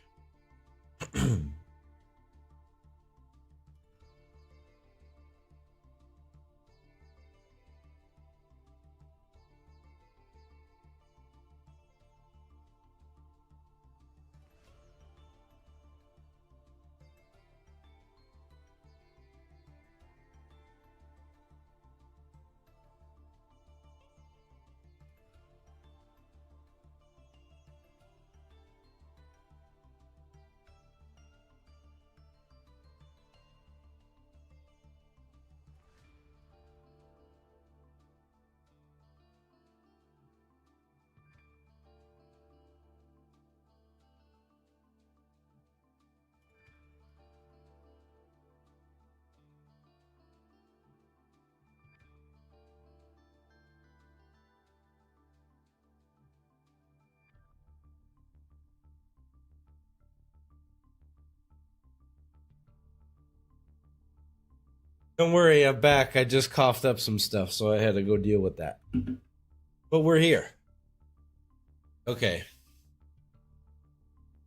Don't worry, I'm back. I just coughed up some stuff, so I had to go deal with that. But we're here. Okay.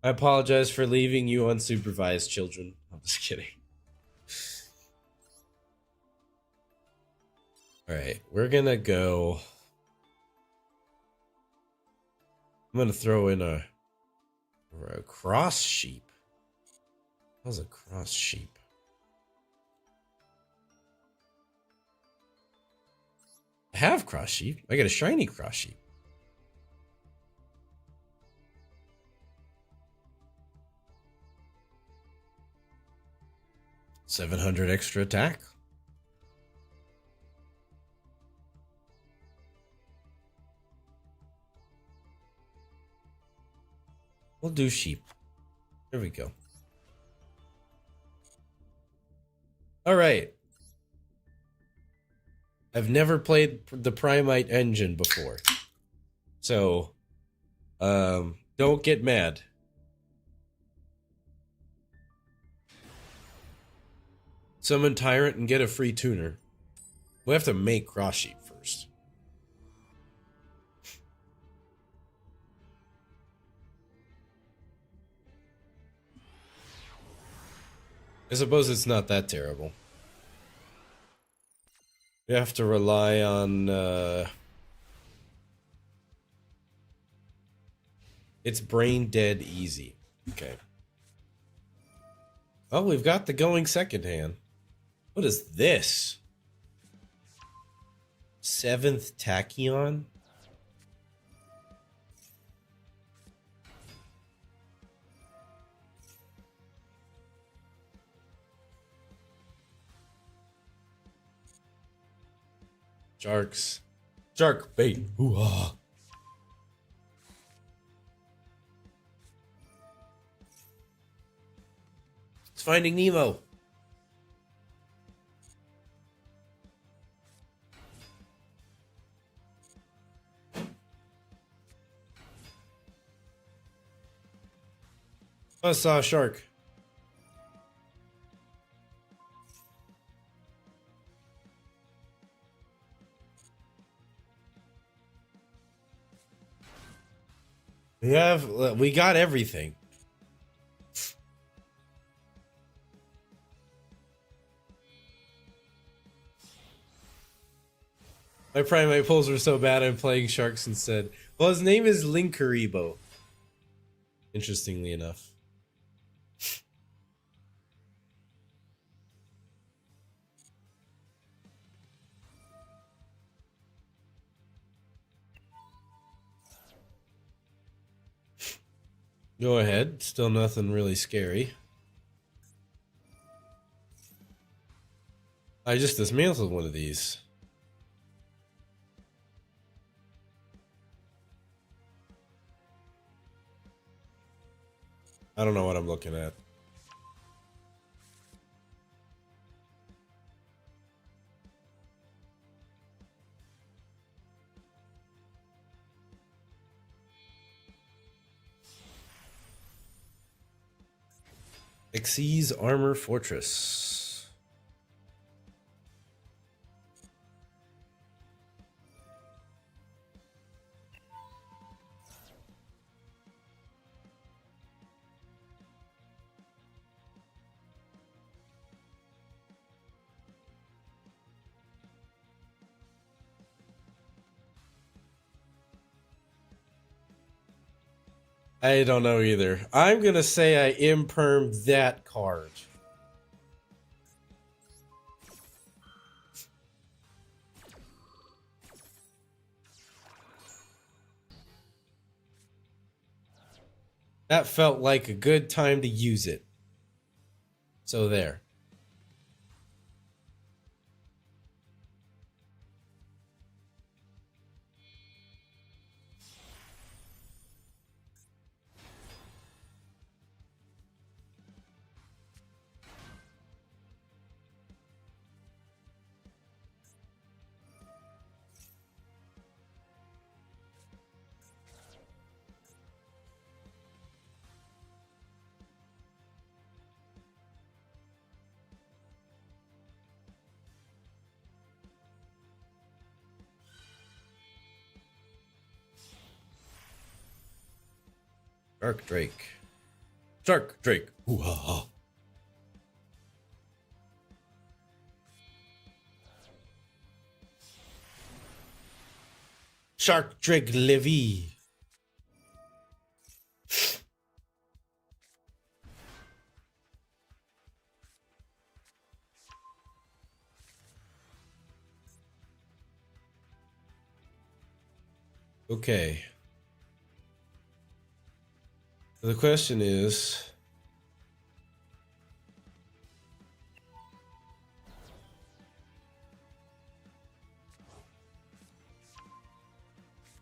I apologize for leaving you unsupervised, children. I'm just kidding. Alright, we're gonna go. I'm gonna throw in a cross sheep. How's a cross sheep? I have cross sheep. I got a shiny cross sheep. $700 extra attack. We'll do sheep. There we go. All right. I've never played the Primite engine before. So, don't get mad. Summon Tyrant and get a free tuner. We have to make cross sheep first. I suppose it's not that terrible. We have to rely on, it's brain dead easy. Okay. Oh, we've got the going second hand. What is this? 7th Tachyon? Sharks. Shark bait. Ooh-ah. It's Finding Nemo. I saw a shark. We got everything. My Primite pulls were so bad I'm playing Sharks instead. Well, his name is Linkaribo. Interestingly enough. Go ahead. Still nothing really scary. I just dismantled one of these. I don't know what I'm looking at. Xyz Armor Fortress. I don't know either. I'm gonna say I impermed that card. That felt like a good time to use it. So there. Shark Drake. Shark Drake. Ooh-ha-ha. Shark Drake Levy. Okay. The question is,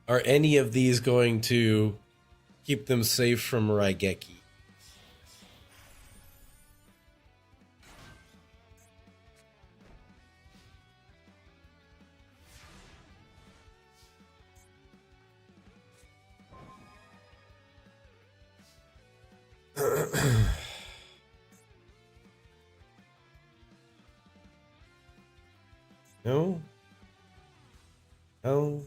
are any of these going to keep them safe from Raigeki? No? No?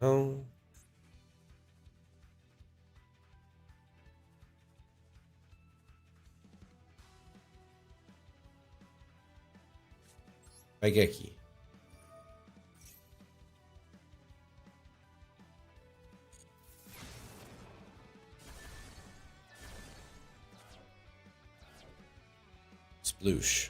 No? Raigeki. Sploosh.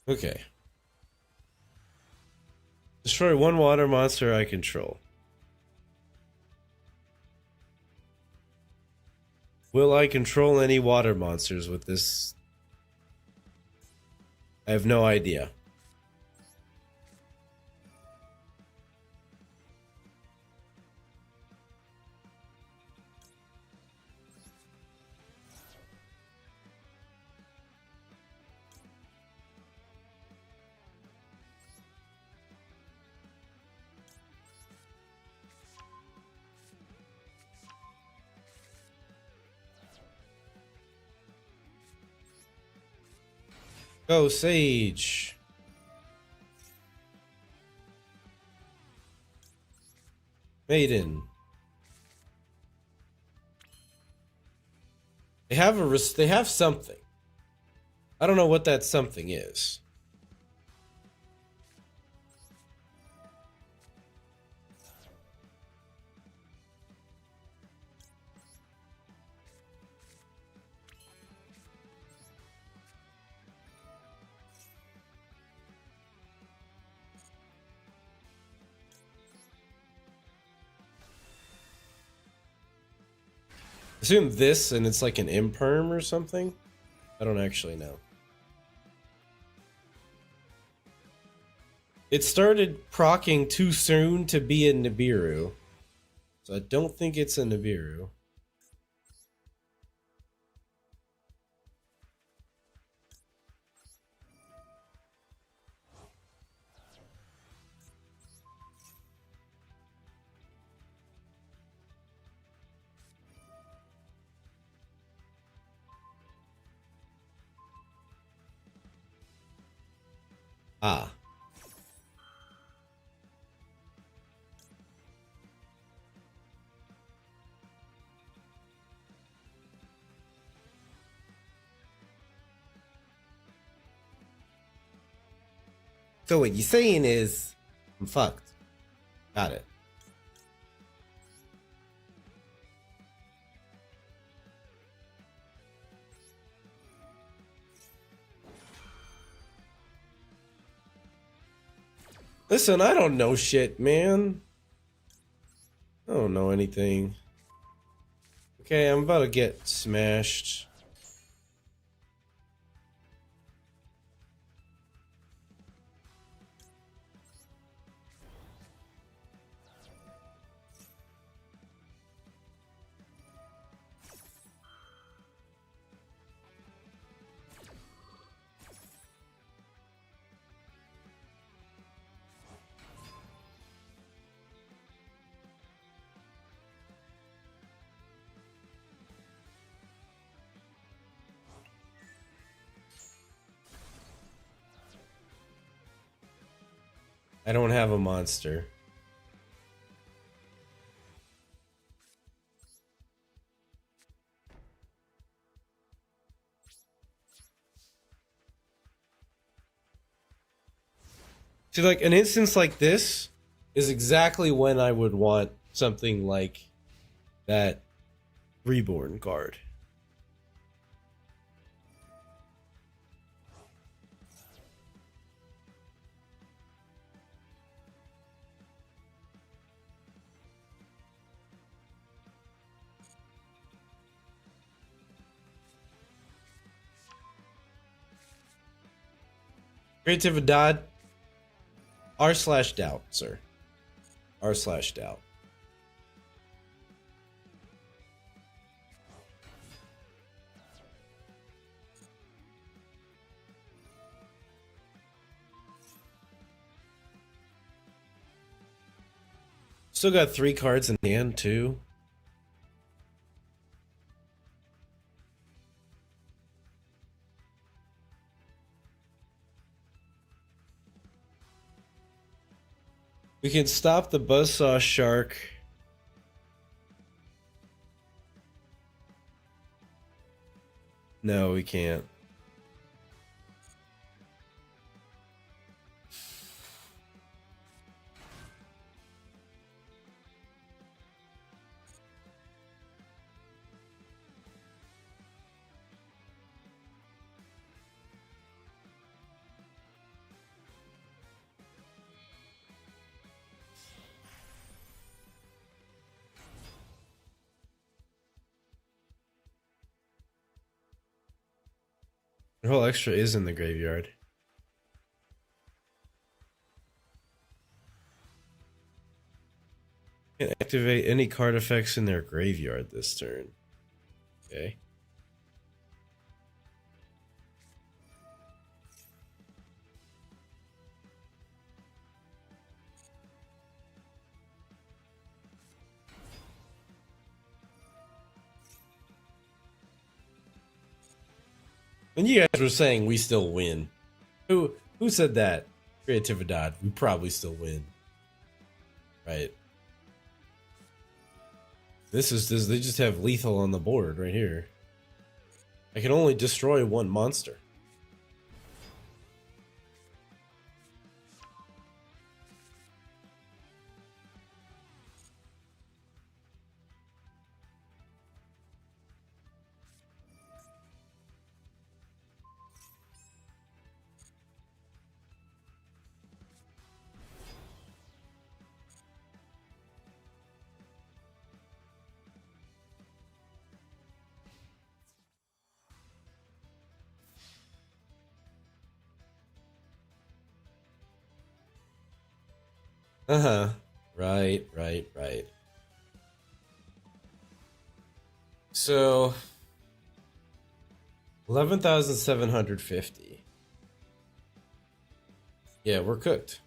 Okay. Destroy one water monster I control. Will I control any water monsters with this? I have no idea. Go, Sage. Maiden. They have they have something. I don't know what that something is. Assume this and it's like an imperm or something? I don't actually know. It started proccing too soon to be a Nibiru. So I don't think it's a Nibiru. Ah. So what you're saying is, I'm fucked. Got it. Listen, I don't know shit, man. I don't know anything. Okay, I'm about to get smashed. I don't have a monster. See, like, an instance like this is exactly when I would want something like that Reborn card. Creatividad. R/doubt, sir. R/doubt. Still got 3 cards in hand, too. We can stop the Buzzsaw Shark. No, we can't. Your whole extra is in the graveyard. Can't activate any card effects in their graveyard this turn. Okay. And you guys were saying we still win. Who said that? Creatividad. We probably still win. Right. This. They just have lethal on the board right here. I can only destroy one monster. Uh-huh. Right. So 11,750. Yeah, we're cooked.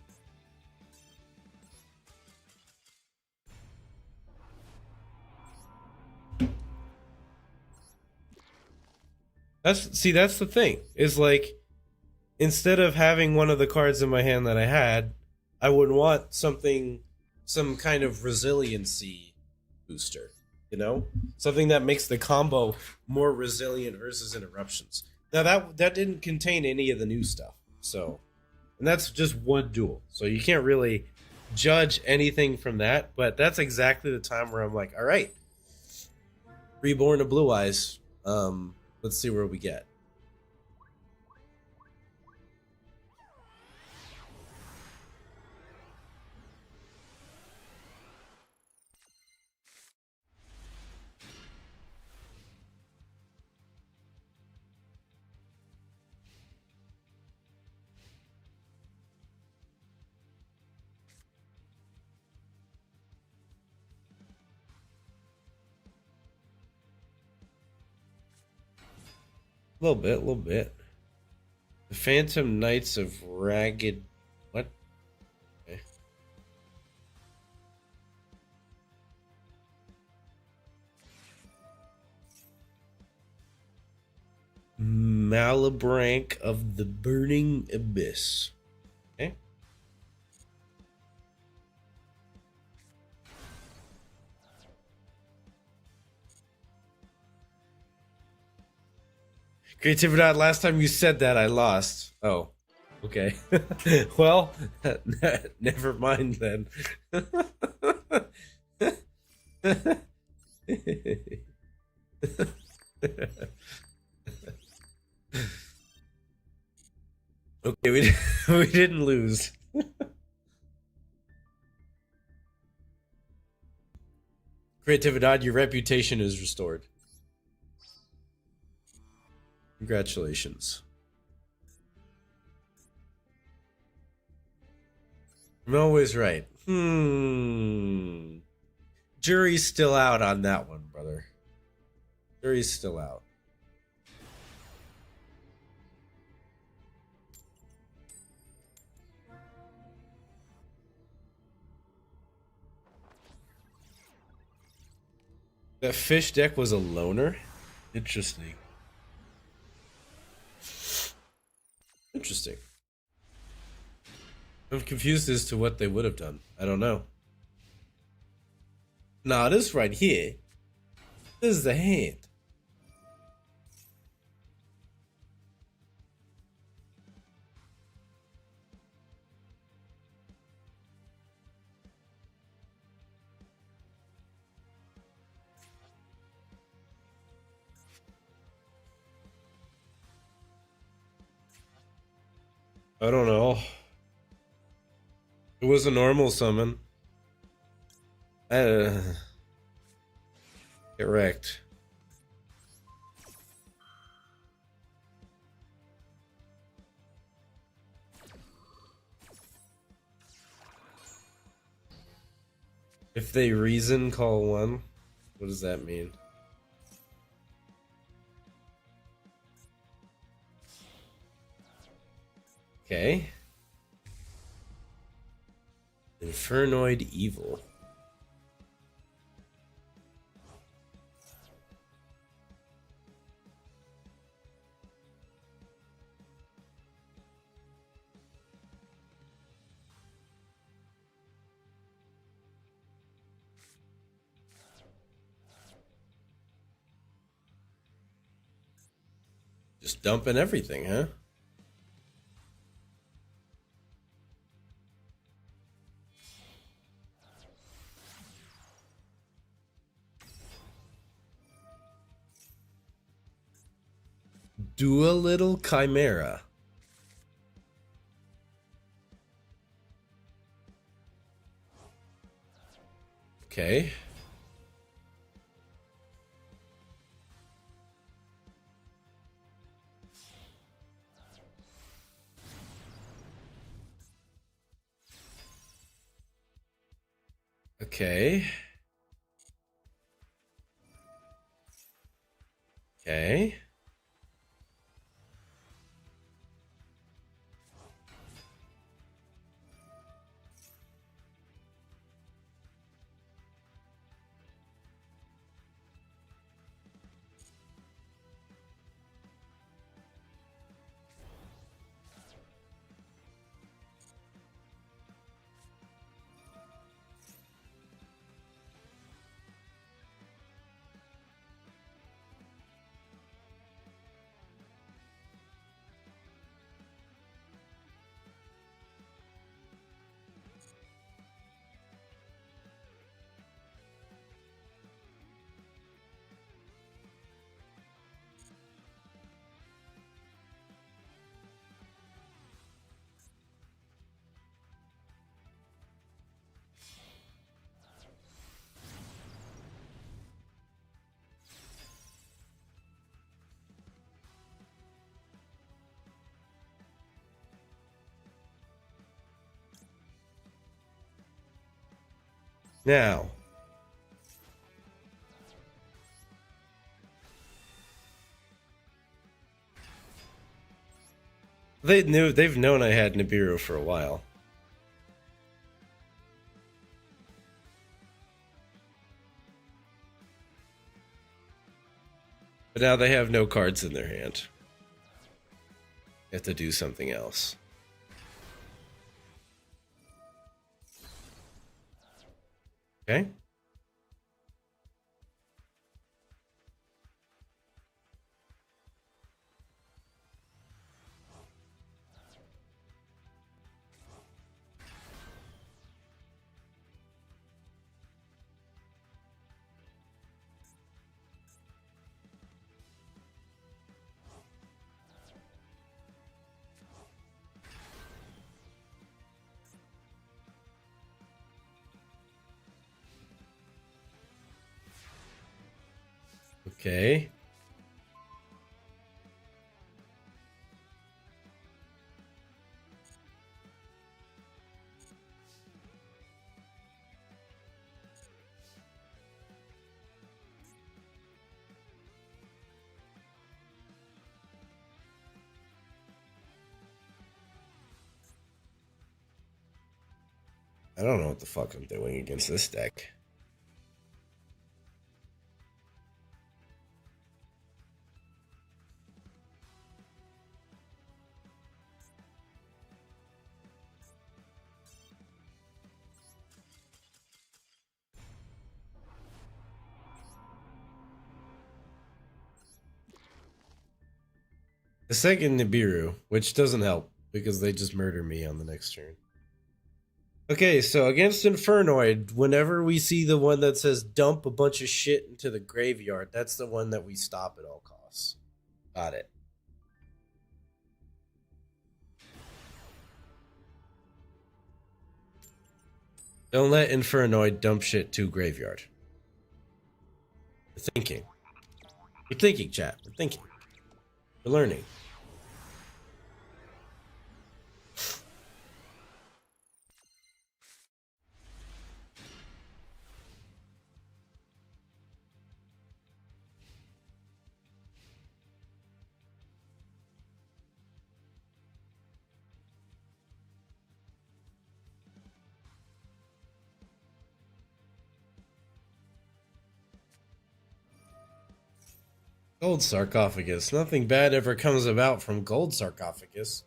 That's the thing. Is like instead of having one of the cards in my hand that I had, I would want some kind of resiliency booster, you know? Something that makes the combo more resilient versus interruptions. Now that didn't contain any of the new stuff. So, and that's just one duel. So you can't really judge anything from that, but that's exactly the time where I'm like, all right, Reborn of Blue Eyes. Let's see where we get. A little bit. The Phantom Knights of Ragged. What? Okay. Malabrank of the Burning Abyss. Okay. Creatividad, last time you said that, I lost. Oh. Okay. Well, never mind then. Okay, we didn't lose. Creatividad, your reputation is restored. Congratulations. I'm always right. Jury's still out on that one, brother. Jury's still out. That fish deck was a loner? Interesting. Interesting. I'm confused as to what they would have done. I don't know. Nah, this right here. This is the hand. I don't know. It was a normal summon. Correct. If they reason, call one. What does that mean? Okay. Infernoid Evil. Just dumping everything, huh? Do a little chimera. Okay. Okay. Okay. Now, they've known I had Nibiru for a while. But now they have no cards in their hand. They have to do something else. Okay. Okay. I don't know what the fuck I'm doing against this deck. The second Nibiru, which doesn't help because they just murder me on the next turn. Okay, so against Infernoid, whenever we see the one that says dump a bunch of shit into the graveyard, that's the one that we stop at all costs. Got it. Don't let Infernoid dump shit to graveyard. We're thinking. We're thinking, chat. We're thinking. We're learning. Gold sarcophagus. Nothing bad ever comes about from gold sarcophagus.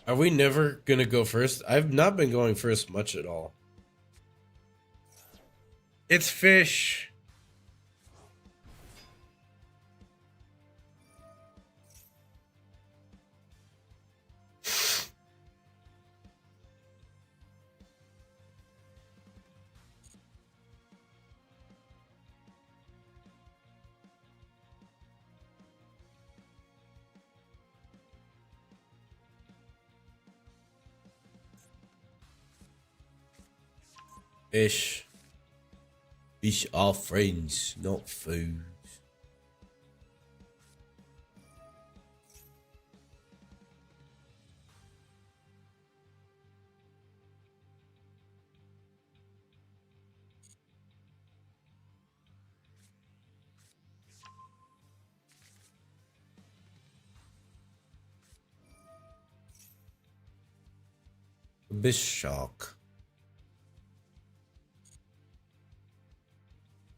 Are we never gonna go first? I've not been going first much at all. It's fish. Fish. Fish are friends, not food. Fish shark.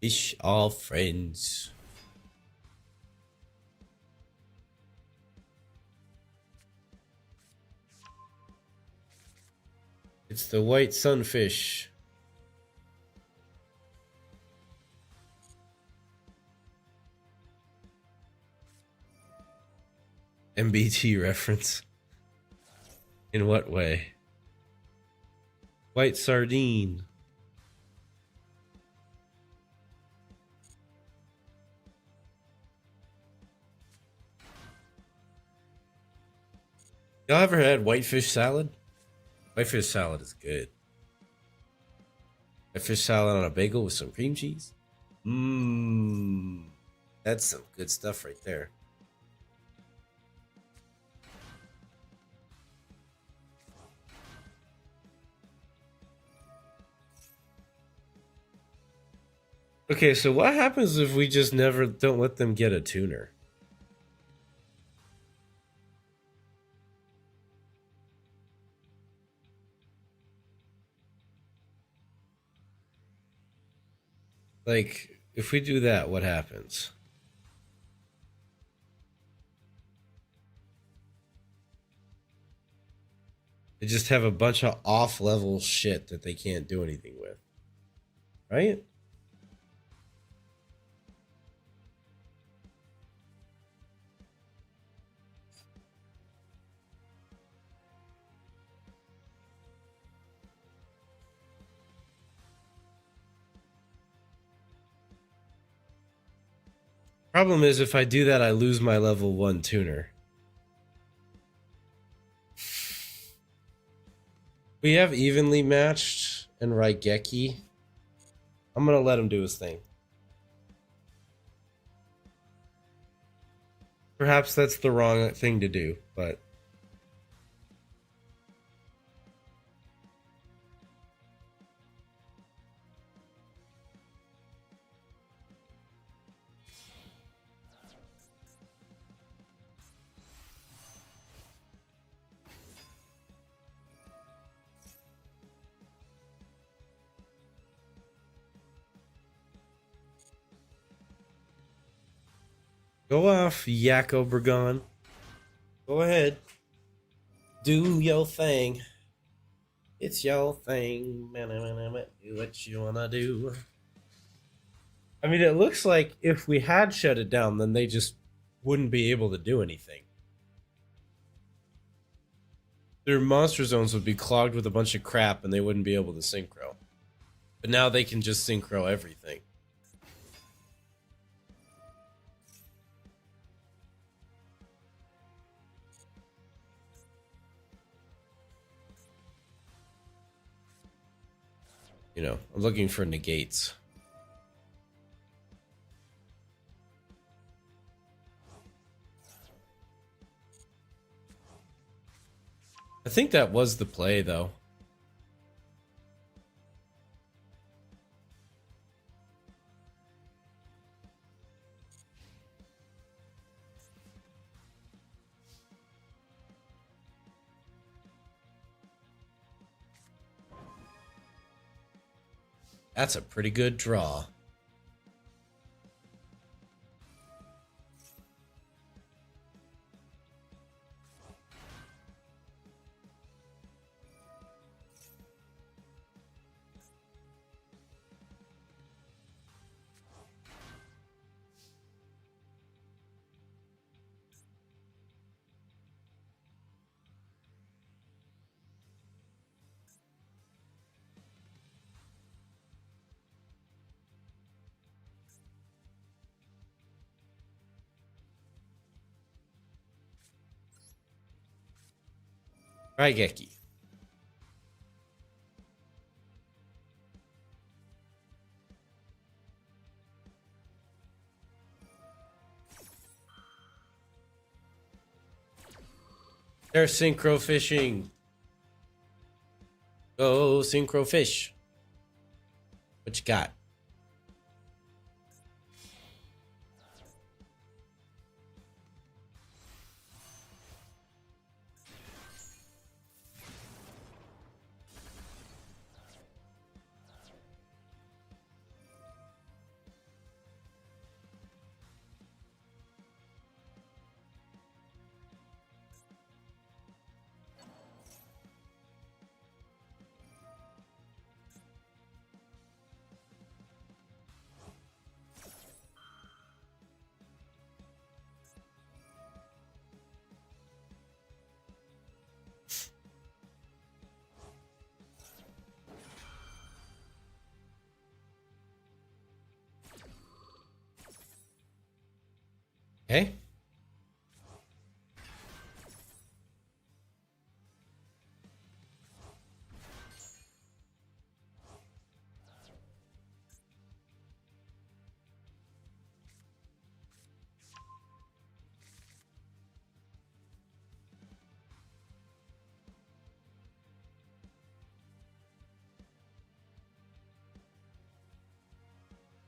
Fish are friends. It's the white sunfish. MBT reference. In what way? White sardine. Y'all ever had whitefish salad? Whitefish salad is good. Whitefish salad on a bagel with some cream cheese? Mmm. That's some good stuff right there. Okay, so what happens if we just never don't let them get a tuner? Like, if we do that, what happens? They just have a bunch of off-level shit that they can't do anything with. Right? Problem is, if I do that, I lose my level 1 tuner. We have evenly matched and Raigeki. I'm gonna let him do his thing. Perhaps that's the wrong thing to do, but... Go off, Yakko Bergon. Go ahead. Do your thing. It's your thing. Do what you wanna do. I mean, it looks like if we had shut it down, then they just wouldn't be able to do anything. Their monster zones would be clogged with a bunch of crap and they wouldn't be able to synchro. But now they can just synchro everything. You know, I'm looking for negates. I think that was the play, though. That's a pretty good draw. Raigeki. They're synchro fishing. Go synchro fish. What you got? Okay.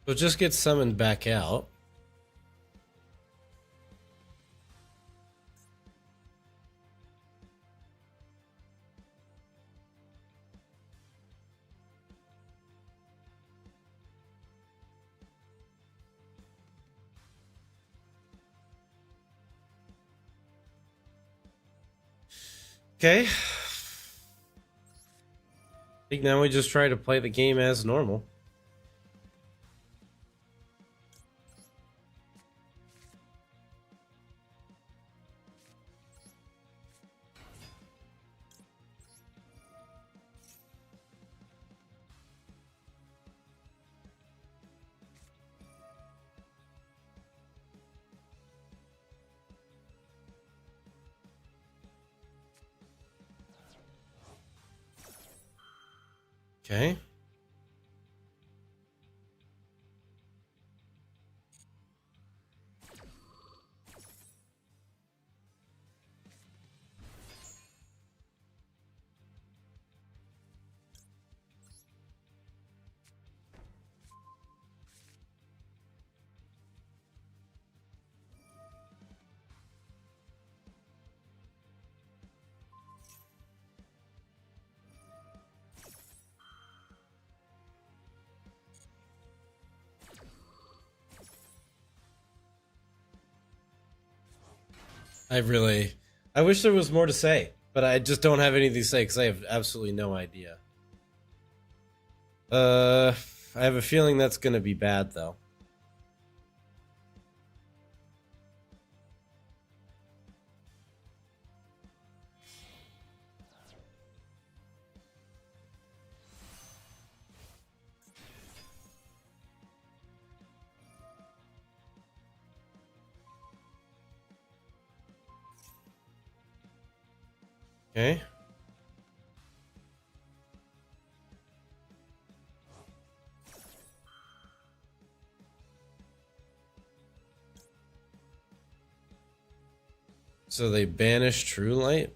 So just get summoned back out. Okay. I think now we just try to play the game as normal. Okay. I wish there was more to say, but I just don't have anything to say because I have absolutely no idea. I have a feeling that's gonna be bad though. Okay. So they banish True Light?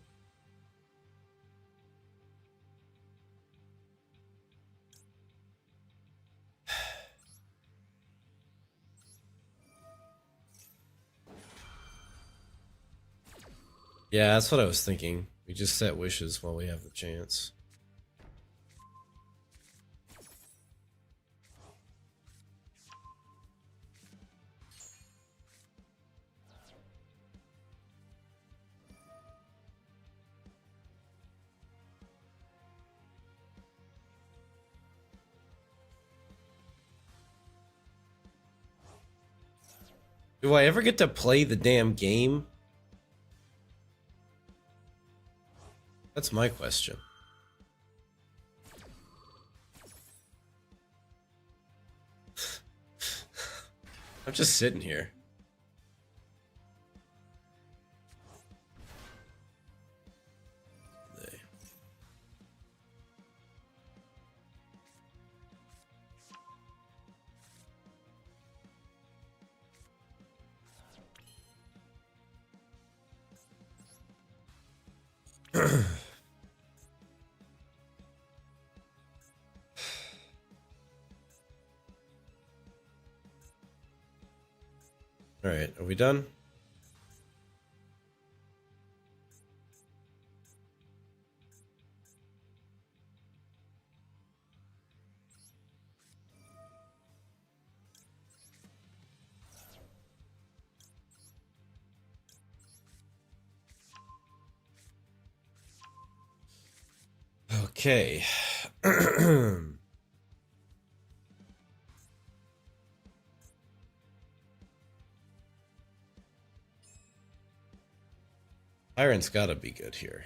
Yeah, that's what I was thinking. We just set wishes while we have the chance. Do I ever get to play the damn game? That's my question. I'm just sitting here. Alright, are we done? Okay. Iron's gotta be good here.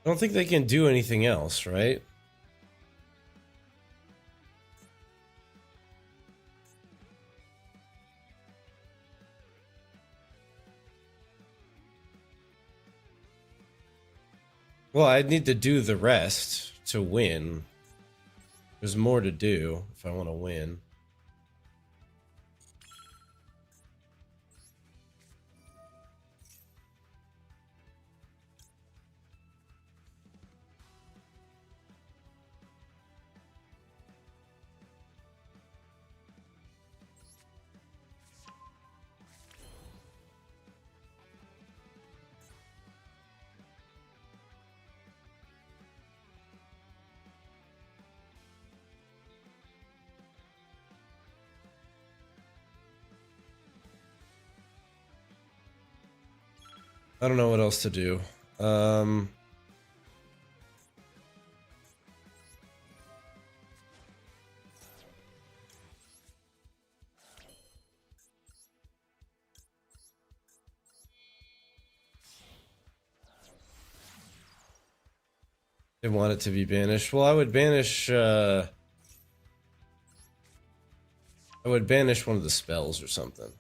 I don't think they can do anything else, right? Well, I'd need to do the rest to win. There's more to do if I want to win. I don't know what else to do. They want it to be banished. Well, I would banish one of the spells or something.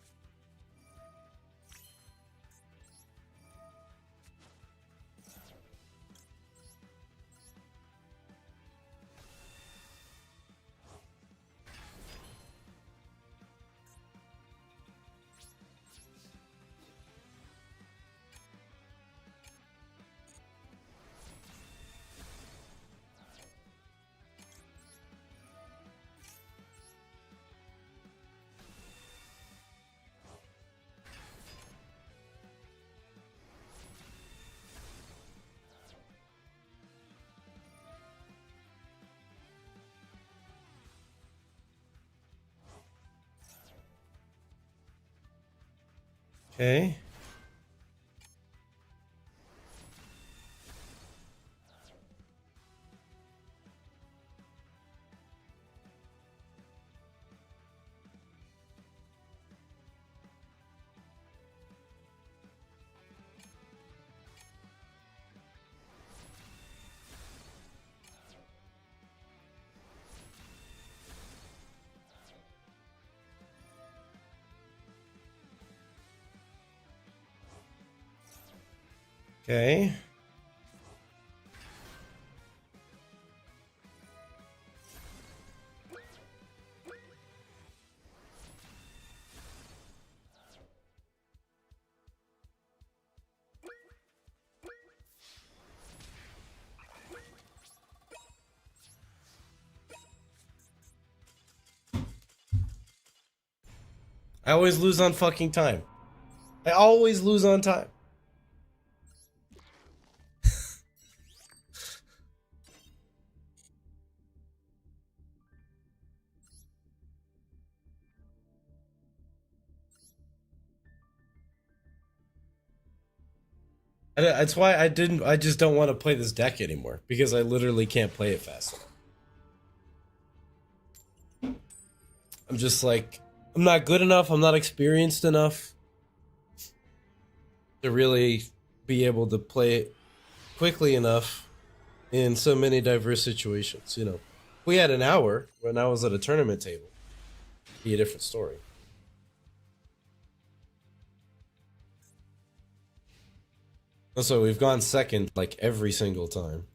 Okay. Okay. I always lose on fucking time. I always lose on time. That's why I didn't. I just don't want to play this deck anymore because I literally can't play it fast enough. I'm just like, I'm not good enough. I'm not experienced enough to really be able to play it quickly enough in so many diverse situations. You know, if we had an hour when I was at a tournament table, it'd be a different story. Also, we've gone second like every single time.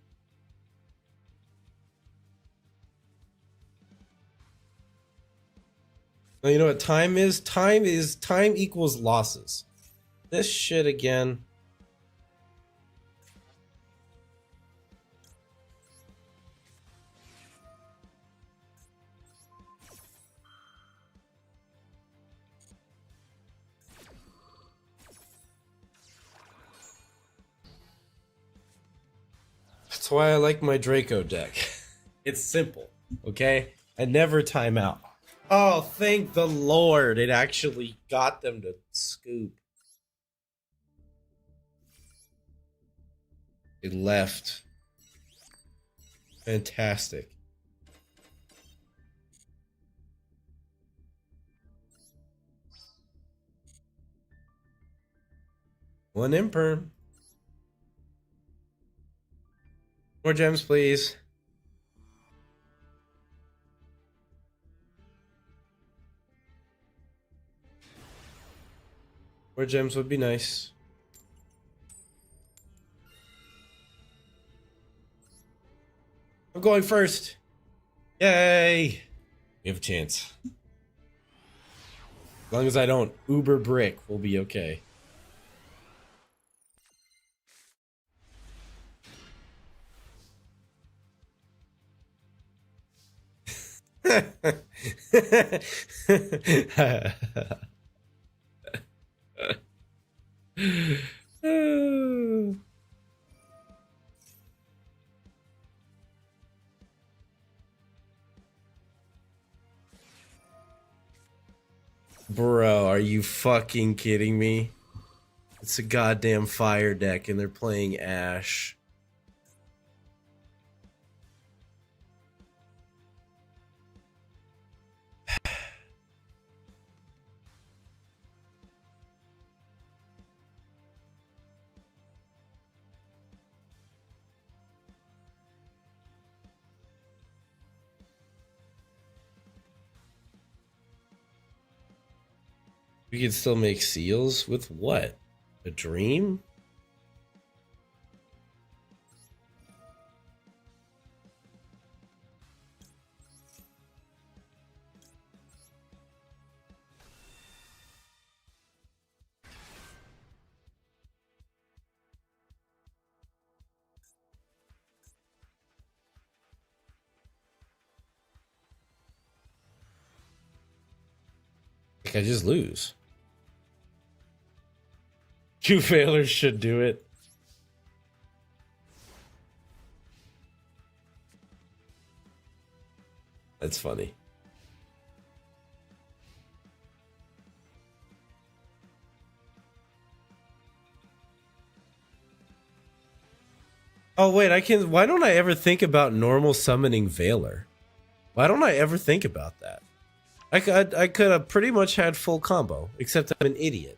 Now, you know what time is? Time equals losses. This shit again. That's why I like my Draco deck. It's simple, okay? I never time out. Oh, thank the Lord. It actually got them to scoop. It left. Fantastic. One imperm. More gems, please. More gems would be nice. I'm going first. Yay! We have a chance. As long as I don't Uber brick, we'll be okay. Bro, are you fucking kidding me? It's a goddamn fire deck and they're playing Ash. We can still make seals with what? A dream? Like I just lose. Two failures should do it. That's funny. Oh wait, I can. Why don't I ever think about normal summoning Veiler? Why don't I ever think about that? I could have pretty much had full combo, except I'm an idiot.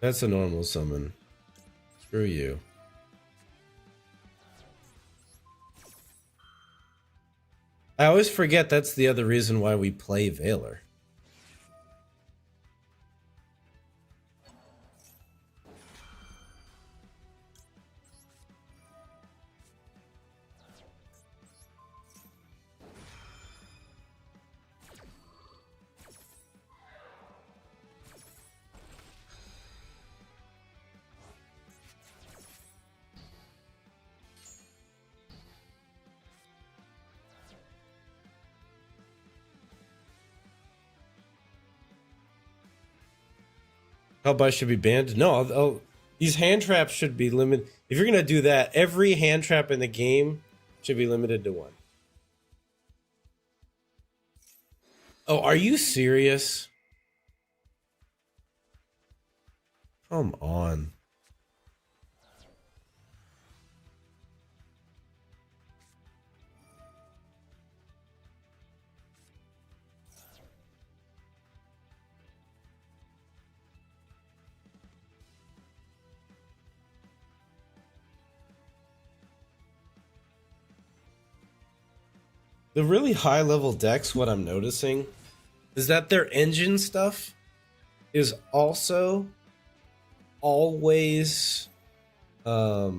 That's a normal summon. Screw you. I always forget that's the other reason why we play Veiler. Hellbite should be banned. No, these hand traps should be limited. If you're gonna do that, every hand trap in the game should be limited to one. Oh, are you serious? Come on. The really high level decks, what I'm noticing is that their engine stuff is also always not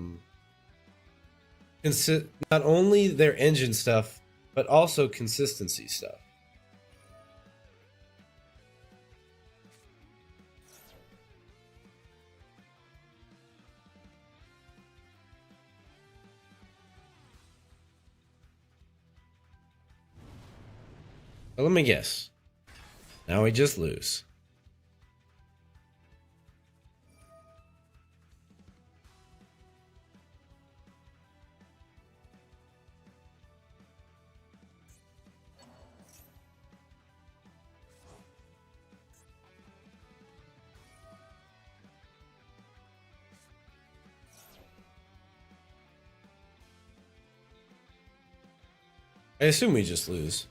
only their engine stuff, but also consistency stuff. But let me guess. Now we just lose. I assume we just lose.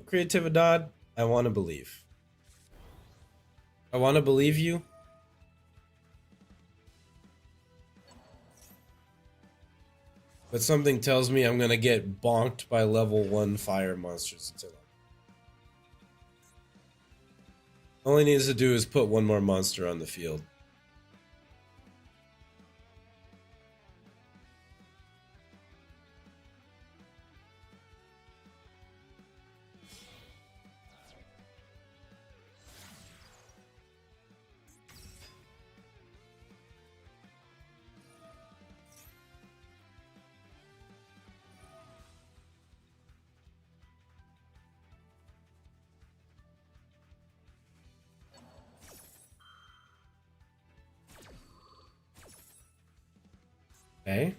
Creatividad, I want to believe. I want to believe you. But something tells me I'm going to get bonked by level 1 fire monsters until all he needs to do is put one more monster on the field. Okay.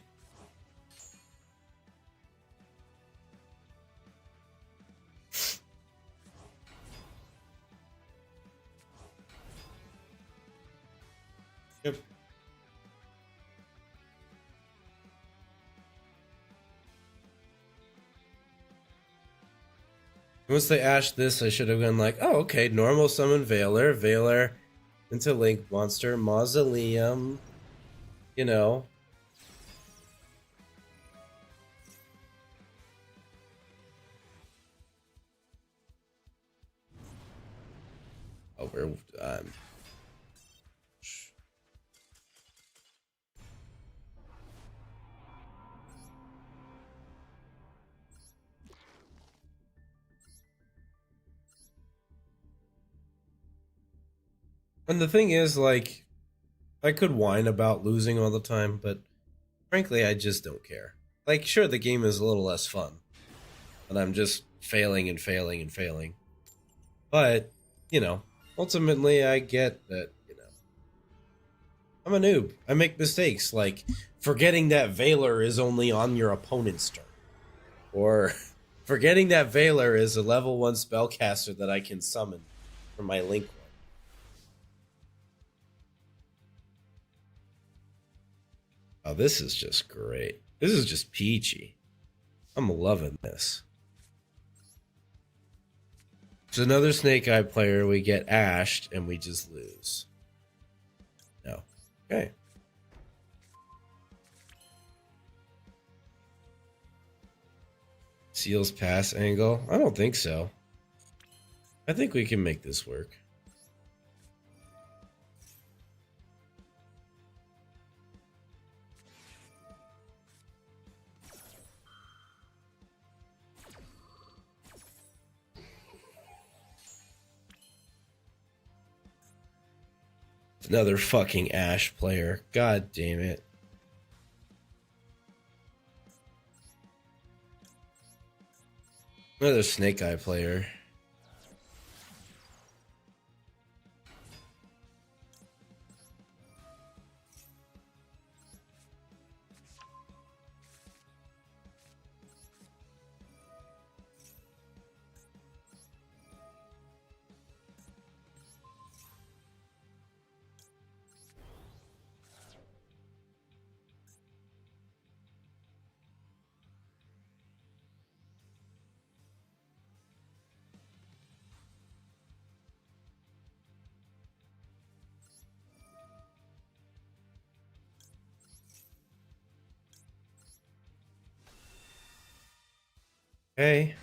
Yep. Once they ashed this, I should have gone like, oh, okay, normal summon Veiler into Link Monster, Mausoleum, you know. Oh, we're And the thing is, like, I could whine about losing all the time, but frankly, I just don't care. Like, sure, the game is a little less fun, and I'm just failing and failing and failing. But, ultimately, I get that, I'm a noob. I make mistakes, like forgetting that Veiler is only on your opponent's turn, or forgetting that Veiler is a level 1 spellcaster that I can summon from my Link one. Oh, this is just great. This is just peachy. I'm loving this. It's another Snake Eye player. We get ashed and we just lose. No. Okay. Seals pass angle? I don't think so. I think we can make this work. Another fucking Ash player. God damn it. Another Snake Eye player. Hey.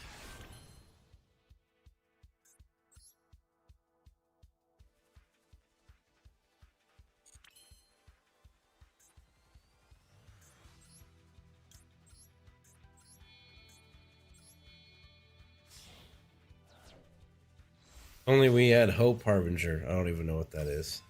Only we had Hope Harbinger. I don't even know what that is.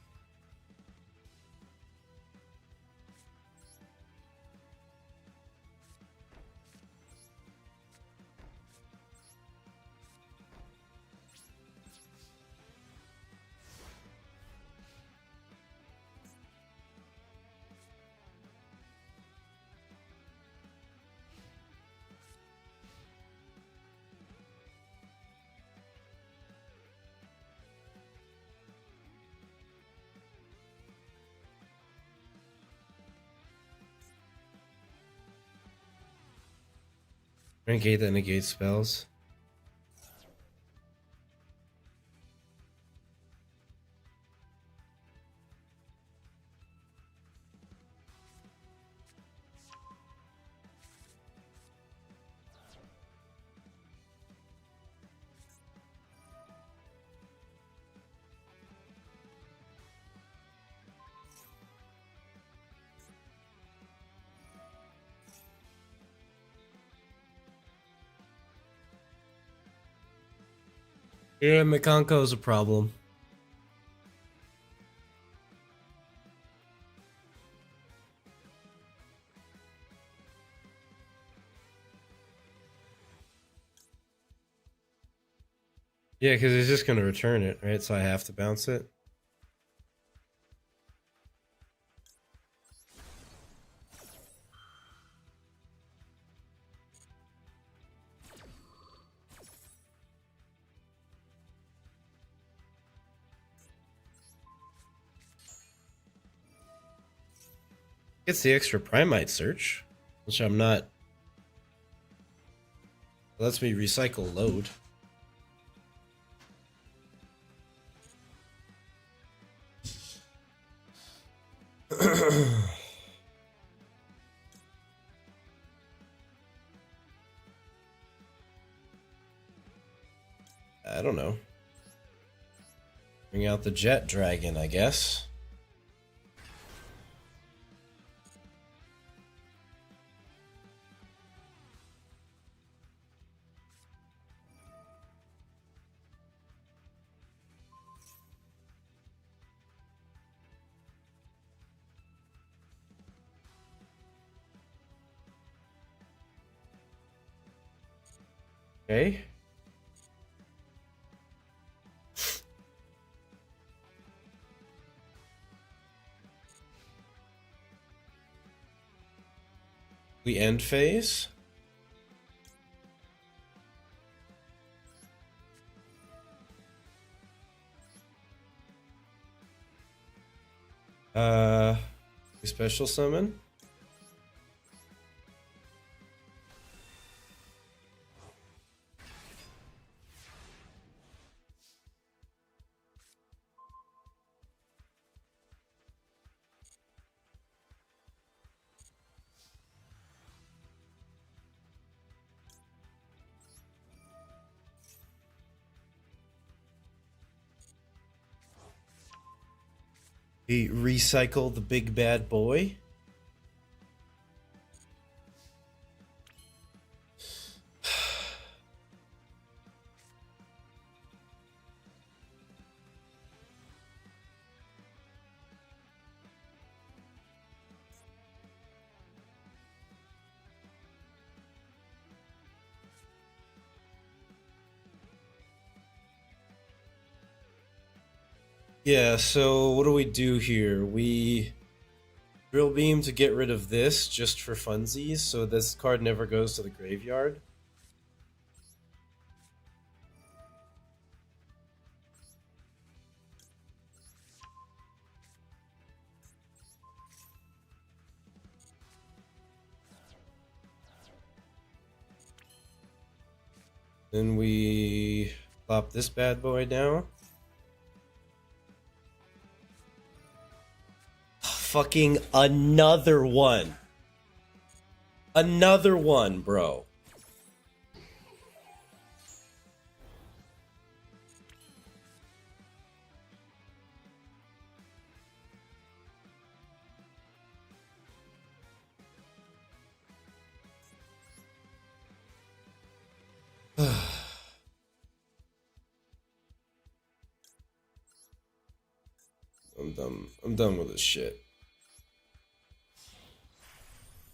Rank 8 that negates spells. Yeah, Mikanko's a problem. Yeah, because he's just going to return it, right? So I have to bounce it. Gets the extra Primite search, which I'm not. Lets me recycle load. I don't know. Bring out the Jet Dragon, I guess. Okay. We end phase. Special summon. We recycle the big bad boy. Yeah, so what do we do here? We drill beam to get rid of this just for funsies, so this card never goes to the graveyard. Then we plop this bad boy down. Fucking another one. Another one, bro. I'm done. I'm done with this shit.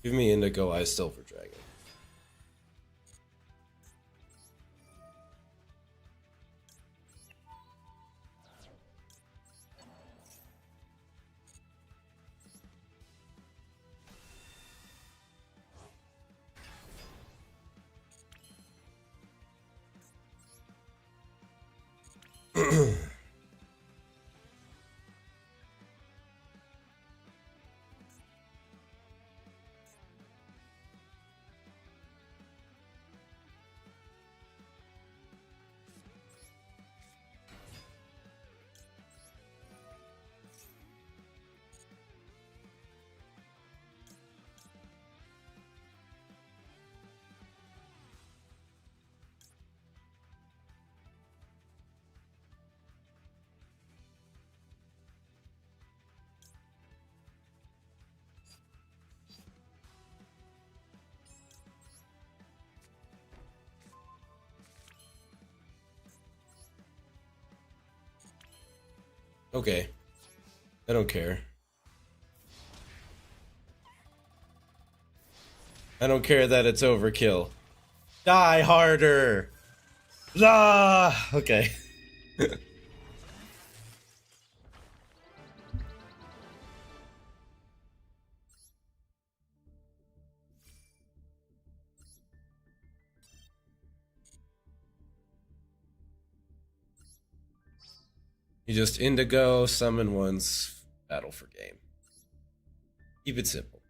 Give me Indigo Eye Silver Dragon. Okay. I don't care. I don't care that it's overkill. Die harder! Ah! Okay. You just Indigo, summon once, battle for game. Keep it simple.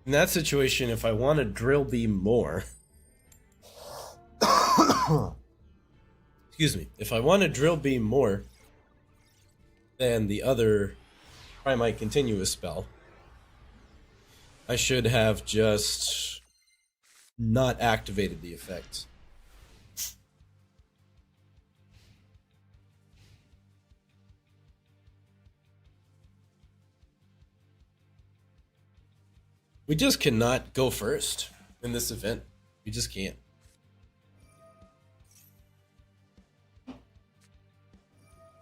In that situation, if I want to drill beam more, excuse me, if I want to drill beam more than the other Primite continuous spell, I should have just not activated the effect. We just cannot go first in this event. We just can't.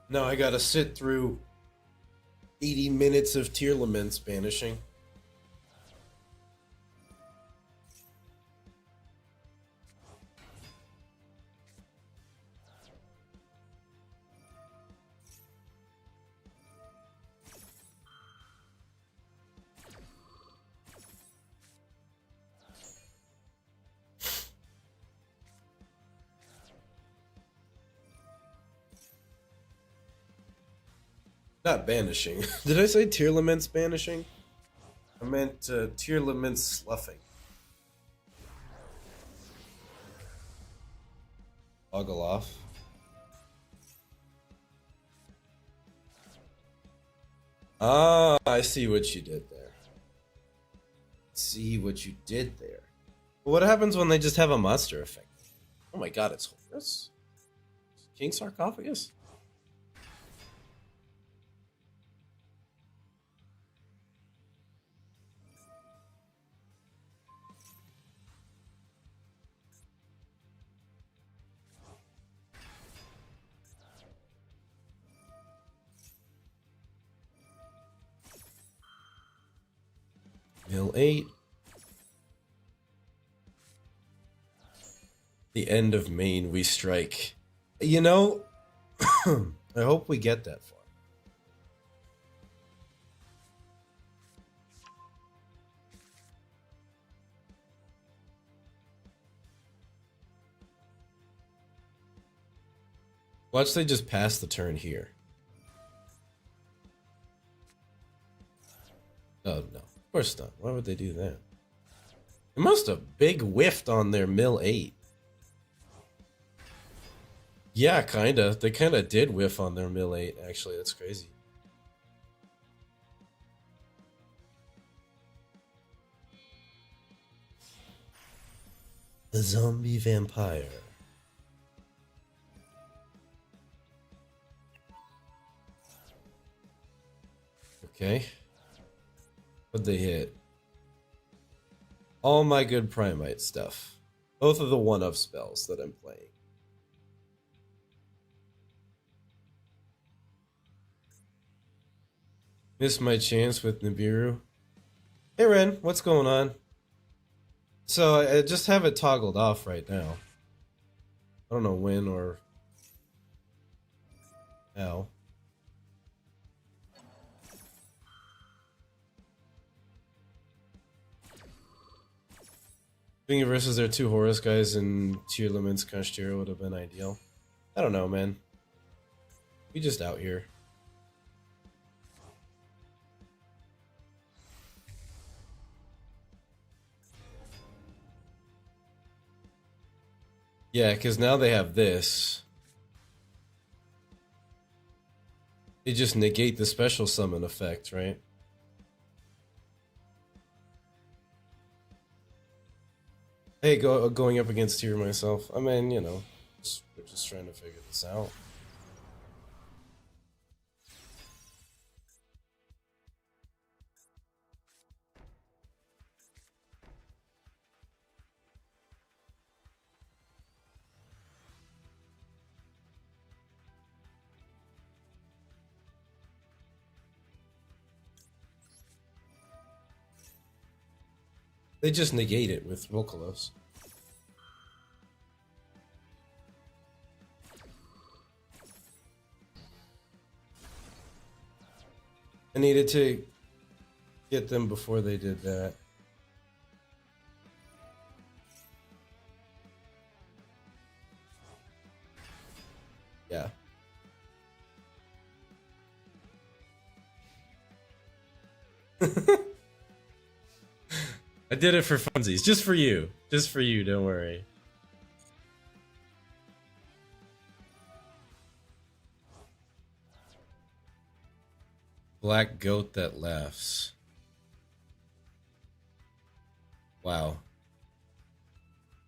No, I gotta sit through 80 minutes of Tear Laments banishing. Not banishing. Did I say Tear Laments banishing? I meant Tear Laments sloughing. Boggle off. Ah, I see what you did there. See what you did there. But what happens when they just have a monster effect? Oh my god, it's Horus? King Sarcophagus? Mill 8. The end of Maine we strike. You know, I hope we get that far. Watch they just pass the turn here. Oh no, of course not. Why would they do that? They must have big whiffed on their mill 8. Yeah, kinda. They kinda did whiff on their mill 8, actually. That's crazy. The zombie vampire. Okay. What'd they hit? All my good Primite stuff. Both of the one-up spells that I'm playing. Missed my chance with Nibiru. Hey Ren, what's going on? So I just have it toggled off right now. I don't know when or how. Being versus their two Horus guys and tier limits Kashtira would have been ideal. I don't know, man. We just out here. Yeah, because now they have this. They just negate the special summon effect, right? Hey, going up against tier myself. I mean, you know, we're just trying to figure this out. They just negate it with Rokolos. I needed to get them before they did that. Yeah. I did it for funsies. Just for you. Just for you, don't worry. Black goat that laughs. Wow.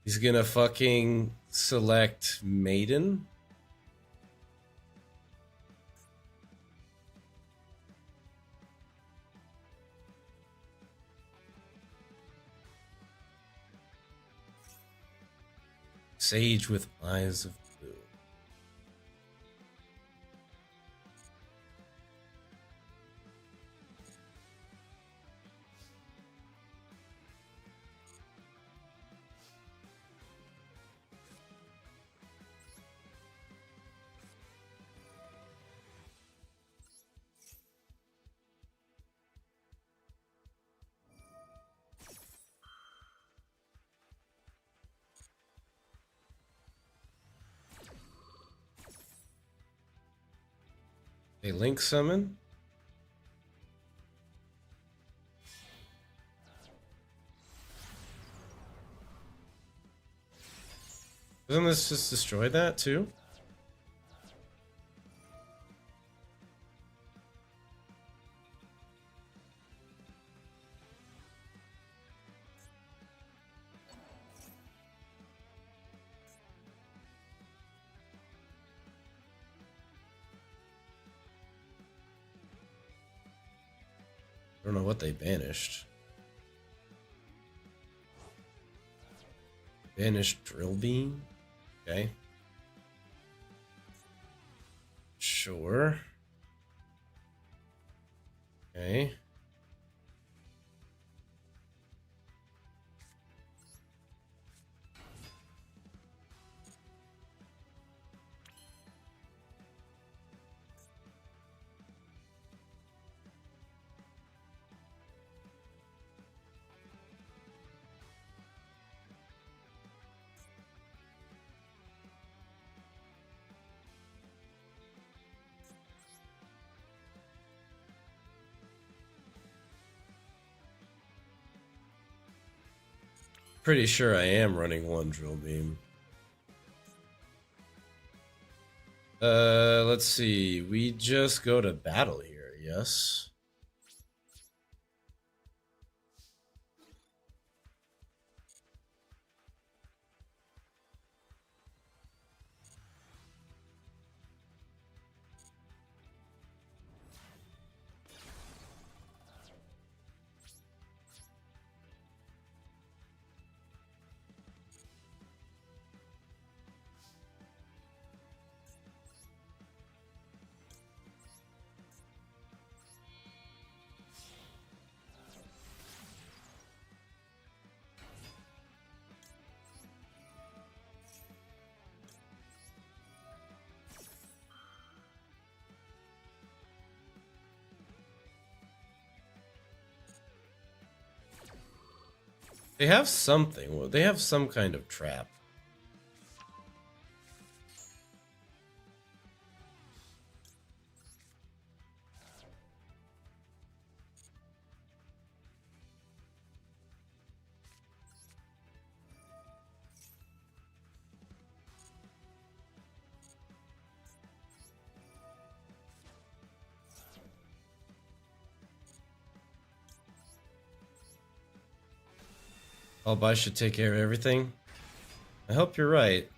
He's gonna fucking select Maiden? Sage with eyes of blue. A link summon? Doesn't this just destroy that too? I don't know what they banished. Banished drill beam? Okay. Sure. Okay. Pretty sure I am running one drill beam. Let's see. We just go to battle here, yes? They have something. Well, they have some kind of trap. Albai should take care of everything. I hope you're right.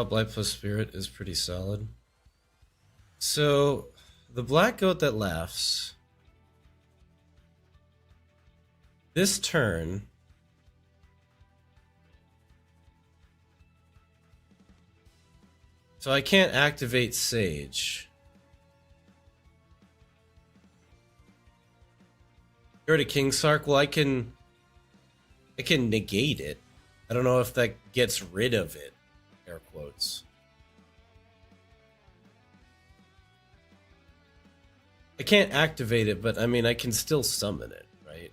Light plus spirit is pretty solid. So, the black goat that laughs. This turn. So I can't activate Sage. Go to King Sark. Well, I can negate it. I don't know if that gets rid of it. Air quotes. I can't activate it, but I mean, I can still summon it, right?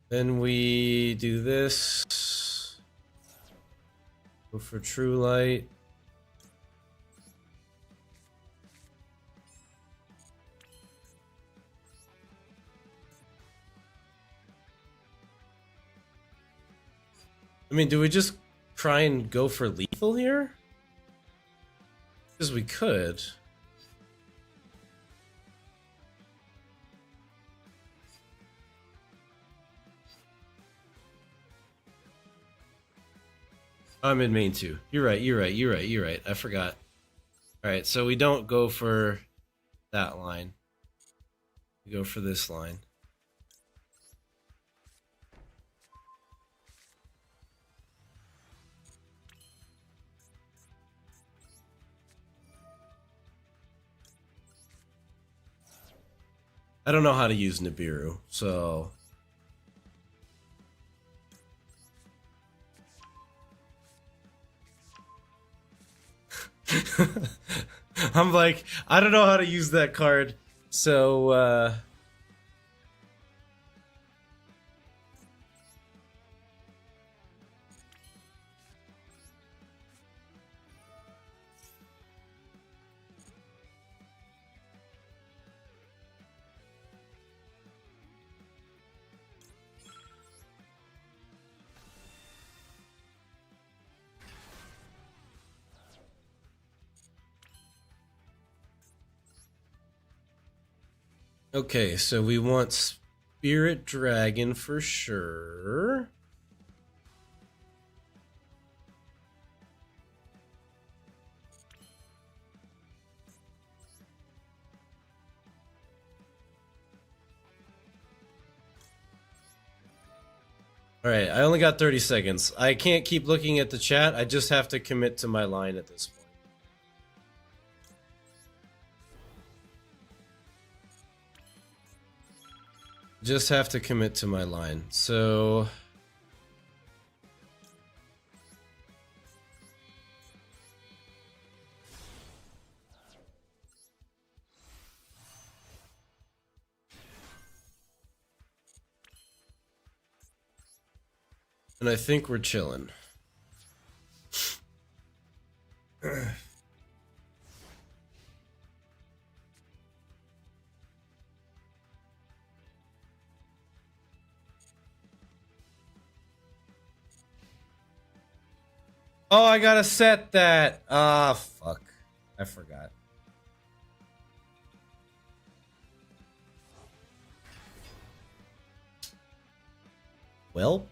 Then we do this. Go for True Light. I mean, do we just try and go for lethal here? Because we could. I'm in main 2. You're right. I forgot. Alright, so we don't go for that line. We go for this line. I don't know how to use Nibiru, so... I'm like, I don't know how to use that card, so, Okay, so we want Spirit Dragon for sure. All right, I only got 30 seconds. I can't keep looking at the chat. I just have to commit to my line at this point. Just have to commit to my line. So and I think we're chilling. Oh, I gotta set that. Ah, fuck. I forgot. Well.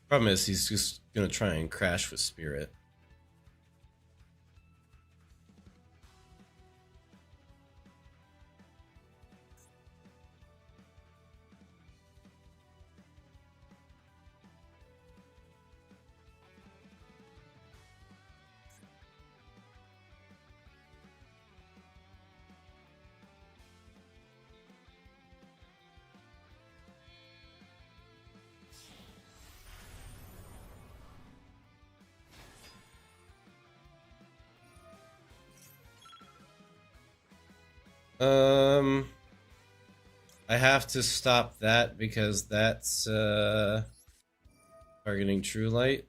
Problem is, he's just gonna try and crash with Spirit. I have to stop that because that's targeting True Light.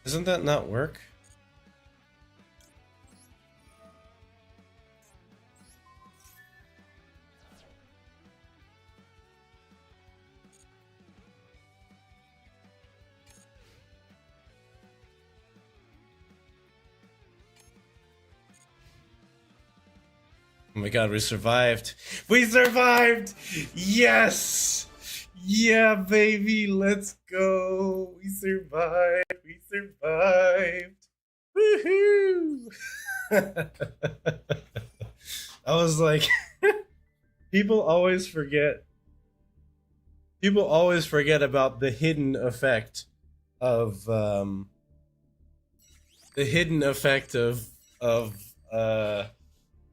Doesn't that not work? Oh my god, we survived. We survived! Yes! Yeah, baby, let's go. We survived. We survived. Woohoo! I was like, people always forget about the hidden effect of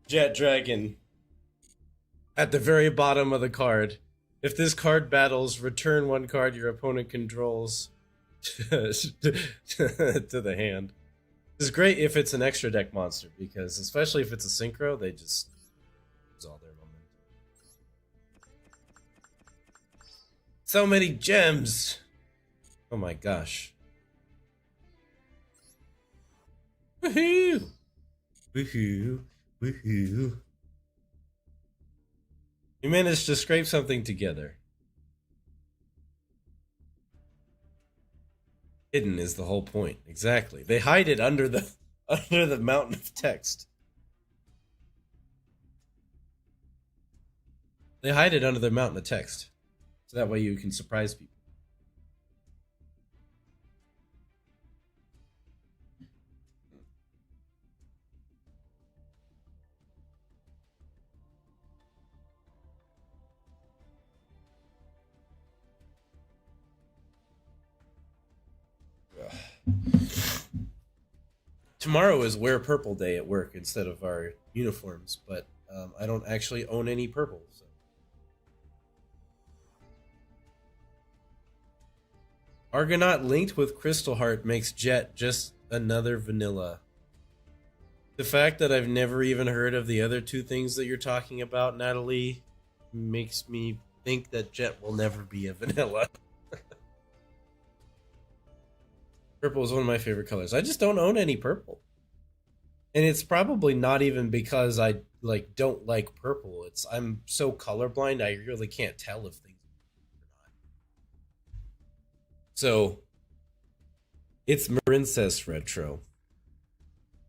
Jet Dragon at the very bottom of the card. If this card battles, return one card your opponent controls to the hand. This is great if it's an extra deck monster, because especially if it's a synchro, they just lose all their momentum. So many gems! Oh my gosh. Woohoo! Woohoo! Woohoo! We managed to scrape something together. Hidden is the whole point. Exactly. They hide it under the mountain of text. They hide it under the mountain of text. So that way you can surprise people. Tomorrow is Wear Purple Day at work instead of our uniforms, but I don't actually own any purple. So. Argonaut linked with Crystal Heart makes Jet just another vanilla. The fact that I've never even heard of the other two things that you're talking about, Natalie, makes me think that Jet will never be a vanilla. Purple is one of my favorite colors. I just don't own any purple. And it's probably not even because I like don't like purple. It's I'm so colorblind I really can't tell if things are not. So it's Marincess retro.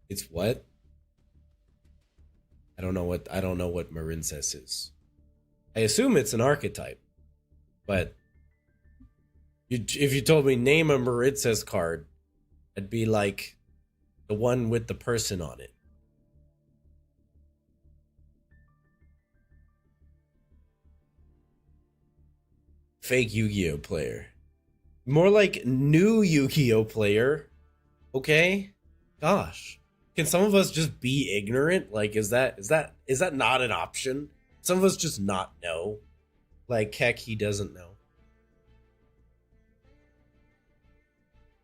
It's what? I don't know what Marincess is. I assume it's an archetype, but if you told me name a Marincess card, I'd be like the one with the person on it. Fake Yu-Gi-Oh player. More like new Yu-Gi-Oh player. Okay? Gosh. Can some of us just be ignorant? Like is that not an option? Some of us just not know. Like heck he doesn't know.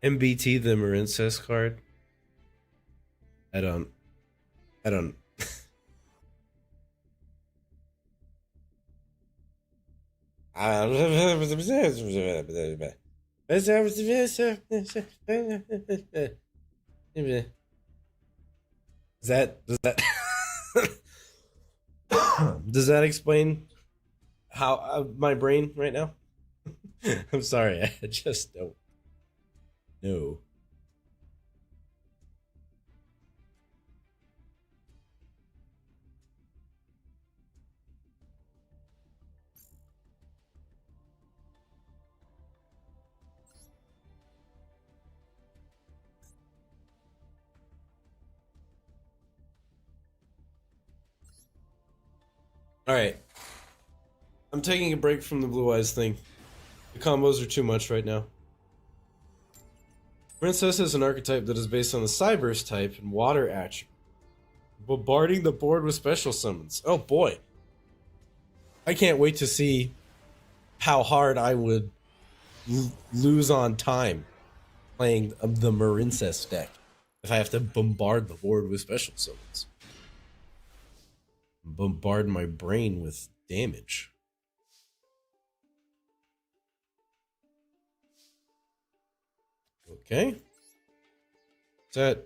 MBT the Marincess card. I don't I don't does that does that explain how my brain right now? I'm sorry, I just don't know. All right, I'm taking a break from the blue eyes thing. The combos are too much right now. Princess is an archetype that is based on the Cyberse type and water attribute, bombarding the board with special summons. Oh boy, I can't wait to see how hard I would lose on time playing the Marincess deck if I have to bombard the board with special summons. Bombard my brain with damage. Okay. Set.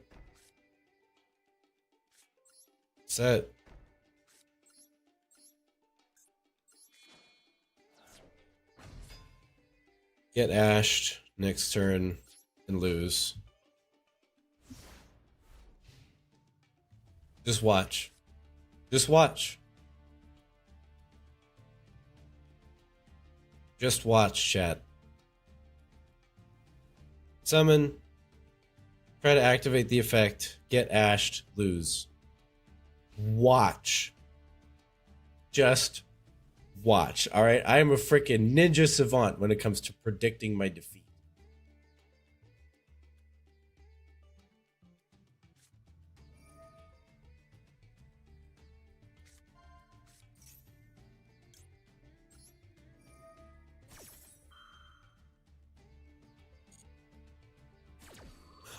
Set. Get ashed next turn and lose. Just watch. Just watch. Just watch, chat. Summon. Try to activate the effect. Get ashed. Lose. Watch. Just watch. Alright? I am a freaking ninja savant when it comes to predicting my defeat.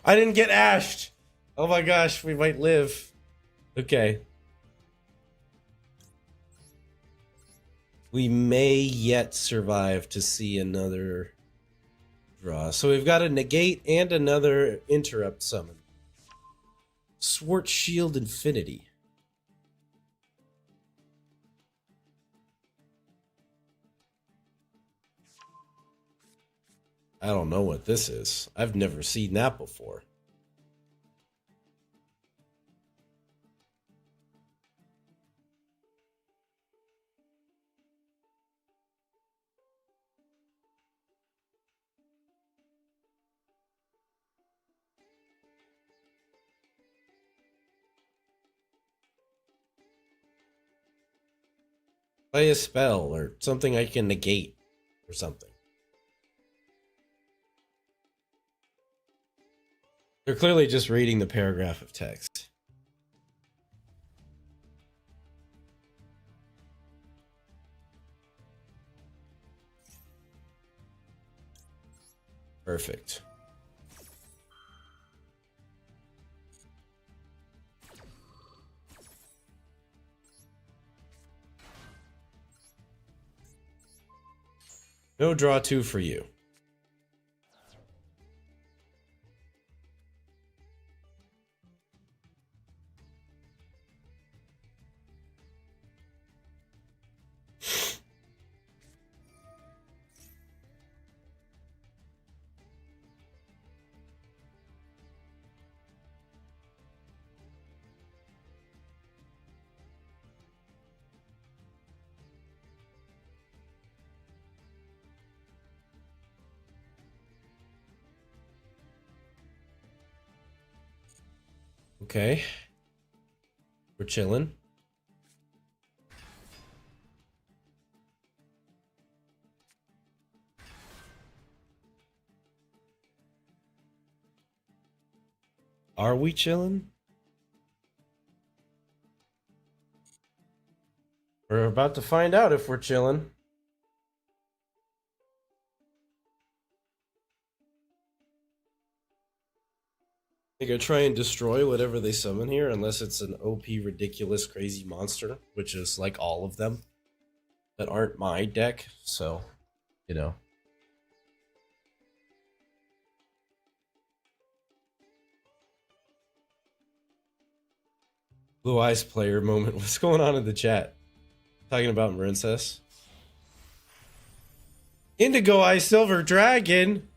I didn't get ashed. Oh my gosh, we might live. Okay. We may yet survive to see another draw. So we've got a negate and another interrupt summon. Swart Shield Infinity. I don't know what this is. I've never seen that before. Play a spell or something I can negate or something. They're clearly just reading the paragraph of text. Perfect. No draw 2 for you. Okay. We're chilling. Are we chilling? We're about to find out if we're chilling. I think I try and destroy whatever they summon here, unless it's an OP, ridiculous, crazy monster, which is like all of them that aren't my deck. So, you know. Blue Eyes player moment. What's going on in the chat? Talking about Marincess. Indigo Eye Silver Dragon.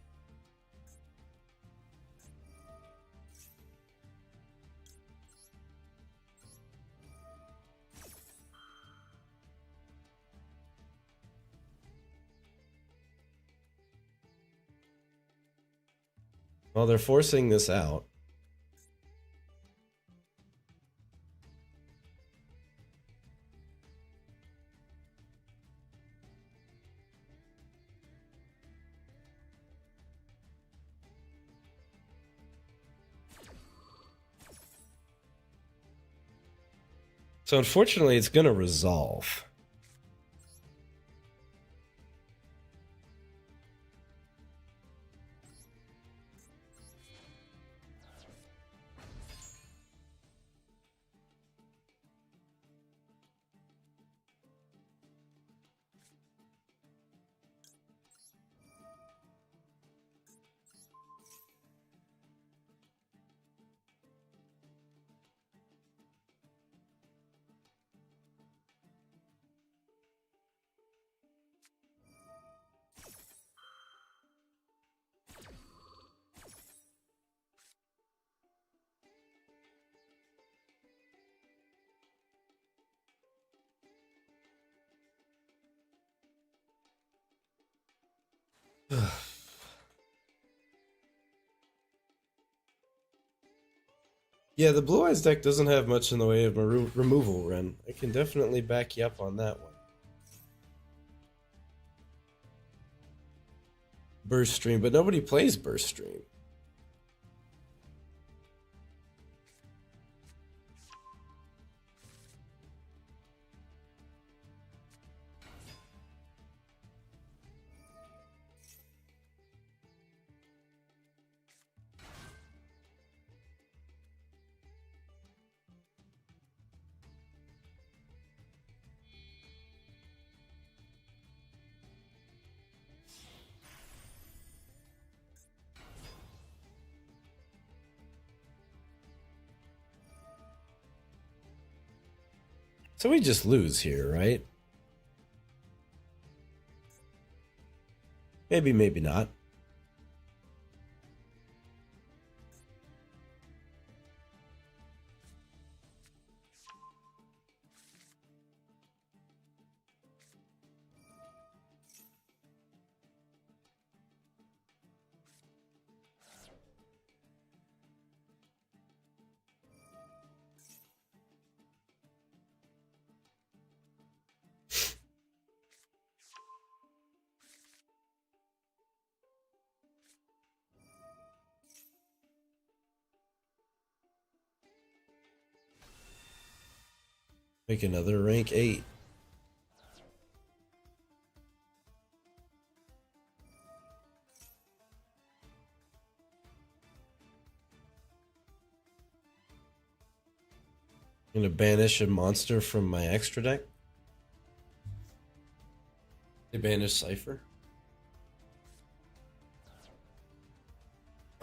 Well, they're forcing this out. So unfortunately, it's going to resolve. Yeah, the Blue Eyes deck doesn't have much in the way of removal, Ren. I can definitely back you up on that one. Burst Stream, but nobody plays Burst Stream. So we just lose here, right? Maybe, maybe not. Make another rank 8. I'm gonna banish a monster from my extra deck. They banish Cypher.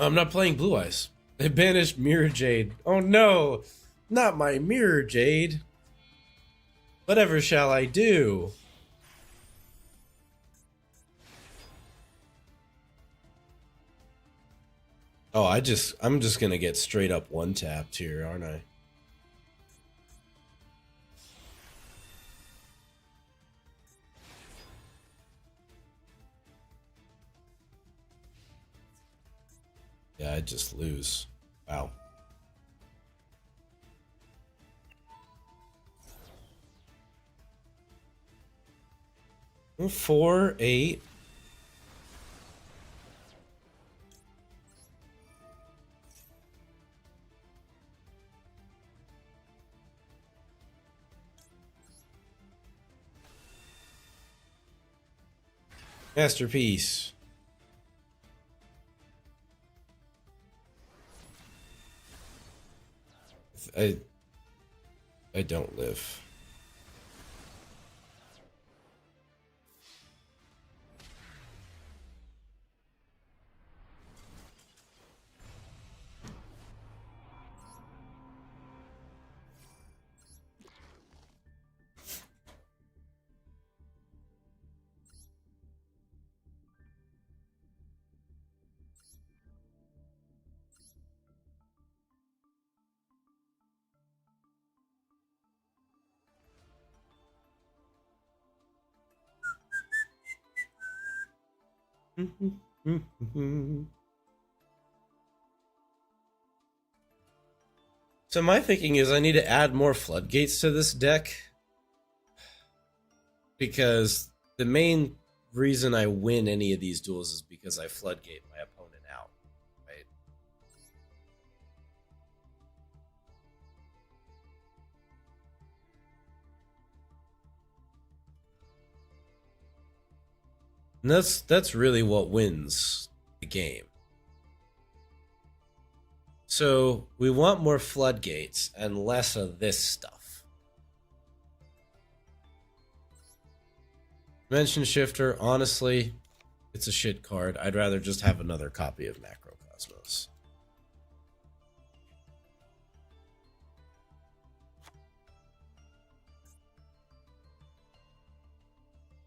I'm not playing Blue Eyes. They banished Mirror Jade. Oh no! Not my Mirror Jade! Whatever shall I do? Oh, I'm just gonna get straight up one tapped here, aren't I? Yeah, I just lose. Wow. Four, 8. Masterpiece. I don't live. So my thinking is I need to add more floodgates to this deck, because the main reason I win any of these duels is because I floodgate my opponent out, right? And that's really what wins the game. So we want more floodgates and less of this stuff. Dimension Shifter, honestly, it's a shit card. I'd rather just have another copy of Macrocosmos.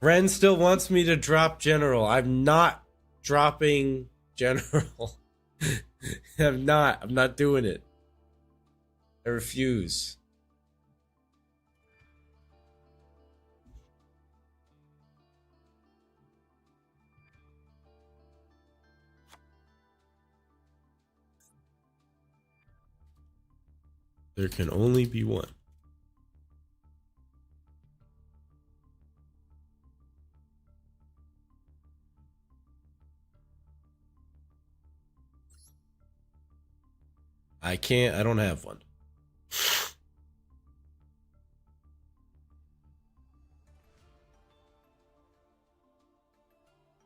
Ren still wants me to drop General. I'm not dropping General. I'm not doing it. I refuse. There can only be one. I don't have one.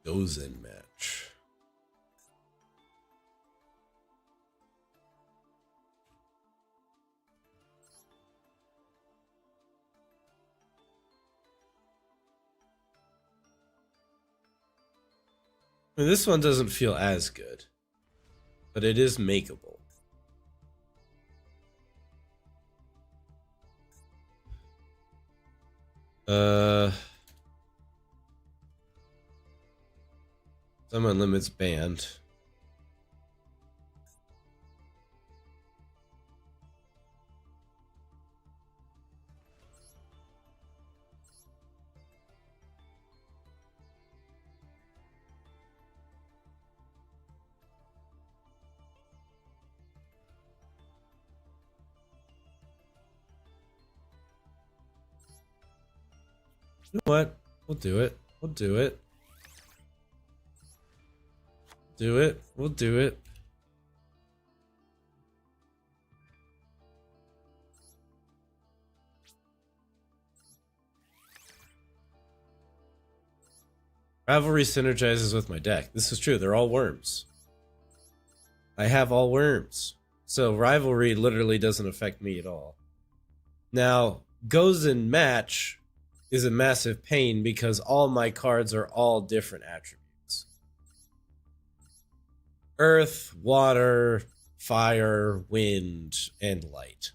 Goes in match. I mean, this one doesn't feel as good, but it is makeable. Summon limits banned. You know what? We'll do it. We'll do it. Do it. We'll do it. Rivalry synergizes with my deck. This is true. They're all worms. I have all worms. So rivalry literally doesn't affect me at all. Now, goes in match is a massive pain because all my cards are all different attributes. earth, water, fire, wind, and light.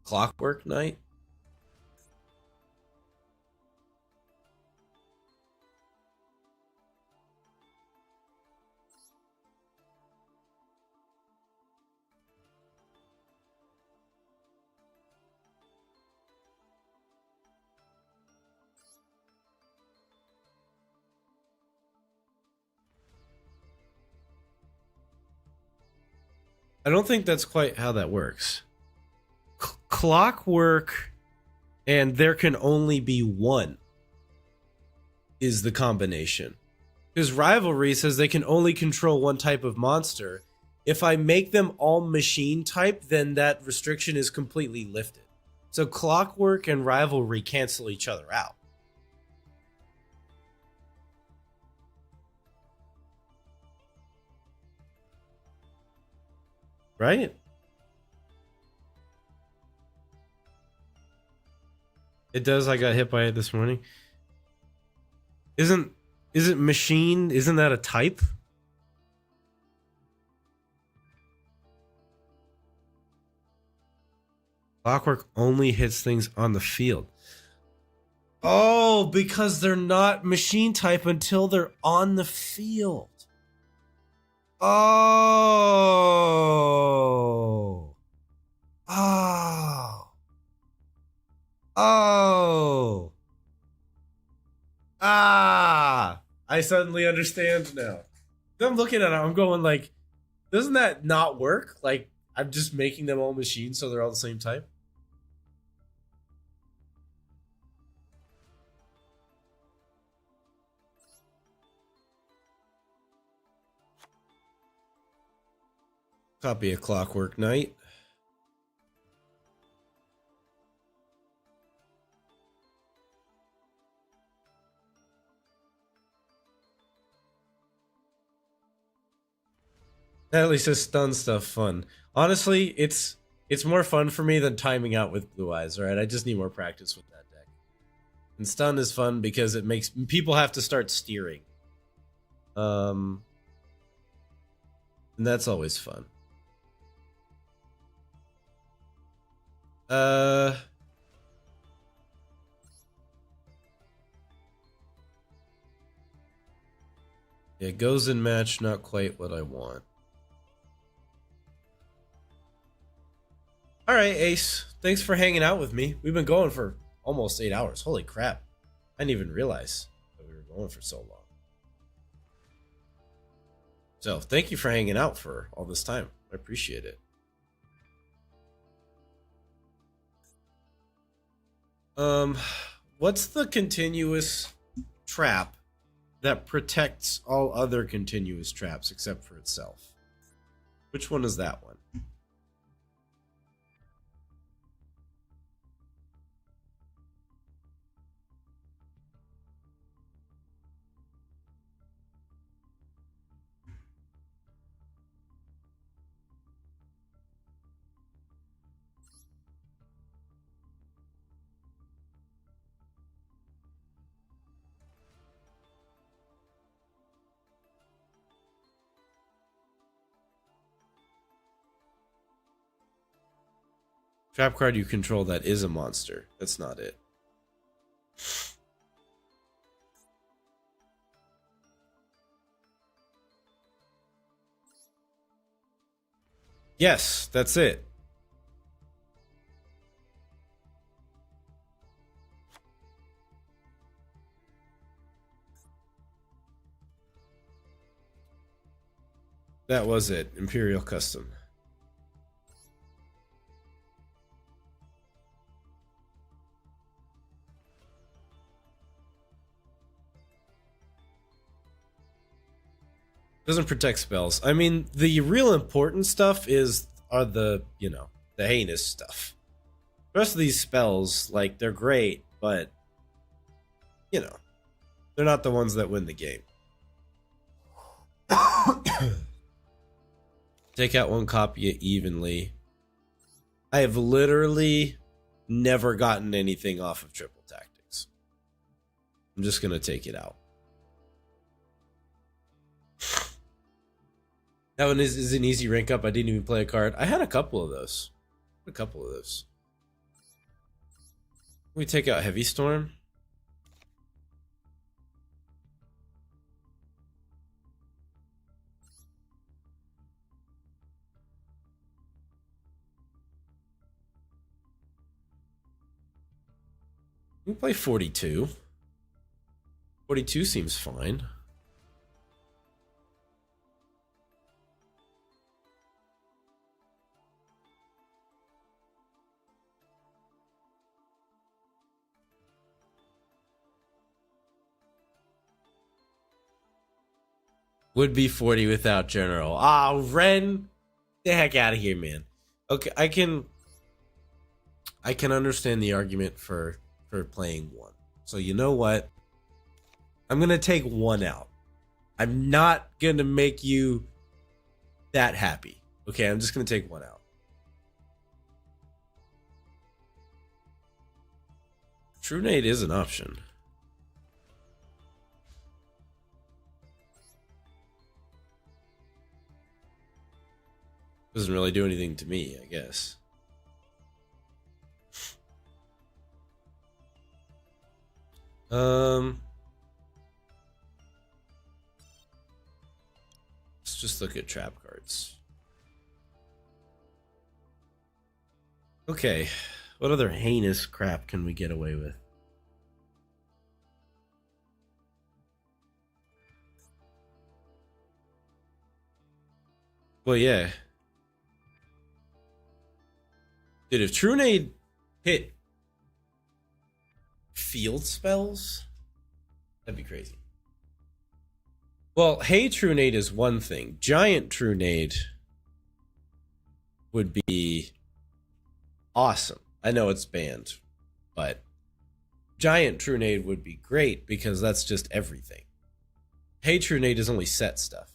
Clockwork Knight? I don't think that's quite how that works. Clockwork and there can only be one is the combination. Because Rivalry says they can only control one type of monster. If I make them all machine type, then that restriction is completely lifted. So Clockwork and Rivalry cancel each other out. Right? It does. I got hit by it this morning. Isn't machine? Isn't that a type? Clockwork only hits things on the field. Oh, because they're not machine type until they're on the field. Oh. Oh. Oh. Ah. I suddenly understand now. I'm looking at it, I'm going like, doesn't that not work? Like, I'm just making them all machines so they're all the same type? Copy a Clockwork Knight. At least this stun stuff fun. Honestly, it's more fun for me than timing out with Blue Eyes, alright? I just need more practice with that deck. And stun is fun because it makes people have to start steering. And that's always fun. Yeah, goes in match, not quite what I want. Alright, Ace. Thanks for hanging out with me. We've been going for almost 8 hours. Holy crap. I didn't even realize that we were going for so long. So, thank you for hanging out for all this time. I appreciate it. What's the continuous trap that protects all other continuous traps except for itself? Which one is that one? Trap card you control that is a monster. That's not it. Yes, that's it. That was it. Imperial Custom. Doesn't protect spells. I mean, the real important stuff are the heinous stuff. The rest of these spells, like, they're great, but they're not the ones that win the game. Take out one copy evenly. I have literally never gotten anything off of triple tactics. I'm just gonna take it out. That one is an easy rank up. I didn't even play a card. I had a couple of those. We take out Heavy Storm. We play 42. 42 seems fine. Would be 40 without General. Ah, Ren, the heck out of here, man. Okay, I can understand the argument for playing one. So you know what? I'm gonna take one out. I'm not gonna make you that happy. Okay, I'm just gonna take one out. True Nade is an option. Doesn't really do anything to me, I guess. Let's just look at trap cards. Okay, what other heinous crap can we get away with? Well, yeah. Dude, if True Nade hit field spells, that'd be crazy. Well, Hey True Nade is one thing. Giant True Nade would be awesome. I know it's banned, but Giant True Nade would be great because that's just everything. Hey True Nade is only set stuff.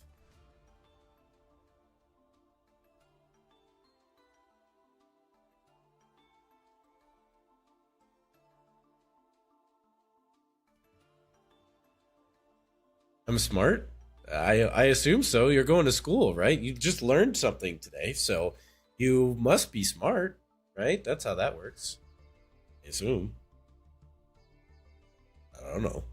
I'm smart. I assume so. You're going to school, right? You just learned something today, so you must be smart, right? That's how that works. I assume. I don't know.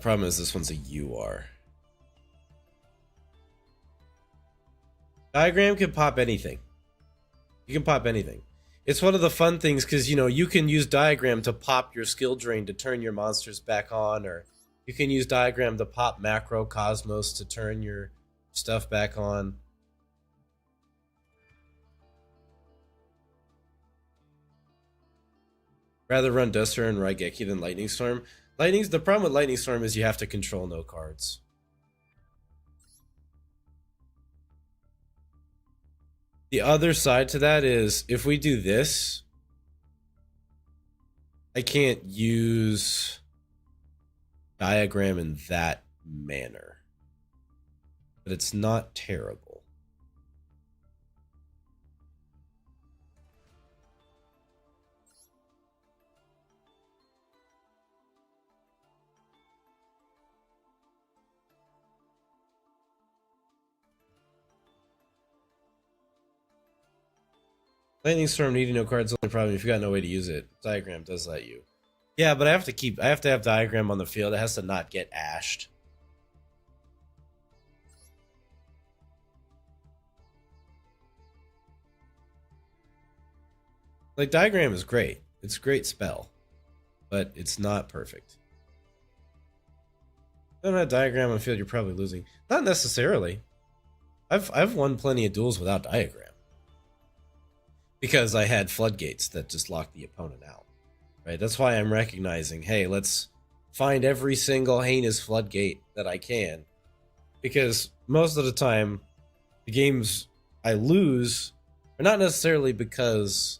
Problem is this one's a UR. Diagram can pop anything. You can pop anything. It's one of the fun things because, you know, you can use Diagram to pop your skill drain to turn your monsters back on, or you can use Diagram to pop Macro Cosmos to turn your stuff back on. Rather run Duster and Raigeki than Lightning Storm. The problem with Lightning Storm is you have to control no cards. The other side to that is if we do this, I can't use Diagram in that manner. But it's not terrible. Lightning Storm needing no cards is the only problem if you got no way to use it. Diagram does let you. Yeah, but I have to have Diagram on the field. It has to not get ashed. Like, Diagram is great. It's a great spell. But it's not perfect. Don't have Diagram on the field, you're probably losing. Not necessarily. I've won plenty of duels without Diagram. Because I had floodgates that just locked the opponent out. Right? That's why I'm recognizing, hey, let's find every single heinous floodgate that I can. Because most of the time, the games I lose Or not necessarily because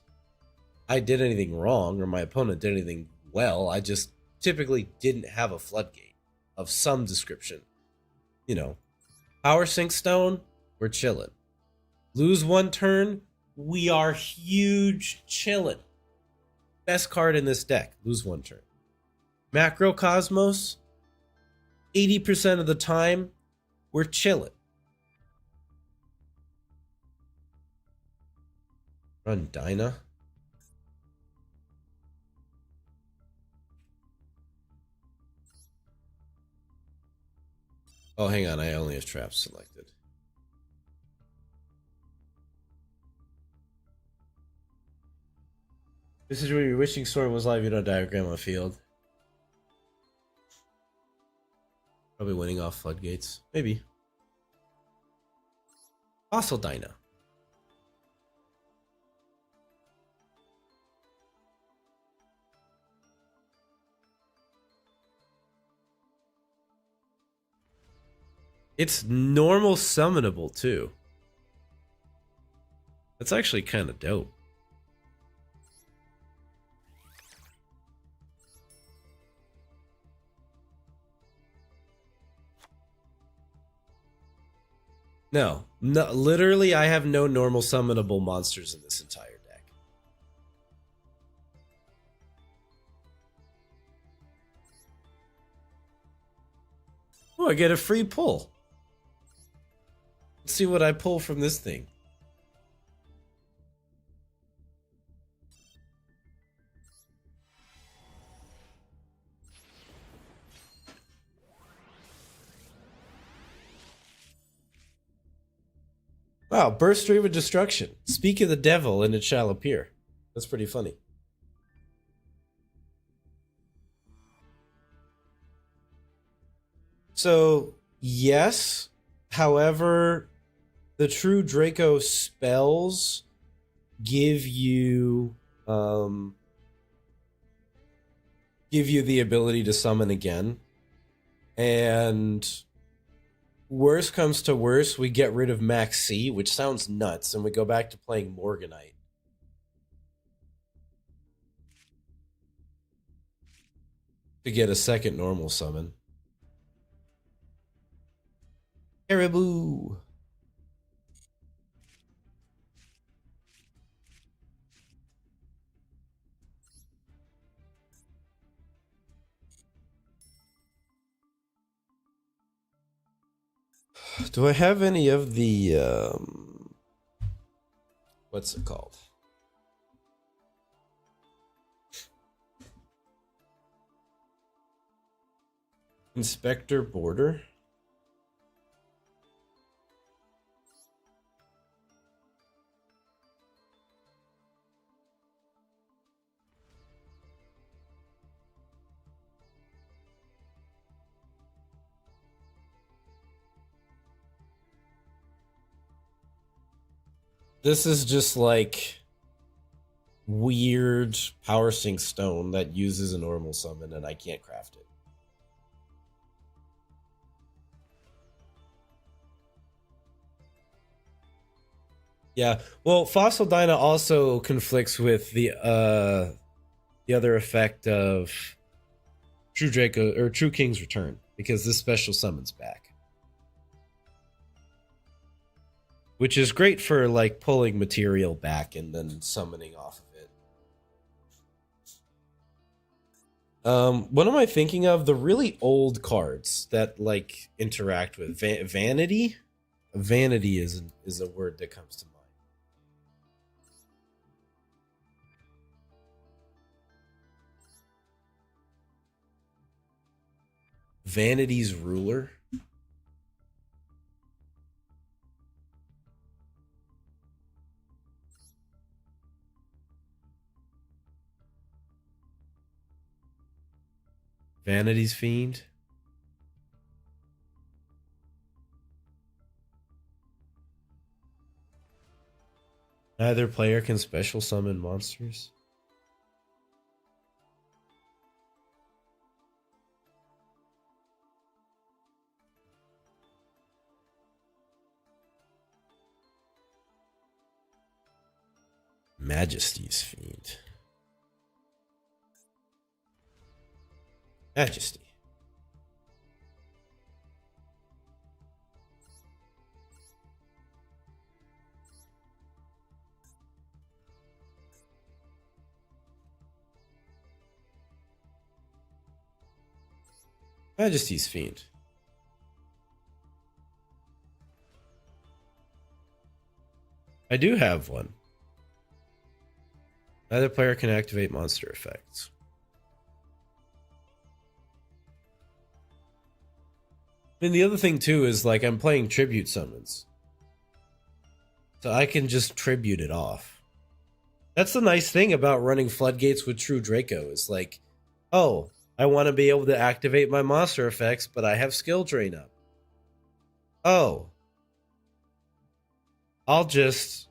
I did anything wrong or my opponent did anything well. I just typically didn't have a floodgate of some description. You know, power sink stone, we're chilling. Lose one turn, we are huge chilling. Best card in this deck, lose one turn. Macrocosmos, 80% of the time, we're chilling. Run Dinah. Oh, hang on, I only have traps selected. This is where your wishing storm was live, you don't diagram on field. Probably winning off floodgates. Maybe. Fossil Dinah. It's normal summonable too. That's actually kind of dope. No, literally, I have no normal summonable monsters in this entire deck. Oh, I get a free pull. Let's see what I pull from this thing. Wow, burst stream of destruction. Speak of the devil and it shall appear. That's pretty funny. So, yes. However, the true Draco spells give you the ability to summon again. And worst comes to worst, we get rid of Max C, which sounds nuts, and we go back to playing Morganite. To get a second normal summon. Caribou. Do I have any of the what's it called? Inspector Border? This is just like weird power sink stone that uses a normal summon and I can't craft it. Yeah, well, Fossil Dyna also conflicts with the other effect of True Draco or True King's Return because this special summons back, which is great for like pulling material back and then summoning off of it. What am I thinking of? The really old cards that like interact with vanity. Vanity is a word that comes to mind. Vanity's ruler. Vanity's fiend. Neither player can special summon monsters. Majesty's Fiend. Majesty. Majesty's Fiend. I do have one. Neither player can activate monster effects. I mean, the other thing too is like I'm playing tribute summons. So I can just tribute it off. That's the nice thing about running floodgates with True Draco is like, oh, I want to be able to activate my monster effects, but I have skill drain up. Oh, I'll just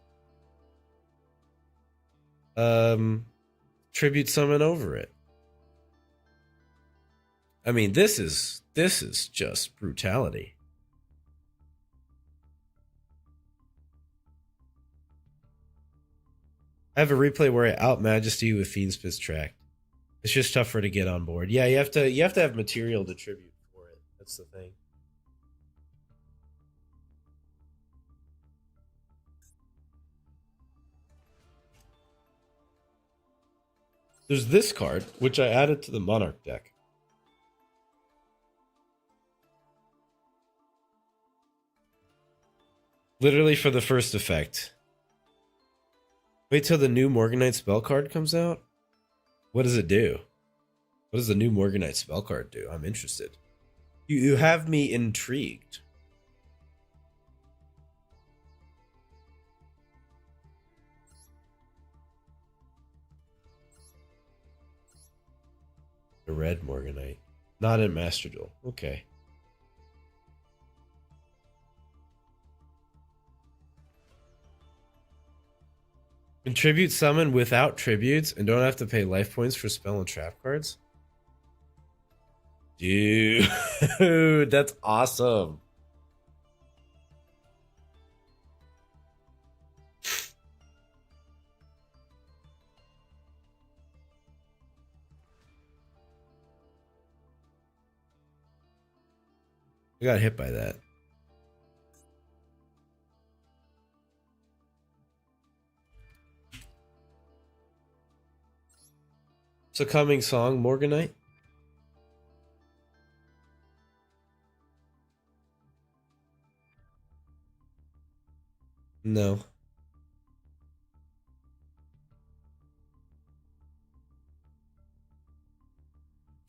tribute summon over it. I mean, this is just brutality. I have a replay where I out Majesty with Fiend's Fist track. It's just tougher to get on board. Yeah, you have to have material to tribute for it. That's the thing. There's this card, which I added to the Monarch deck. Literally for the first effect. Wait till the new Morganite spell card comes out? What does it do? What does the new Morganite spell card do? I'm interested. You have me intrigued. The red Morganite. Not in Master Duel. Okay. Contribute summon without tributes and don't have to pay life points for spell and trap cards? Dude, that's awesome. I got hit by that. So coming song, Morganite? No.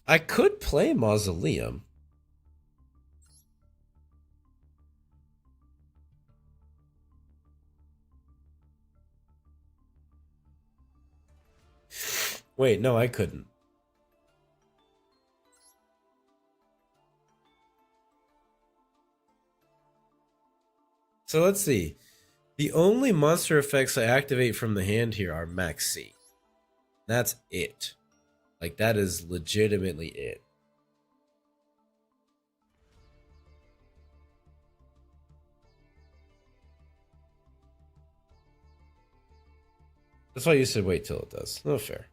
I could play Mausoleum. Wait, no, I couldn't. So let's see. The only monster effects I activate from the hand here are Max C. That's it. Like, that is legitimately it. That's why you said wait till it does. No fair.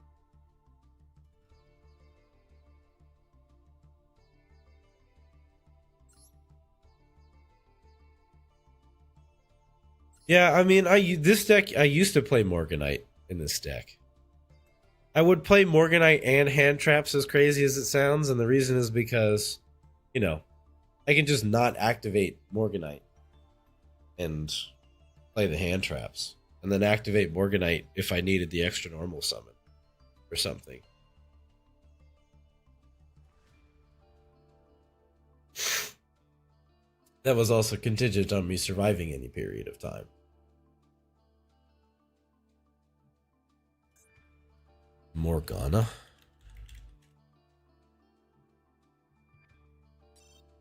Yeah, I mean, this deck I used to play Morganite in this deck. I would play Morganite and hand traps, as crazy as it sounds, and the reason is because, you know, I can just not activate Morganite and play the hand traps, and then activate Morganite if I needed the extra normal summon or something. That was also contingent on me surviving any period of time. Morgana.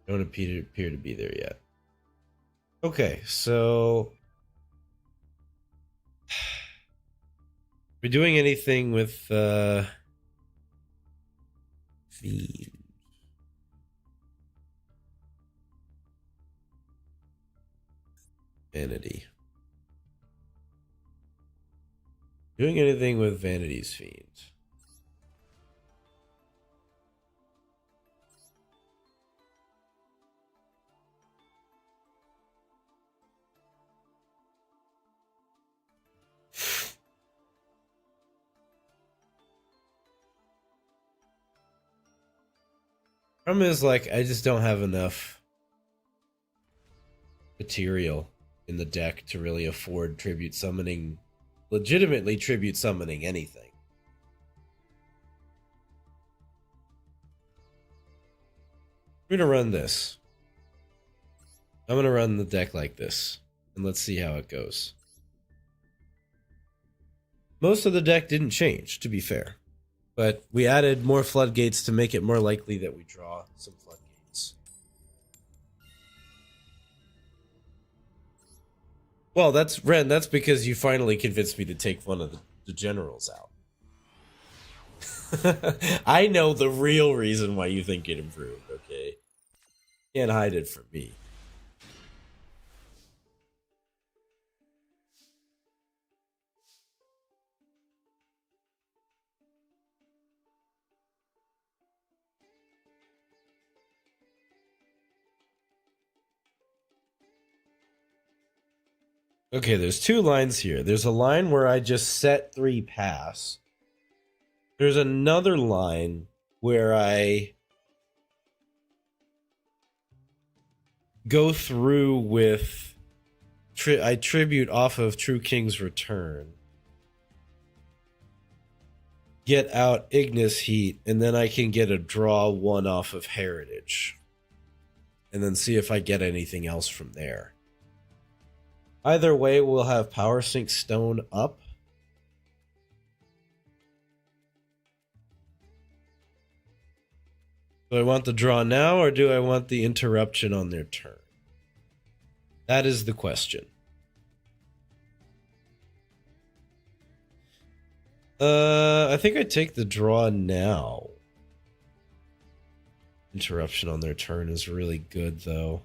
Don't appear to be there yet. Okay, so we doing anything with Fiend? Vanity. Doing anything with Vanity's Fiend. Problem is, like, I just don't have enough material in the deck to really afford tribute summoning, legitimately tribute summoning anything. We're gonna run this. I'm gonna run the deck like this, and let's see how it goes. Most of the deck didn't change, to be fair, but we added more floodgates to make it more likely that we draw some floodgates. Well, that's Ren. That's because you finally convinced me to take one of the generals out. I know the real reason why you think it improved. Okay, can't hide it from me. Okay, there's two lines here. There's a line where I just set 3 pass. There's another line where I go through with I tribute off of True King's Return, get out Ignis Heat, and then I can get a draw 1 off of Heritage, and then see if I get anything else from there. Either way, we'll have Power Sink Stone up. Do I want the draw now, or do I want the interruption on their turn? That is the question. I think I take the draw now. Interruption on their turn is really good, though.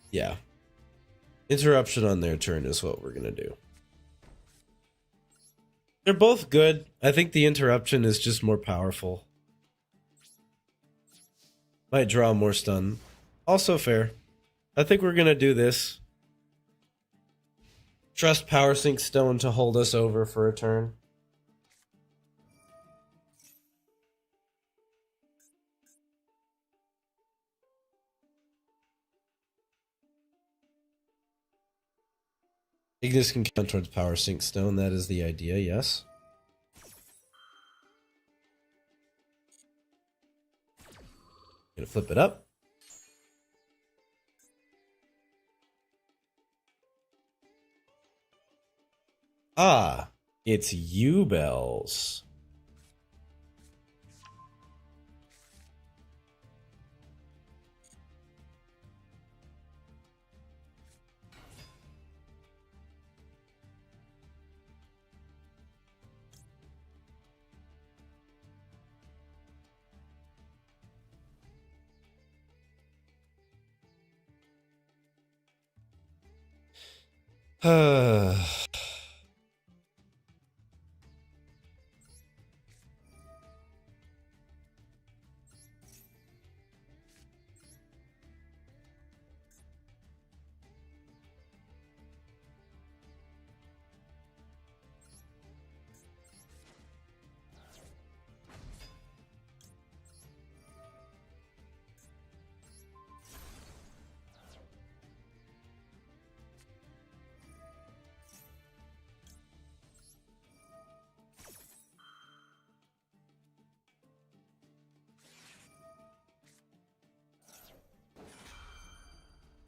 Yeah. Interruption on their turn is what we're gonna do. They're both good. I think the interruption is just more powerful. Might draw more stun. Also fair. I think we're gonna do this. Trust Power Sink Stone to hold us over for a turn. Ignis can count towards Power Sink Stone. That is the idea, yes. Gonna flip it up. Ah, it's U-Bells.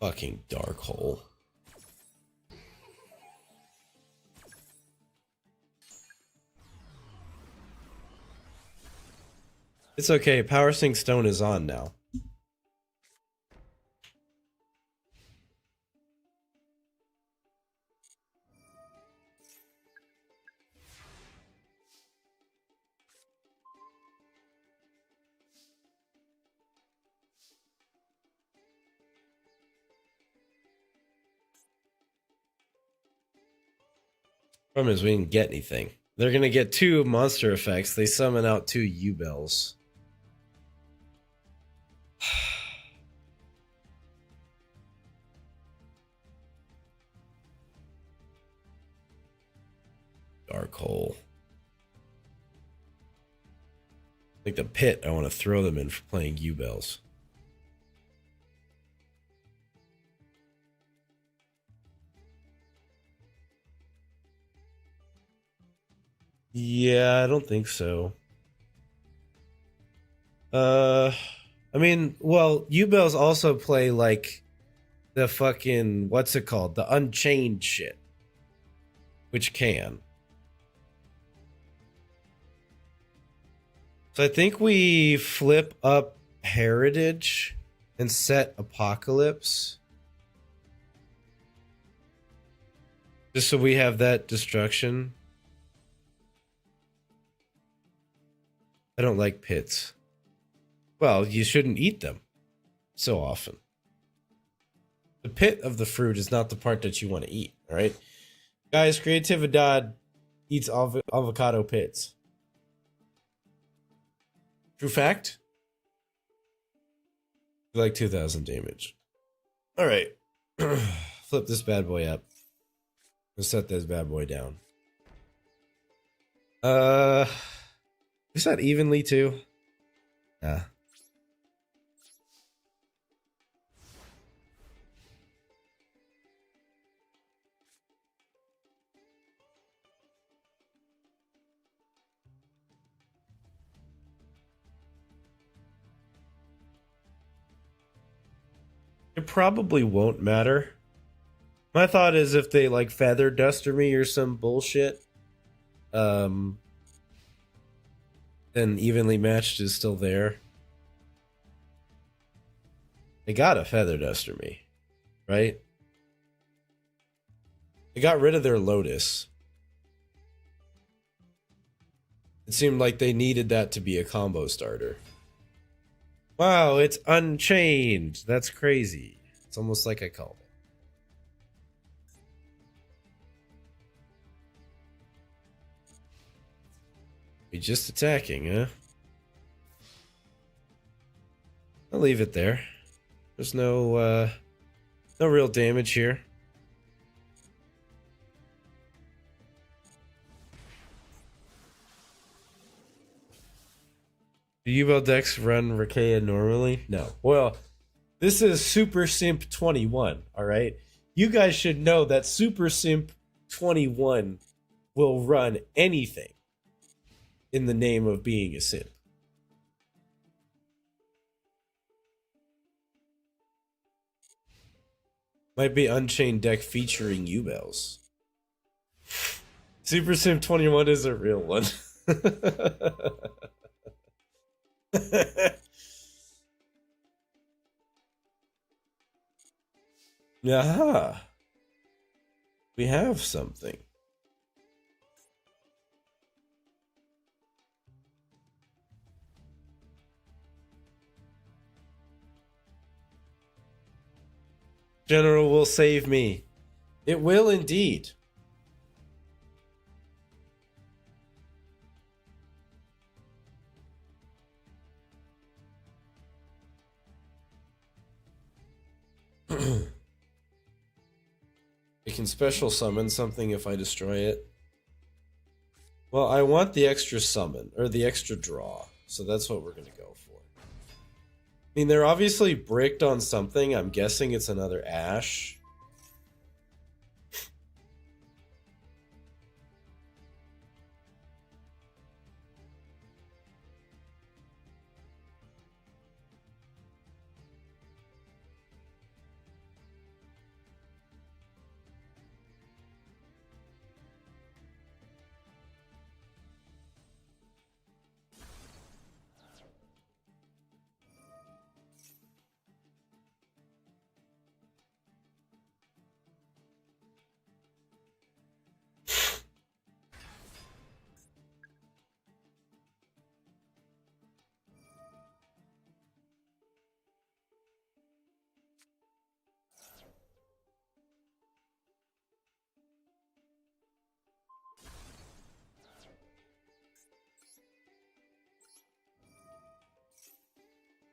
Fucking dark hole. It's okay. Power Sink Stone is on now. Problem is, we didn't get anything. They're gonna get 2 monster effects. They summon out 2 U-Bells. Dark hole. Like the pit I want to throw them in for playing U-Bells. Yeah, I don't think so. I mean, well, U-Bells also play like the fucking, what's it called? The Unchained shit. Which can. So I think we flip up Heritage and set Apocalypse. Just so we have that destruction. I don't like pits. Well, you shouldn't eat them so often. The pit of the fruit is not the part that you want to eat, all right? Guys, Creatividad eats avocado pits. True fact? Like 2,000 damage. All right. Flip this bad boy up. Let's set this bad boy down. Is that evenly too? Nah. It probably won't matter. My thought is if they like feather duster me or some bullshit, then evenly matched is still there. They gotta feather duster me, right? They got rid of their Lotus. It seemed like they needed that to be a combo starter. Wow, it's Unchained. That's crazy. It's almost like I called it. Be just attacking, huh? I'll leave it there. There's no real damage here. Do U-Bell decks run Rakea normally? No. Well, this is Super Simp 21, alright? You guys should know that Super Simp 21 will run anything in the name of being a simp. Might be Unchained deck featuring U-Bells. Super Simp 21 is a real one. Aha. We have something. General will save me. It will indeed. It can special summon something if I destroy it. Well, I want the extra summon, or the extra draw. So that's what we're going to go for. I mean, they're obviously bricked on something. I'm guessing it's another Ash.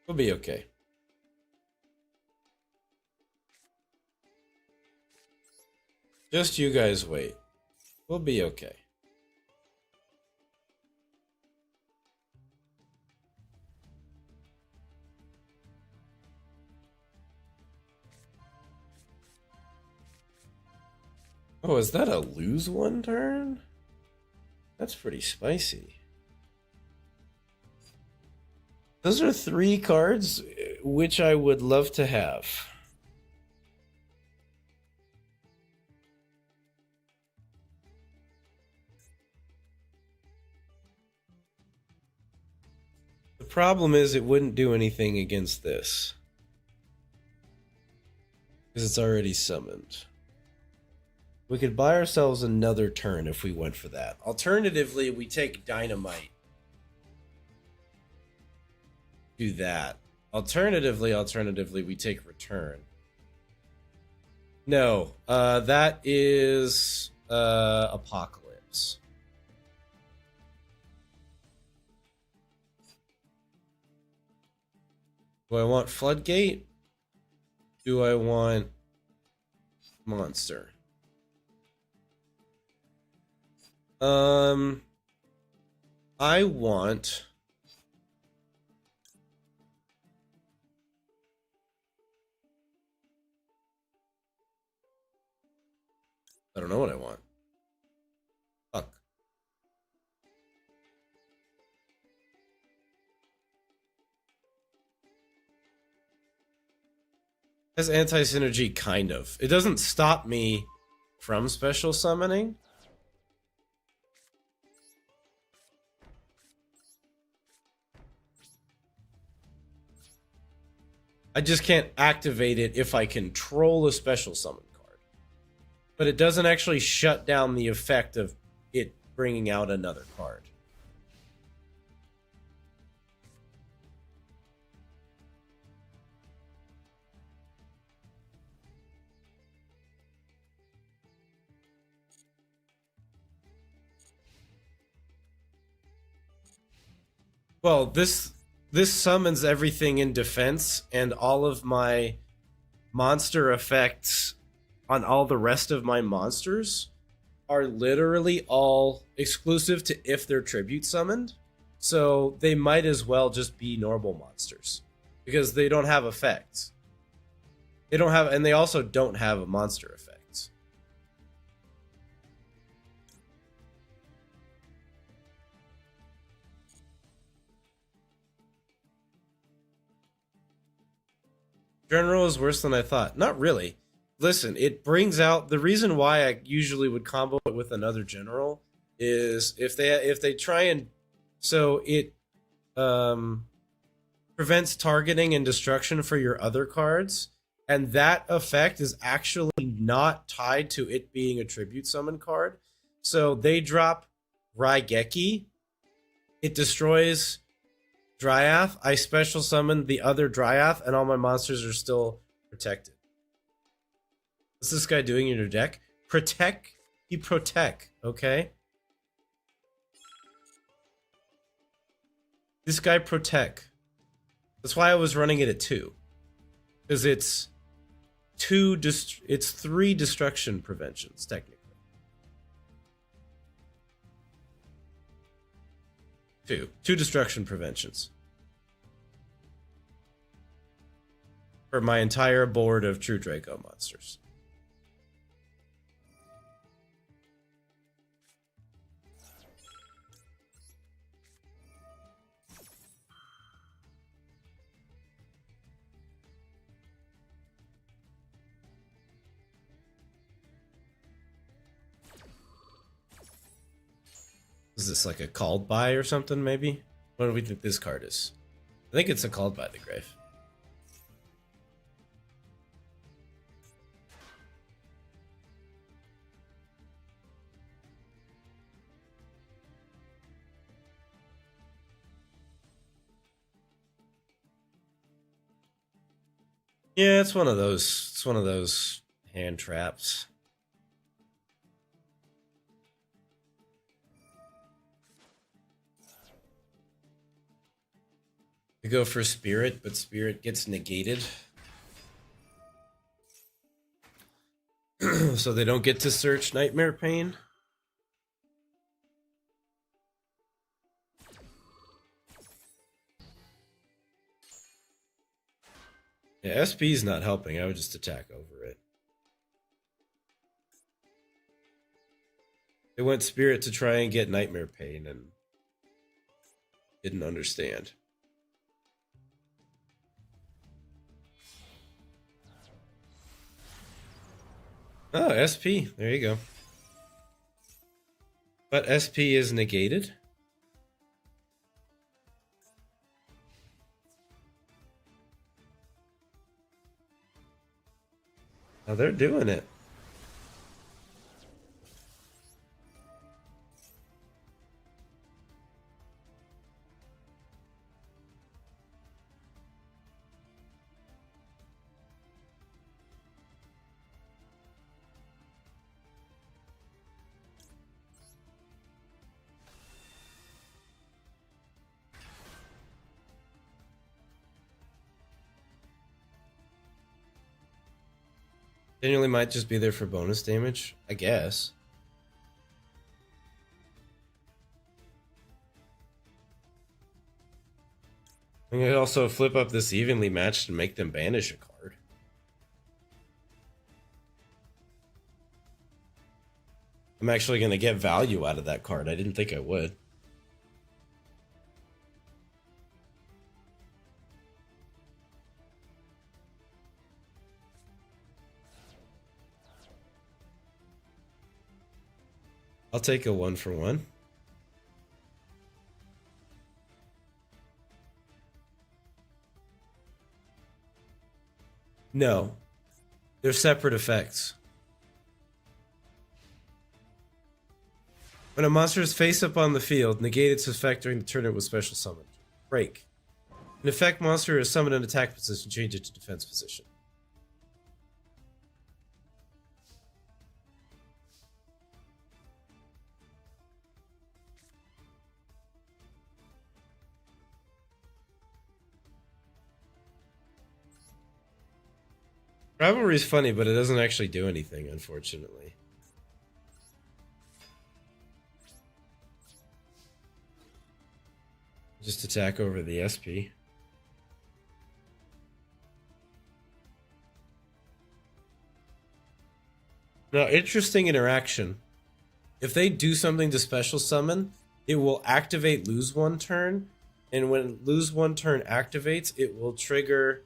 We'll be okay. Just you guys wait. We'll be okay. Oh, is that a lose one turn? That's pretty spicy. Those are 3 cards, which I would love to have. The problem is it wouldn't do anything against this. Because it's already summoned. We could buy ourselves another turn if we went for that. Alternatively, we take Dynamite. Do that. Alternatively, we take Return. No, that is Apocalypse. Do I want Floodgate? Do I want Monster? I want... I don't know what I want. Fuck. Has anti-synergy, kind of. It doesn't stop me from special summoning. I just can't activate it if I control a special summon card. But it doesn't actually shut down the effect of it bringing out another card. Well, this summons everything in defense, and all of my monster effects on all the rest of my monsters are literally all exclusive to if they're tribute summoned. So they might as well just be normal monsters because they don't have effects. They don't have, and they also don't have a monster effects. General is worse than I thought. Not really. Listen, it brings out the reason why I usually would combo it with another general is if they try and so it prevents targeting and destruction for your other cards, and that effect is actually not tied to it being a tribute summon card. So they drop Raigeki, it destroys Dryath, I special summon the other Dryath, and all my monsters are still protected. What's this guy doing in your deck? Protect? He protect, okay? This guy protect. That's why I was running it at 2. Because it's 3 destruction preventions, technically. 2 destruction preventions for my entire board of True Draco monsters. Is this like a called by or something, maybe? What do we think this card is? I think it's a called by the grave. Yeah, it's one of those. It's one of those hand traps. I go for Spirit, but Spirit gets negated. So they don't get to search Nightmare Pain. Yeah, SP's not helping. I would just attack over it. They went Spirit to try and get Nightmare Pain and didn't understand. Oh, SP. There you go. But SP is negated. Now they're doing it. Genuinely might just be there for bonus damage, I guess. I could also flip up this evenly matched and make them banish a card. I'm actually going to get value out of that card. I didn't think I would. I'll take a 1-for-1. No. They're separate effects. When a monster is face up on the field, negate its effect during the turn it was special summoned. Break. An effect monster is summoned in attack position, change it to defense position. Rivalry is funny, but it doesn't actually do anything, unfortunately. Just attack over the SP. Now, interesting interaction. If they do something to special summon, it will activate lose one turn, and when lose one turn activates, it will trigger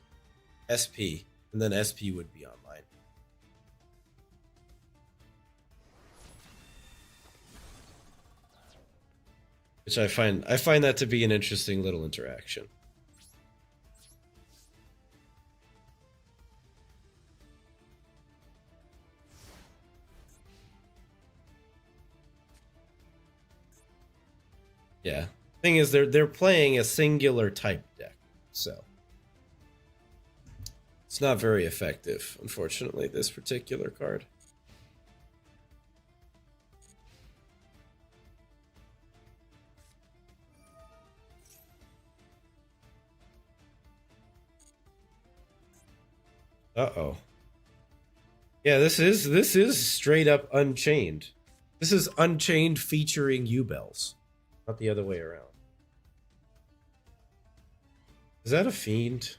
SP, and then SP would be online. Which I find that to be an interesting little interaction. Yeah. Thing is, they're playing a singular type deck, so it's not very effective, unfortunately, this particular card. Uh-oh. Yeah, this is straight up Unchained. This is Unchained featuring U-Bells, not the other way around. Is that a fiend?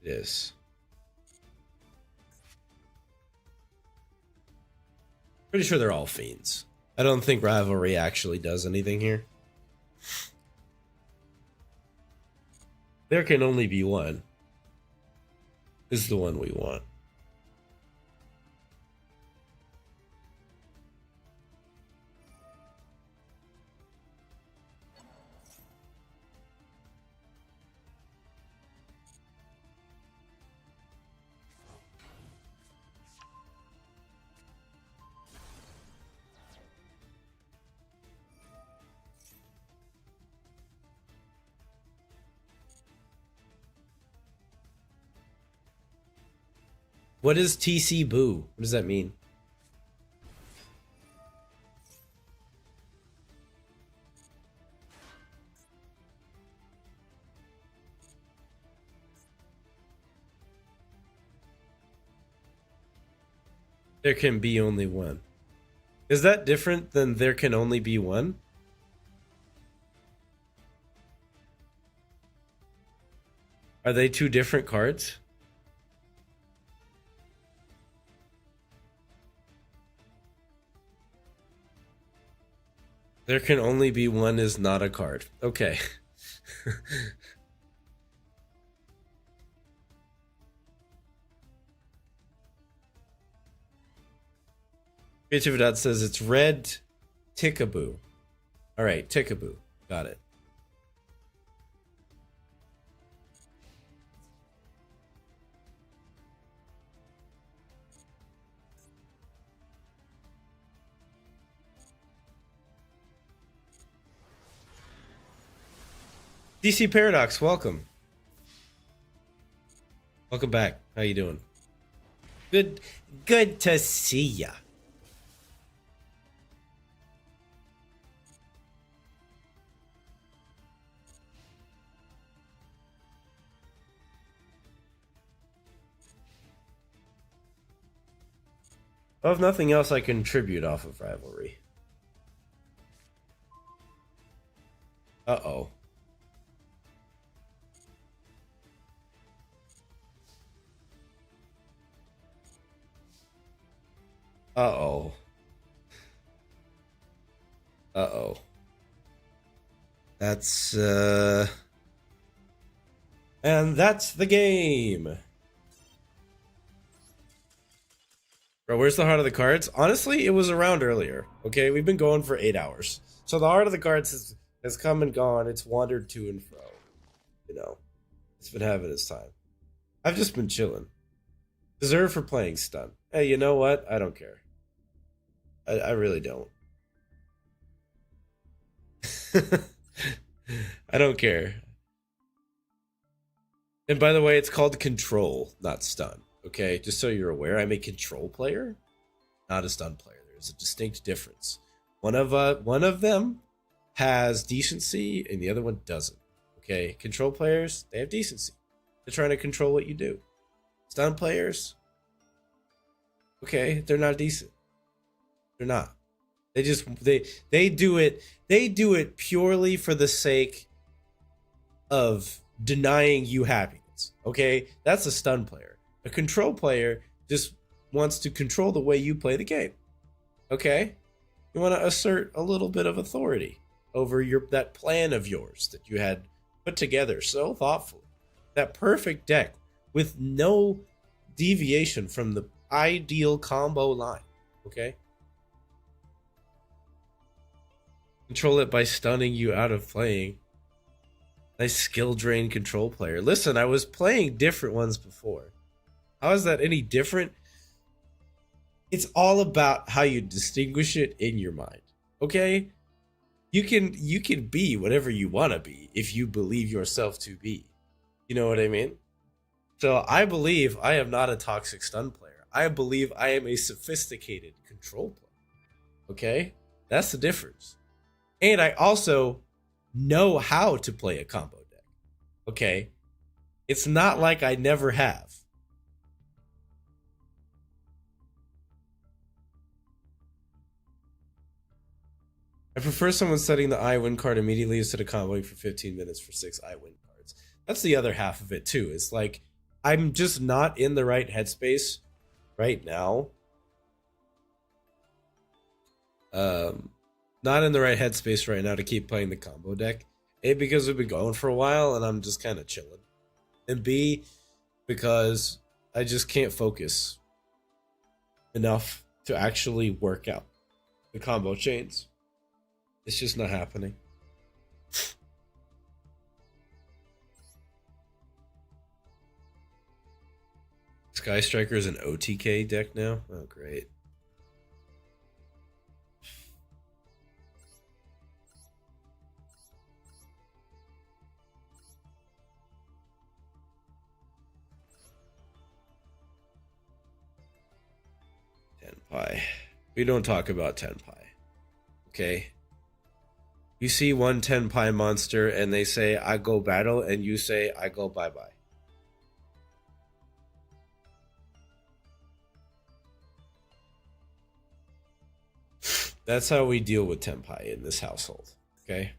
It is. Pretty sure they're all fiends. I don't think Rivalry actually does anything here. There can only be one. Is the one we want. What is TC Boo? What does that mean? There can be only one. Is that different than there can only be one? Are they two different cards? There can only be one is not a card. Okay. Creative Dot says it's red Tickaboo. Alright, Tickaboo. Got it. DC Paradox, welcome. Welcome back. How you doing? Good to see ya. Well, if nothing else, I contribute off of Rivalry. Uh-oh. Uh-oh. Uh-oh. That's, And that's the game! Bro, where's the heart of the cards? Honestly, it was around earlier, okay? We've been going for 8 hours. So the heart of the cards has come and gone. It's wandered to and fro. You know, it's been having its time. I've just been chilling. Deserve for playing stun. Hey, you know what? I don't care. I really don't. I don't care. And by the way, it's called control, not stun. Okay, just so you're aware, I'm a control player, not a stun player. There's a distinct difference. One of them has decency, and the other one doesn't. Okay, control players, they have decency. They're trying to control what you do. Stun players, okay, they're not decent. They're not. They do it purely for the sake of denying you happiness. Okay, that's a stun player. A control player just wants to control the way you play the game. Okay, you want to assert a little bit of authority over that plan of yours that you had put together so thoughtfully. That perfect deck with no deviation from the ideal combo line. Okay. Control it by stunning you out of playing. Nice skill drain control player. Listen, I was playing different ones before. How is that any different? It's all about how you distinguish it in your mind. Okay? You can be whatever you want to be if you believe yourself to be. You know what I mean? So I believe I am not a toxic stun player. I believe I am a sophisticated control player. Okay? That's the difference. And I also know how to play a combo deck. Okay? It's not like I never have. I prefer someone setting the I win card immediately instead of comboing for 15 minutes for 6 I win cards. That's the other half of it too. It's like I'm just not in the right headspace right now. Not in the right headspace right now to keep playing the combo deck. A, because we've been going for a while and I'm just kind of chilling. And B, because I just can't focus enough to actually work out the combo chains. It's just not happening. Sky Striker is an OTK deck now? Oh, great. Tenpai. We don't talk about Tenpai. Okay? You see one Tenpai monster and they say, I go battle, and you say, I go bye-bye. That's how we deal with Tenpai in this household. Okay.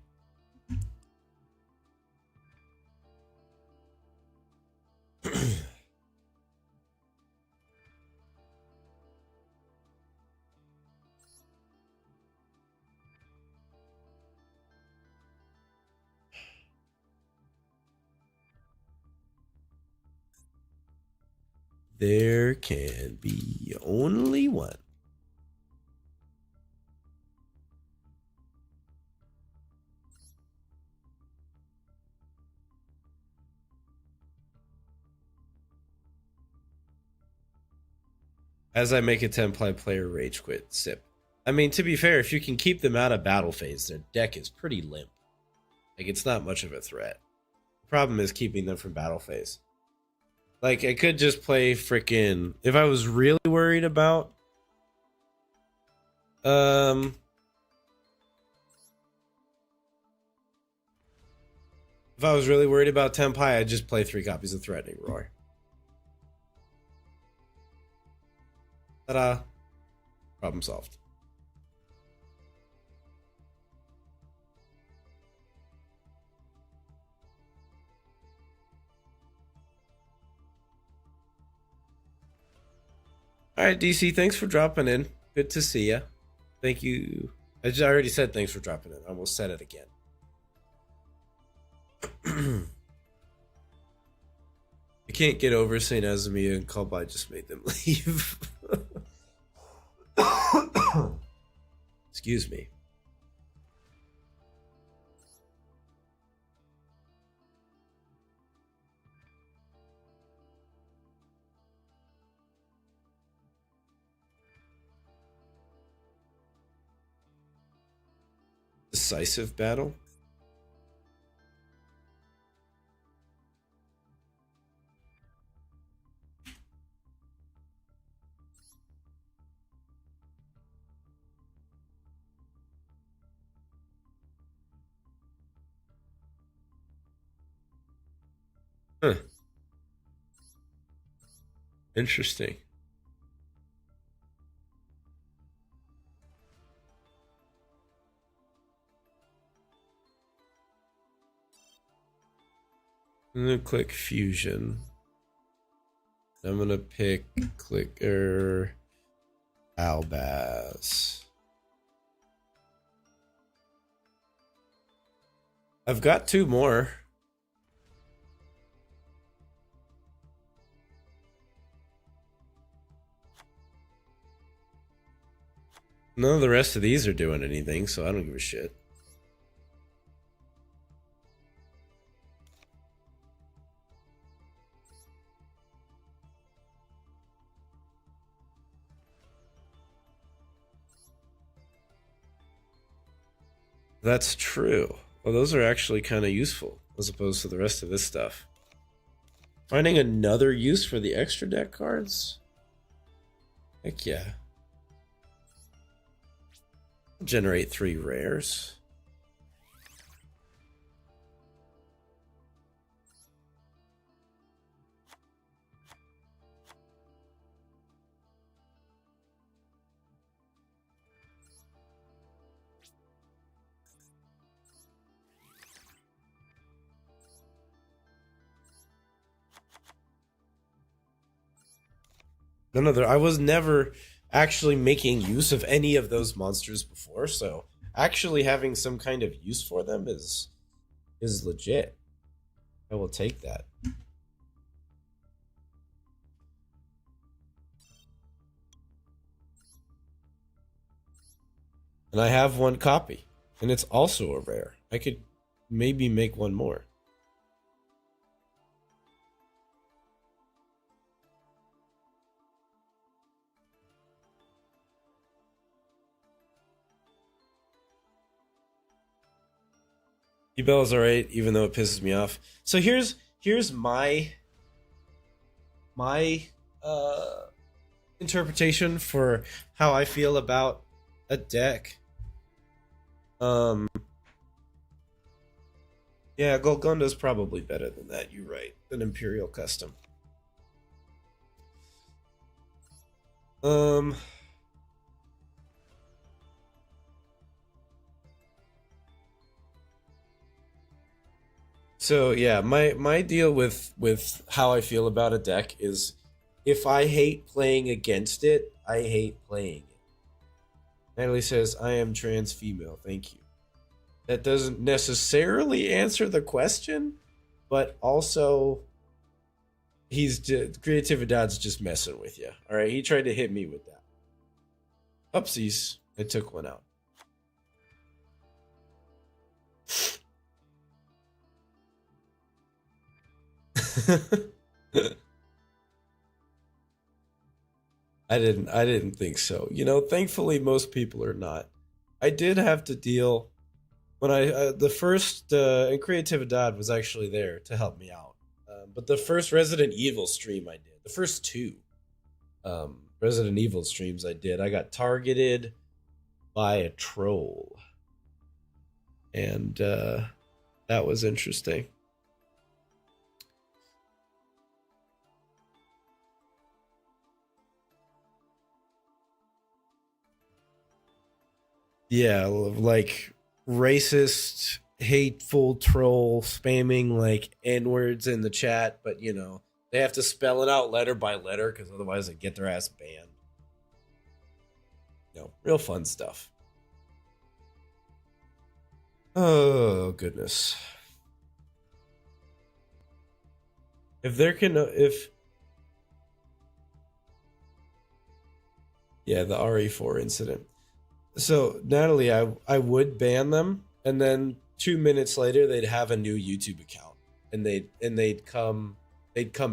There can be only one. As I make a Tenpai player rage quit, sip. I mean, to be fair, if you can keep them out of battle phase, their deck is pretty limp. Like, it's not much of a threat. The problem is keeping them from battle phase. Like, I could just play freaking... If I was really worried about... If I was really worried about Tenpai, I'd just play 3 copies of Threatening Roar. Ta-da. Problem solved. Alright, DC, thanks for dropping in. Good to see ya. Thank you. I already said thanks for dropping in. I almost said it again. I can't get over St. Azumia and Callby just made them leave. Excuse me. Decisive battle? Huh. Interesting. I'm gonna click fusion. I'm gonna pick clicker Albaz. I've got 2 more. None of the rest of these are doing anything, so I don't give a shit. That's true. Well, those are actually kind of useful as opposed to the rest of this stuff. Finding another use for the extra deck cards? Heck yeah. Generate 3 rares. I was never actually making use of any of those monsters before, so actually having some kind of use for them is legit. I will take that. And I have 1 copy, and it's also a rare. I could maybe make 1 more. E-Bell is alright, even though it pisses me off. So here's my interpretation for how I feel about a deck. Yeah, Golgonda's probably better than that, you're right. Than Imperial Custom. So yeah, my deal with how I feel about a deck is if I hate playing against it, I hate playing it. Natalie says, I am trans female. Thank you. That doesn't necessarily answer the question, but also Creatividad's just messing with you. All right, he tried to hit me with that. Upsies, I took one out. I didn't think so. You know, thankfully most people are not. I did have to deal when I the first and Creatividad was actually there to help me out. But the first Resident Evil stream I did, the first two Resident Evil streams I did, I got targeted by a troll, and that was interesting. Yeah, like racist, hateful troll spamming like N words in the chat, but you know, they have to spell it out letter by letter because otherwise they get their ass banned. No, real fun stuff. Oh, goodness. If there can, if. Yeah, the RE4 incident. So, Natalie, I would ban them, and then 2 minutes later, they'd have a new YouTube account, and they'd come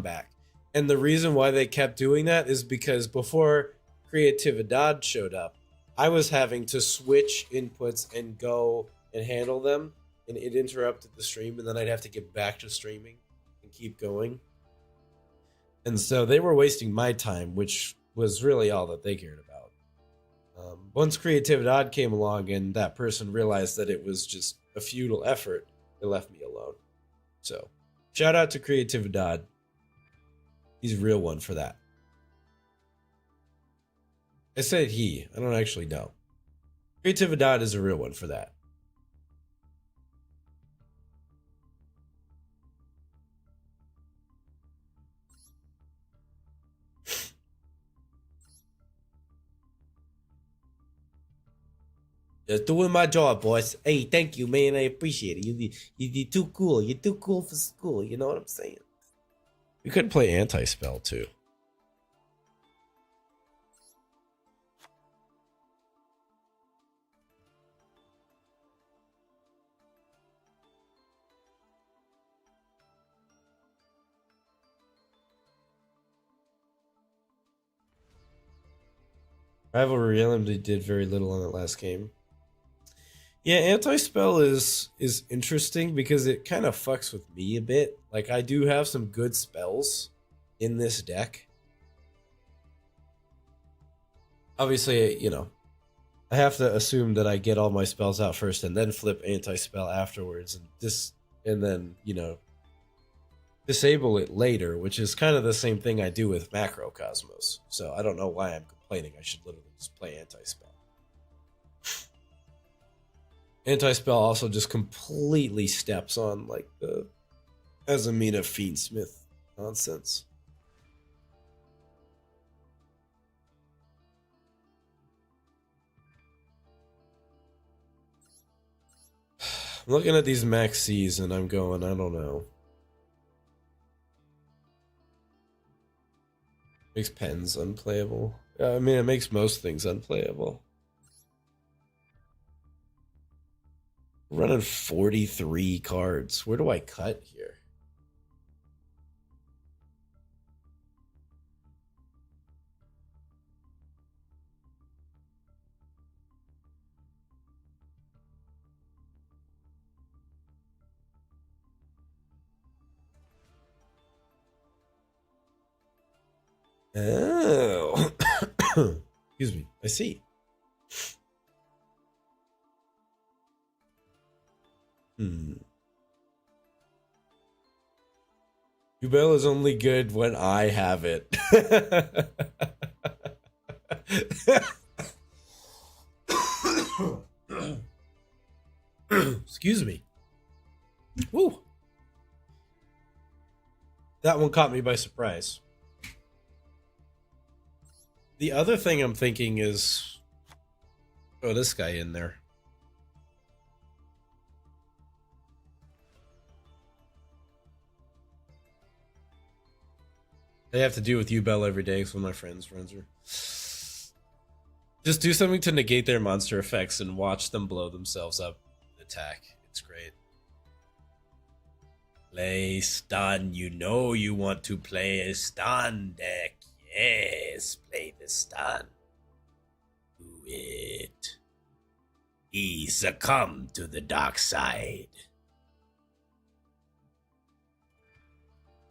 back. And the reason why they kept doing that is because before Creatividad showed up, I was having to switch inputs and go and handle them, and it interrupted the stream, and then I'd have to get back to streaming and keep going. And so they were wasting my time, which was really all that they cared about. Once Creatividad came along and that person realized that it was just a futile effort, they left me alone. So, shout out to Creatividad. He's a real one for that. I said he. I don't actually know. Creatividad is a real one for that. Just doing my job, boys. Hey, thank you, man. I appreciate it. You're too cool. You're too cool for school. You know what I'm saying? We could play Anti-Spell, too. Rivalry Reality did very little on that last game. Yeah, Anti-Spell is interesting because it kind of fucks with me a bit. Like, I do have some good spells in this deck. Obviously, you know, I have to assume that I get all my spells out first and then flip Anti-Spell afterwards, and then, you know, disable it later, which is kind of the same thing I do with Macrocosmos. So I don't know why I'm complaining. I should literally just play Anti-Spell. Anti-Spell also just completely steps on like the Azamina Fiendsmith nonsense. I'm looking at these max Cs and I'm going, I don't know. Makes pens unplayable. I mean, it makes most things unplayable. Running 43 cards. Where do I cut here? Oh. Excuse me. I see. Ubel is only good when I have it. Excuse me. Woo. That one caught me by surprise. The other thing I'm thinking is throw this guy in there. They have to do with U-Bell every day because one of my friends runs her. Just do something to negate their monster effects and watch them blow themselves up and attack. It's great. Play stun. You know you want to play a stun deck. Yes, play the stun. Do it. He succumbed to the dark side.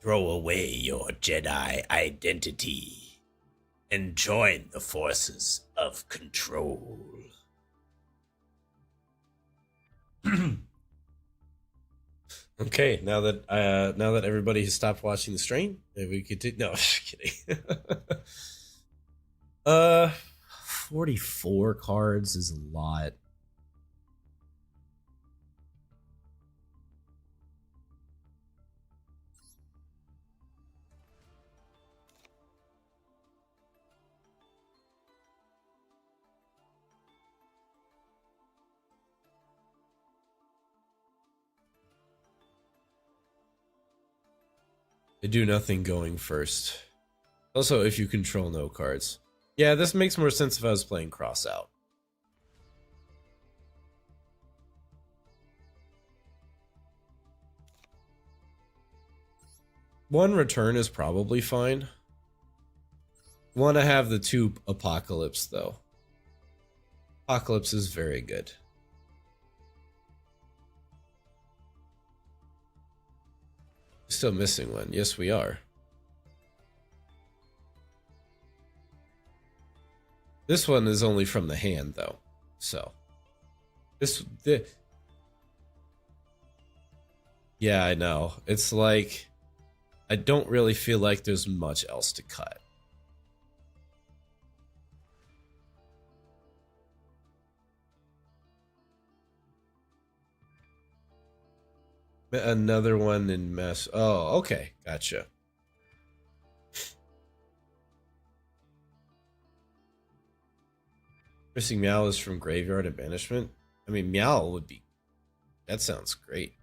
Throw away your Jedi identity and join the forces of control. Okay, now that everybody has stopped watching the stream, maybe we could do. No, just kidding. 44 cards is a lot. They do nothing going first. Also, if you control no cards. Yeah, this makes more sense if I was playing cross out. One return is probably fine. Want to have the 2 Apocalypse, though. Apocalypse is very good. Still missing one. Yes, we are. This one is only from the hand, though. So. Yeah, I know. It's like, I don't really feel like there's much else to cut. Another one in mess. Oh, okay. Gotcha. Missing Meow is from Graveyard and Banishment. I mean, Meow would be... That sounds great.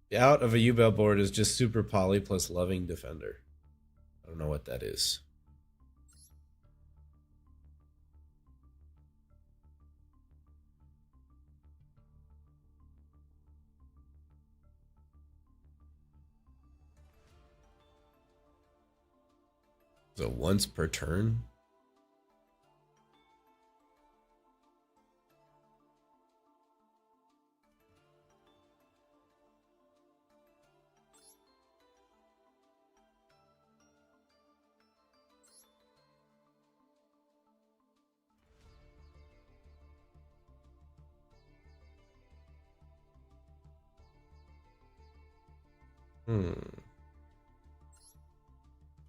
The out of a U-Bell board is just Super Poly plus Loving Defender. I don't know what that is. So once per turn?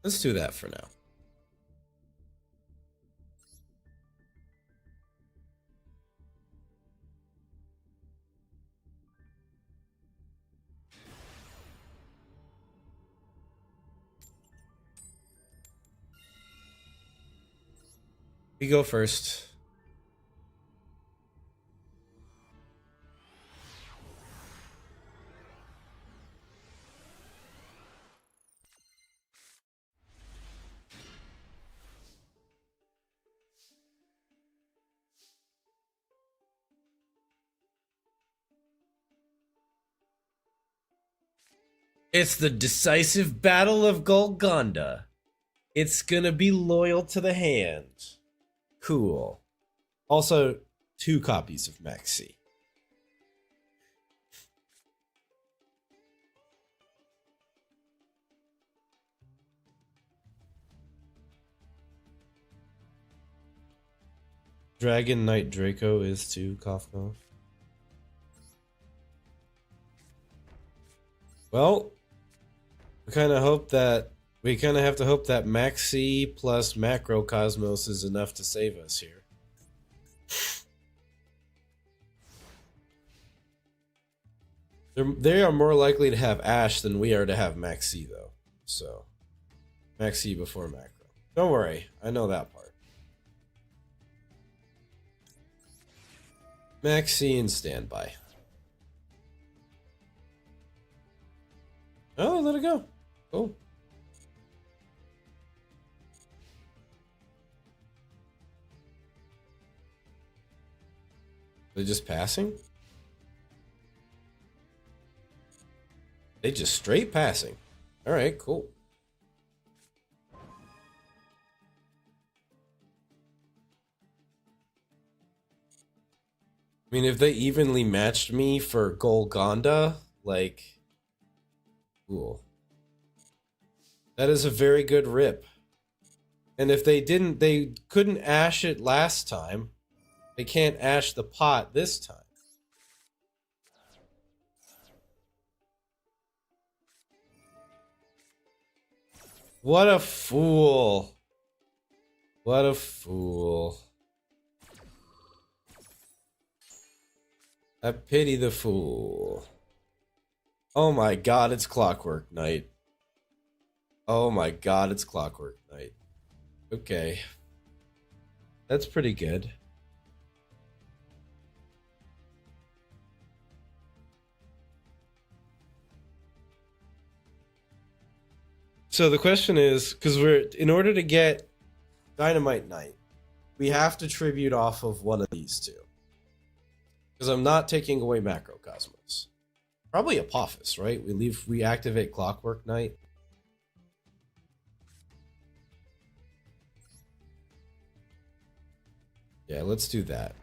Let's do that for now. We go first. It's the decisive battle of Golconda. It's gonna be loyal to the hand. Cool. Also, 2 copies of Maxi. Dragon Knight Draco is 2, cough cough. Well, we kind of have to hope that Maxi plus Macrocosmos is enough to save us here. They are more likely to have Ash than we are to have Maxi, though. So, Maxi before Macro. Don't worry, I know that part. Maxi and standby. Oh, let it go. Cool. They're just passing? They just straight passing. Alright, cool. I mean, if they evenly matched me for Golgonda, like... Cool. That is a very good rip. And if they didn't, they couldn't Ash it last time. They can't Ash the pot this time. What a fool. What a fool. I pity the fool. Oh my god, it's Clockwork Knight. Oh my god, it's Clockwork Knight. Okay. That's pretty good. So the question is, because in order to get Dynamite Knight, we have to tribute off of one of these two. Because I'm not taking away Macrocosmos. Probably Apophis, right? We activate Clockwork Knight. Yeah, let's do that.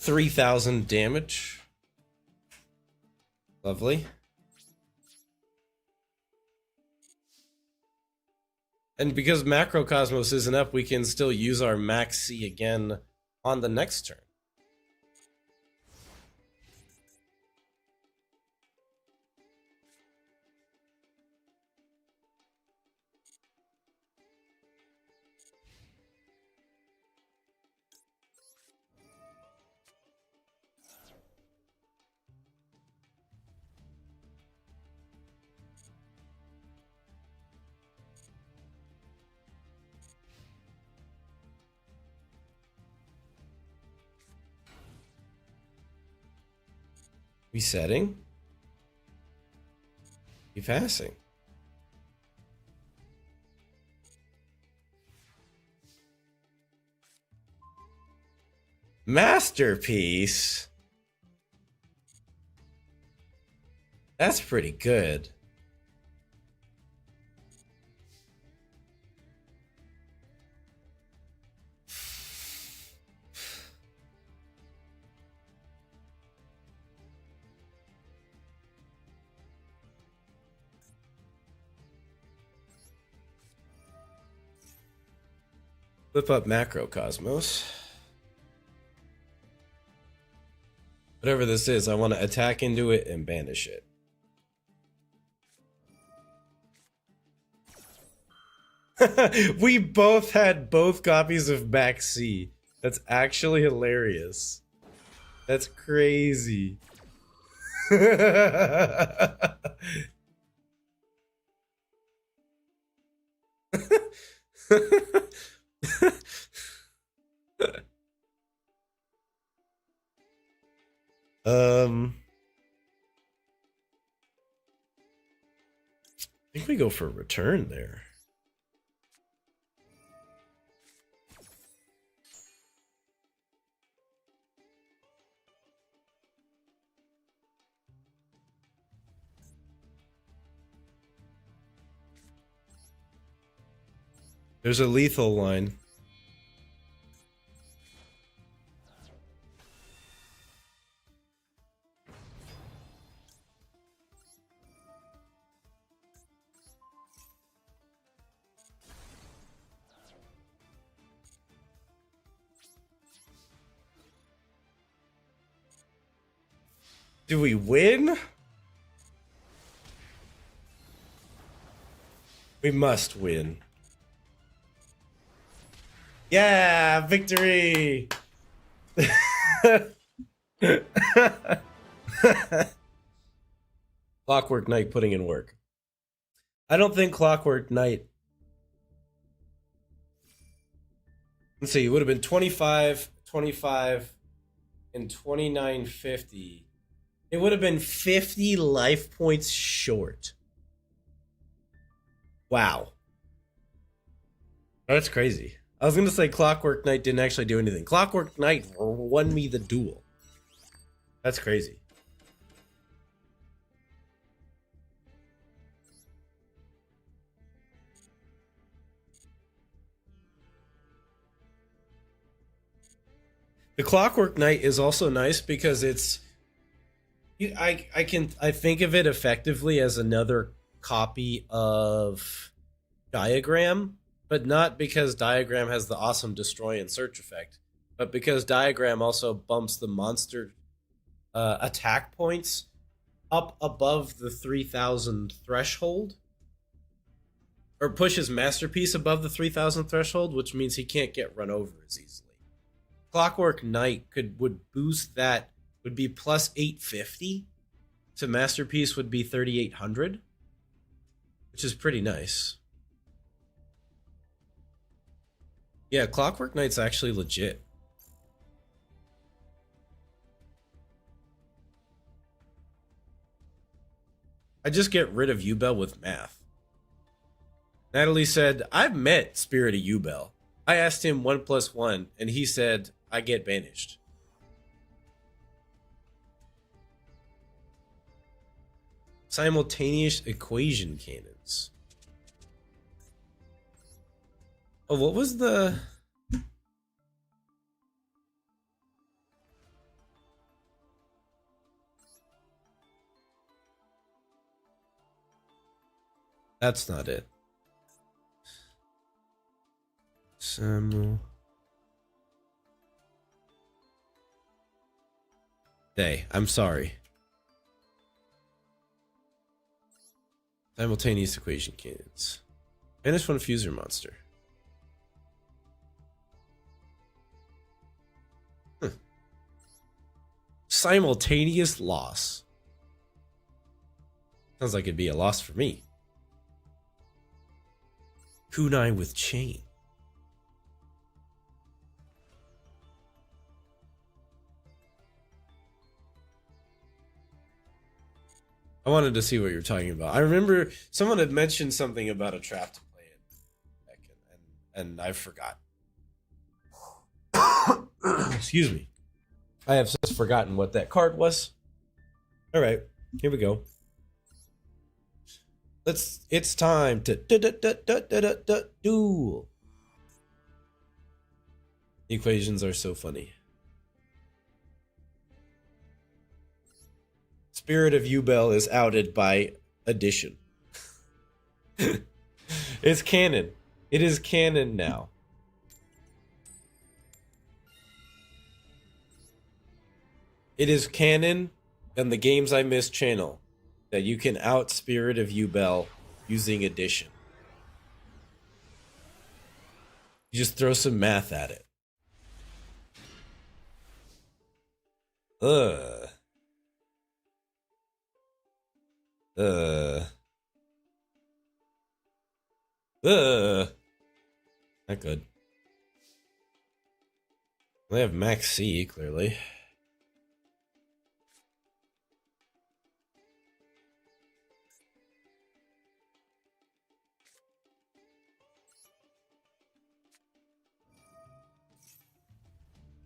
$3,000 damage. Lovely. And because Macrocosmos isn't up, we can still use our Max C again on the next turn. Resetting. Keep passing. Masterpiece. That's pretty good. Flip up Macrocosmos. Whatever this is, I want to attack into it and banish it. We both had both copies of Max C. That's actually hilarious. That's crazy. I think we go for a return there. There's a lethal line. Do we win? We must win. Yeah, victory! Clockwork Knight putting in work. I don't think Clockwork Knight. Let's see, it would have been 25, 25, and 29.50. It would have been 50 life points short. Wow. That's crazy. I was going to say Clockwork Knight didn't actually do anything. Clockwork Knight won me the duel. That's crazy. The Clockwork Knight is also nice because it's I think of it effectively as another copy of Diagram, but not because Diagram has the awesome destroy and search effect, but because Diagram also bumps the monster attack points up above the 3,000 threshold, or pushes Masterpiece above the 3,000 threshold, which means he can't get run over as easily. Clockwork Knight would boost that, would be plus 850 to Masterpiece would be 3,800, which is pretty nice. Yeah, Clockwork Knight's actually legit. I just get rid of Ubel with math. Natalie said, I've met Spirit of Ubel. I asked him 1 + 1, and he said, I get banished. Simultaneous equation cannons. Oh, what was the... That's not it. I'm sorry. Simultaneous equation cannons. Banish one fuser monster. Simultaneous loss. Sounds like it'd be a loss for me. Kunai with chain. I wanted to see what you're talking about. I remember someone had mentioned something about a trap to play in, and I forgot. Excuse me. I have since forgotten what that card was. All right, here we go. It's time to duel. The equations are so funny. Spirit of Ubel is outed by addition. It's canon. It is canon now. It is canon on the Games I Miss channel that you can out Spirit of Ubel using addition. You just throw some math at it. Ugh. Not good. They have max C, clearly.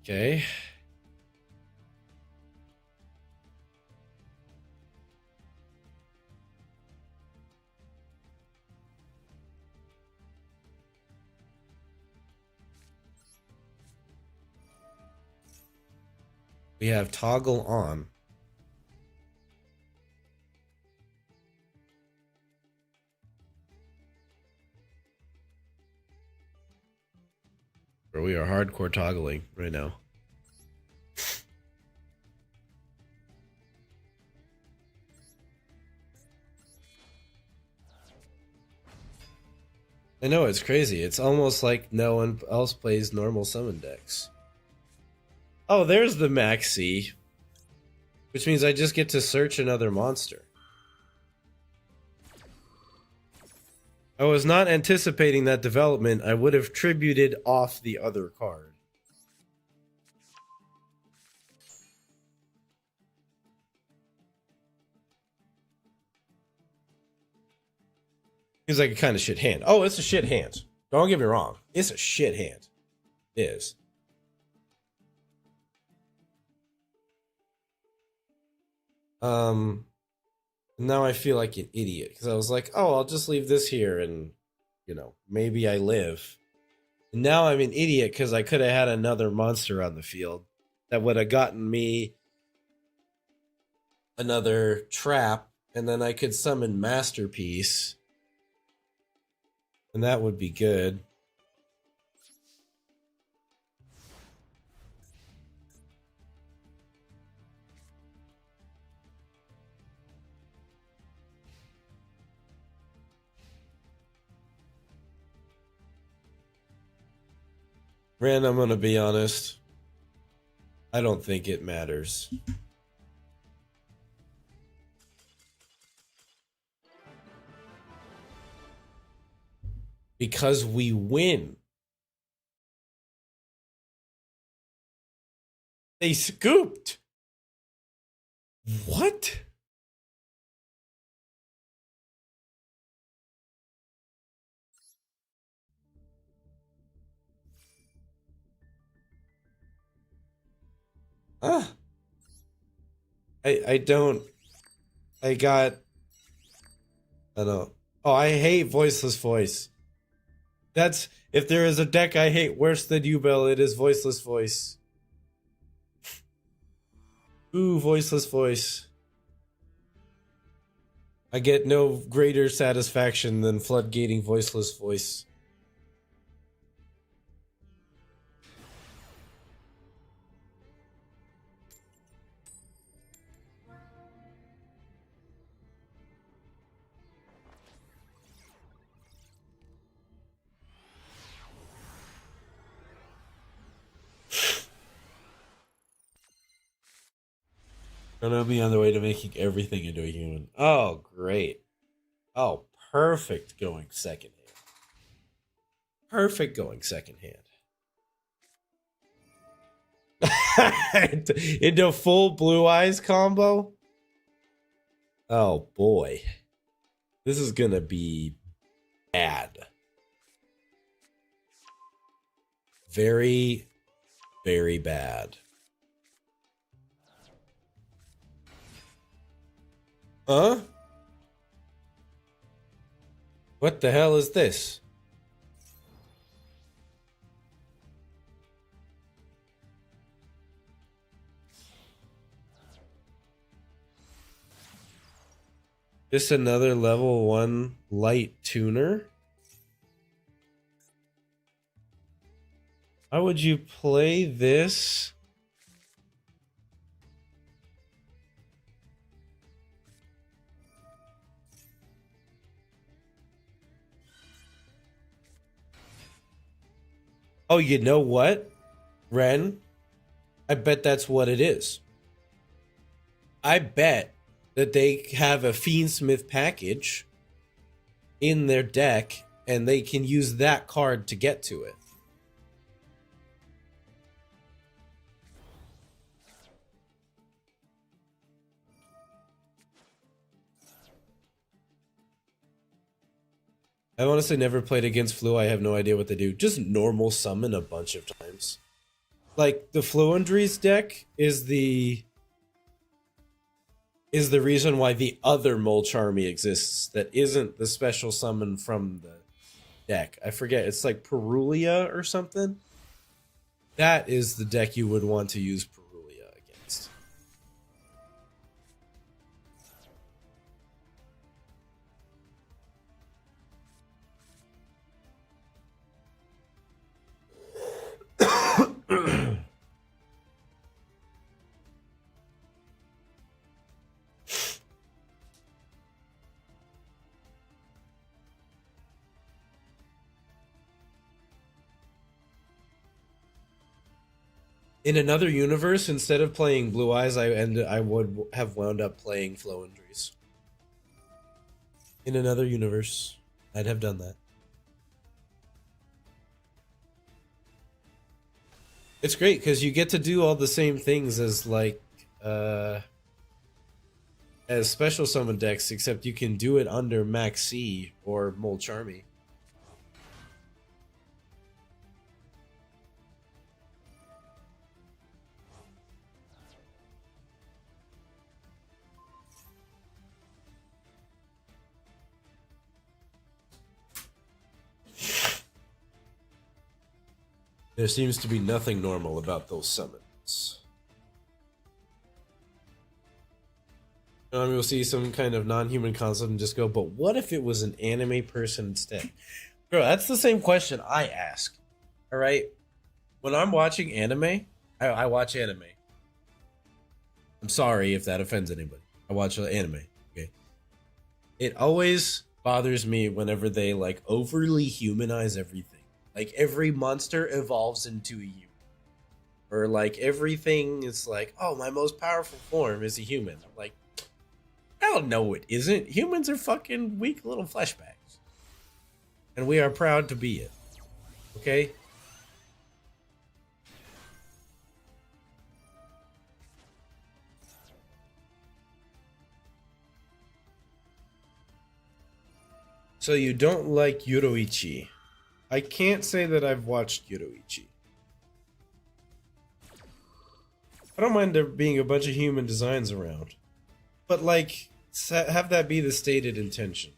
Okay. We have toggle on. Or we are hardcore toggling right now. I know, it's crazy. It's almost like no one else plays normal summon decks. Oh, there's the maxi, which means I just get to search another monster. I was not anticipating that development. I would have tributed off the other card. Seems like a kind of shit hand. Oh, it's a shit hand. Don't get me wrong. It's a shit hand. It is. Now I feel like an idiot because I was like, oh, I'll just leave this here and, maybe I live. And now I'm an idiot because I could have had another monster on the field that would have gotten me another trap, and then I could summon Masterpiece, and that would be good. Ren, I'm gonna be honest. I don't think it matters. Because we win. They scooped. What? Ah. I don't. I got. I don't. Oh, I hate Voiceless Voice. That's. If there is a deck I hate worse than Yubel, it is Voiceless Voice. Ooh, Voiceless Voice. I get no greater satisfaction than floodgating Voiceless Voice. Gonna be on the way to making everything into a human. Oh, great. Oh, perfect going second hand. Perfect going second hand. Into full blue eyes combo? Oh boy. This is gonna be bad. Very, very bad. Huh? What the hell is this? Just another level 1 light tuner? How would you play this? Oh, you know what, Ren? I bet that's what it is. I bet that they have a Fiendsmith package in their deck and they can use that card to get to it. I've honestly never played against Flu. I have no idea what they do. Just normal summon a bunch of times. Like, the Fluendries deck is the reason why the other Molcharmy exists that isn't the special summon from the deck. I forget. It's like Perulia or something. That is the deck you would want to use Perulia against. In another universe, instead of playing Blue Eyes, I would have wound up playing Flow Injuries. In another universe, I'd have done that. It's great because you get to do all the same things as like as special summon decks, except you can do it under Max C or Molcharmy. There seems to be nothing normal about those summons. We'll see some kind of non-human concept and just go, but what if it was an anime person instead? Bro, that's the same question I ask. All right? When I'm watching anime, I watch anime. I'm sorry if that offends anybody. I watch anime, okay? It always bothers me whenever they like overly humanize everything. Like every monster evolves into a human. Or like everything is like, oh, my most powerful form is a human. I'm like, hell no, it isn't. Humans are fucking weak little flesh bags. And we are proud to be it. Okay? So you don't like Yuroichi. I can't say that I've watched Yuroichi. I don't mind there being a bunch of human designs around. But like, have that be the stated intention.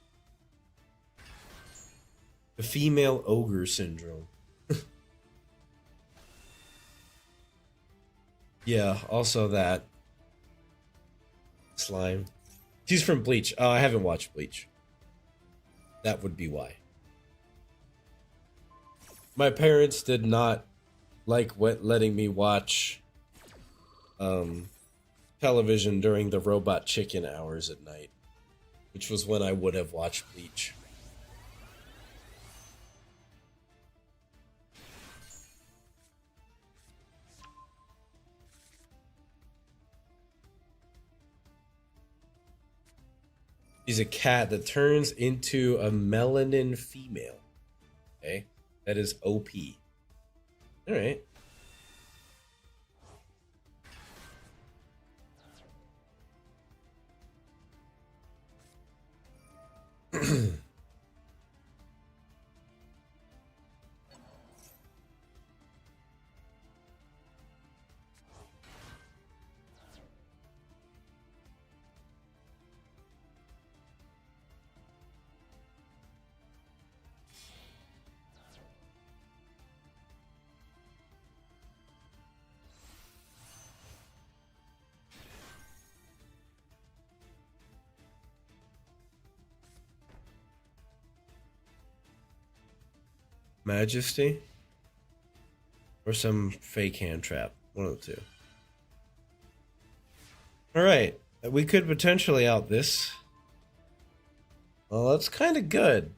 The female ogre syndrome. Yeah, also that. Slime. She's from Bleach. Oh, I haven't watched Bleach. That would be why. My parents did not like letting me watch television during the Robot Chicken hours at night, which was when I would have watched Bleach. She's a cat that turns into a melanin female. Okay? That is OP. Alright. Majesty? Or some fake hand trap. One of the two. Alright. We could potentially out this. Well, that's kind of good.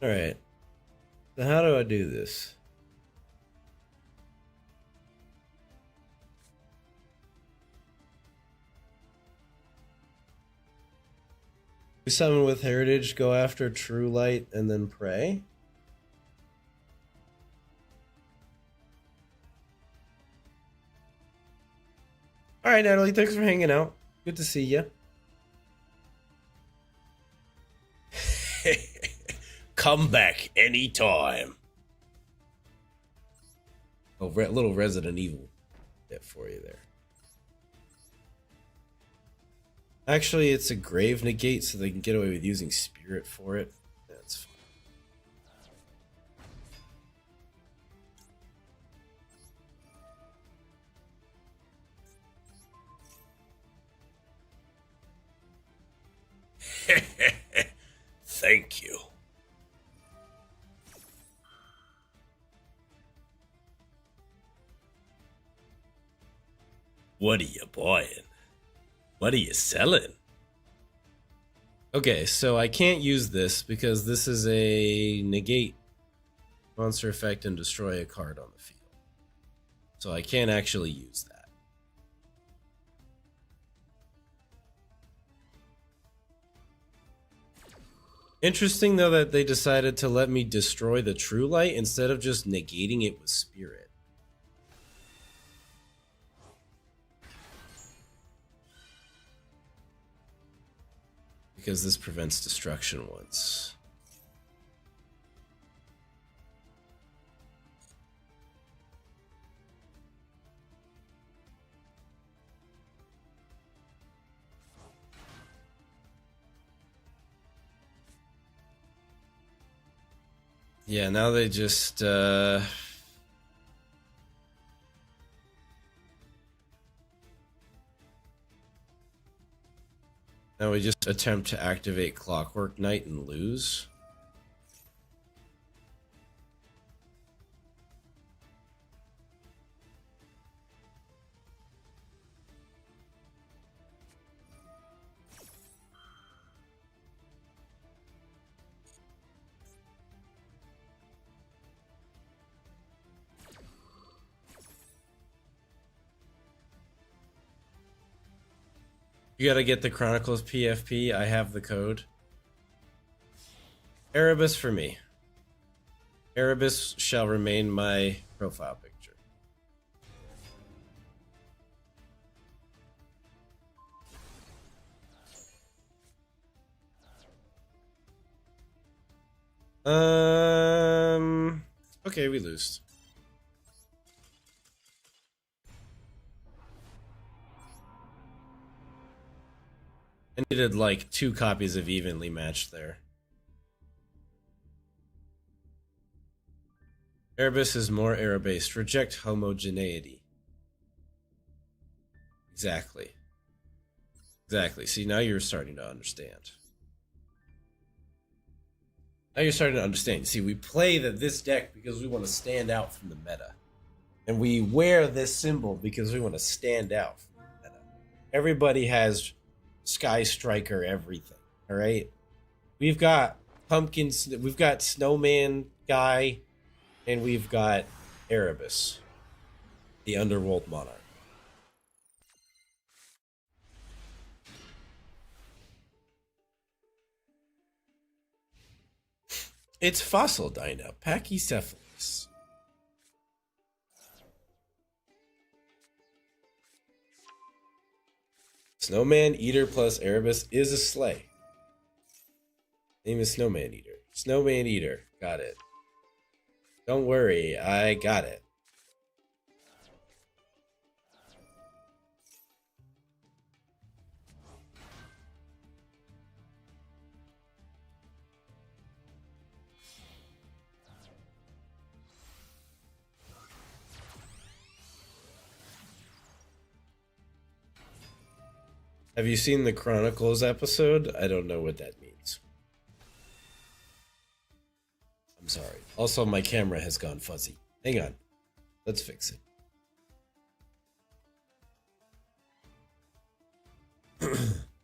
Alright. So how do I do this? We summon with heritage, go after true light, and then pray. Alright, Natalie, thanks for hanging out. Good to see you. Come back anytime. Oh, little Resident Evil bit for you there. Actually, it's a grave negate, so they can get away with using spirit for it. That's fine. Thank you. What are you buying? What are you selling? Okay, so I can't use this because this is a negate monster effect and destroy a card on the field. So I can't actually use that. Interesting, though, that they decided to let me destroy the True Light instead of just negating it with Spirit. Because this prevents destruction once. Yeah, now they just, now we just attempt to activate Clockwork Knight and lose. You gotta get the Chronicles PFP. I have the code. Erebus for me. Erebus shall remain my profile picture. Okay, we lose. I needed like 2 copies of evenly matched there. Erebus is more error-based. Reject homogeneity. Exactly. Exactly. See, now you're starting to understand. Now you're starting to understand. See, we play this deck because we want to stand out from the meta. And we wear this symbol because we want to stand out from the meta. Everybody has Sky Striker everything, alright? We've got Pumpkins, we've got Snowman Guy, and we've got Erebus, the Underworld Monarch. It's Fossil Dino, Pachycephalus. Snowman Eater plus Erebus is a sleigh. Name is Snowman Eater. Snowman Eater. Got it. Don't worry, I got it. Have you seen the Chronicles episode? I don't know what that means. I'm sorry. Also, my camera has gone fuzzy. Hang on. Let's fix it.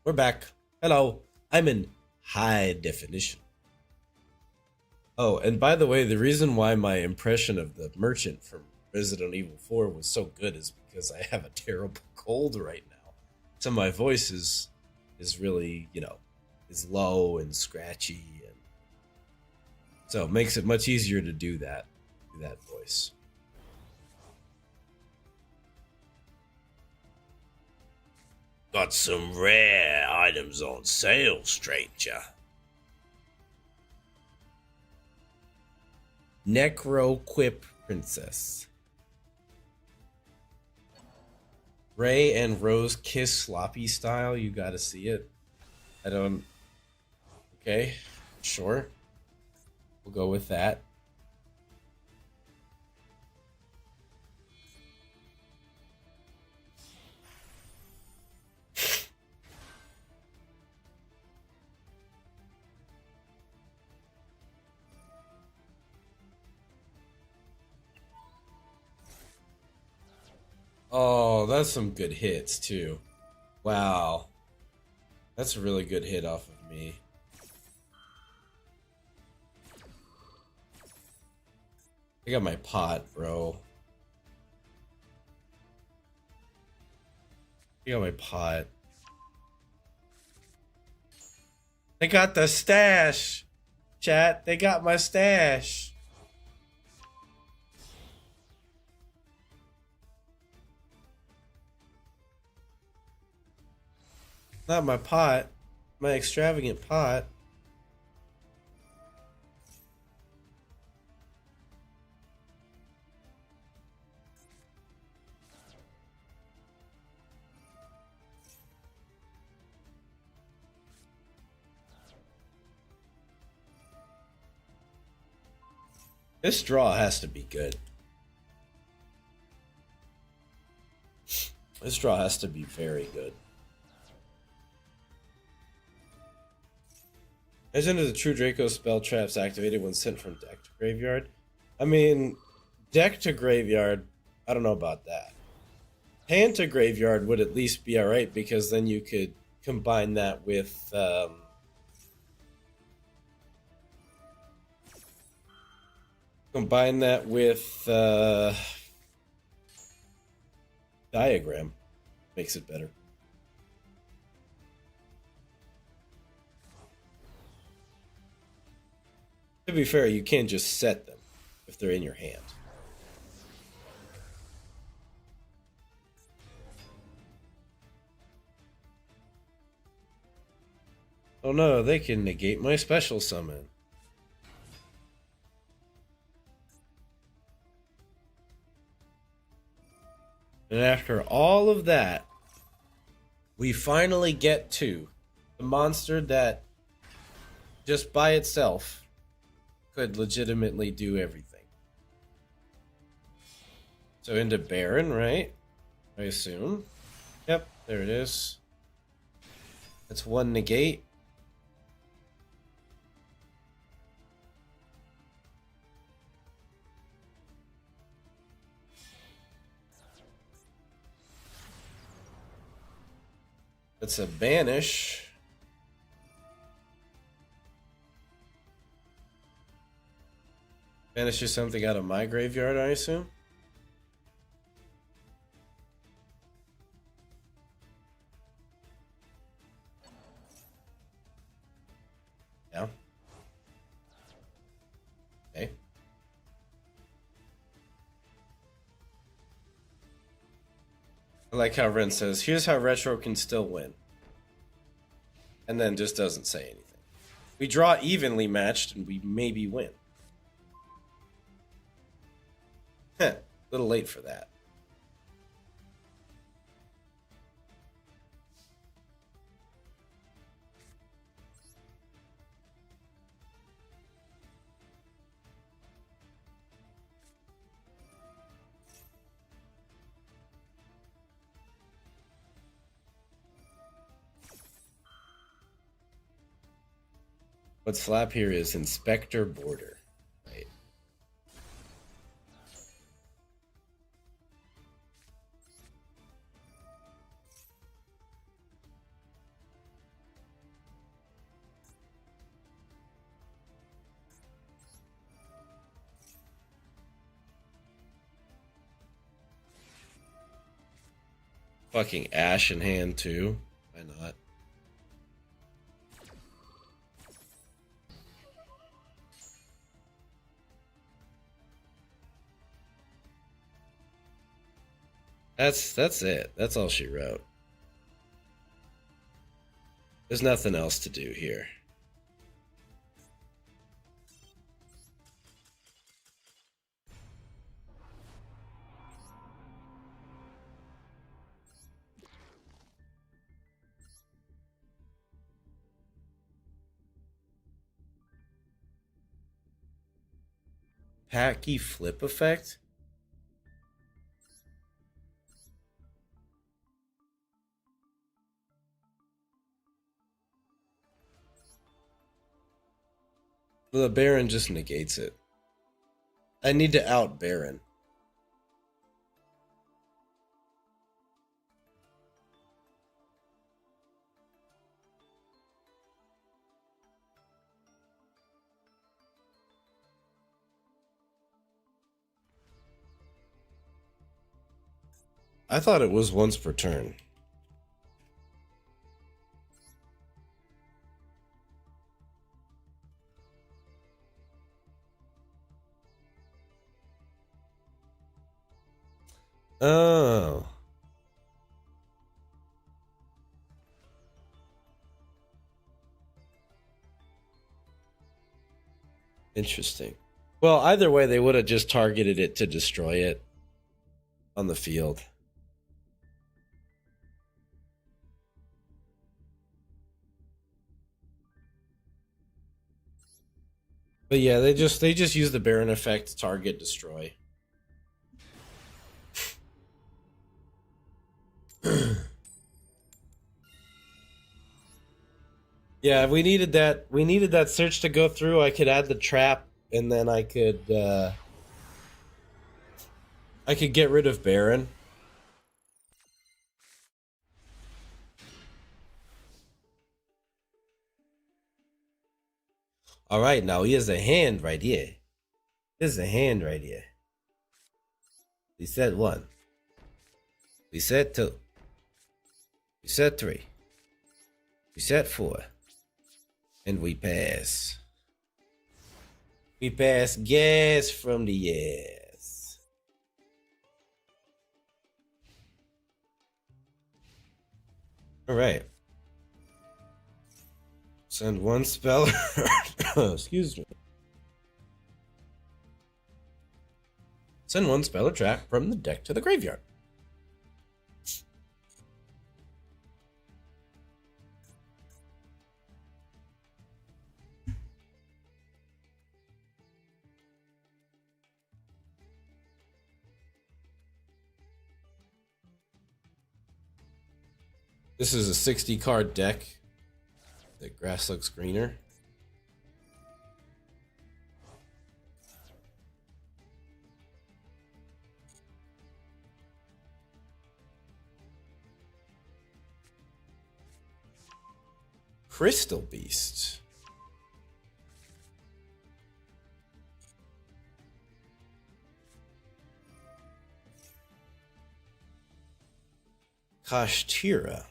We're back. Hello. I'm in high definition. Oh, and by the way, the reason why my impression of the merchant from Resident Evil 4 was so good is because I have a terrible cold right now. So my voice is really, is low and scratchy, and so it makes it much easier to do that voice. Got some rare items on sale, stranger. Necro Quip Princess. Ray and Rose kiss sloppy style. You gotta see it. I don't. Okay, sure. We'll go with that. Oh, that's some good hits too. Wow. That's a really good hit off of me. I got my pot, bro. I got my pot. They got the stash. Chat, they got my stash. Not my pot. My extravagant pot. This draw has to be good. This draw has to be very good. Isn't it the true Draco spell traps activated when sent from deck to graveyard? I mean, deck to graveyard, I don't know about that. Hand to graveyard would at least be alright because then you could combine that with diagram. Makes it better. To be fair, you can't just set them if they're in your hand. Oh no, they can negate my special summon. And after all of that, we finally get to the monster that just by itself could legitimately do everything. So into Baron, right? I assume. Yep, there it is. That's one negate. That's a banish. Banishes something out of my graveyard, I assume. Yeah. Okay. I like how Ren says, here's how Retro can still win. And then just doesn't say anything. We draw evenly matched and we maybe win. Heh, a little late for that. What's flap here is Inspector Border. Right. Fucking Ash in hand too. Why not? That's it. That's all she wrote. There's nothing else to do here. Packy flip effect? Well, the Baron just negates it. I need to out Baron. I thought it was once per turn. Oh. Interesting. Well, either way, they would have just targeted it to destroy it on the field. But yeah, they just use the Baron effect to target destroy. Yeah, we needed that search to go through. I could add the trap, and then I could get rid of Baron. All right, now here's a hand right here. Here's a hand right here. We said 1. We said 2. We said 3. We said 4. And we pass. We pass gas from the ass. All right. Send 1 speller. Excuse me. Send 1 speller trap from the deck to the graveyard. This is a 60 card deck. The grass looks greener. Crystal Beast. Kashtira.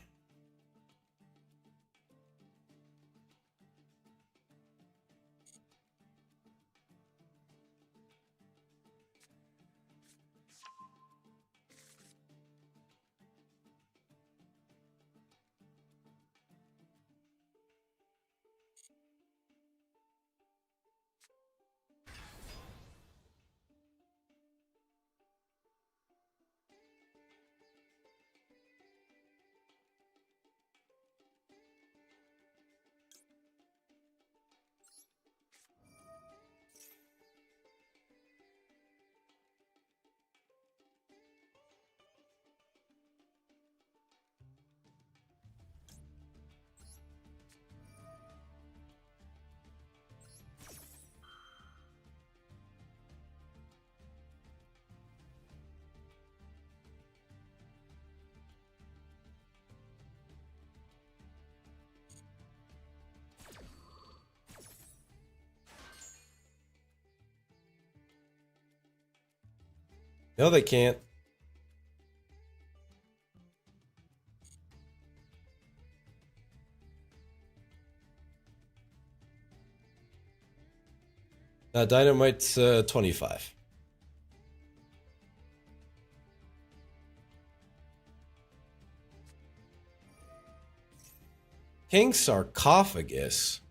No, they can't. Dynamite's 25. King Sarcophagus.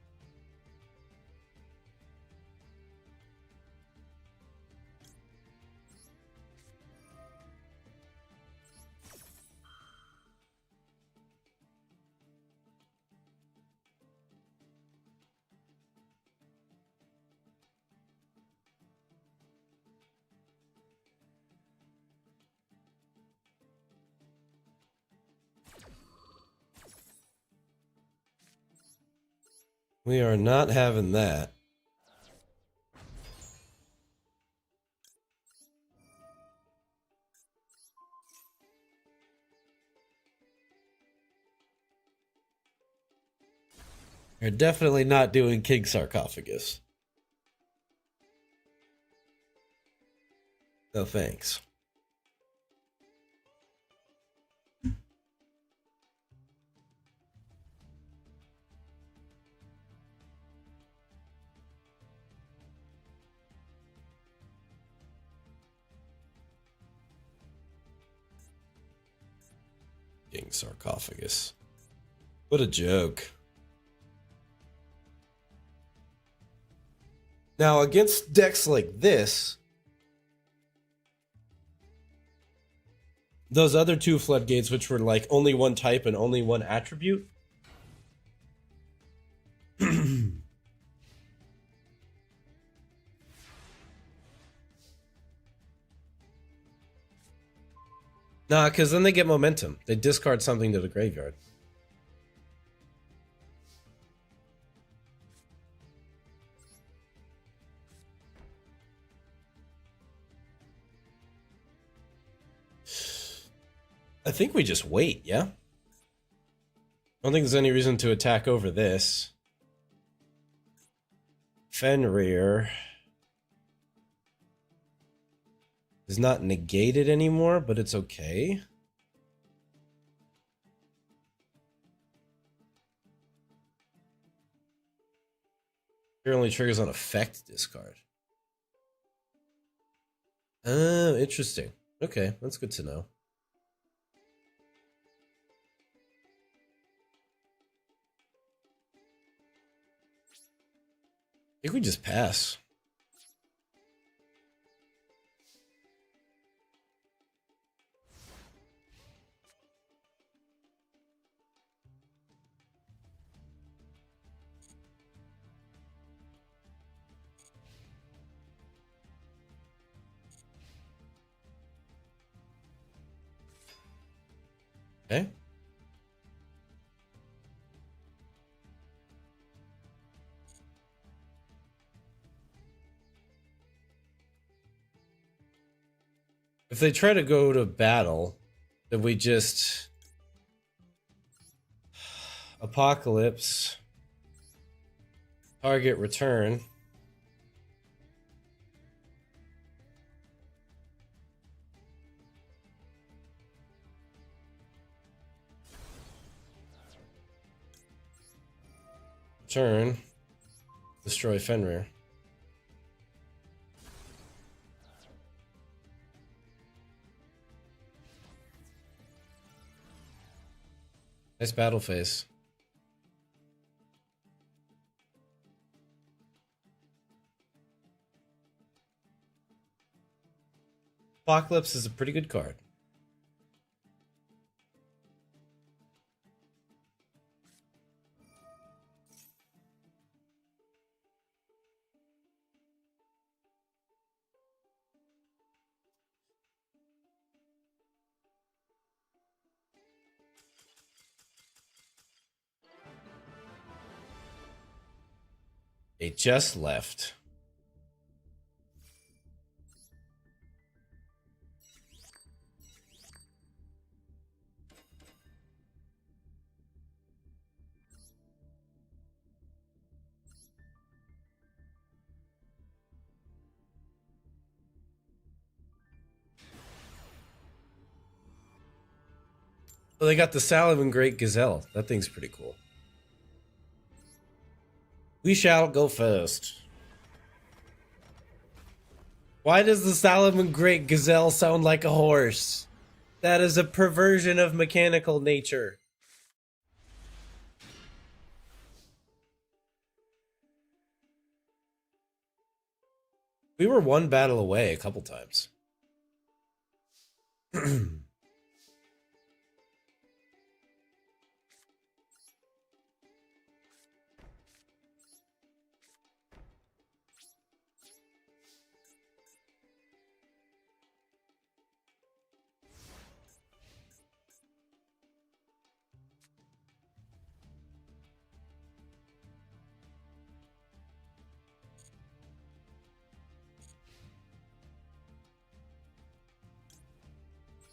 We are not having that. You're definitely not doing King Sarcophagus. No thanks. King Sarcophagus. What a joke. Now, against decks like this, those other two floodgates, which were like only one type and only one attribute. Nah, because then they get momentum. They discard something to the graveyard. I think we just wait, yeah? I don't think there's any reason to attack over this. Fenrir is not negated anymore, but it's okay. It only triggers on effect discard. Oh, interesting. Okay, that's good to know. I think we just pass. Okay. If they try to go to battle, then we just Apocalypse, target return. Turn. Destroy Fenrir. Nice battle phase. Apocalypse is a pretty good card. They just left. Well, they got the Salamon Great Gazelle. That thing's pretty cool. We shall go first. Why does the Salamon Great Gazelle sound like a horse? That is a perversion of mechanical nature. We were one battle away a couple times.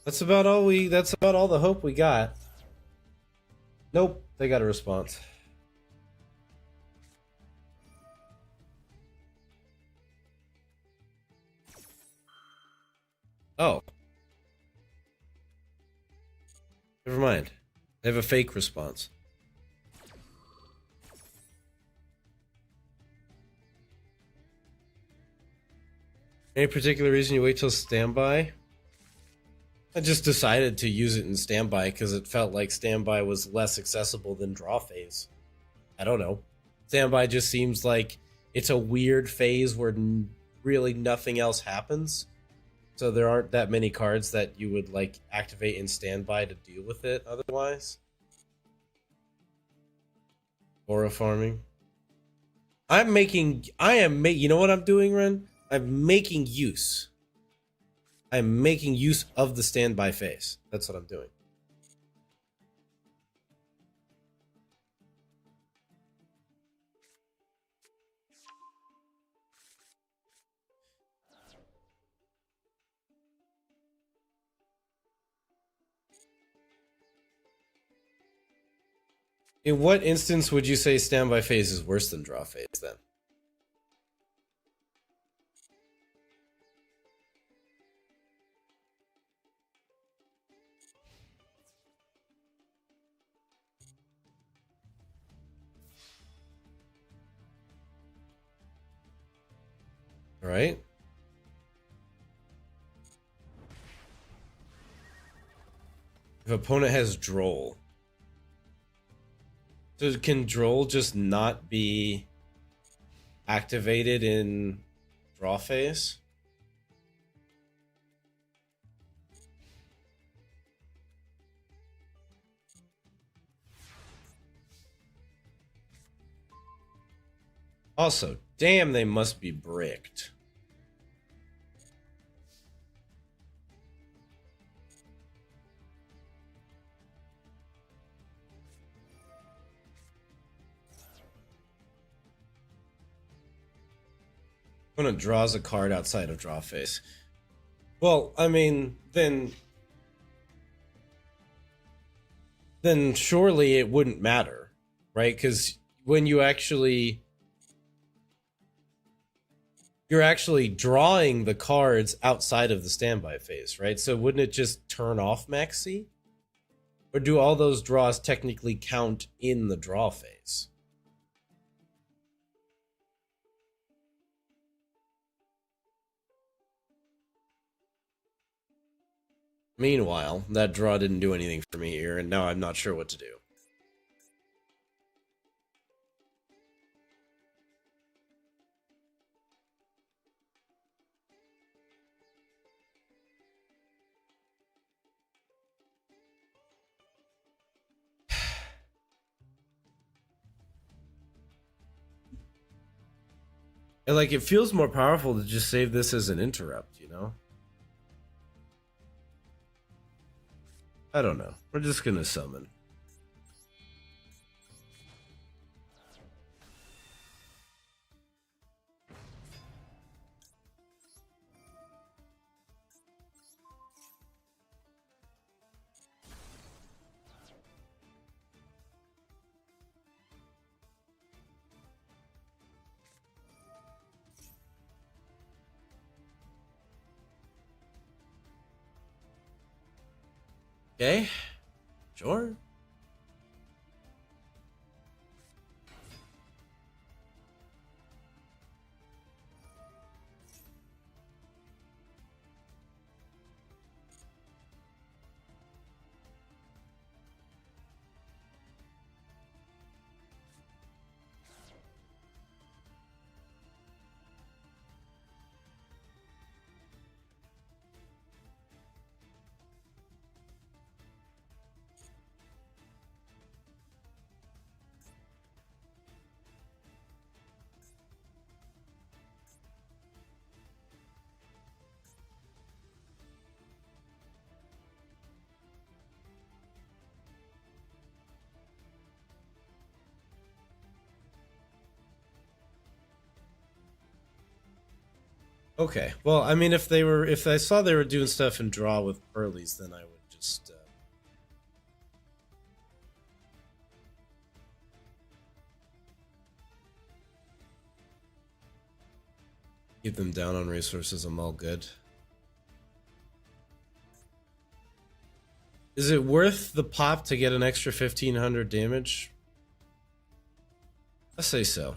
That's about all the hope we got. Nope, they got a response. Oh, never mind. They have a fake response. Any particular reason you wait till standby? I just decided to use it in standby because it felt like standby was less accessible than draw phase. I don't know. Standby just seems like it's a weird phase where really nothing else happens. So there aren't that many cards that you would like activate in standby to deal with it otherwise. Aura farming. You know what I'm doing, Ren? I'm making use of the standby phase. That's what I'm doing. In what instance would you say standby phase is worse than draw phase then? All right. If opponent has Droll. So can Droll just not be activated in draw phase? Also, damn, they must be bricked. Opponent draws a card outside of draw phase. Well, I mean, then surely it wouldn't matter, right? Because when you're actually drawing the cards outside of the standby phase, right? So wouldn't it just turn off Maxi? Or do all those draws technically count in the draw phase? Meanwhile, that draw didn't do anything for me here, and now I'm not sure what to do. And like, it feels more powerful to just save this as an interrupt, you know? I don't know. We're just gonna summon. Okay? Sure. Okay. Well, I mean, if I saw they were doing stuff in draw with Pearlies, then I would just keep them down on resources. I'm all good. Is it worth the pop to get an extra 1500 damage? I say so.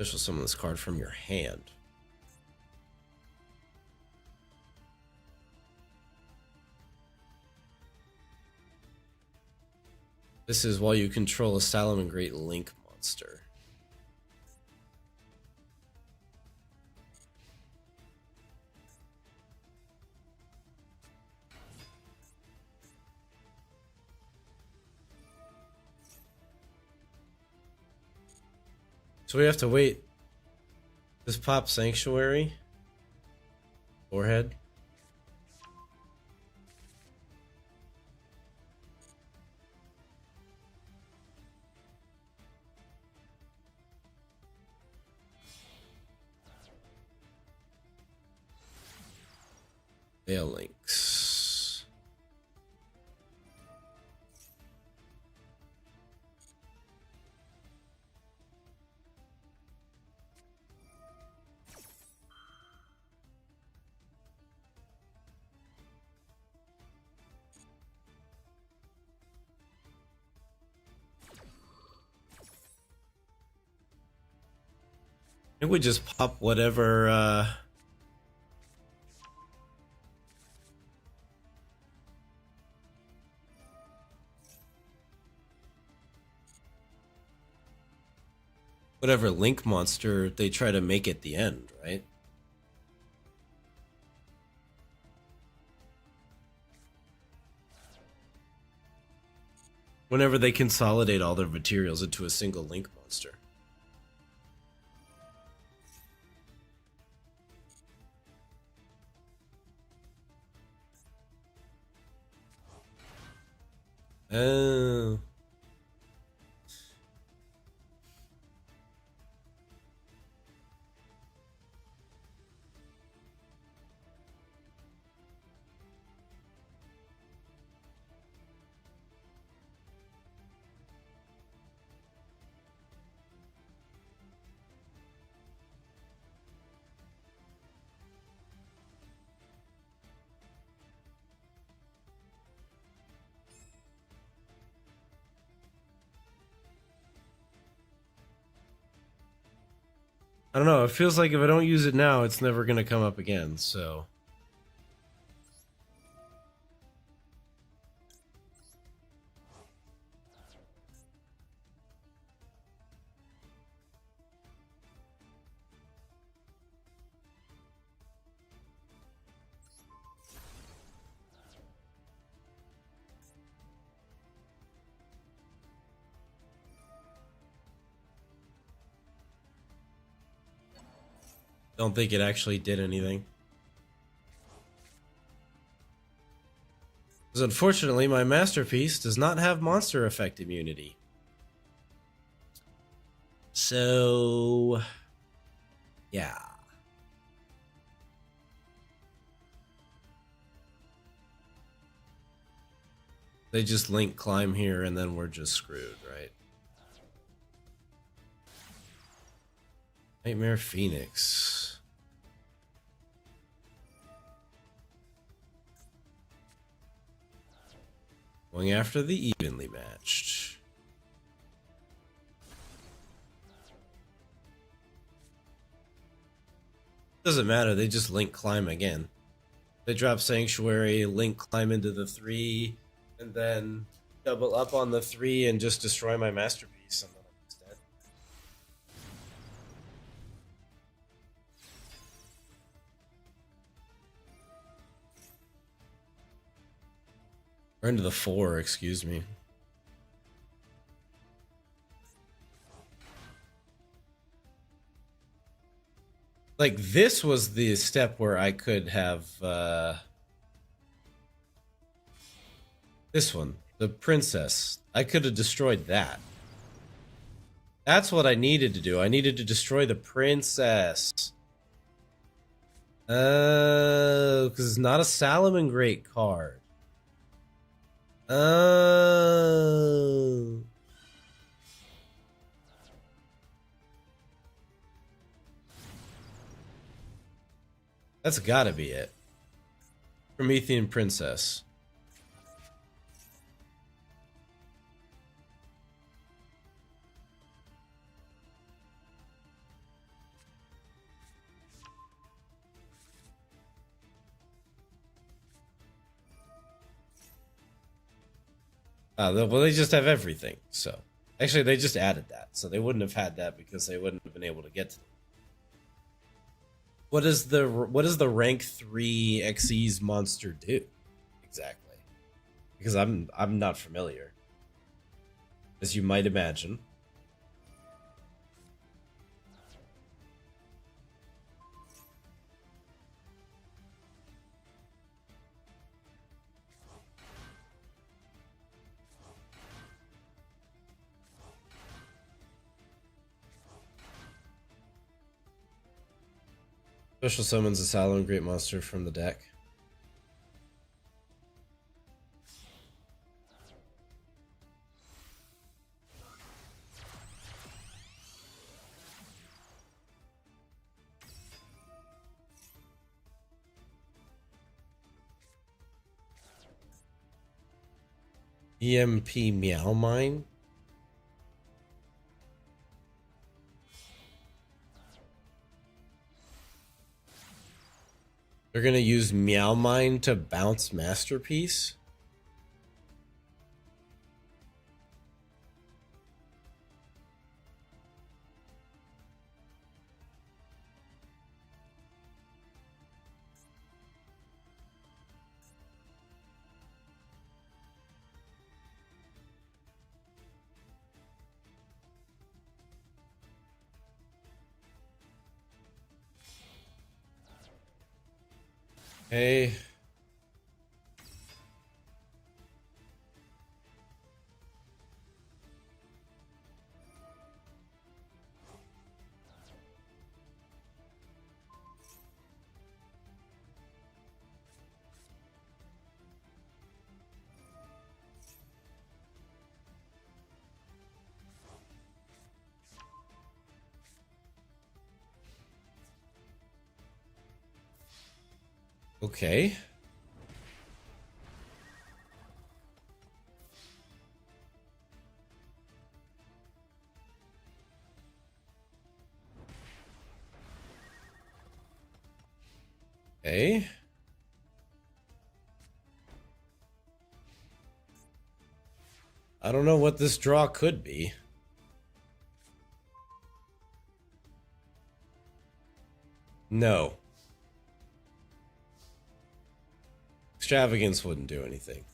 Special summon this card from your hand. This is while you control a Salamangreat Link monster. So we have to wait. This pop Sanctuary. Forehead. Veil links. I think we just pop whatever whatever link monster they try to make at the end, right? Whenever they consolidate all their materials into a single link monster. Oh. I don't know. It feels like if I don't use it now, it's never going to come up again. So don't think it actually did anything. Because unfortunately, my masterpiece does not have monster effect immunity. So, yeah. They just link climb here and then we're just screwed, right? Nightmare Phoenix. Going after the evenly matched. Doesn't matter, they just link climb again. They drop Sanctuary, link climb into the 3, and then double up on the 3 and just destroy my masterpiece. And then I'm just dead. Or into the 4, excuse me. Like, this was the step where I could have, this one, the princess. I could have destroyed that. That's what I needed to do. I needed to destroy the princess. Because it's not a Salamangreat card. Oh. That's gotta be it. Promethean Princess. Well, they just have everything. So, actually, they just added that, so they wouldn't have had that because they wouldn't have been able to get to them. What does the rank 3 Xyz monster do exactly? Because I'm not familiar, as you might imagine. Special summons a Salamangreat monster from the deck. EMP Meow Mine. They're gonna use Meow Mine to bounce Masterpiece. Hey. Okay. Okay. I don't know what this draw could be. No. Extravagance wouldn't do anything.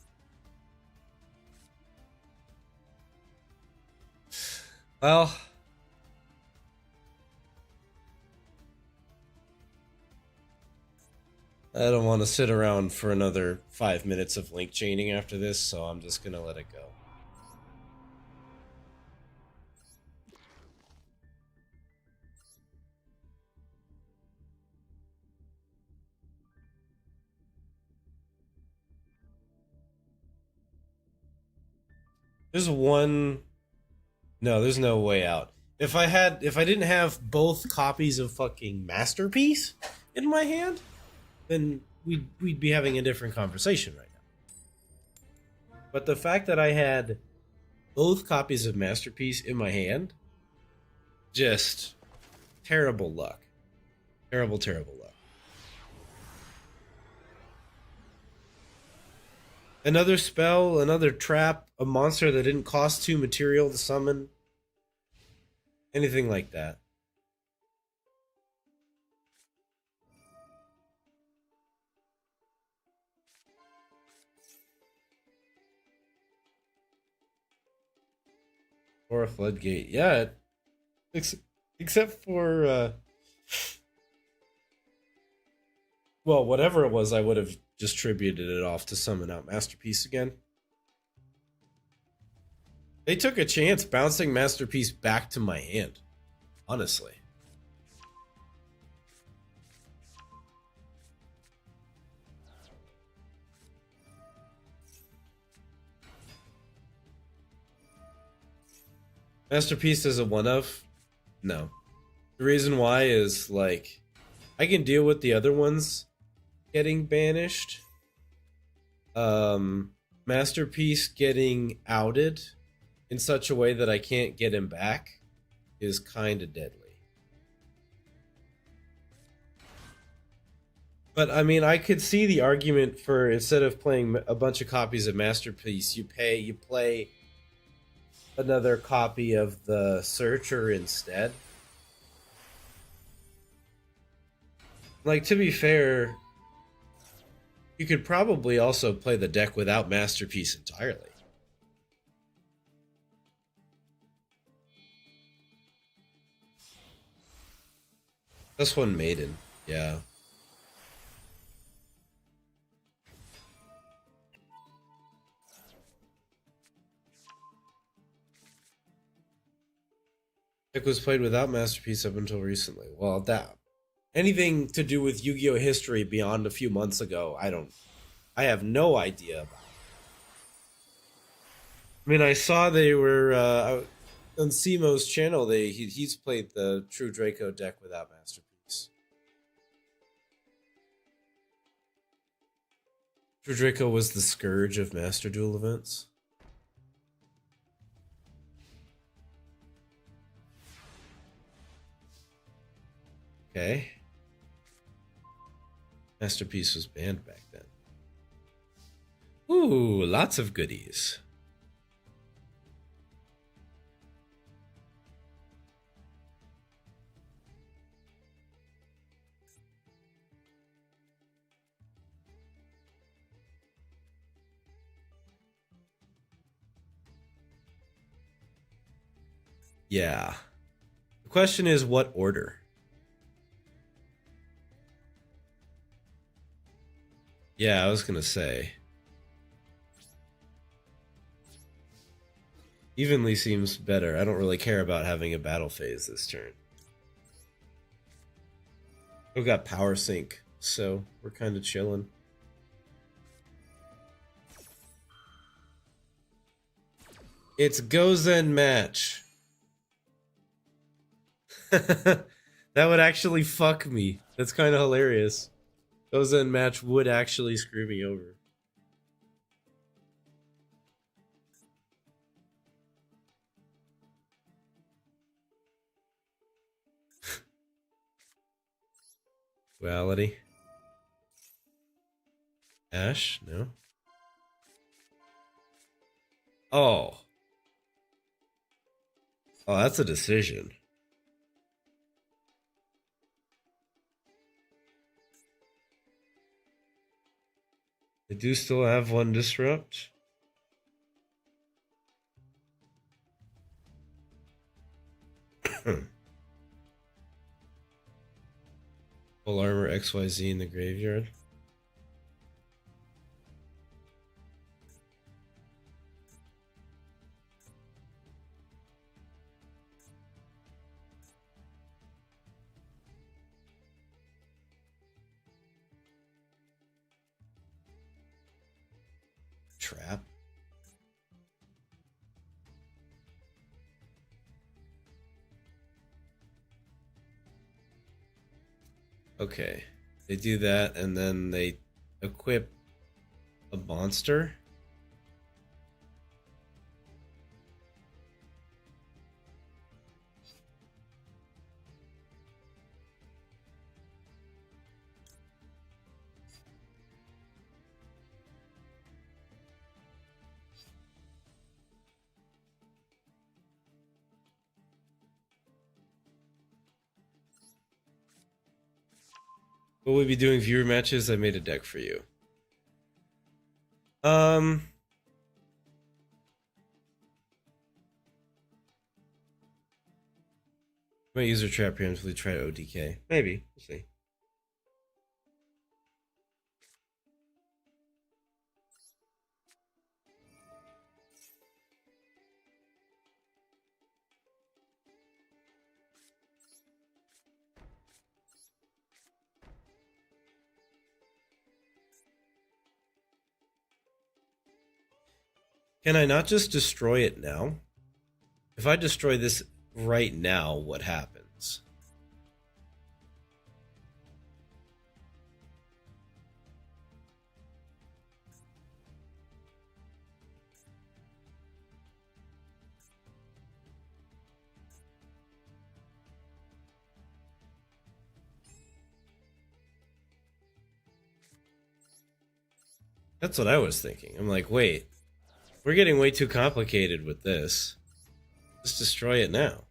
Well, I don't want to sit around for another 5 minutes of link chaining after this, so I'm just gonna let it go. There's one. No, there's no way out. If I didn't have both copies of fucking Masterpiece in my hand, then we'd be having a different conversation right now. But the fact that I had both copies of Masterpiece in my hand, just terrible luck. Terrible, terrible luck. Another spell, another trap, a monster that didn't cost 2 material to summon. Anything like that. Or a floodgate. Yeah. Ex- except for well, whatever it was, I would have distributed it off to summon out Masterpiece again. They took a chance bouncing Masterpiece back to my hand. Honestly. Masterpiece is a one of? No. The reason why is like I can deal with the other ones getting banished. Masterpiece getting outed in such a way that I can't get him back is kind of deadly. But I mean, I could see the argument for instead of playing a bunch of copies of Masterpiece, you play another copy of the Searcher instead. Like, to be fair, you could probably also play the deck without Masterpiece entirely. This one Maiden, yeah. Deck was played without Masterpiece up until recently. Well, that anything to do with Yu-Gi-Oh history beyond a few months ago, I have no idea about. I mean, I saw they were on Simo's channel. He's played the True Draco deck without Masterpiece. True Draco was the scourge of Master Duel events. Okay. Masterpiece was banned back then. Ooh, lots of goodies. Yeah. The question is, what order? Yeah, I was gonna say. Evenly seems better. I don't really care about having a battle phase this turn. We've got power sync, so we're kind of chilling. It's Gozen match. That would actually fuck me. That's kind of hilarious. Gozen match would actually screw me over. Duality. Ash? No. Oh. Oh, that's a decision. They do still have one disrupt. Full armor XYZ in the graveyard. Trap. Okay. They do that and then they equip a monster. Will we be doing viewer matches? I made a deck for you. Um Might use a trap here until we try ODK. Maybe. We'll see. Can I not just destroy it now? If I destroy this right now, what happens? That's what I was thinking. I'm like, wait, we're getting way too complicated with this. Just destroy it now.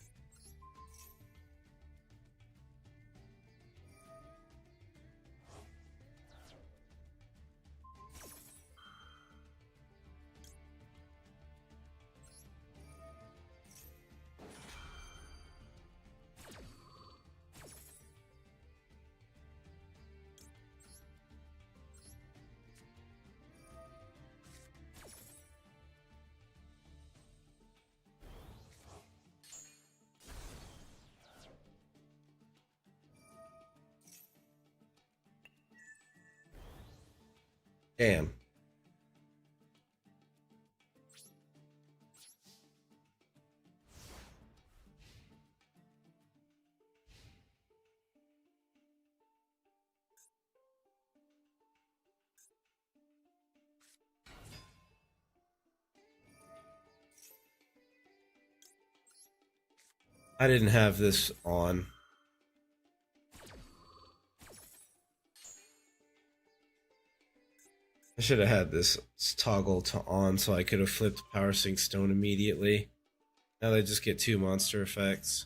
Damn. I didn't have this on. I should have had this toggle to on so I could have flipped Power Sync Stone immediately. Now they just get 2 monster effects.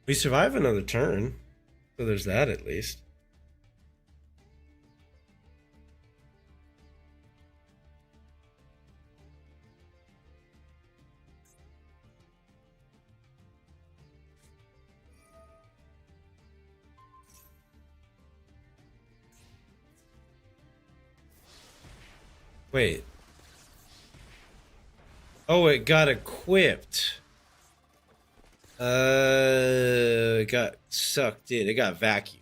We survive another turn, so there's that at least. Wait. Oh, it got equipped. It got sucked in. It got vacuumed.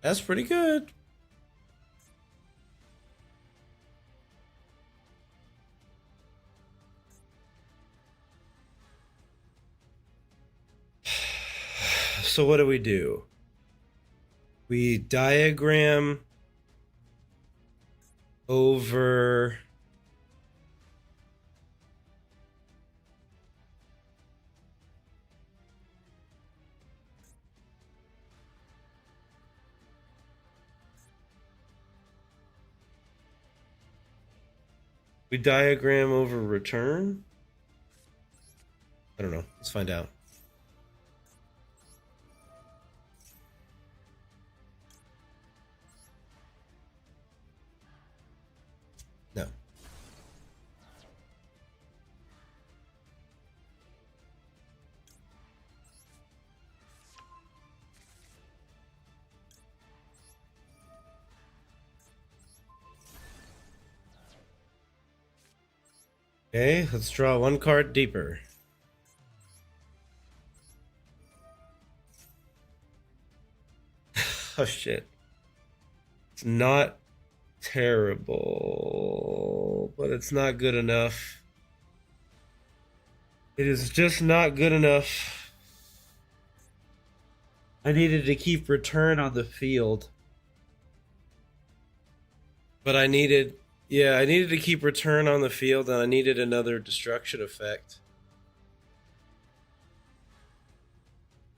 That's pretty good. So what do? We diagram over return? I don't know. Let's find out. No. Okay, let's draw one card deeper. Oh shit. It's not terrible, but it's not good enough. It is just not good enough. I needed to keep return on the field. But I needed, yeah, I needed to keep return on the field, and I needed another destruction effect.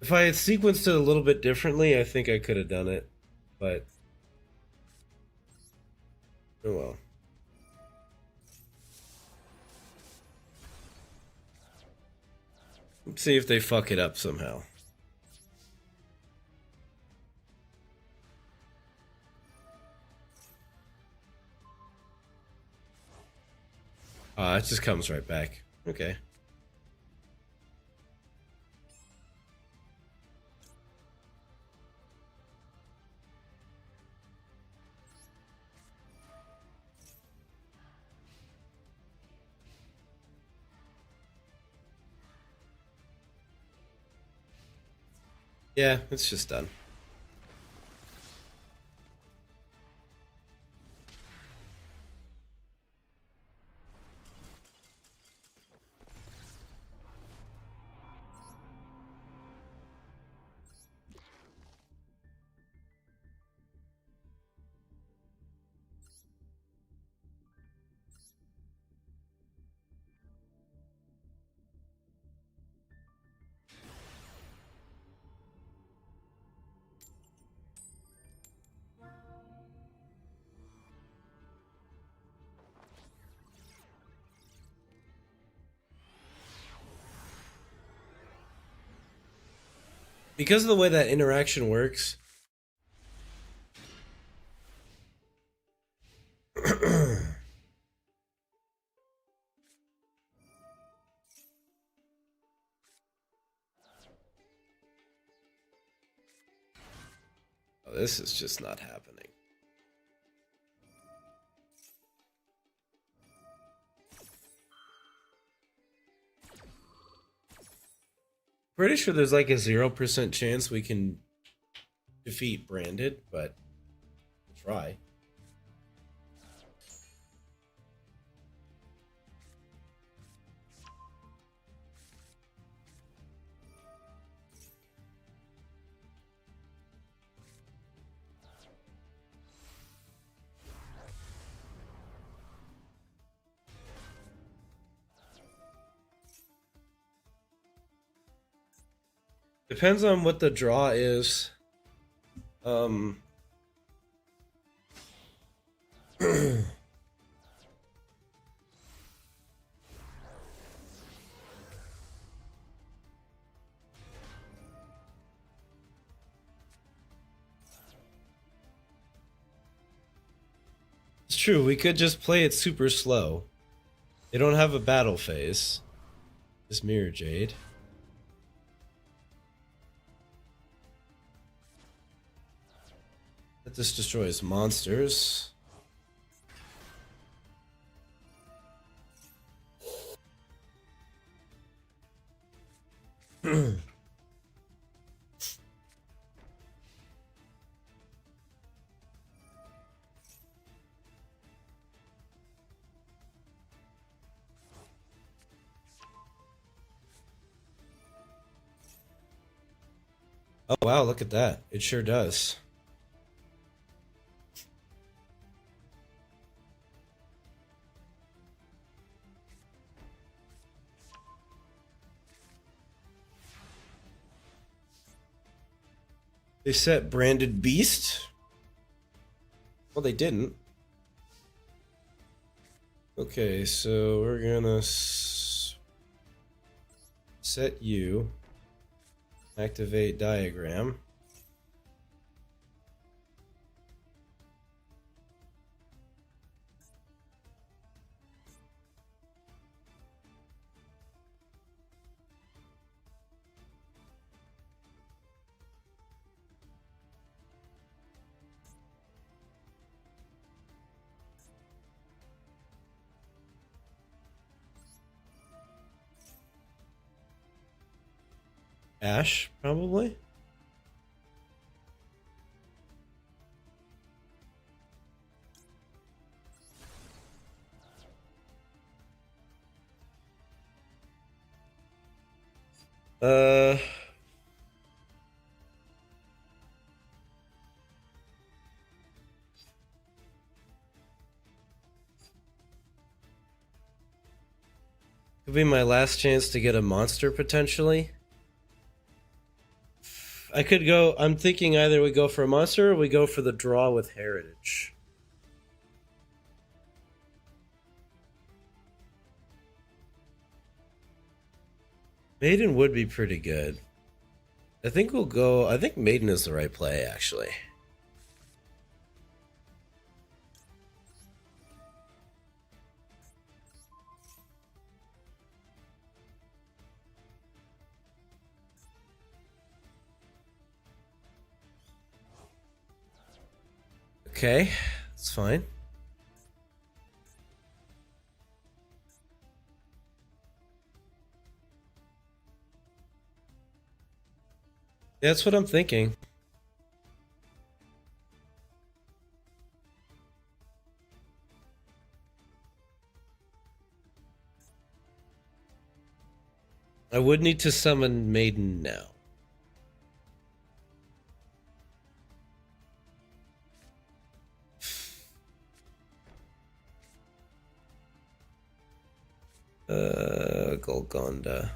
If I had sequenced it a little bit differently, I think I could have done it. But, oh well. Let's see if they fuck it up somehow. It just comes right back. Okay. Yeah, it's just done. Because of the way that interaction works, oh, this is just not happening. Pretty sure there's like a 0% chance we can defeat Branded, but we'll try. Depends on what the draw is. Um, it's true, we could just play it super slow. They don't have a battle phase. This Mirror Jade. That this destroys monsters. Oh wow, look at that. It sure does. They set Branded Beast? Well, they didn't. Okay, so we're gonna set you. Activate diagram. Ash, probably? Uh, could be my last chance to get a monster potentially. I could go. I'm thinking either we go for a monster or we go for the draw with heritage. Maiden would be pretty good. I think we'll go. I think Maiden is the right play, actually. Okay, that's fine. Yeah, that's what I'm thinking. I would need to summon Maiden now. Golconda.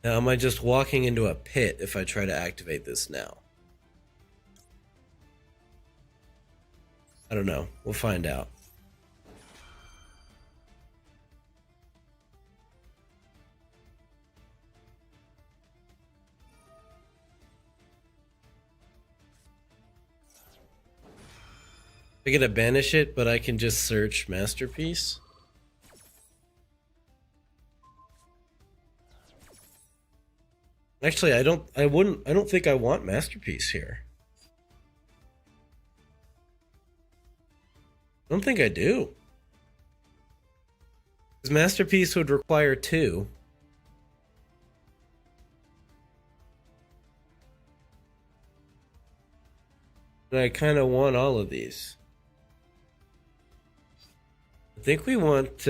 Now, am I just walking into a pit if I try to activate this now? I don't know. We'll find out. I get to banish it, but I can just search Masterpiece. Actually, I don't think I want Masterpiece here. I don't think I do. Because Masterpiece would require 2. And I kind of want all of these. I think we want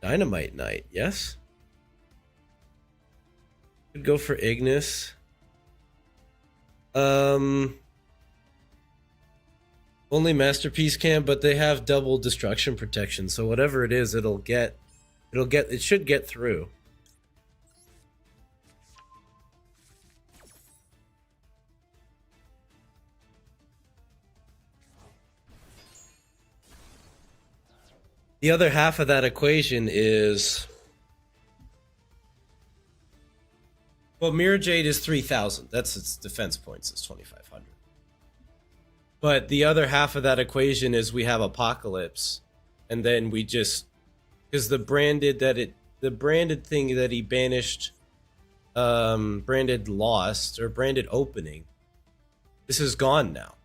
Dynamite Knight, yes? Could go for Ignis. Only Masterpiece can, but they have double destruction protection, so whatever it is, it should get through. The other half of that equation is, well, Mirror Jade is 3,000. That's its defense points. It's 2,500. But the other half of that equation is we have Apocalypse, and then we just, because the branded thing that he banished, branded lost or branded opening, this is gone now,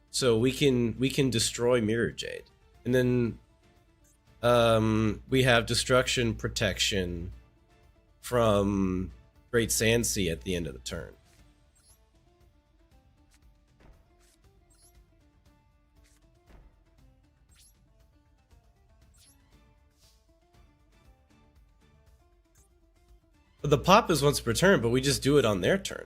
so we can destroy Mirror Jade, and then we have destruction protection from Great Sand Sea at the end of the turn. But the pop is once per turn, but we just do it on their turn.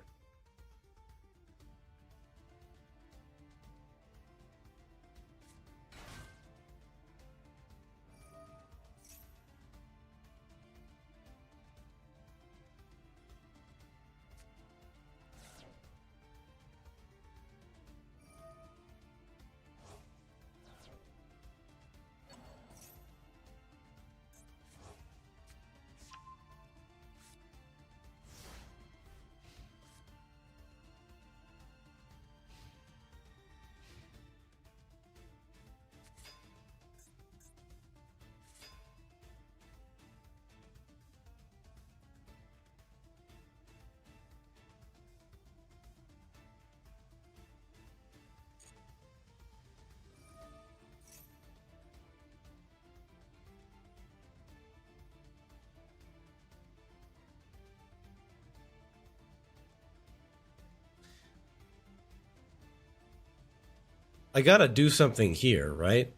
I gotta do something here, right?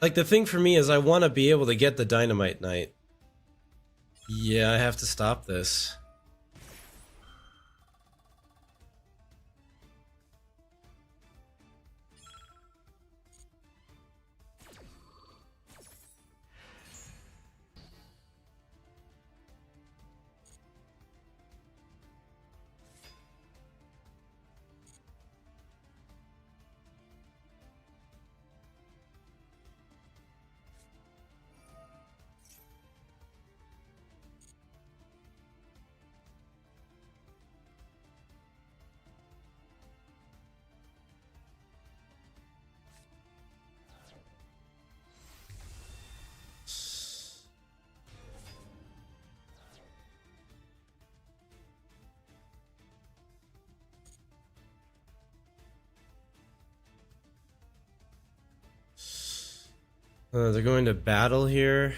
Like, the thing for me is I want to be able to get the Dynamite Knight. Yeah, I have to stop this. They're going to battle here.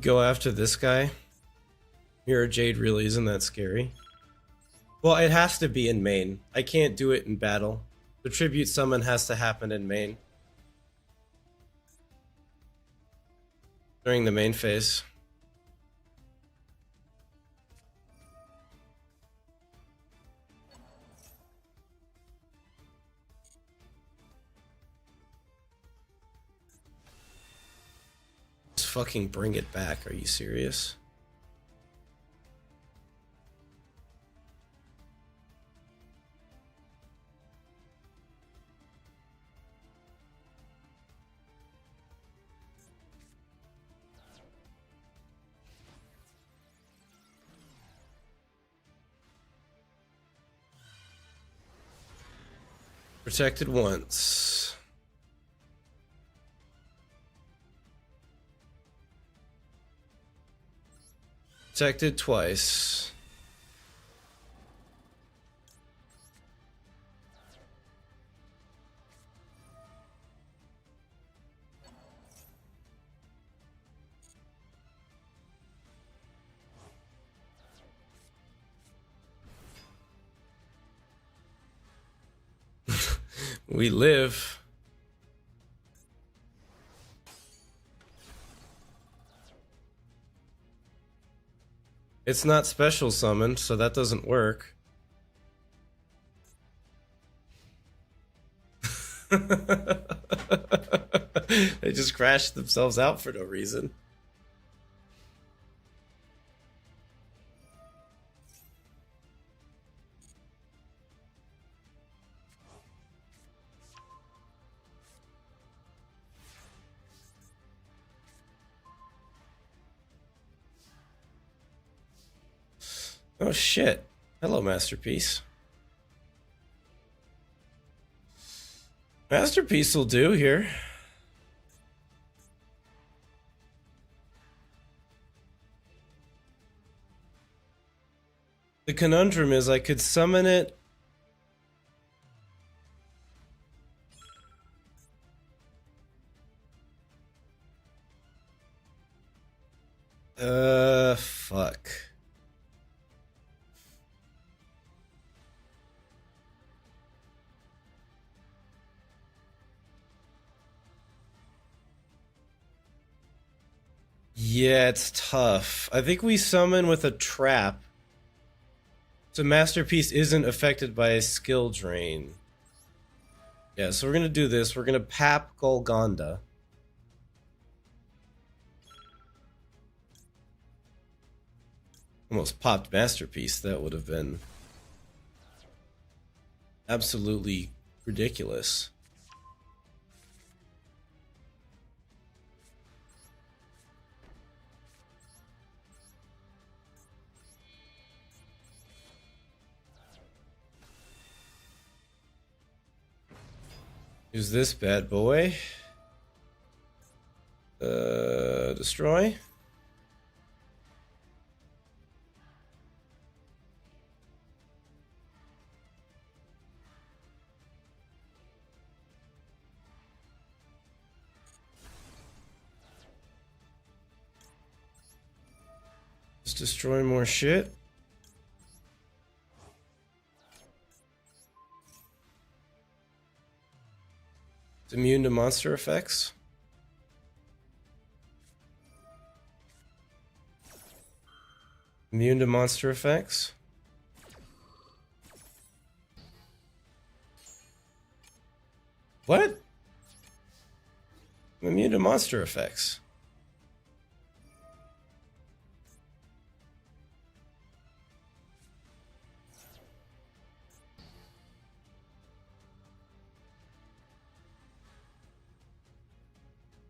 Go after this guy. Mirror Jade really isn't that scary. Well, it has to be in main. I can't do it in battle. The tribute summon has to happen in main. During the main phase. Just fucking bring it back. Are you serious? Protected once. Protected twice. We live. It's not special summoned, so that doesn't work. They just crashed themselves out for no reason. Oh shit. Hello, Masterpiece. Masterpiece will do here. The conundrum is I could summon it. Fuck. Yeah, it's tough. I think we summon with a trap. So Masterpiece isn't affected by a skill drain. Yeah, so we're gonna do this. We're gonna Pap Golgonda. Almost popped Masterpiece. That would have been absolutely ridiculous. Use this bad boy. Destroy. Just destroy more shit. It's immune to monster effects. Immune to monster effects. What? I'm immune to monster effects.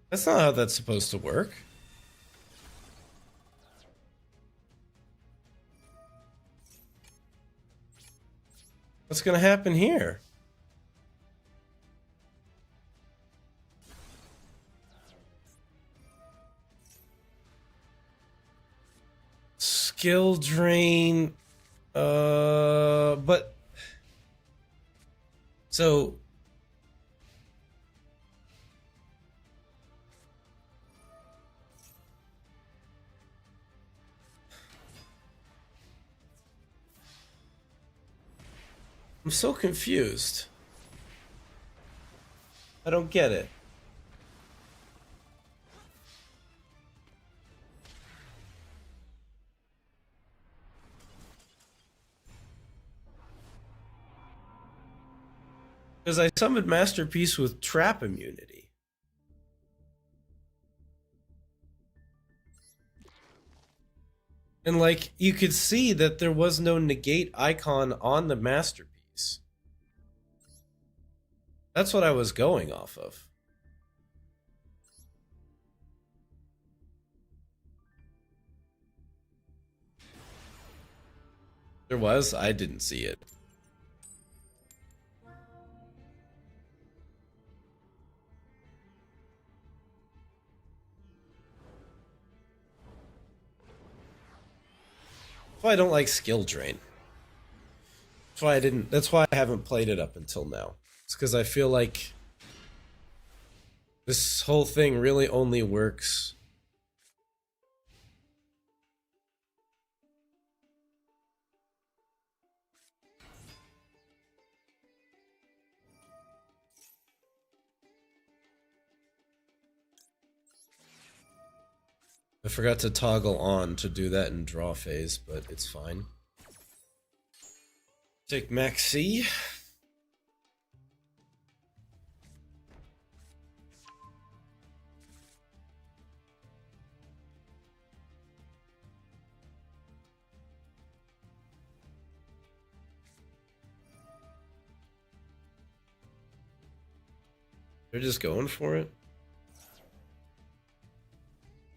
That's not how that's supposed to work. What's gonna happen here? Skill drain. But so I'm so confused. I don't get it. Because I summoned Masterpiece with trap immunity. And like you could see that there was no negate icon on the Masterpiece. That's what I was going off of. There was? I didn't see it. That's why I don't like skill drain. That's why I haven't played it up until now. It's because I feel like this whole thing really only works I forgot to toggle on to do that in draw phase, but it's fine. Take Max C. They're just going for it.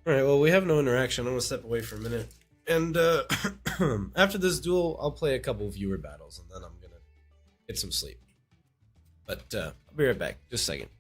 Alright, well, we have no interaction. I'm gonna step away for a minute. And after this duel, I'll play a couple viewer battles, and then I'm gonna get some sleep. But I'll be right back. Just a second.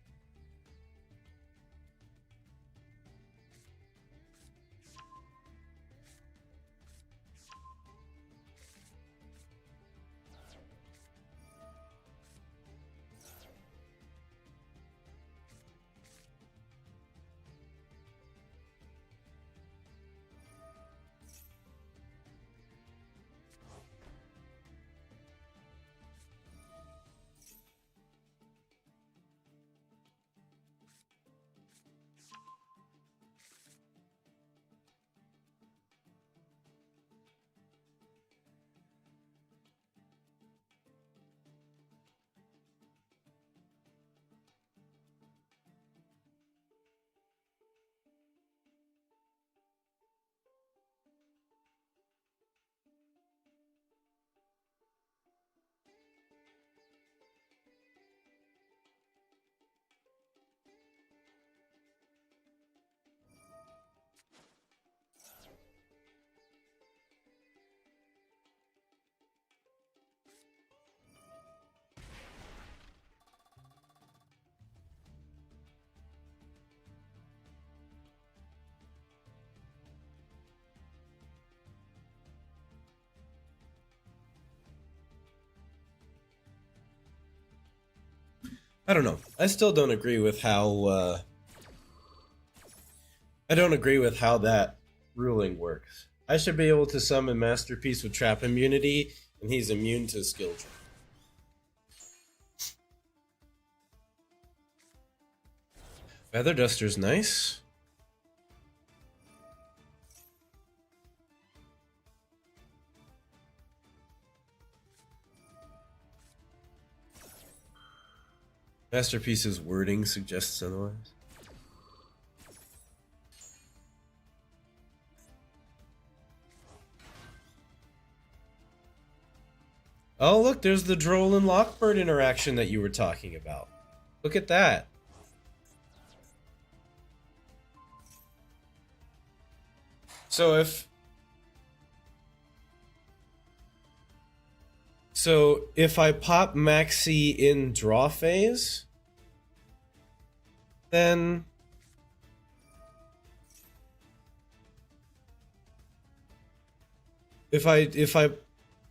I don't know. I still don't agree with how I don't agree with how that ruling works. I should be able to summon Masterpiece with trap immunity, and he's immune to skill trap. Feather Duster's nice. Masterpiece's wording suggests otherwise. Oh, look, there's the Droll and Lockbird interaction that you were talking about. Look at that. So if I pop Maxi in draw phase, then if I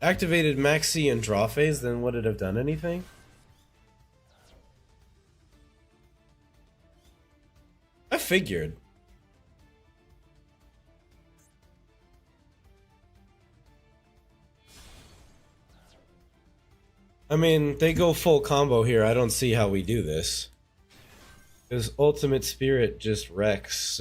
activated Maxi in draw phase, then would it have done anything? I figured. I mean, they go full combo here. I don't see how we do this. Because Ultimate Spirit just wrecks,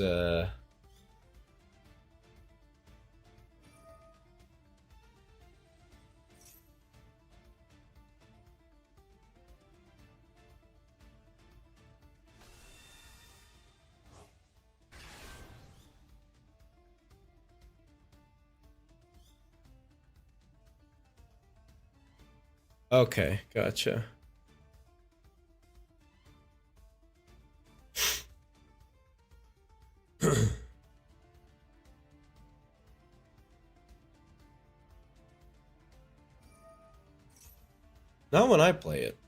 Okay, gotcha. Not when I play it.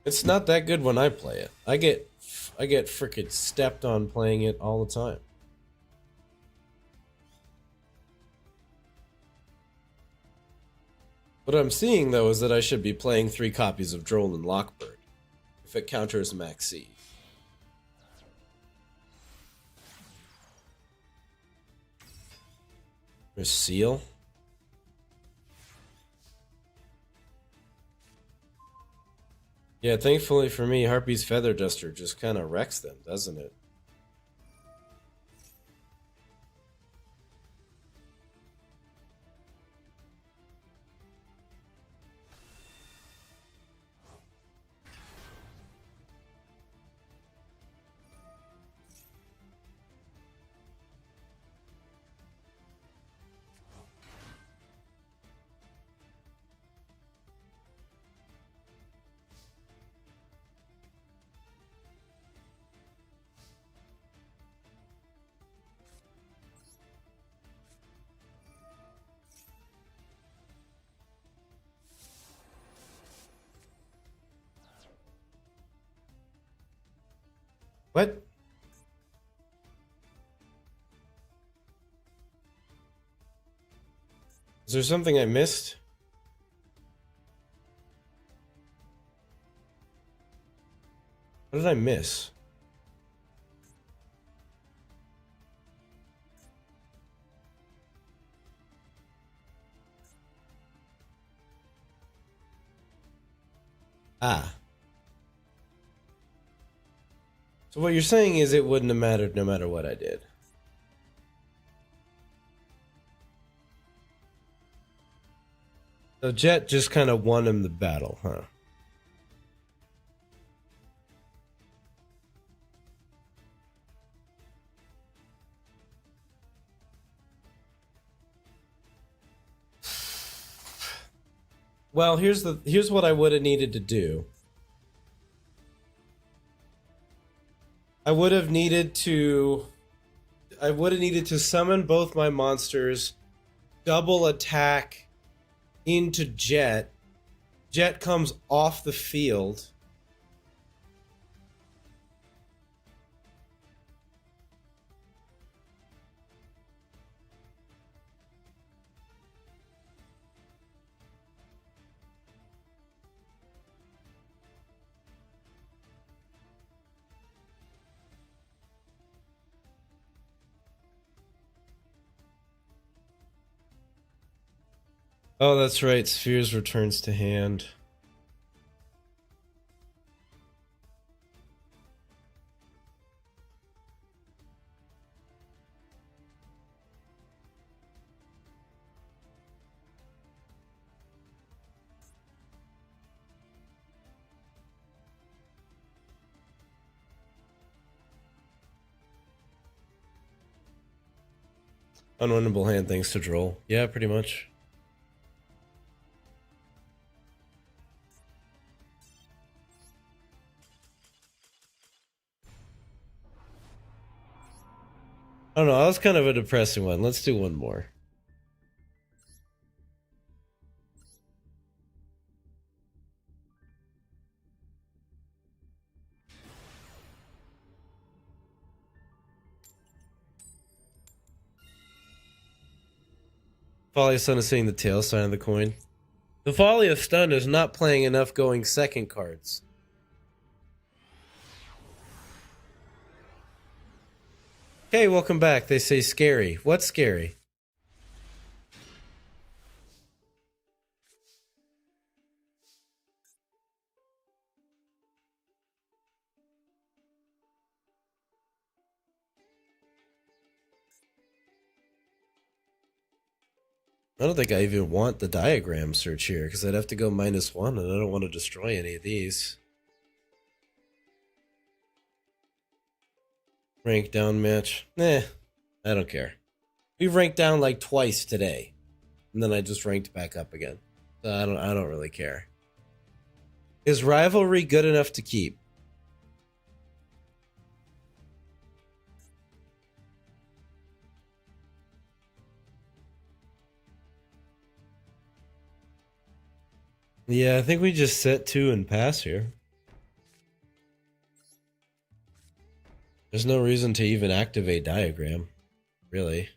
It's not that good when I play it. I get frickin' stepped on playing it all the time. What I'm seeing, though, is that I should be playing 3 copies of Droll and Lockbird, if it counters Maxi. There's Seal. Yeah, thankfully for me, Harpy's Feather Duster just kind of wrecks them, doesn't it? What? Is there something I missed? What did I miss? Ah. So what you're saying is it wouldn't have mattered no matter what I did. So Jet just kind of won him the battle, huh? Well, here's what I would have needed to do. I would have needed to summon both my monsters, double attack into Jet. Jet comes off the field. Oh, that's right. Spheres returns to hand. Unwinnable hand thanks to Droll. Yeah, pretty much. I don't know. That was kind of a depressing one. Let's do one more. Folly of Stun is seeing the tail sign of the coin. The Folly of Stun is not playing enough going second cards. Hey, welcome back. They say scary. What's scary? I don't think I even want the diagram search here because I'd have to go -1 and I don't want to destroy any of these. Rank down match. I don't care. We've ranked down like twice today. And then I just ranked back up again. So I don't really care. Is rivalry good enough to keep? Yeah, I think we just set 2 and pass here. There's no reason to even activate diagram, really.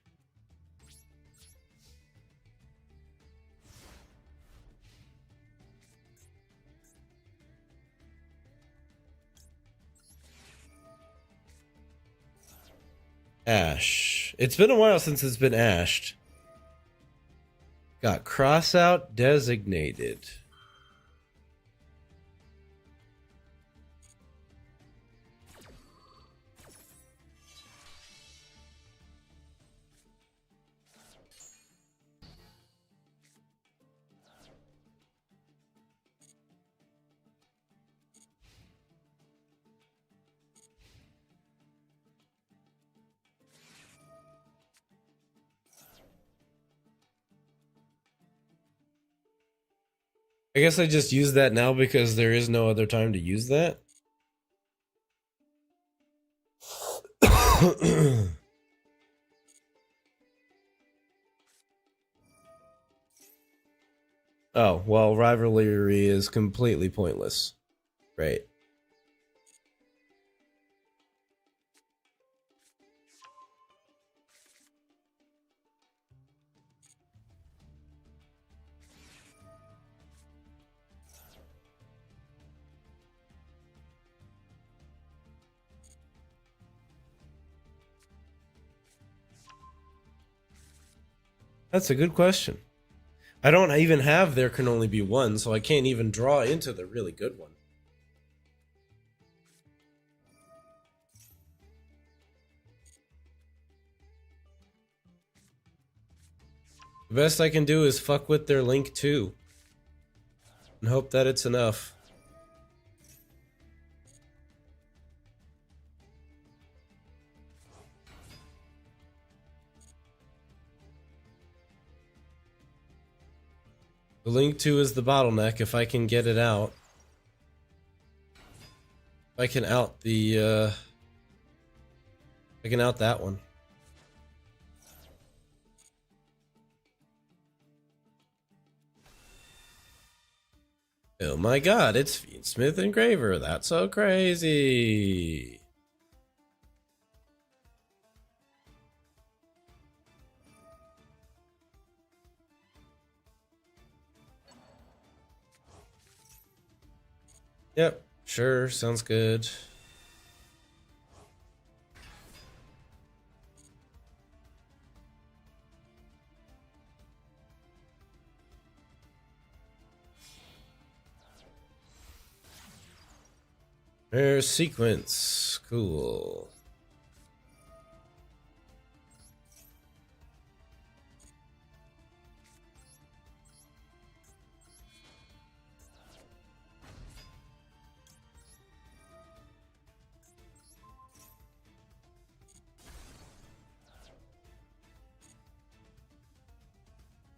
Ash. It's been a while since it's been ashed. Got cross out designated. I guess I just use that now because there is no other time to use that. Oh, well, rivalry is completely pointless. Great. That's a good question. I don't even have there can only be one, so I can't even draw into the really good one. The best I can do is fuck with their link 2 and hope that it's enough. The link 2 is the bottleneck. If I can get it out, if I can out the I can out that one. Oh my god, it's Fiend Smith Engraver. That's so crazy. Yep, sure, sounds good. Air sequence. Cool.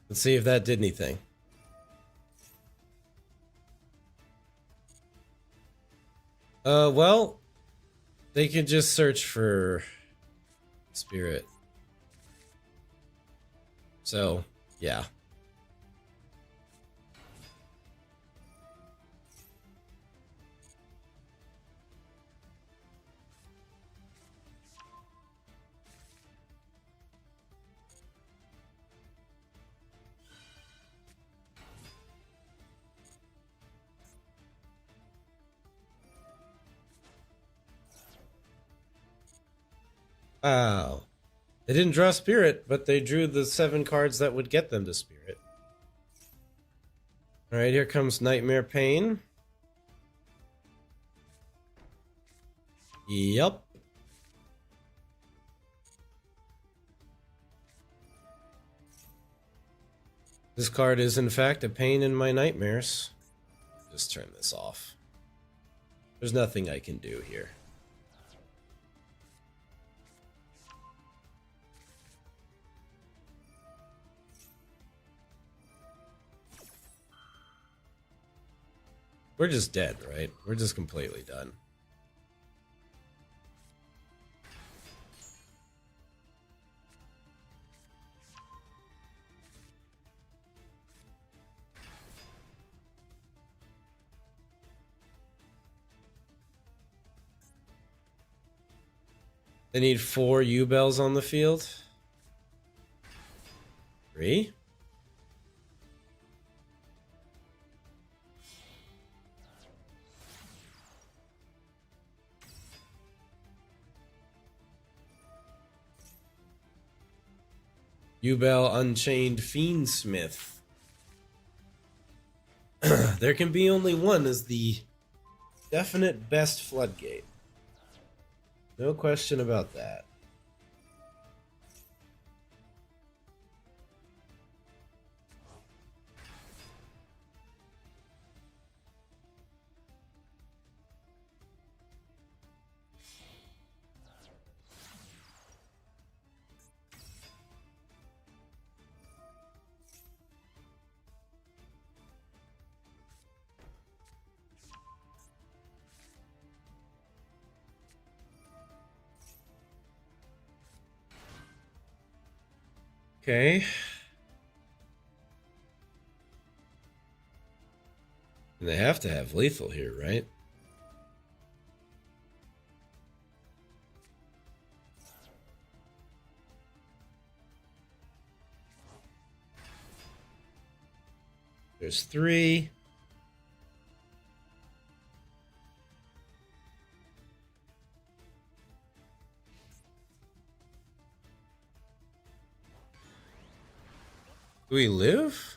Let's see if that did anything. Well, they can just search for spirit. So, yeah. Wow. They didn't draw spirit, but they drew the 7 cards that would get them to spirit. Alright, here comes Nightmare Pain. Yup. This card is, in fact, a pain in my nightmares. Just turn this off. There's nothing I can do here. We're just dead, right? We're just completely done. They need 4 U-Bells on the field. 3? U-Bell Unchained Fiendsmith. There can be only one as the definite best floodgate. No question about that. Okay. And they have to have lethal here, right? There's 3. Do we live?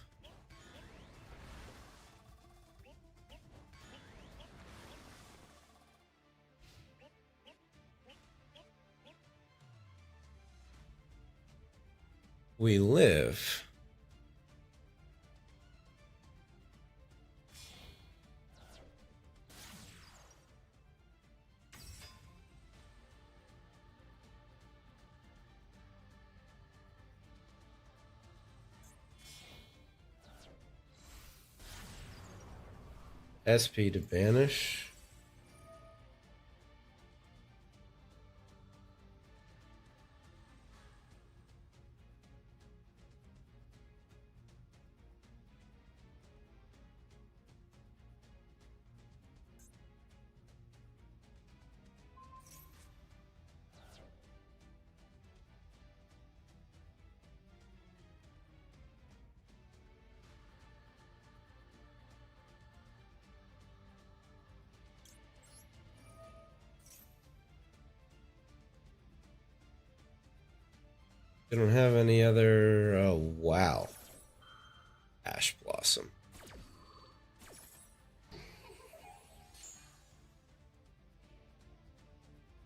We live. SP to banish. They don't have any other... Oh, wow. Ash Blossom.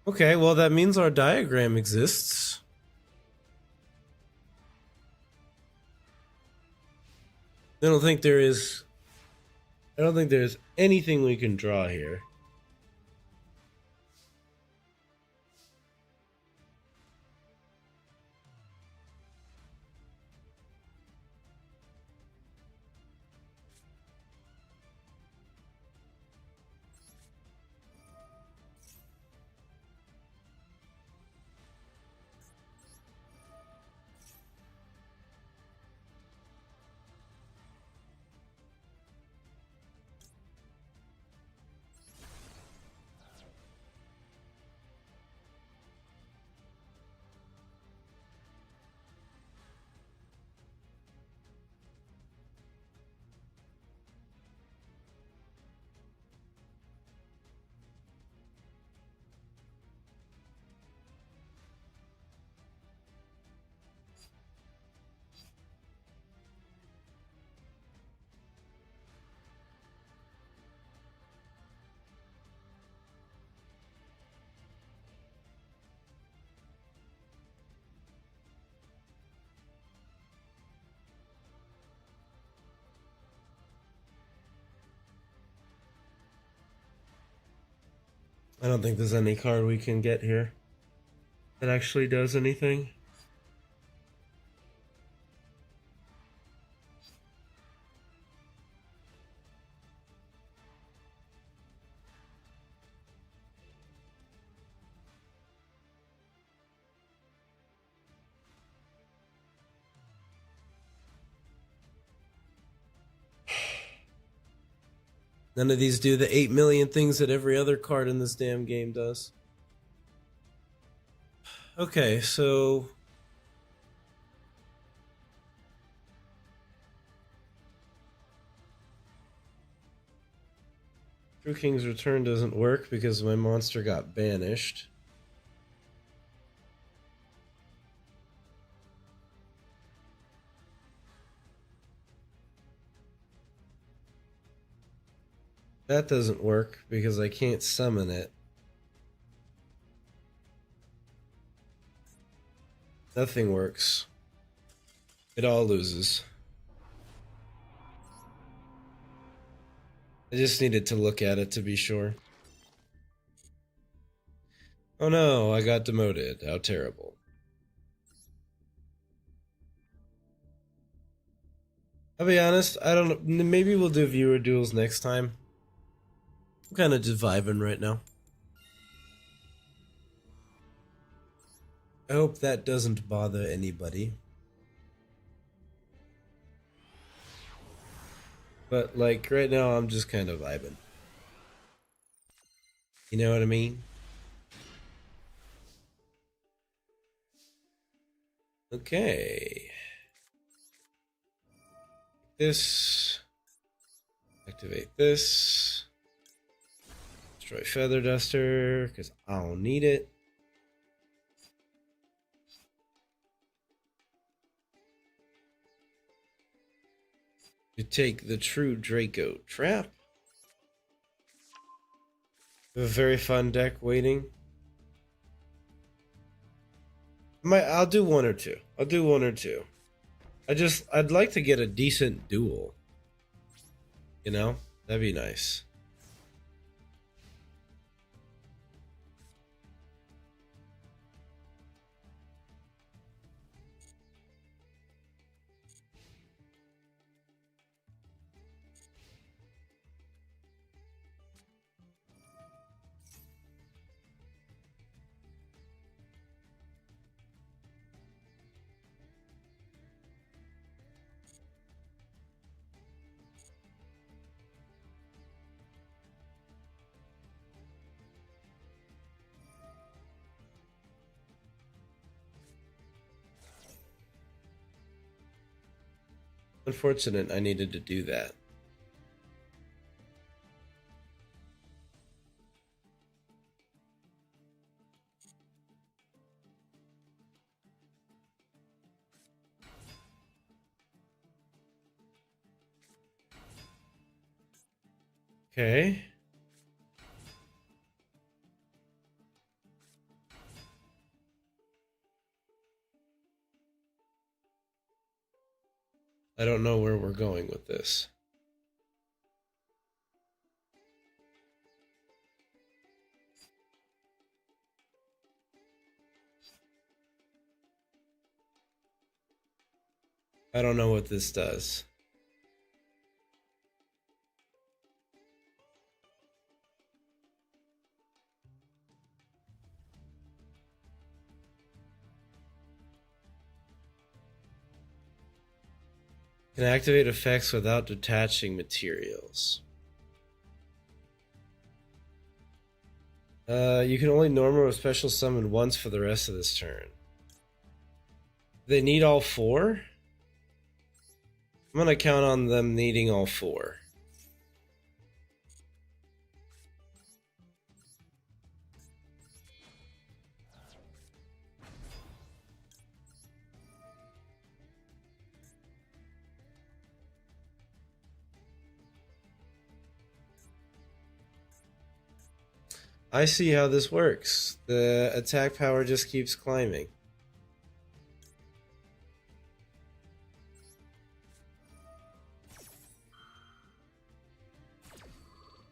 Okay, well that means our diagram exists. I don't think there is. I don't think there's anything we can draw here. I don't think there's any card we can get here that actually does anything. None of these do the 8 million things that every other card in this damn game does. Okay, so True King's Return doesn't work because my monster got banished. That doesn't work because I can't summon it. Nothing works. It all loses. I just needed to look at it to be sure. Oh no, I got demoted. How terrible. I'll be honest, I don't know. Maybe we'll do viewer duels next time. I'm kind of just vibing right now. I hope that doesn't bother anybody. But, like, right now I'm just kind of vibing. You know what I mean? Okay. This. Activate this. Destroy Feather Duster, because I don't need it. You take the True Draco Trap. A very fun deck waiting. I'll do one or two. I'd like to get a decent duel. You know? That'd be nice. Unfortunate I needed to do that. Okay. I don't know where we're going with this. I don't know what this does. Can activate effects without detaching materials. You can only normal or special summon once for the rest of this turn. They need all four? I'm gonna count on them needing all four. I see how this works. The attack power just keeps climbing.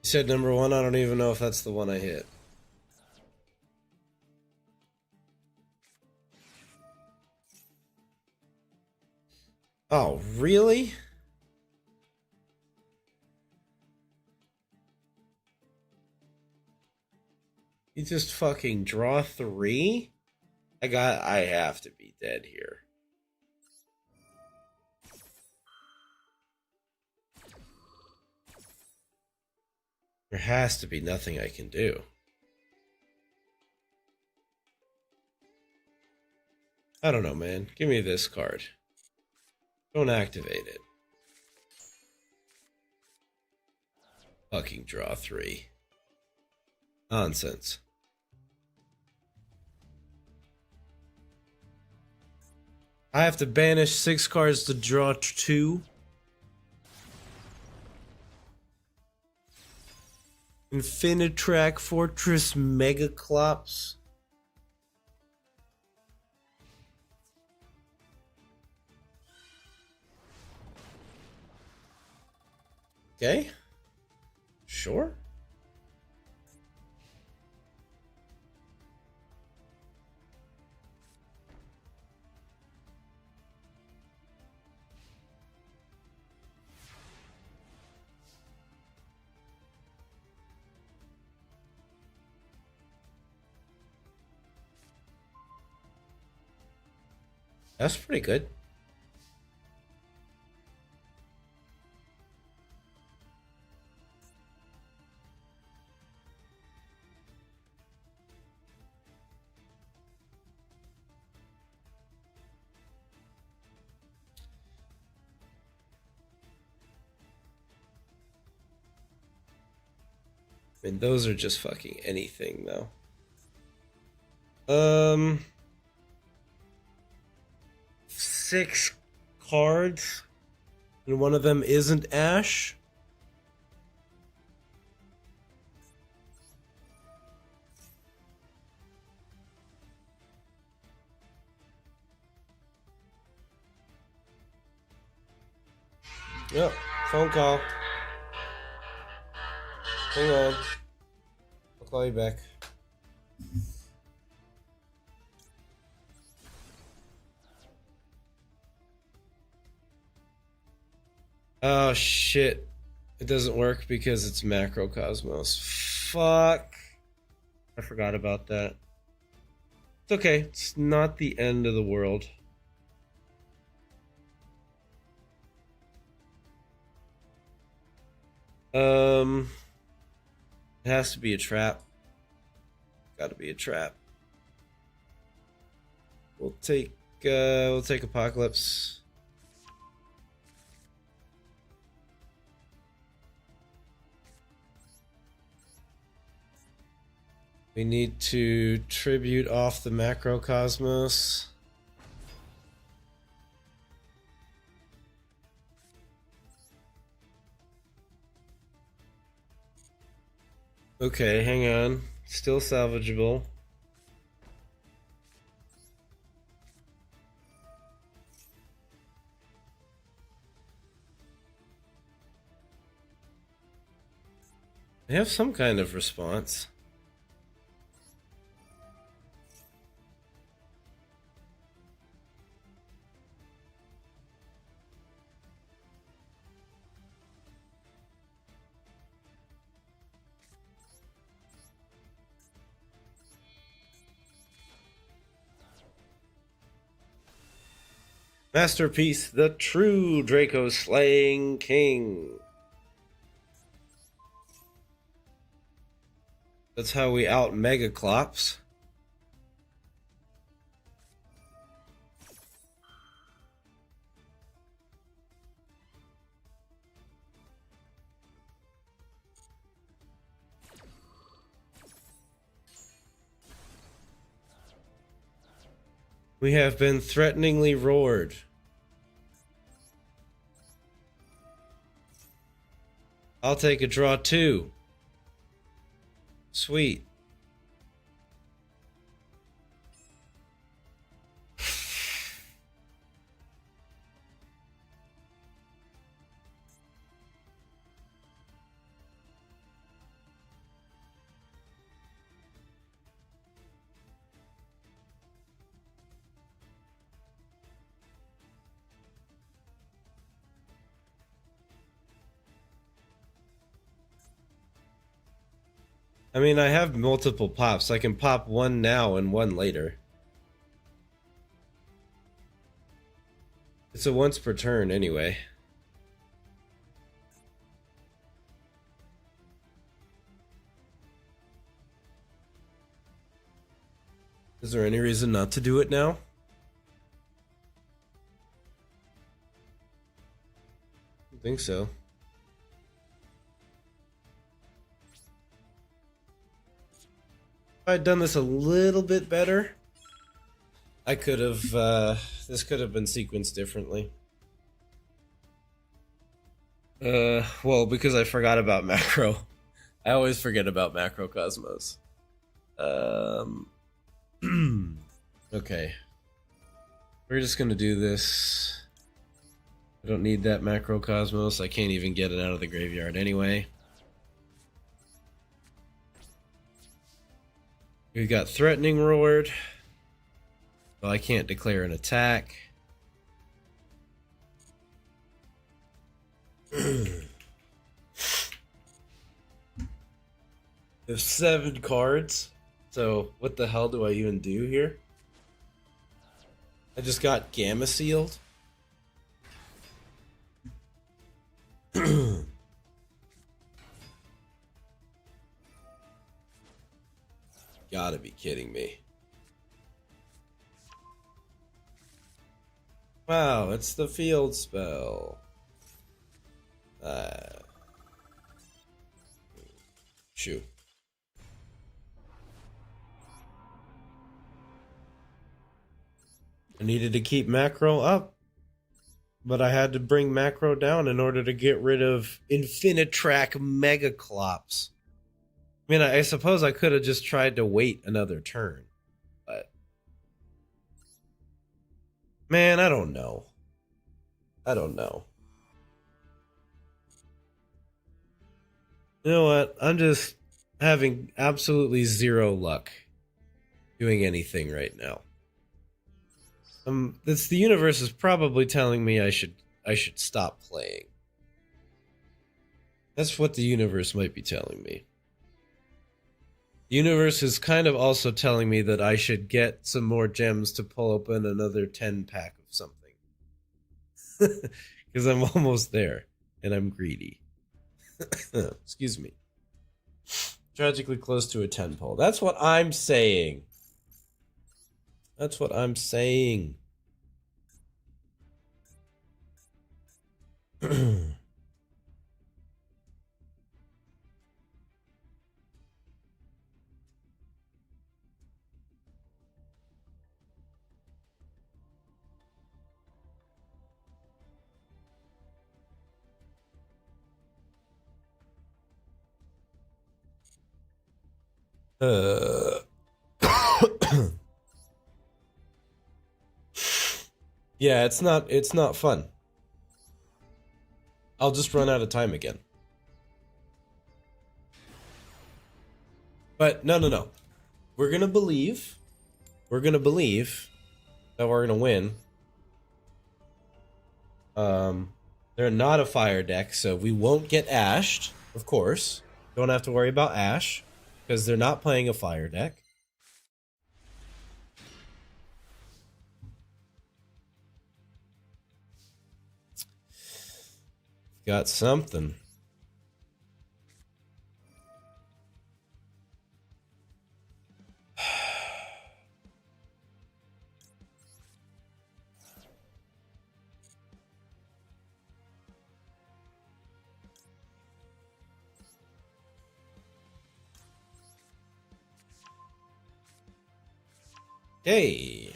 You said number one, I don't even know if that's the one I hit. Oh, really? You just fucking draw 3? I have to be dead here. There has to be nothing I can do. I don't know, man. Give me this card. Don't activate it. Fucking draw 3. Nonsense. I have to banish 6 cards to draw 2. Infinitrack Fortress Megaclops. Okay. Sure. That's pretty good. I mean, those are just fucking anything, though. 6 cards, and one of them isn't Ash. Yep, phone call. Hang on. I'll call you back. Oh shit. It doesn't work because it's Macrocosmos. Fuck. I forgot about that. It's okay. It's not the end of the world. It has to be a trap. Gotta be a trap. We'll take Apocalypse. We need to tribute off the Macrocosmos. Okay, hang on. Still salvageable. They have some kind of response. Masterpiece, the true Draco slaying king. That's how we out Megaclops. We have been threateningly roared. I'll take a draw too. Sweet. I mean, I have multiple pops. I can pop one now and one later. It's a once per turn anyway. Is there any reason not to do it now? I think so. If I'd done this a little bit better, I could have, this could have been sequenced differently. Well, because I forgot about macro. I always forget about macrocosmos. Okay. We're just gonna do this. I don't need that macrocosmos. I can't even get it out of the graveyard anyway. We got threatening roared. Well, I can't declare an attack. There's 7 cards. So what the hell do I even do here? I just got Gamma Sealed. Gotta be kidding me. Wow, it's the field spell. Shoo. I needed to keep macro up, but I had to bring macro down in order to get rid of Infinitrack Megaclops. I mean, I suppose I could have just tried to wait another turn, but man, I don't know. I don't know. You know what? I'm just having absolutely zero luck doing anything right now. It's the universe is probably telling me I should stop playing. That's what the universe might be telling me. The universe is kind of also telling me that I should get some more gems to pull open another 10-pack of something. Because I'm almost there, and I'm greedy. Excuse me. Tragically close to a 10 pull. That's what I'm saying. That's what I'm saying. Yeah, it's not fun. I'll just run out of time again. But no. We're gonna believe. We're gonna believe that we're gonna win. They're not a fire deck, so we won't get ashed, of course. Don't have to worry about ash, because they're not playing a fire deck. Got something. Hey.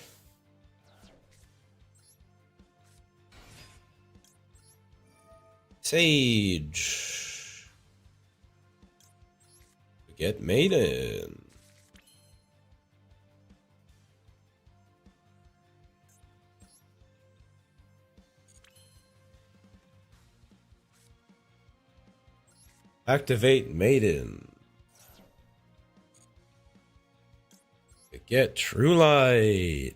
Sage. Get Maiden. Activate Maiden. Get True Light.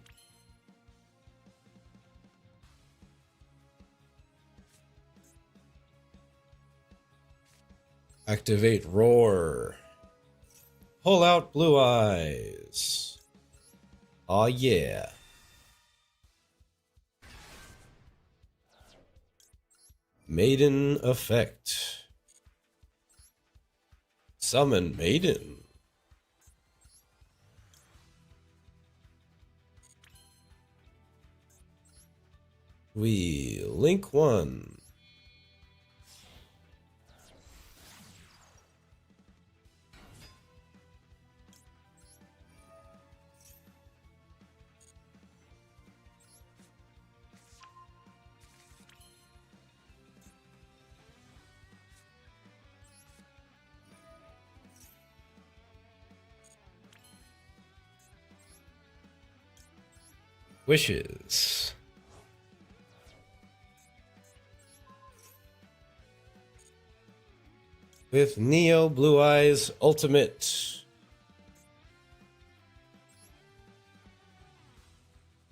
Activate Roar. Pull out Blue Eyes. Aw, yeah. Maiden effect. Summon Maiden. We link one. Wishes. With Neo Blue Eyes Ultimate.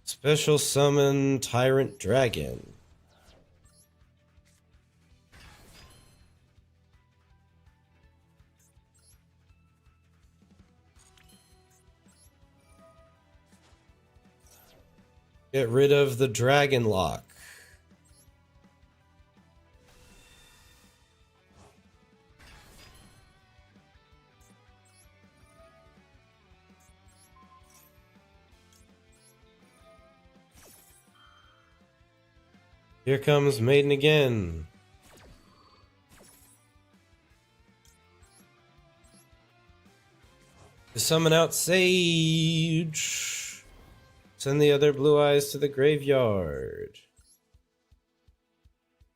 Special summon Tyrant Dragon. Get rid of the Dragon Lock. Here comes Maiden again. To summon out Sage. Send the other Blue Eyes to the graveyard.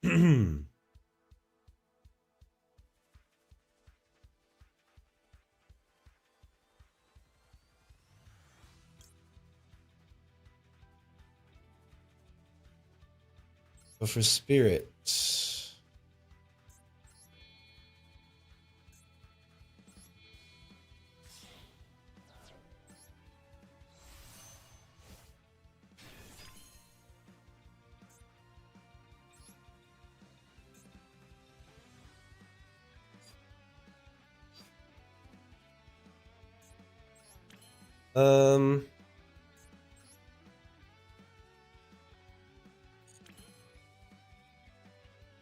Go for Spirit.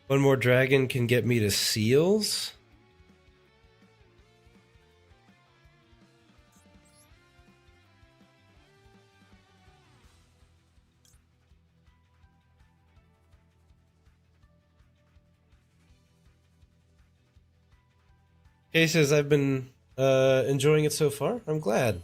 One more dragon can get me to seals. Cases, I've been enjoying it so far. I'm glad.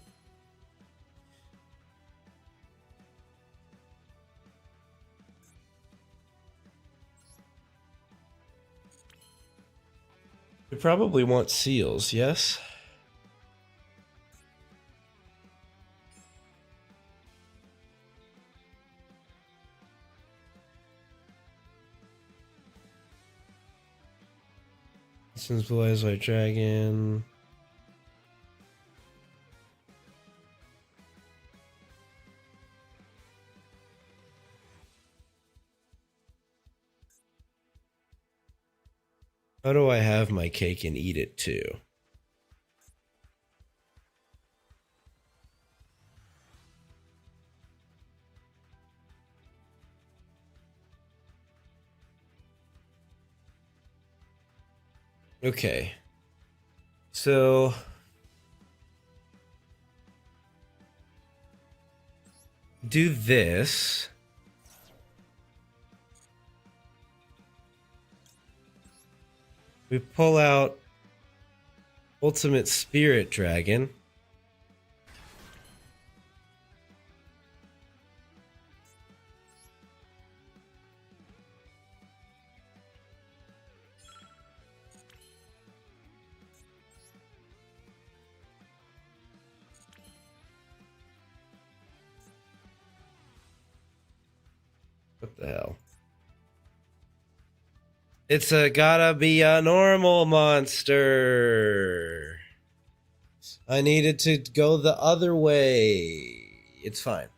We probably want seals, yes? Since Blue Eyes White Dragon. How do I have my cake and eat it too? Okay. So do this. We pull out Ultimate Spirit Dragon. What the hell? It's gotta be a normal monster. I needed to go the other way. It's fine.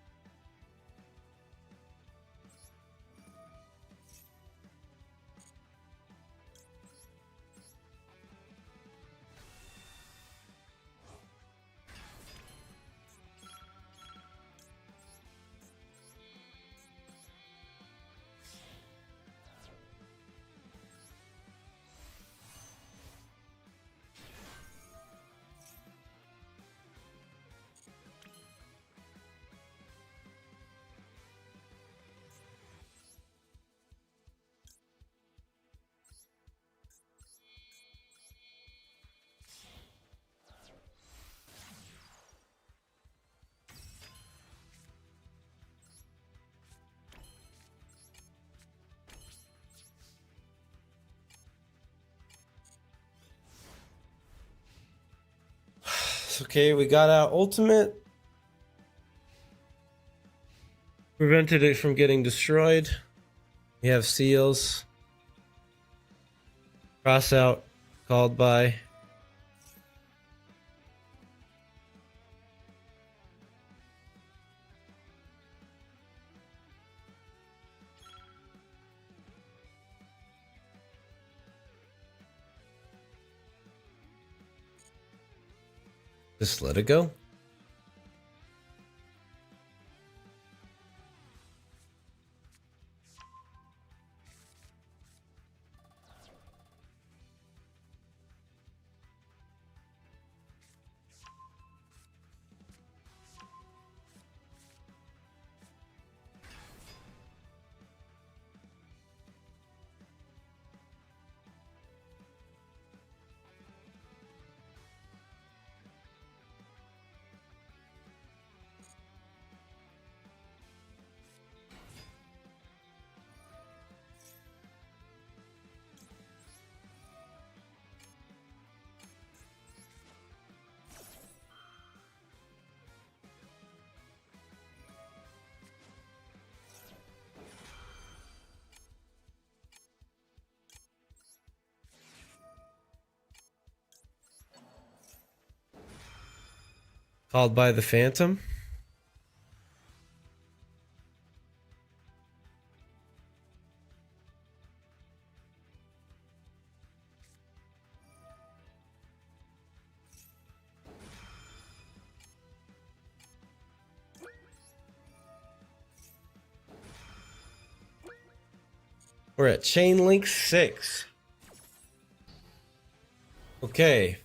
Okay, we got our ultimate. Prevented it from getting destroyed. We have seals. Cross out. Called by. Just let it go. Called by the Phantom. We're at Chain Link 6. Okay.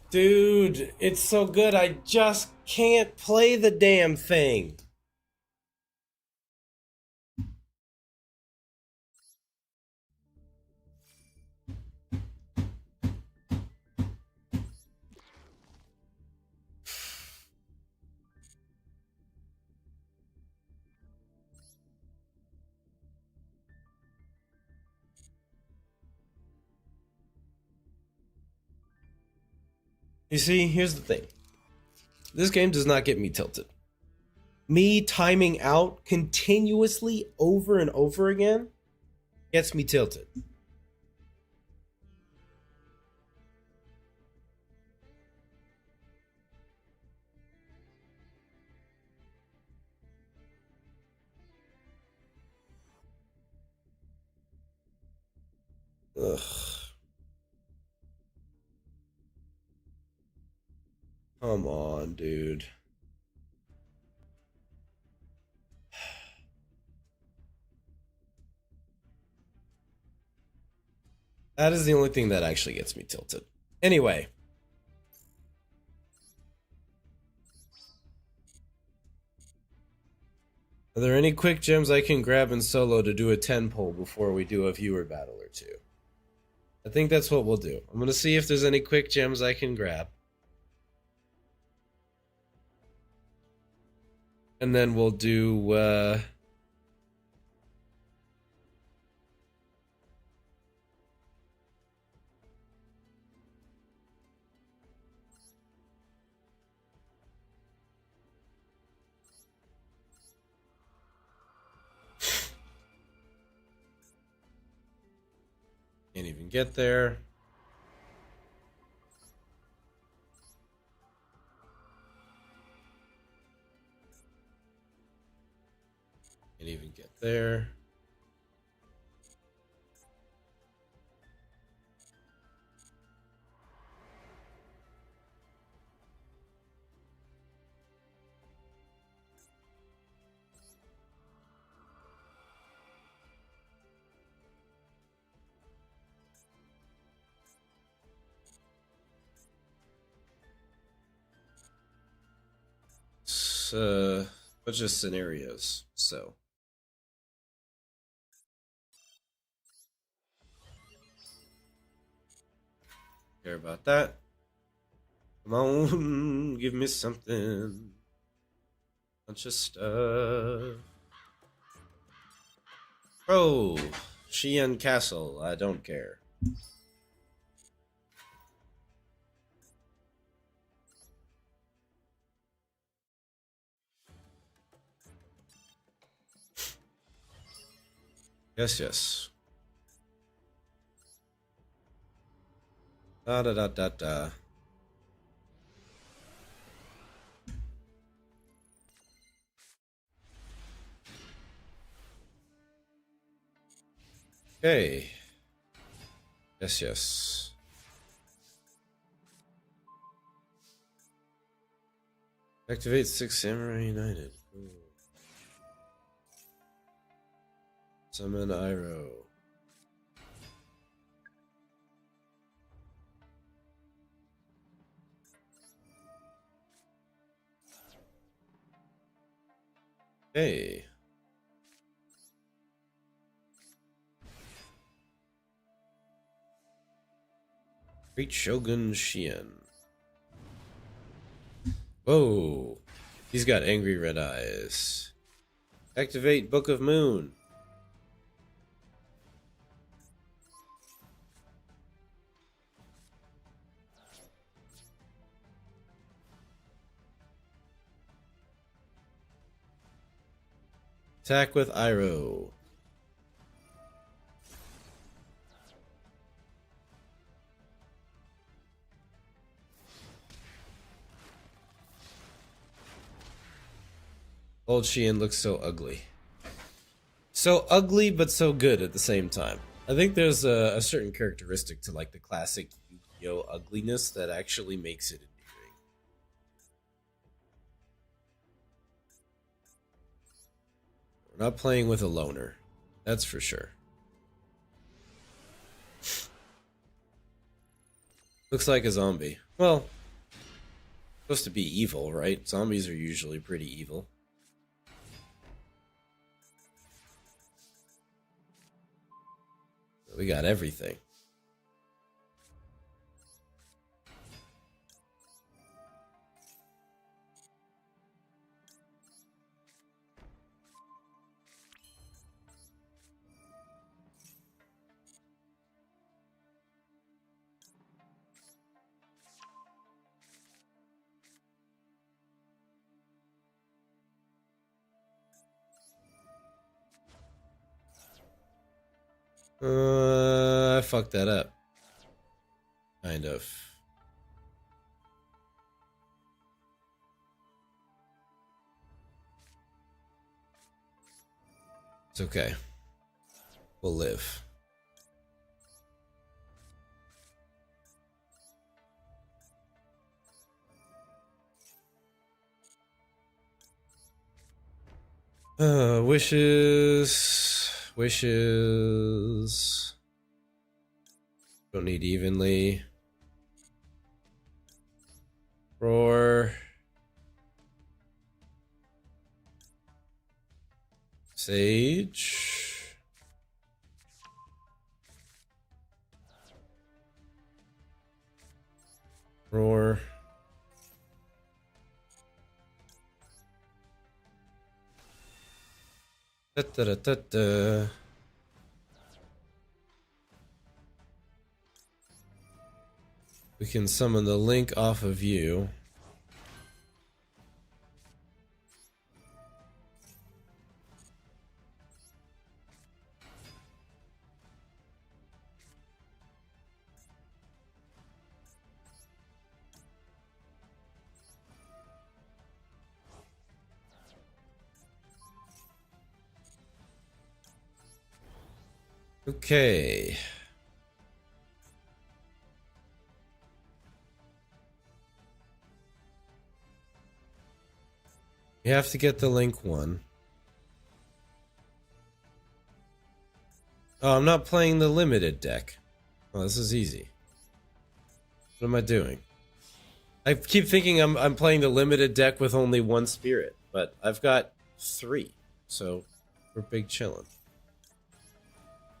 Dude, it's so good. I just can't play the damn thing. You see, here's the thing. This game does not get me tilted. me timing out continuously over and over again gets me tilted. Ugh. Come on, dude. That is the only thing that actually gets me tilted. Anyway. Are there any quick gems I can grab in solo to do a 10 poll before we do a viewer battle or two? I think that's what we'll do. I'm going to see if there's any quick gems I can grab. And then we'll do... Can't even get there. Can't even get there. Bunch of scenarios, so... Care about that. Come on, give me something. Bunch of stuff. Oh, Xi'an Castle. I don't care. Yes, yes. Da da da da da. Okay. Yes, yes. Activate 6 Samurai United. Ooh. Summon Iroh. Hey. Great Shogun Xi'an. Whoa. He's got angry red eyes. Activate Book of Moon. Attack with Iroh. Old Xi'an looks so ugly. So ugly, but so good at the same time. I think there's a certain characteristic to like the classic Yu-Gi-Oh ugliness that actually makes it endearing. We're not playing with a loner. That's for sure. Looks like a zombie. Well, supposed to be evil, right? Zombies are usually pretty evil. We got everything. I fucked that up. Kind of. It's okay. We'll live. Wishes. Wishes. Don't need evenly. Roar. Sage. Roar. Da, da, da, da, da. We can summon the link off of you. Okay. You have to get the link one. Oh, I'm not playing the limited deck. Oh, this is easy. What am I doing? I keep thinking I'm playing the limited deck with only one spirit, but I've got 3, so we're big chillin'.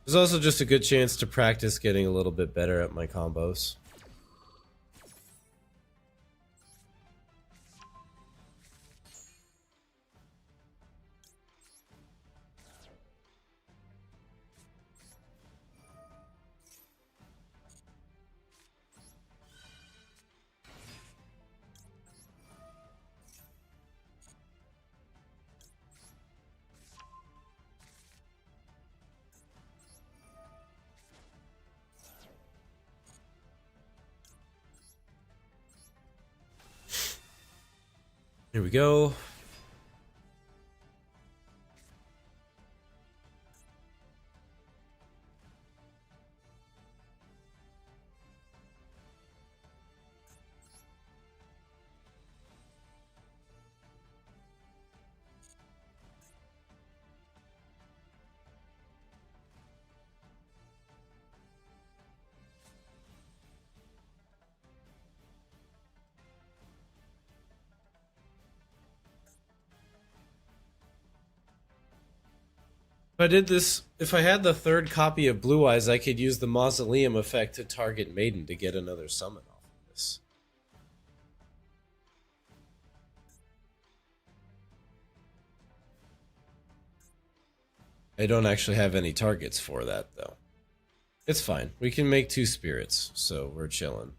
There's also just a good chance to practice getting a little bit better at my combos. Here we go. If I did this, if I had the 3rd copy of Blue Eyes, I could use the Mausoleum effect to target Maiden to get another summon off of this. I don't actually have any targets for that, though. It's fine. We can make 2 spirits, so we're chilling.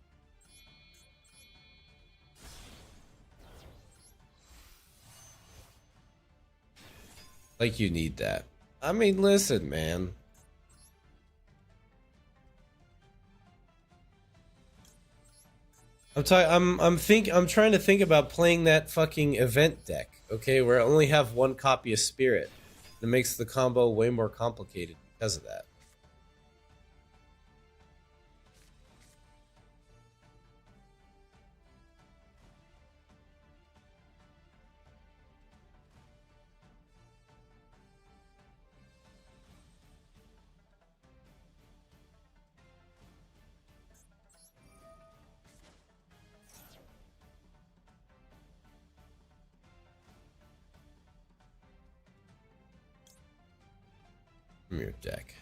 Like you need that. I mean, listen, man. I'm trying to think about playing that fucking event deck, okay, where I only have 1 copy of Spirit. It makes the combo way more complicated because of that. From your deck.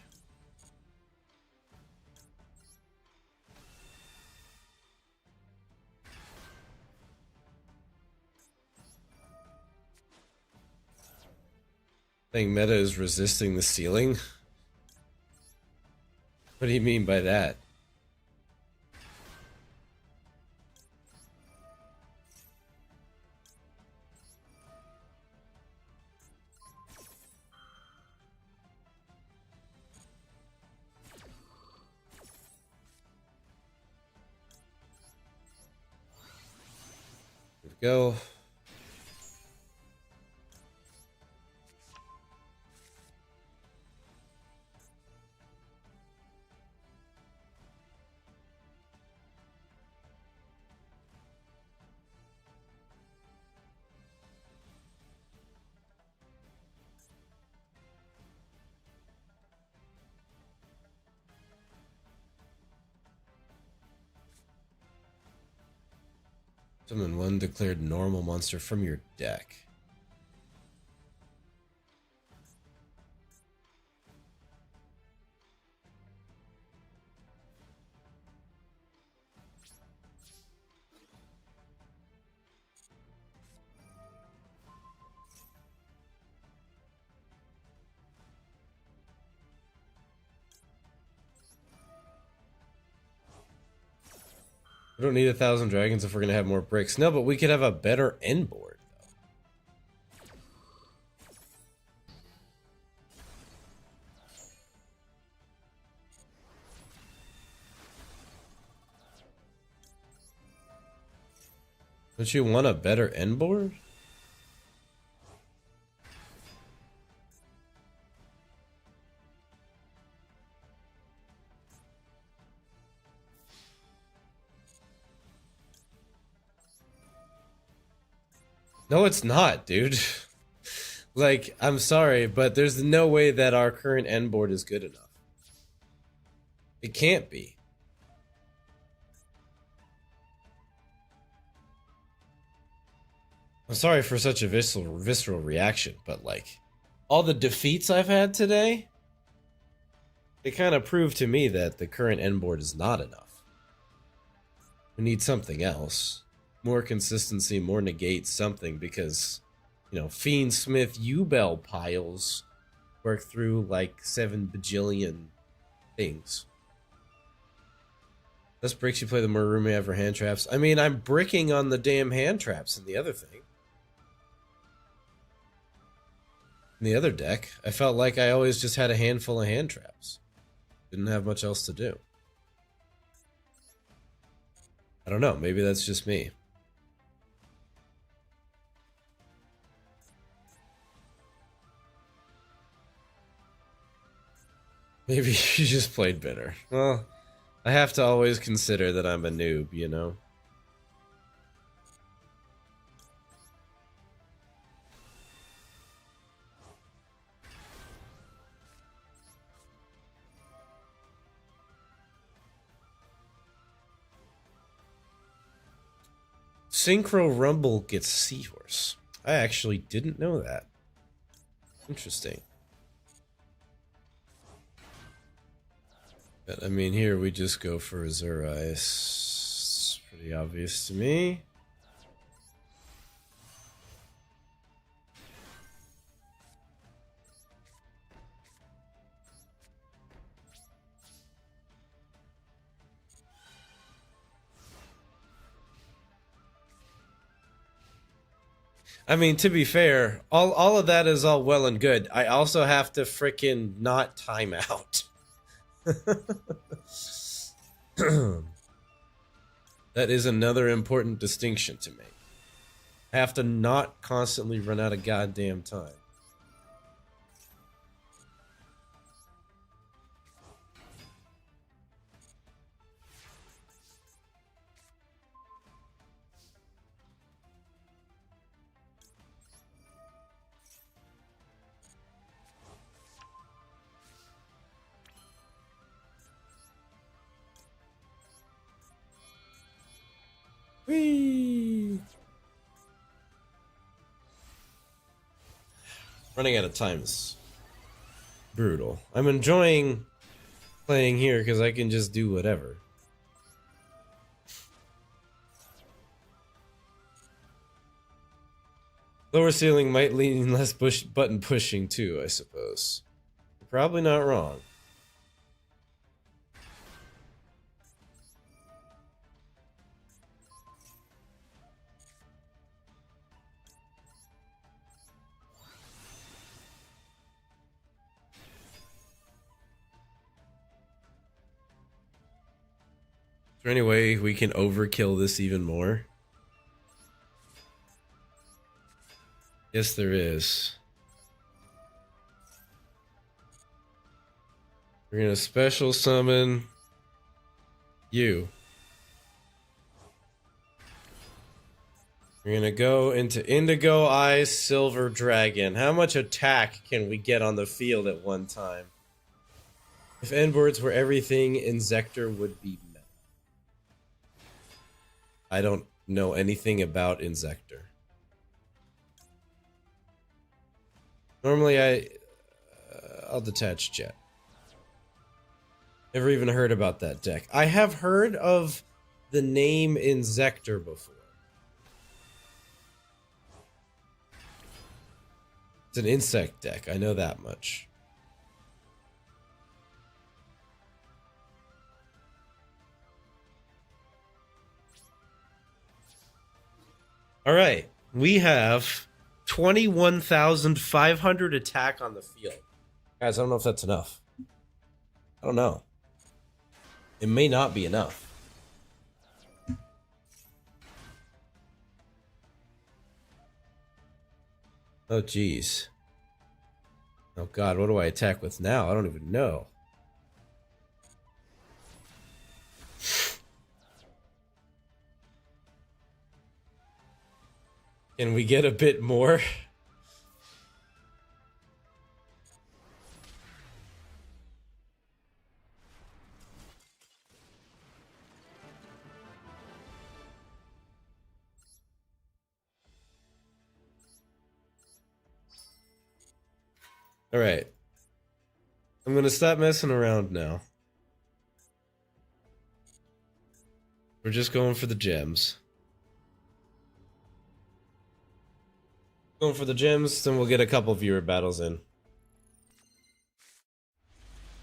Saying meta is resisting the ceiling? What do you mean by that? go. Summon one declared normal monster from your deck. We don't need 1,000 dragons if we're gonna have more bricks. No, but we could have a better end board. Don't you want a better end board? No, it's not, dude. Like, I'm sorry, but there's no way that our current end board is good enough. It can't be. I'm sorry for such a visceral reaction, but like, all the defeats I've had today, it kind of proved to me that the current end board is not enough. We need something else. More consistency, more negate, something, because, you know, Fiend Smith U-Bell piles work through like 7 bajillion things. Less bricks you play, the more room you have for hand traps. I mean, I'm bricking on the damn hand traps in the other thing. In the other deck, I felt like I always just had a handful of hand traps. Didn't have much else to do. I don't know, maybe that's just me. Maybe you just played better. Well, I have to always consider that I'm a noob, you know? Synchro Rumble gets Seahorse. I actually didn't know that. Interesting. But I mean, here we just go for Azure Ice. Pretty obvious to me. I mean, to be fair, all of that is all well and good. I also have to frickin' not time out. That is another important distinction to make. I have to not constantly run out of goddamn time. Whee! Running out of time is brutal. I'm enjoying playing here because I can just do whatever. Lower ceiling might lean less button pushing too, I suppose. You're probably not wrong. Is there any way we can overkill this even more? Yes, there is. We're gonna special summon you. We're gonna go into Indigo Eyes Silver Dragon. How much attack can we get on the field at one time? If end words were everything, Inzector would be met. I don't know anything about Inzector. Normally I'll detach Jet. Never even heard about that deck. I have heard of the name Inzector before. It's an insect deck, I know that much. Alright, we have 21,500 attack on the field. Guys, I don't know if that's enough. I don't know. It may not be enough. Oh, jeez. Oh, God, what do I attack with now? I don't even know. Can we get a bit more? Alright. I'm gonna stop messing around now. We're just going for the gems. Going for the gems, then we'll get a couple viewer battles in.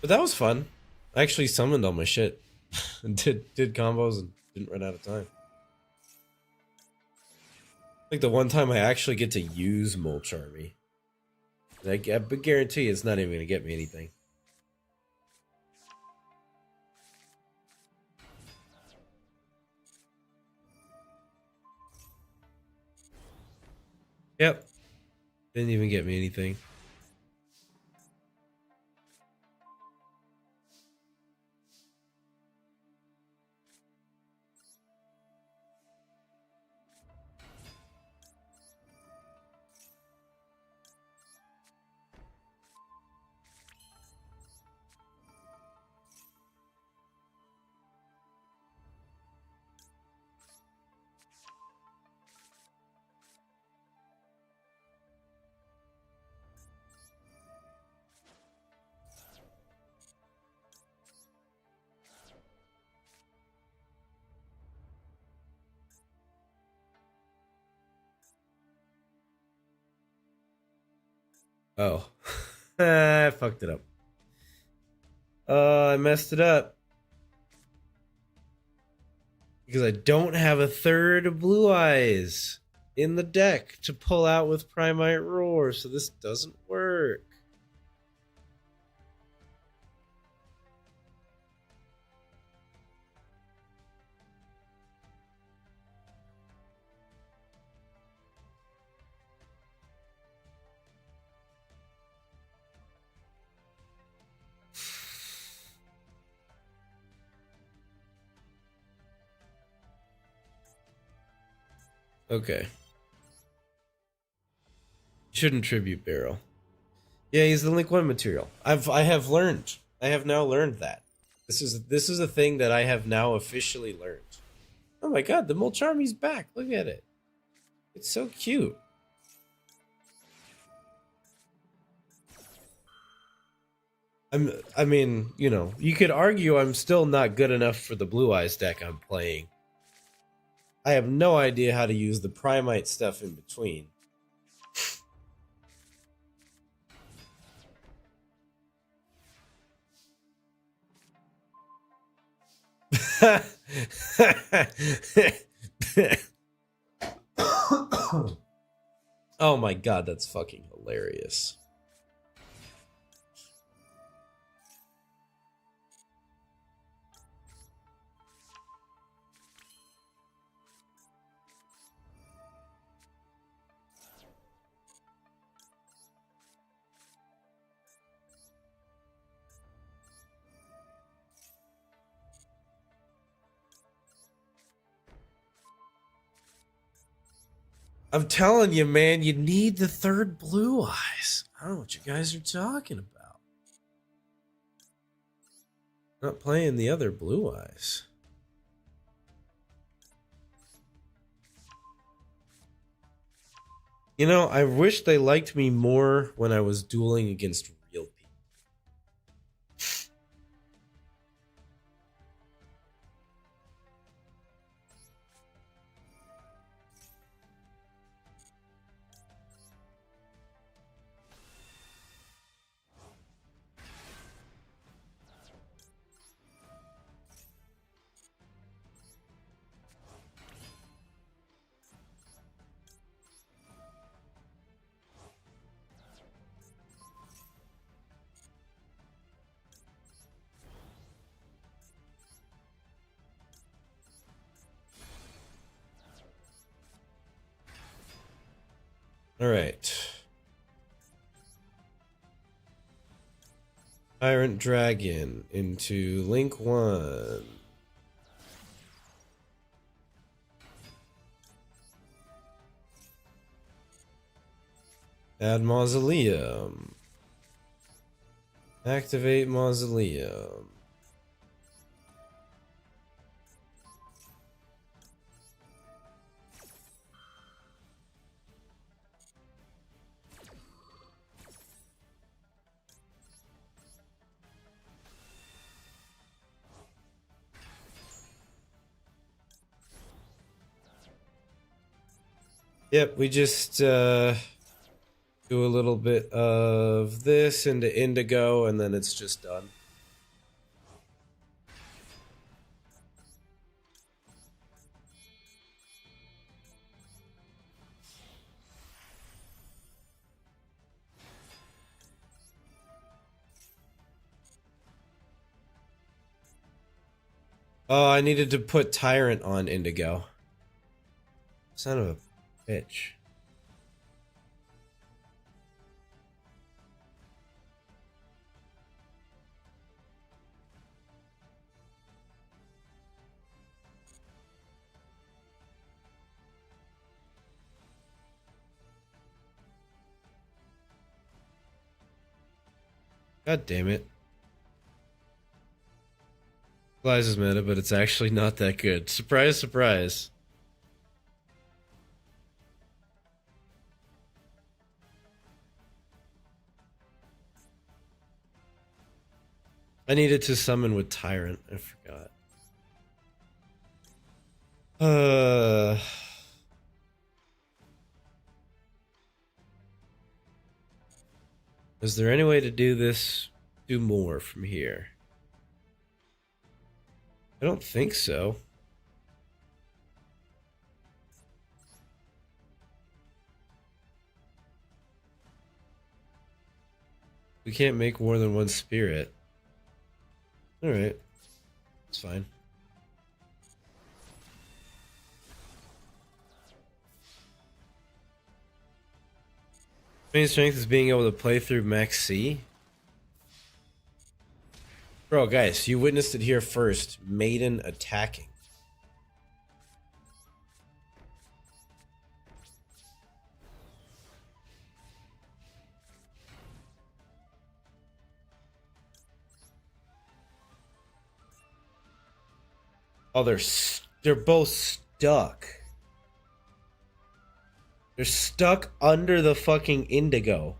But that was fun. I actually summoned all my shit. And did combos and didn't run out of time. Like the one time I actually get to use Mulch Army. I guarantee it's not even gonna get me anything. Yep. Didn't even get me anything. Oh. I fucked it up. I messed it up. Because I don't have a third Blue Eyes in the deck to pull out with Primite Roar, so this doesn't work. Okay. Shouldn't tribute Barrel. Yeah, he's the Link 1 material. I have learned. I have now learned that. This is a thing that I have now officially learned. Oh my god, the Mulch Army's back. Look at it. It's so cute. I mean, you know, you could argue I'm still not good enough for the Blue Eyes deck I'm playing. I have no idea how to use the Primite stuff in between. Oh my god, that's fucking hilarious. I'm telling you, man, you need the third blue eyes. I don't know what you guys are talking about. Not playing the other blue eyes. You know, I wish they liked me more when I was dueling against real people. All right. Tyrant Dragon into Link 1. Add Mausoleum. Activate Mausoleum. Yep, we just do a little bit of this into Indigo, and then it's just done. Oh, I needed to put Tyrant on Indigo. Son of a bitch. God damn it. Flies is meta, but it's actually not that good. Surprise, surprise. I needed to summon with Tyrant. I forgot. Is there any way to do this? Do more from here? I don't think so. We can't make more than one spirit. Alright. It's fine. Main strength is being able to play through Max C. Bro, guys, you witnessed it here first. Maiden attacking. Oh, they're both stuck. They're stuck under the fucking Indigo.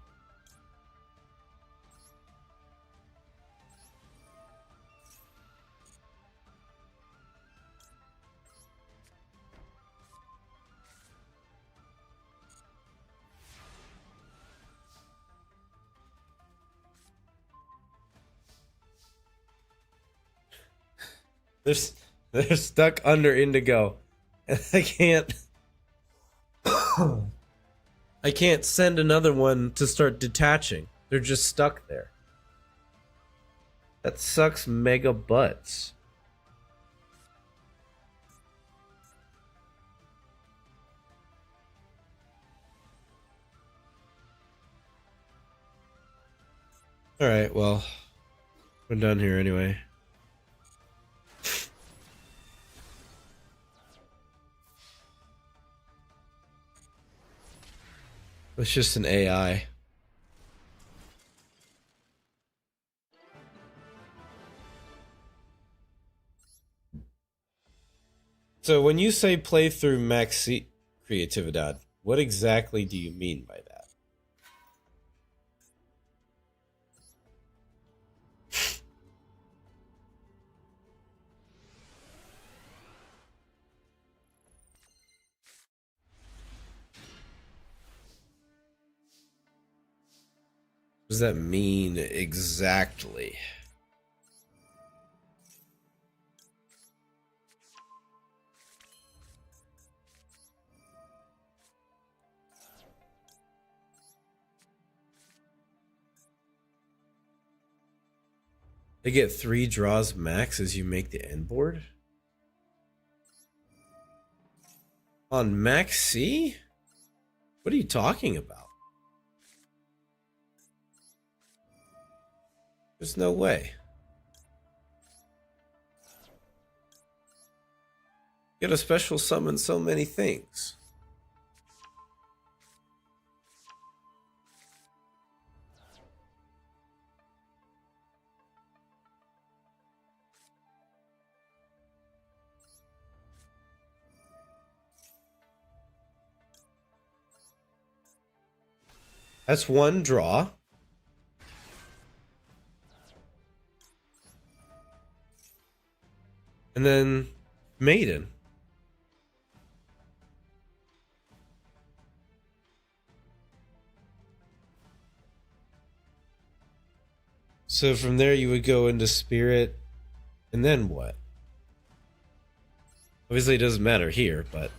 They're stuck under Indigo. And I can't I can't send another one to start detaching. They're just stuck there. That sucks mega butts. Alright, well, we're done here anyway. It's just an AI. So when you say play through Maxi Creatividad, what exactly do you mean by that? What does that mean exactly? They get 3 draws max as you make the end board? On Max C? What are you talking about? There's no way. You gotta special summon so many things. That's 1 draw. And then Maiden. So from there you would go into Spirit, and then what? Obviously it doesn't matter here, but...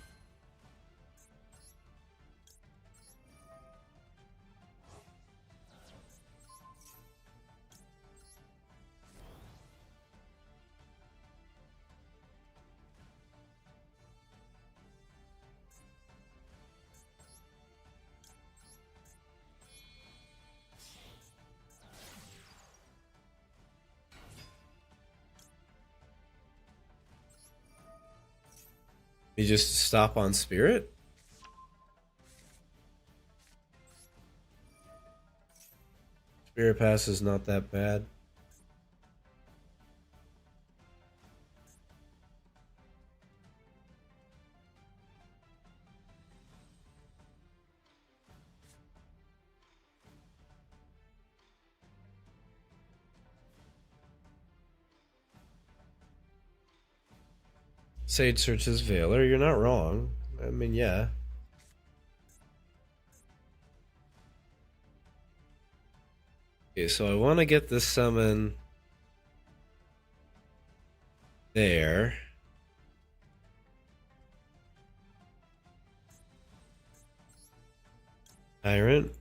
You just stop on Spirit? Spirit Pass is not that bad. Sage searches Veiler, you're not wrong. I mean, yeah. Okay, so I want to get this summon there. Tyrant.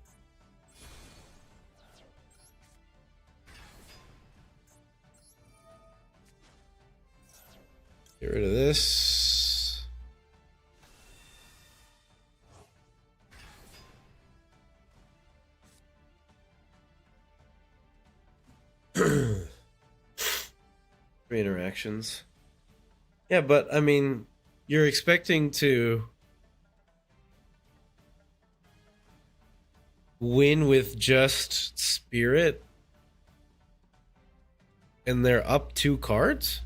Get rid of this. Three interactions. Yeah, but I mean, you're expecting to win with just Spirit, and they're up 2 cards?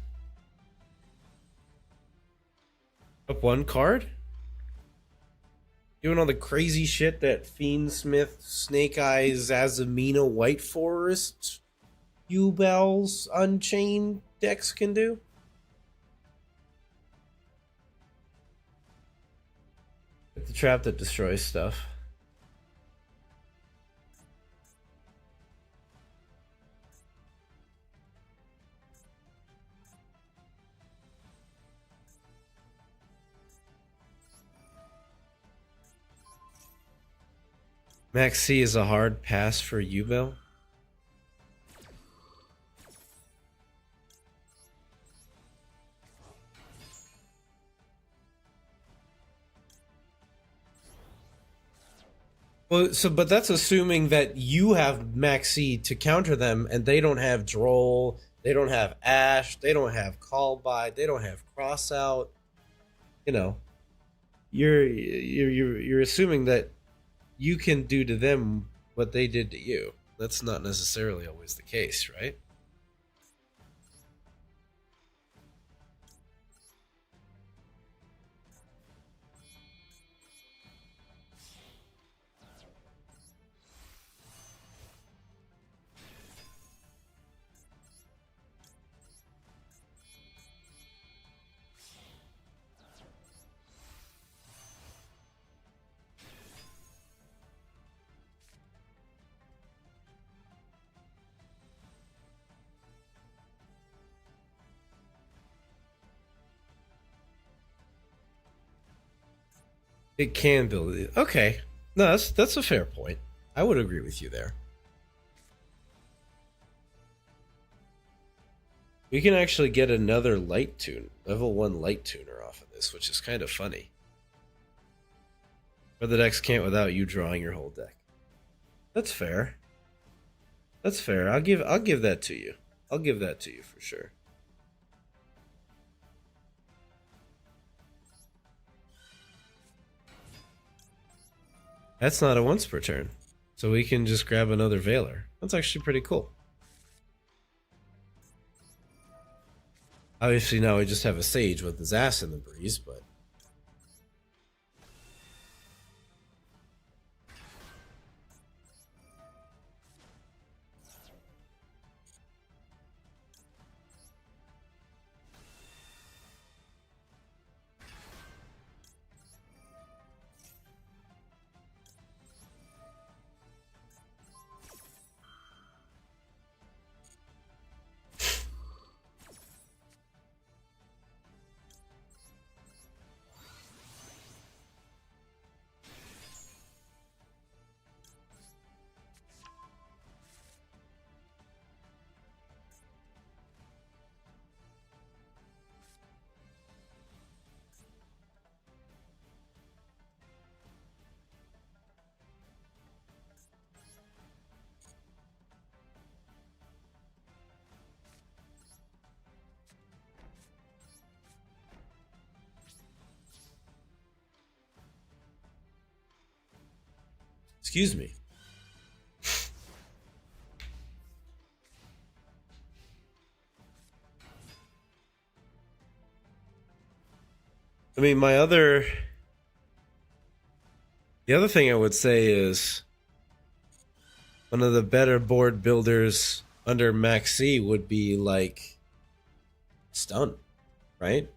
Up 1 card? Doing all the crazy shit that Fiendsmith, Snake Eyes, Azamina, White Forest, U-Bells, Unchained decks can do? Get the trap that destroys stuff. Max C is a hard pass for U-Bell. Well, so but that's assuming that you have Max C to counter them, and they don't have Droll, they don't have Ash, they don't have Call By, they don't have Cross Out. You know, you're assuming that you can do to them what they did to you. That's not necessarily always the case, right? It can build it. Okay. No, that's a fair point. I would agree with you there. We can actually get another light tune, level 1 light tuner off of this, which is kind of funny. But the decks can't without you drawing your whole deck. That's fair. That's fair. I'll give that to you. I'll give that to you for sure. That's not a once per turn. So we can just grab another Veiler. That's actually pretty cool. Obviously now we just have a Sage with his ass in the breeze, but... Excuse me. I mean, the other thing I would say is one of the better board builders under Maxi would be like Stun, right?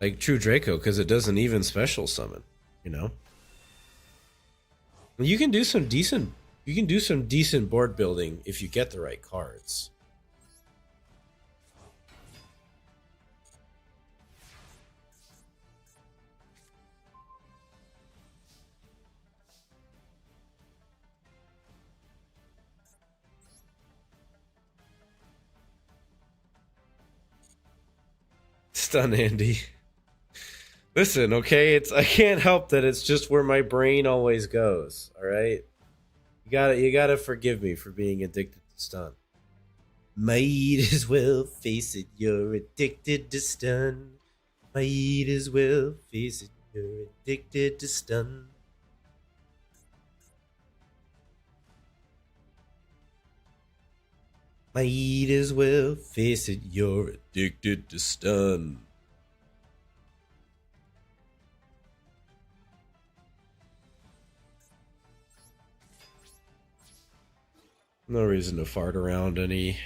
Like True Draco, because it doesn't even special summon, you know? You can do some decent board building if you get the right cards. Stun Andy. Listen, okay, I can't help that it's just where my brain always goes, all right? You gotta forgive me for being addicted to stun. Might as well face it, you're addicted to stun. Might as well face it, you're addicted to stun. Might as well face it, you're addicted to stun. No reason to fart around any.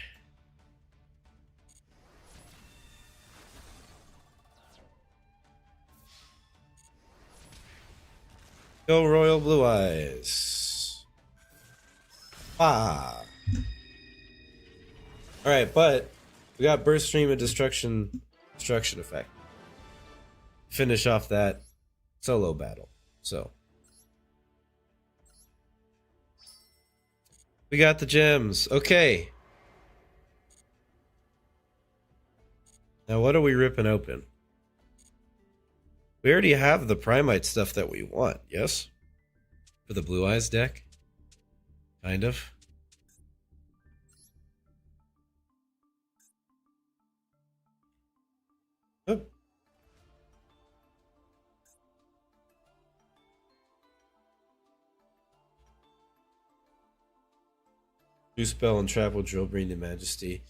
Go Royal Blue Eyes. Ah. Alright, but we got Burst Stream and Destruction effect. Finish off that solo battle. So we got the gems. Okay. Now what are we ripping open? We already have the Primite stuff that we want, yes? For the Blue Eyes deck? Kind of. New spell and trap will drill bring to majesty.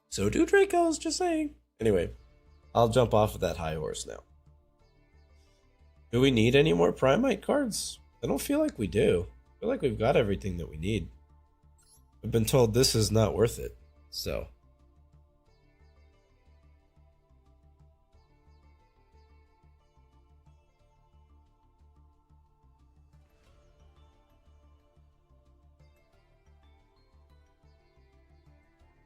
So do Dracos, just saying. Anyway, I'll jump off of that high horse now. Do we need any more Primite cards? I don't feel like we do. I feel like we've got everything that we need. I've been told this is not worth it, so.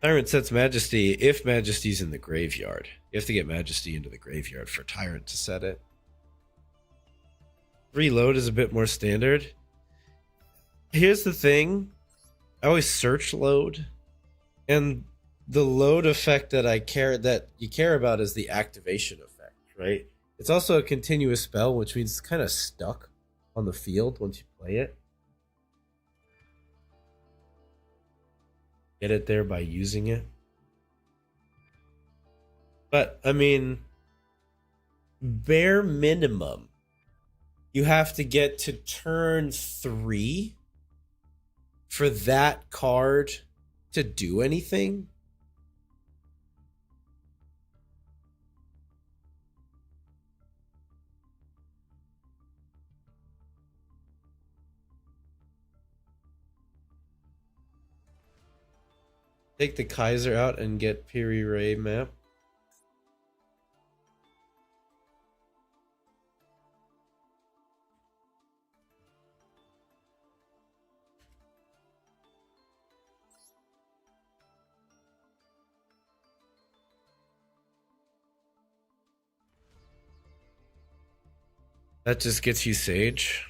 Tyrant sets Majesty if Majesty's in the graveyard. You have to get Majesty into the graveyard for Tyrant to set it. Reload is a bit more standard. Here's the thing. I always search load. And the load effect that you care about is the activation effect, right? It's also a continuous spell, which means it's kind of stuck on the field once you play it. Get it there by using it. But, I mean, bare minimum, you have to get to turn 3 for that card to do anything. Take the Kaiser out and get Piri Ray map. That just gets you Sage.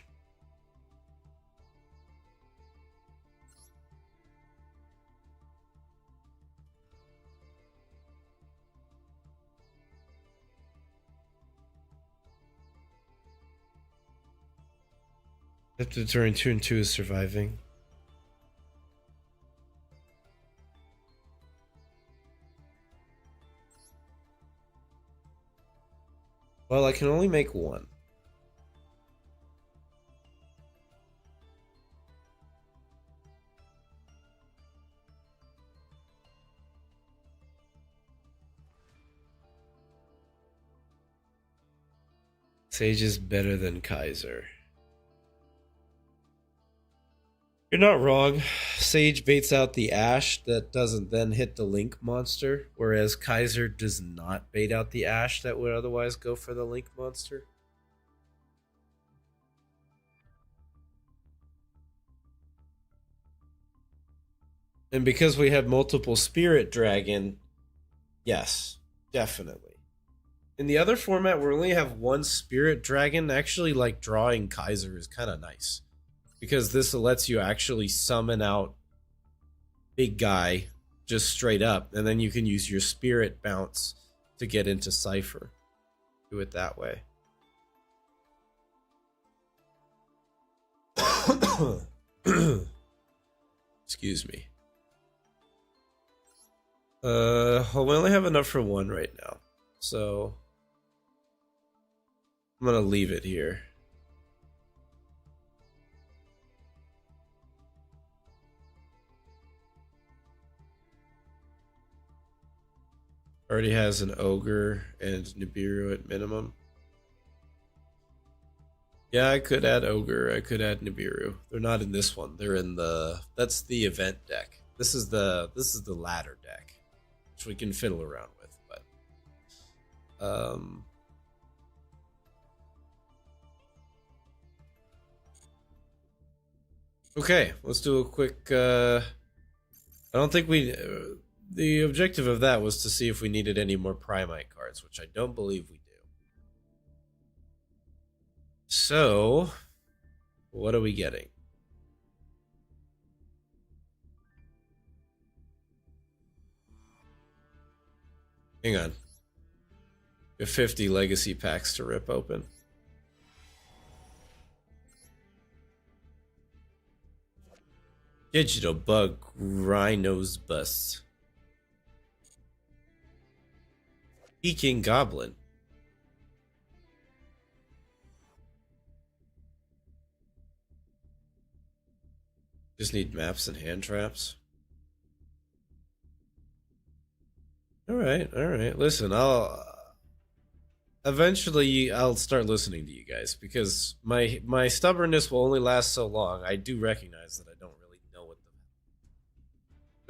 Have to turn 2 and 2 is surviving. Well, I can only make one. Sage is better than Kaiser. You're not wrong. Sage baits out the Ash that doesn't then hit the Link monster, whereas Kaiser does not bait out the Ash that would otherwise go for the Link monster. And because we have multiple Spirit Dragon, yes, definitely. In the other format, where we only have one Spirit Dragon, actually, like, drawing Kaiser is kind of nice. Because this lets you actually summon out big guy just straight up, and then you can use your Spirit bounce to get into Cypher. Do it that way. Excuse me. Well, we only have enough for one right now, so I'm gonna leave it here. Already has an Ogre and Nibiru at minimum. Yeah, I could add Ogre, I could add Nibiru. They're not in this one. They're in that's the event deck. This is the ladder deck, which we can fiddle around with, but okay, let's do a quick I don't think the objective of that was to see if we needed any more Primite cards, which I don't believe we do. So, what are we getting? Hang on. We have 50 legacy packs to rip open. Digital bug Rhino's bust. Peking Goblin. Just need maps and hand traps. All right, all right. Listen, I'll start listening to you guys because my stubbornness will only last so long. I do recognize that I don't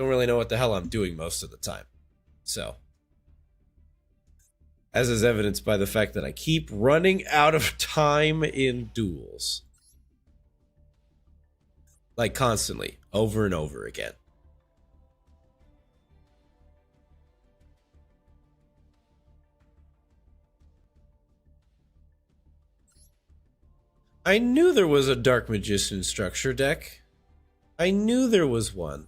really know what the hell I'm doing most of the time. So, as is evidenced by the fact that I keep running out of time in duels. Like constantly, over and over again. I knew there was a Dark Magician structure deck. I knew there was one.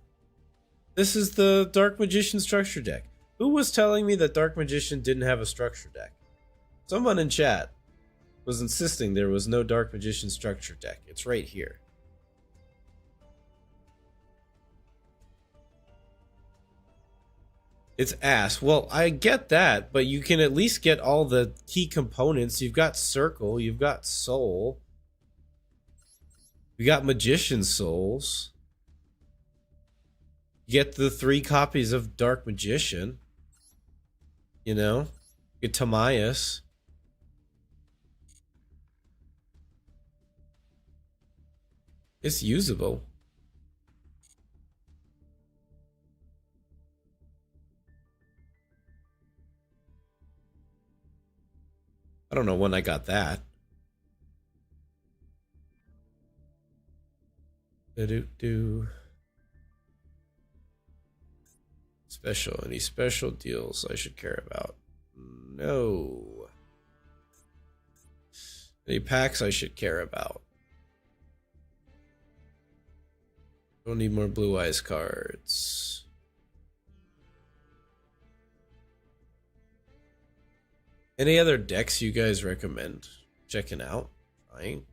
This is the Dark Magician structure deck. Who was telling me that Dark Magician didn't have a structure deck? Someone in chat was insisting there was no Dark Magician structure deck. It's right here. It's ass. Well, I get that, but you can at least get all the key components. You've got Circle, you've got Soul. You got Magician Souls. You get the 3 copies of Dark Magician. You know? You get Tamias. It's usable. I don't know when I got that. Do special. Any special deals I should care about? No. Any packs I should care about? Don't need more Blue Eyes cards. Any other decks you guys recommend checking out? Trying?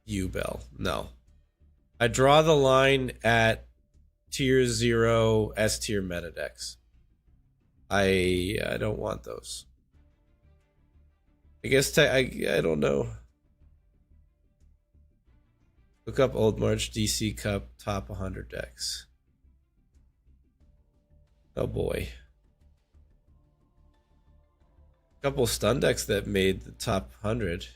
U-Bell. No. I draw the line at tier 0 S tier meta decks. I don't want those. I guess I don't know. Look up Old March DC Cup top 100 decks. Oh boy. Couple stun decks that made the top 100.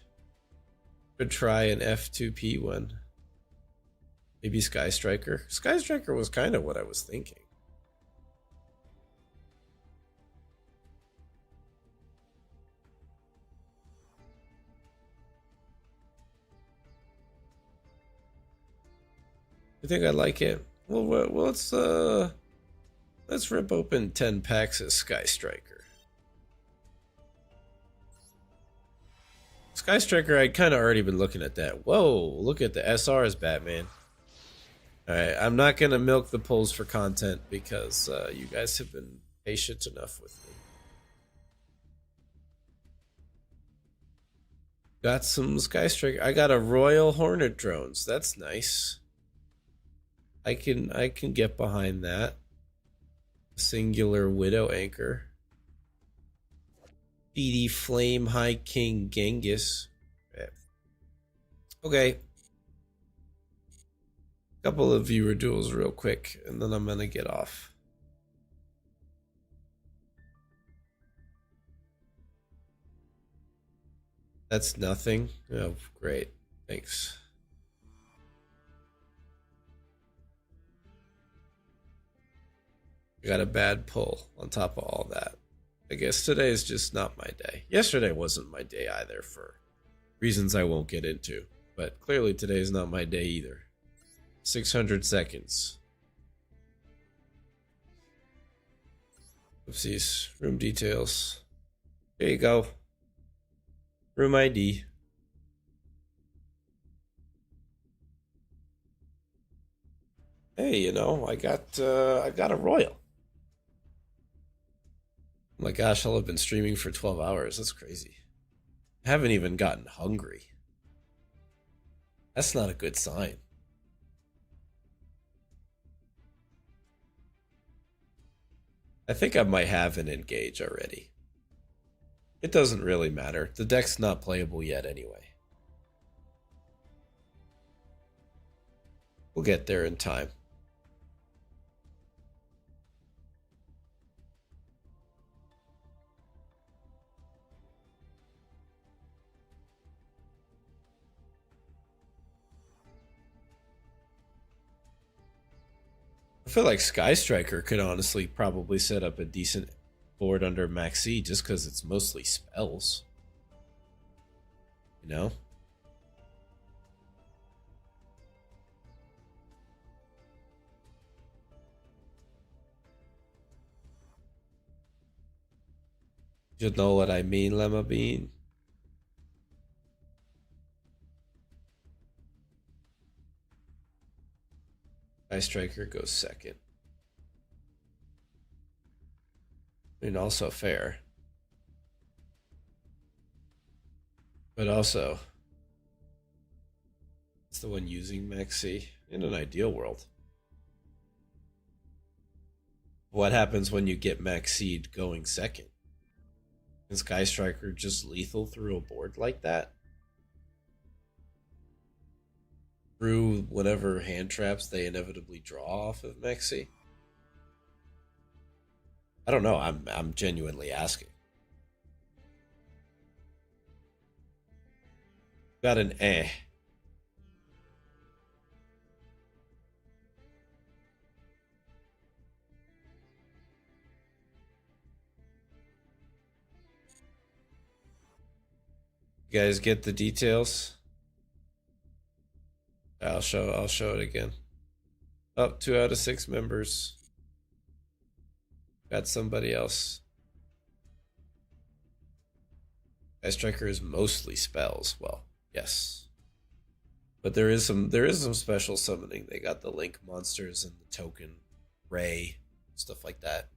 Could try an F2P one. Maybe Sky Striker. Sky Striker was kind of what I was thinking. I think I like it. Well, let's rip open 10 packs of Sky Striker. Sky Striker, I'd kind of already been looking at that. Whoa, look at the SRs, Batman. Alright, I'm not going to milk the polls for content because you guys have been patient enough with me. Got some Sky Striker. I got a Royal Hornet drones. That's nice. I can get behind that. Singular Widow Anchor. BD Flame High King Genghis. Okay. Couple of viewer duels real quick, and then I'm gonna get off. That's nothing. Oh, great. Thanks. I got a bad pull on top of all that. I guess today is just not my day. Yesterday wasn't my day either for reasons I won't get into. But clearly today is not my day either. 600 seconds. Oopsies. Room details. There you go. Room ID. Hey, you know, I got a royal. Oh my gosh, I'll have been streaming for 12 hours. That's crazy. I haven't even gotten hungry. That's not a good sign. I think I might have an engage already. It doesn't really matter. The deck's not playable yet anyway. We'll get there in time. I feel like Sky Striker could honestly probably set up a decent board under Maxi just because it's mostly spells. You know? You know what I mean, Lemma Bean? Sky Striker goes second. I mean, also fair. But also, it's the one using Maxi in an ideal world. What happens when you get Maxi'd going second? Is Sky Striker just lethal through a board like that? Through whatever hand traps they inevitably draw off of Maxi? I don't know. I'm genuinely asking. Got an eh. You guys get the details? I'll show it again. Oh, 2 out of 6 members. Got somebody else. Sky Striker is mostly spells. Well, yes. But there is some special summoning. They got the link monsters and the token ray, stuff like that.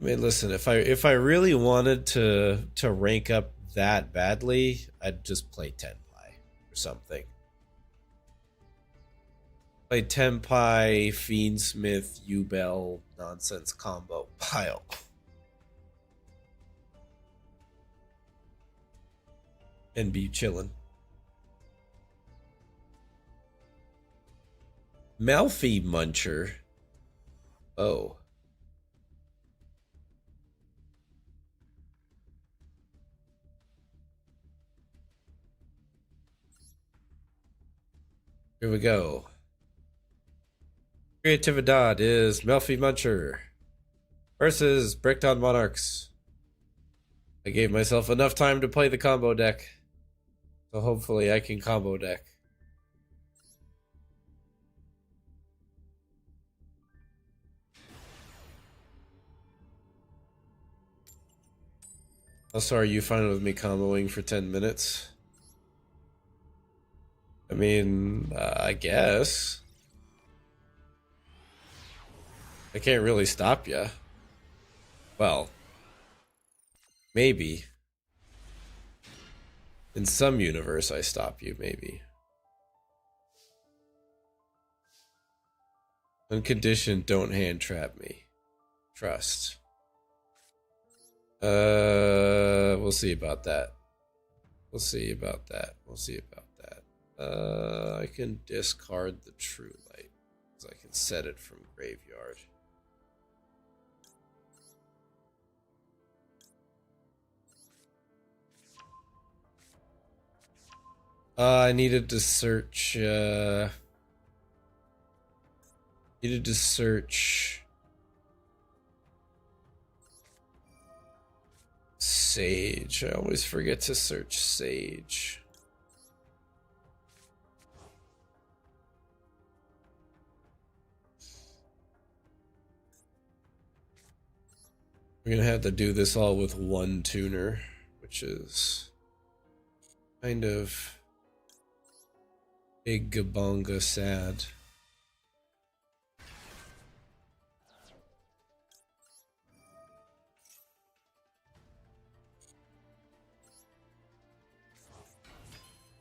I mean, listen, if I really wanted to rank up that badly, I'd just play Tenpai or something. Play Tenpai, Fiendsmith, Ubel, nonsense combo pile. And be chillin'. Malfi Muncher. Oh. Here we go. Creatividad is Melfi Muncher versus Bricktown Monarchs. I gave myself enough time to play the combo deck, so hopefully I can combo deck. Also, are you fine with me comboing for 10 minutes? I mean, I guess. I can't really stop you. Well, maybe. In some universe, I stop you, maybe. Unconditioned, don't hand trap me. Trust. We'll see about that. We'll see about that. We'll see about that. I can discard the True Light, because I can set it from graveyard. I needed to search, Sage. I always forget to search Sage. We're gonna have to do this all with one tuner, which is kind of Big Gabonga sad.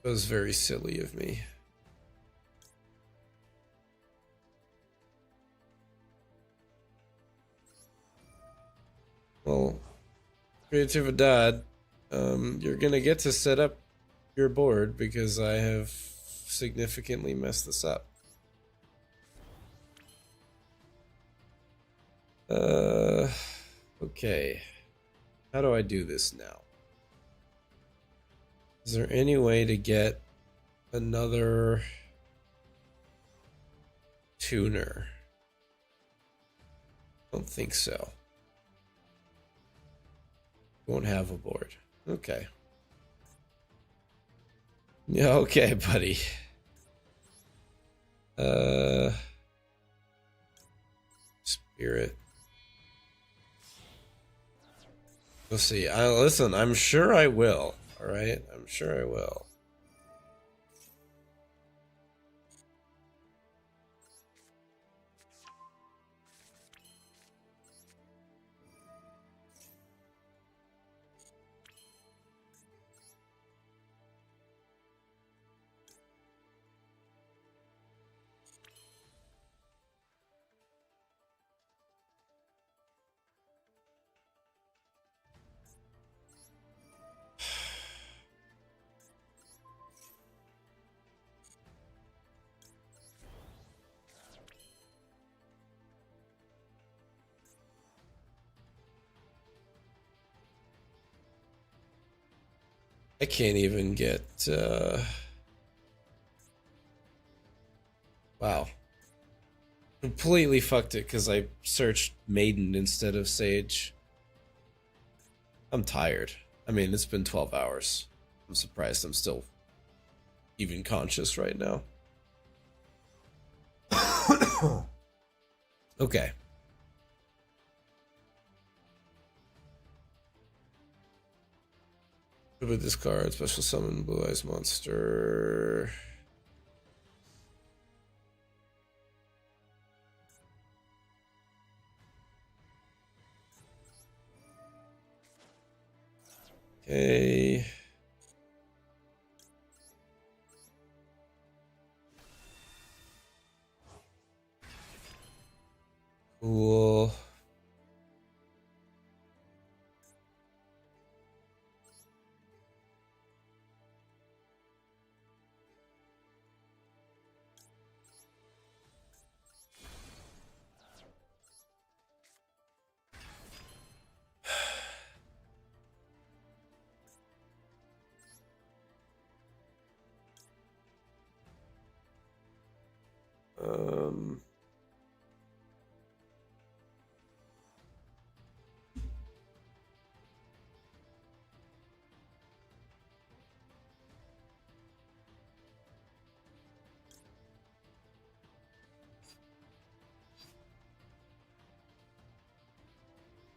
That was very silly of me. Well, Creatividad, you're gonna get to set up your board because I have significantly messed this up. Okay. How do I do this now? Is there any way to get another tuner? I don't think so. Won't have a board. Okay. Yeah, okay, buddy. Spirit. We'll see. Listen, I'm sure I will. Alright? I'm sure I will. I can't even get, wow. Completely fucked it because I searched Maiden instead of Sage. I'm tired. I mean, it's been 12 hours. I'm surprised I'm still even conscious right now. Okay. With this card, special summon Blue Eyes Monster. Okay. Cool.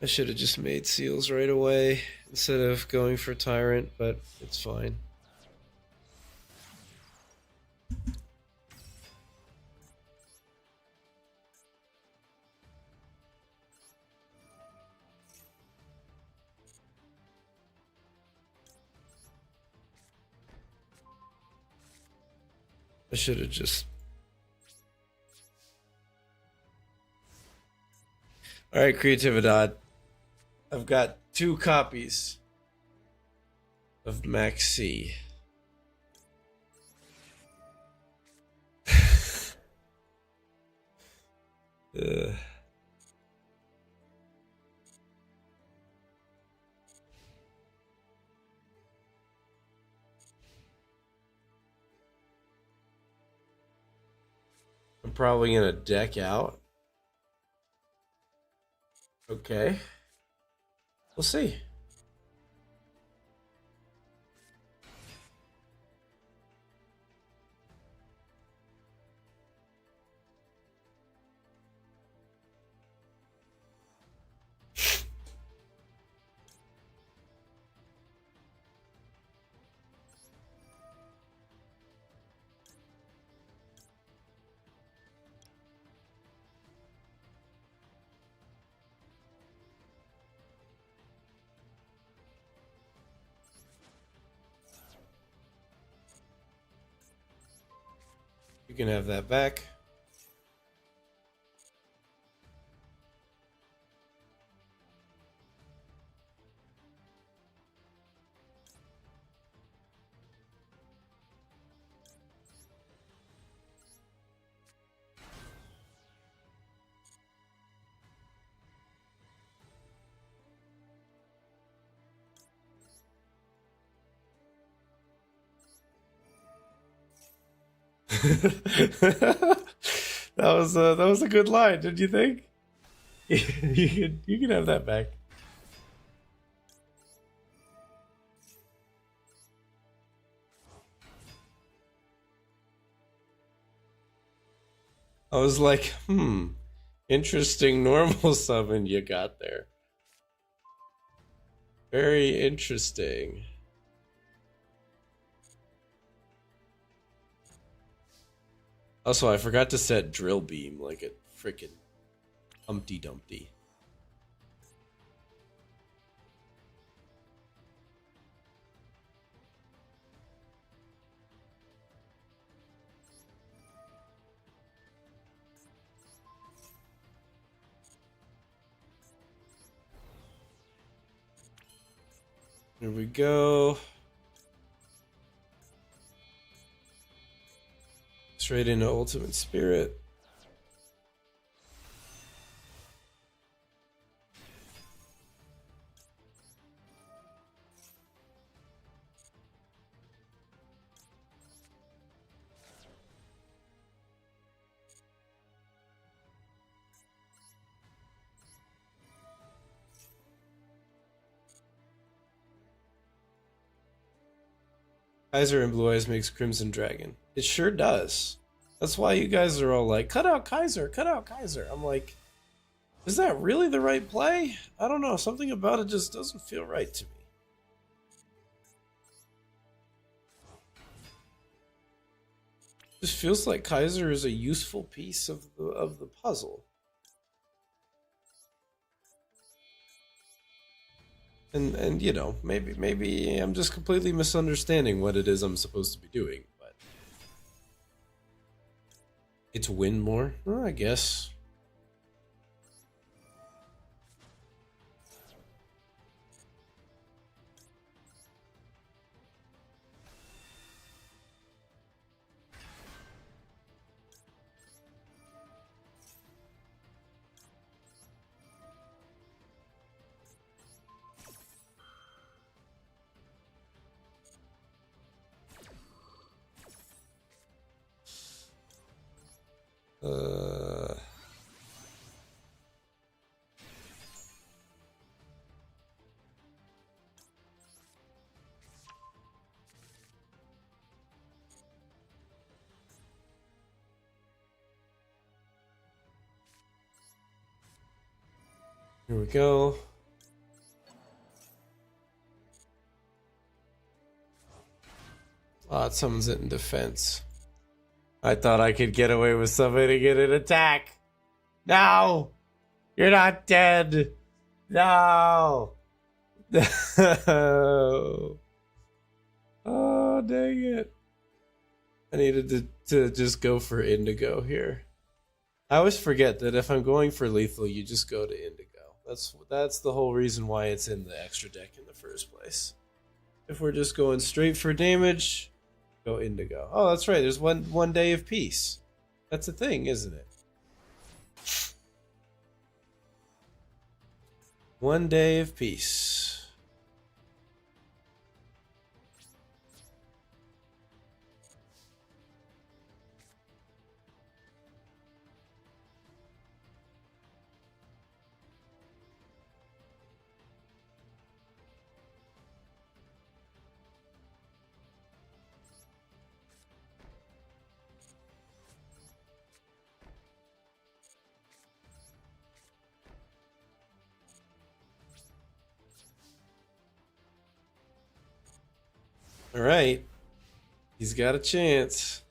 I should have just made seals right away instead of going for Tyrant, but it's fine. I should have just... Alright, Creatividad. I've got 2 copies of Max C. I'm probably gonna deck out. Okay. We'll see. You can have that back. That was a good line, did you think? You can have that back. I was like, interesting normal summon you got there. Very interesting. Also, I forgot to set drill beam like a freaking Humpty Dumpty. Here we go. Straight into Ultimate Spirit. Kaiser and Blue Eyes makes Crimson Dragon. It sure does. That's why you guys are all like, cut out Kaiser, cut out Kaiser. I'm like, is that really the right play? I don't know. Something about it just doesn't feel right to me. It just feels like Kaiser is a useful piece of the puzzle. And you know, maybe I'm just completely misunderstanding what it is I'm supposed to be doing, but it's win more? Well, I guess. Here we go. Oh, it summons it in defense. I thought I could get away with summoning it in attack. No! You're not dead! No! No! Oh, dang it. I needed to just go for Indigo here. I always forget that if I'm going for lethal, you just go to Indigo. That's the whole reason why it's in the extra deck in the first place. If we're just going straight for damage, go Indigo. Oh, that's right. There's one day of peace. That's a thing, isn't it? One day of peace. Alright. He's got a chance.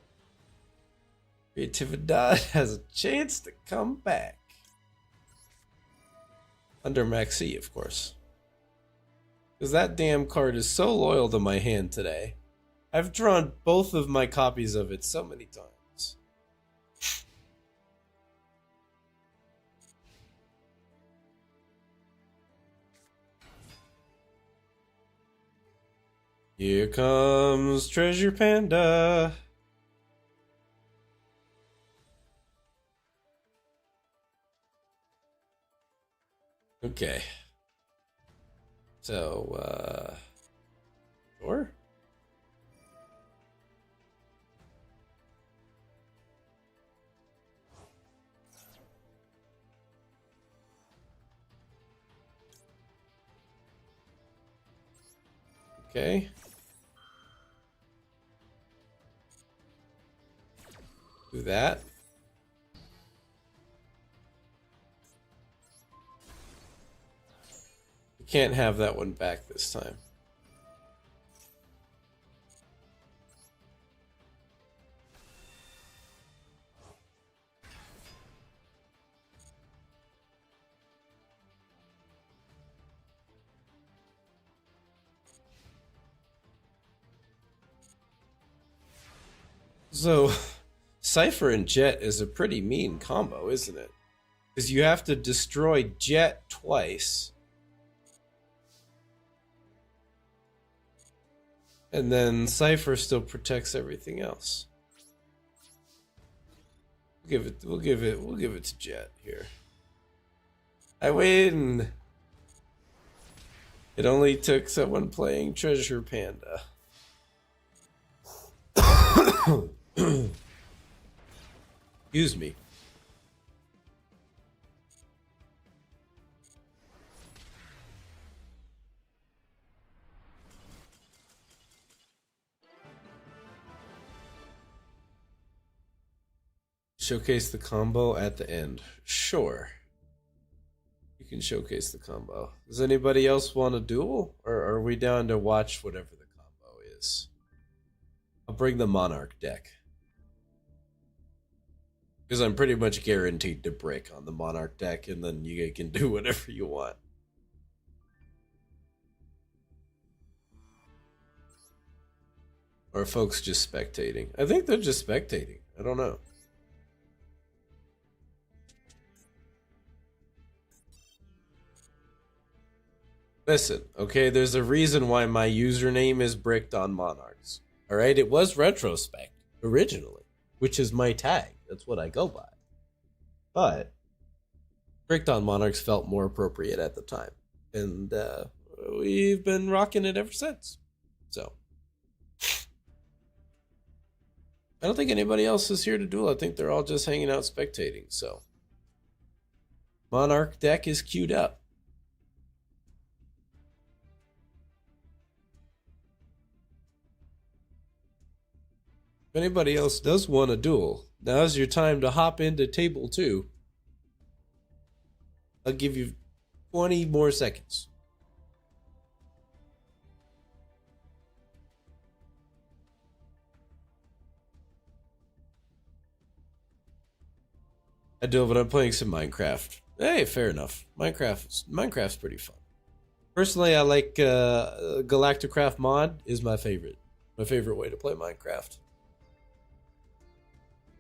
Creatividad has a chance to come back. Under Maxi, of course. Because that damn card is so loyal to my hand today. I've drawn both of my copies of it so many times. Here comes Treasure Panda. Okay. So, sure. Okay. Do that. We can't have that one back this time. So, Cypher and Jet is a pretty mean combo, isn't it? Because you have to destroy Jet twice. And then Cypher still protects everything else. We'll give it to Jet here. I win. It only took someone playing Treasure Panda. Excuse me. Showcase the combo at the end. Sure. You can showcase the combo. Does anybody else want a duel? Or are we down to watch whatever the combo is? I'll bring the Monarch deck. Because I'm pretty much guaranteed to brick on the Monarch deck, and then you can do whatever you want. Or are folks just spectating? I think they're just spectating. I don't know. Listen, okay, there's a reason why my username is bricked on Monarchs. Alright, it was Retrospect originally, which is my tag. That's what I go by. But bricked on Monarchs felt more appropriate at the time. And we've been rocking it ever since. So I don't think anybody else is here to duel. I think they're all just hanging out spectating. So Monarch deck is queued up. If anybody else does want a duel, now's your time to hop into table 2. I'll give you 20 more seconds. I do, but I'm playing some Minecraft. Hey, fair enough. Minecraft's pretty fun. Personally, I like Galacticraft mod is my favorite. My favorite way to play Minecraft.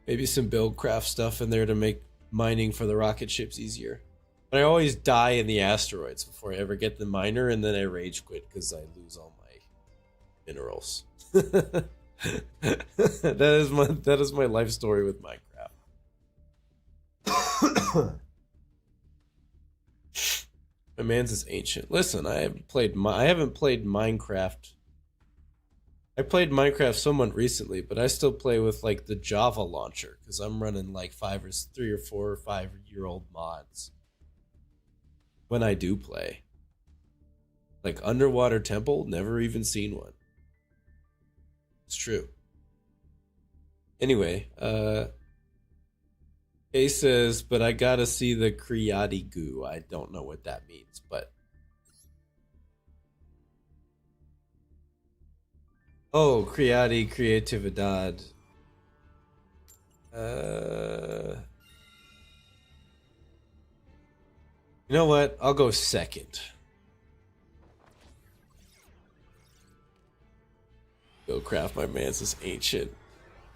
Maybe some buildcraft stuff in there to make mining for the rocket ships easier. But I always die in the asteroids before I ever get the miner, and then I rage quit because I lose all my minerals. that is my life story with Minecraft. My man's is ancient. Listen, I haven't played Minecraft. I played Minecraft somewhat recently, but I still play with like the Java launcher because I'm running like 3 or 4 or 5-year-old mods. When I do play, like Underwater Temple, never even seen one. It's true. Anyway, A says, but I gotta see the Creati goo. I don't know what that means, but. Oh, Creatividad. You know what? I'll go second. Go craft my man's is ancient.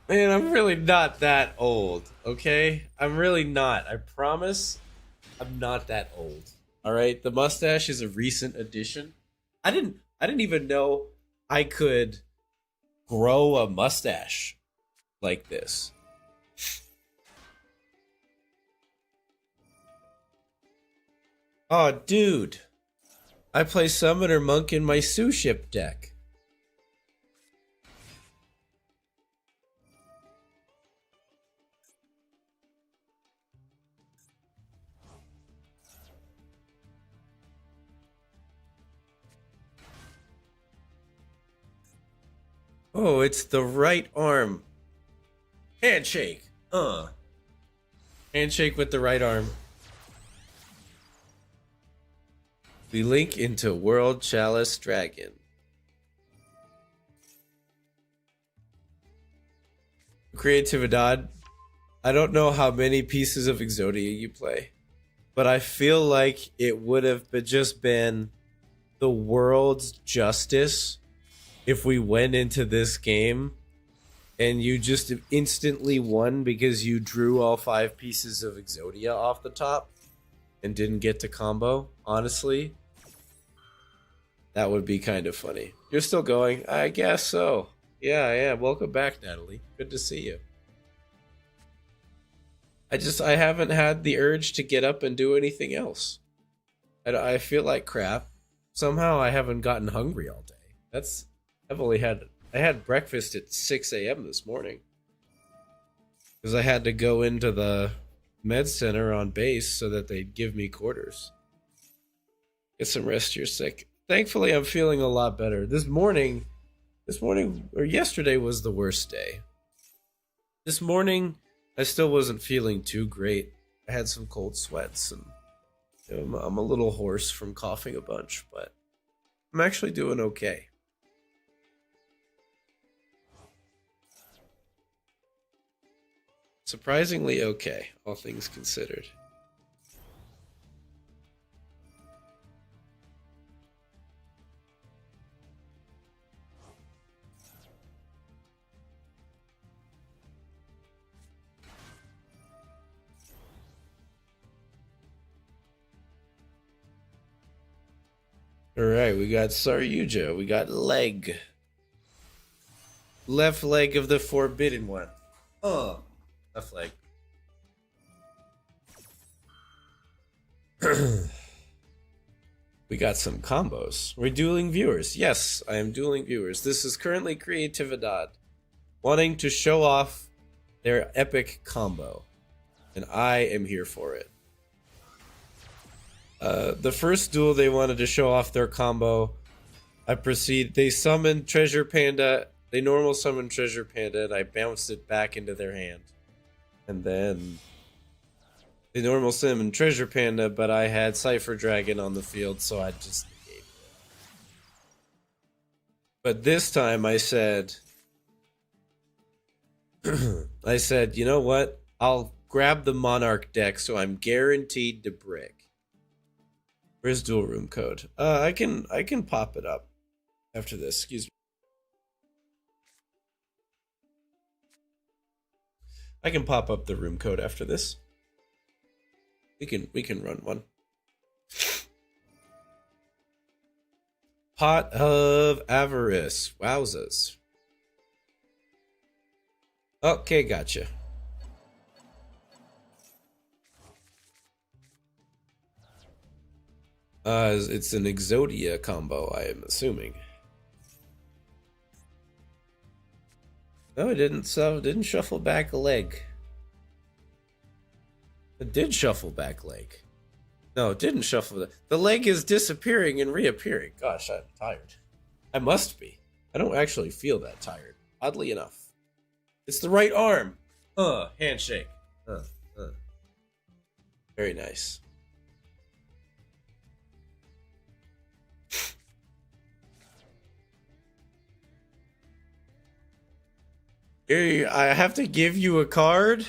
Man, I'm really not that old, okay? I'm really not. I promise I'm not that old. All right? The mustache is a recent addition. I didn't even know I could grow a mustache like this. Oh, dude. I play Summoner Monk in my Sue Ship deck. Oh, it's the right arm. Handshake. Handshake with the right arm. We link into World Chalice Dragon. Creatividad. I don't know how many pieces of Exodia you play, but I feel like it would have just been the world's justice if we went into this game and you just instantly won because you drew all 5 pieces of Exodia off the top and didn't get to combo. Honestly, that would be kind of funny. You're still going? I guess so. Yeah, I am. Welcome back, Natalie. Good to see you. I haven't had the urge to get up and do anything else. I feel like crap. Somehow I haven't gotten hungry all day. I had breakfast at 6 a.m. this morning. Because I had to go into the med center on base so that they'd give me quarters. Get some rest, you're sick. Thankfully, I'm feeling a lot better. Yesterday was the worst day. This morning, I still wasn't feeling too great. I had some cold sweats and I'm a little hoarse from coughing a bunch, but I'm actually doing okay. Surprisingly okay, all things considered. Alright, we got Saryuja, we got leg. Left leg of the forbidden one. Left leg. We got some combos. We're dueling viewers. Yes, I am dueling viewers. This is currently Creatividad wanting to show off their epic combo. And I am here for it. The first duel they wanted to show off their combo. They summoned Treasure Panda. They normal summoned Treasure Panda and I bounced it back into their hand. And then they normal summoned Treasure Panda, but I had Cypher Dragon on the field, so I just negated it. But this time I said, you know what? I'll grab the Monarch deck so I'm guaranteed to brick. Where's dual room code? I can pop it up after this. Excuse me. I can pop up the room code after this. We can run one. Pot of Avarice. Wowzas. Okay, gotcha. It's an Exodia combo, I am assuming. No, it didn't. So it didn't shuffle back a leg. It did shuffle back leg. No, it didn't shuffle. The leg is disappearing and reappearing. Gosh, I'm tired. I must be. I don't actually feel that tired. Oddly enough, it's the right arm. Handshake. Very nice. I have to give you a card?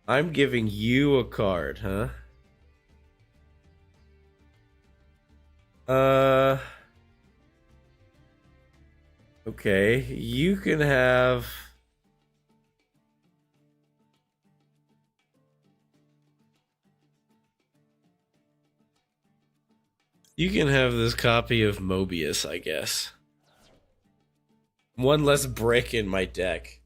I'm giving you a card, huh? Okay, you can have... You can have this copy of Mobius, I guess. One less brick in my deck.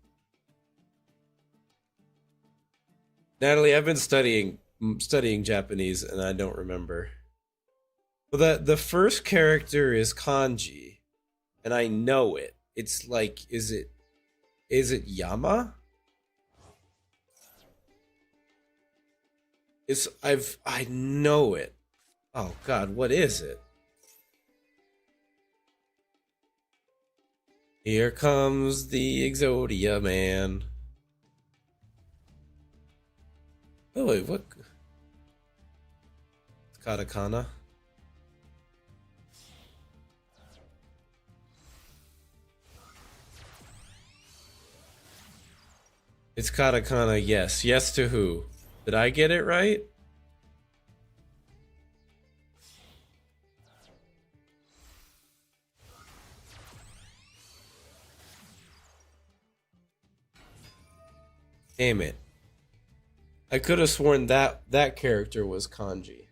Natalie, I've been studying Japanese and I don't remember. Well, the first character is kanji, and I know it. It's like, is it Yama? I know it. Oh God, what is it? Here comes the Exodia man. Oh wait, what? Katakana. It's katakana, yes. Yes to who? Did I get it right? Damn it. I could have sworn that character was kanji.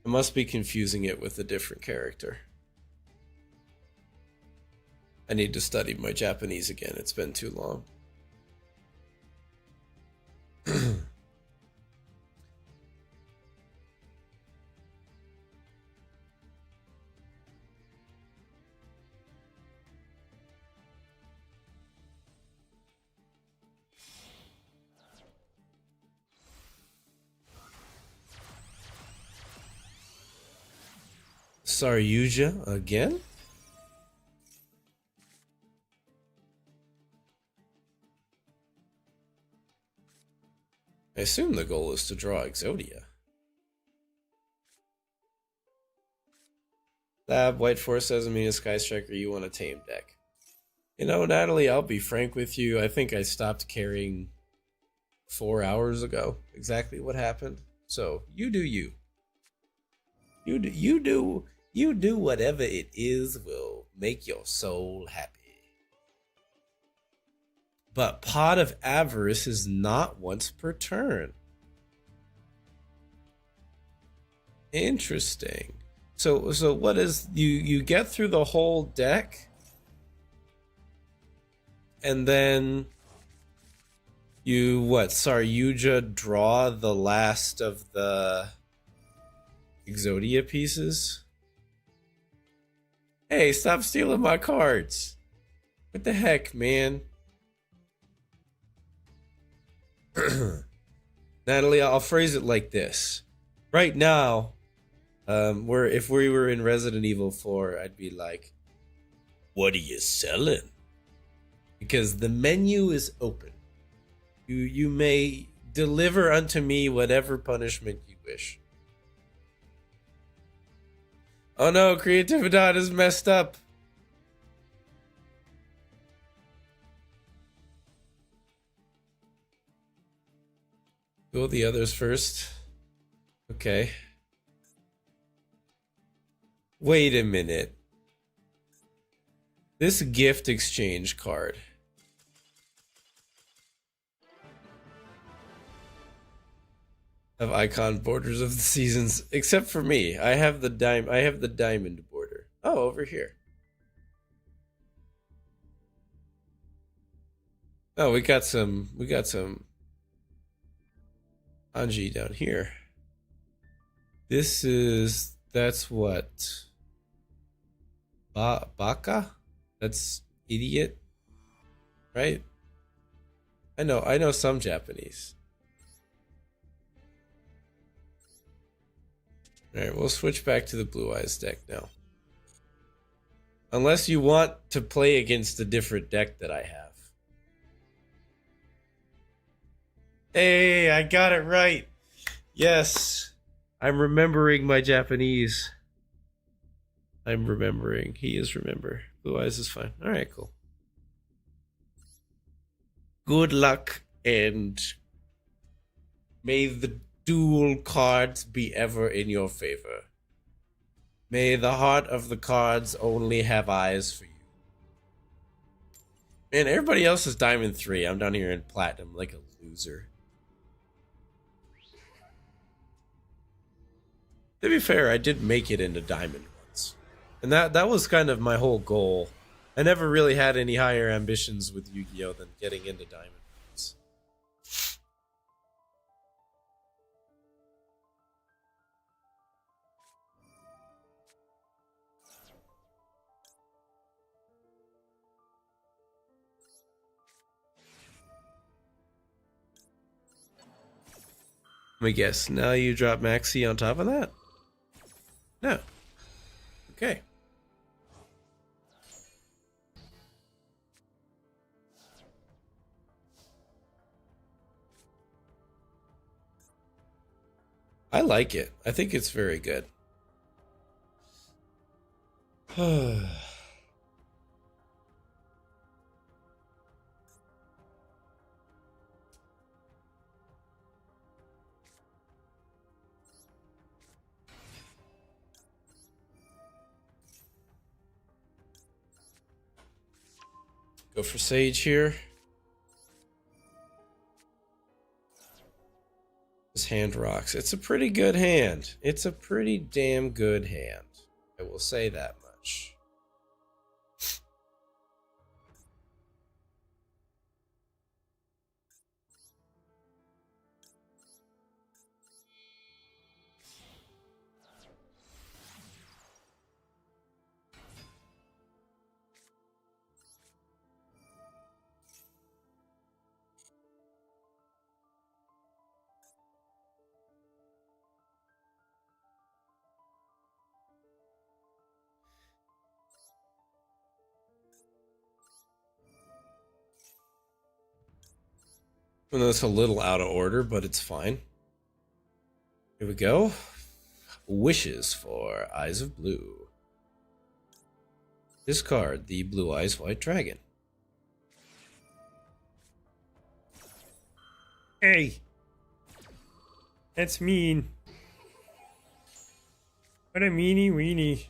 I must be confusing it with a different character. I need to study my Japanese again. It's been too long. Saryuja again? I assume the goal is to draw Exodia. Lab, White Force doesn't mean a Sky Striker, you want a tame deck. You know, Natalie, I'll be frank with you. I think I stopped carrying 4 hours ago. Exactly what happened. So, you do you. You do whatever it is will make your soul happy. But Pot of Avarice is not once per turn. Interesting. So what is you get through the whole deck and then you Saryuja draw the last of the Exodia pieces? Hey, stop stealing my cards. What the heck, man? Natalie, I'll phrase it like this. Right now, if we were in Resident Evil 4, I'd be like, what are you selling? Because the menu is open. You may deliver unto me whatever punishment you wish. Oh no, Creatividad is messed up. Go the others first. Okay. Wait a minute. This gift exchange card. Have icon borders of the seasons, except for me. I have the diamond border. Oh, over here. Oh, we got some Anji down here. That's what? Baka? That's idiot, right? I know some Japanese. Alright, we'll switch back to the Blue Eyes deck now. Unless you want to play against a different deck that I have. Hey, I got it right. Yes. I'm remembering my Japanese. I'm remembering. He is remember. Blue Eyes is fine. Alright, cool. Good luck and may the dual cards be ever in your favor. May the heart of the cards only have eyes for you. Man, everybody else is Diamond 3. I'm down here in Platinum like a loser. To be fair, I did make it into diamond once, and that was kind of my whole goal. I never really had any higher ambitions with Yu-Gi-Oh than getting into diamond once. Let me guess. Now you drop Maxi on top of that? No. Okay. I like it. I think it's very good. Go for Sage here. This hand rocks. It's a pretty good hand. It's a pretty damn good hand. I will say that much. I know it's a little out of order, but it's fine. Here we go. Wishes for Eyes of Blue. Discard the Blue Eyes White Dragon. Hey! That's mean. What a meanie weenie.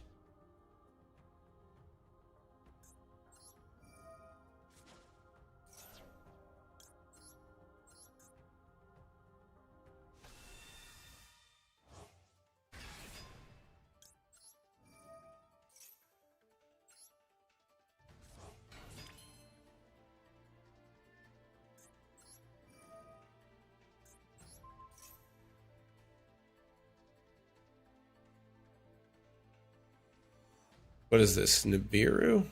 What is this? Nibiru?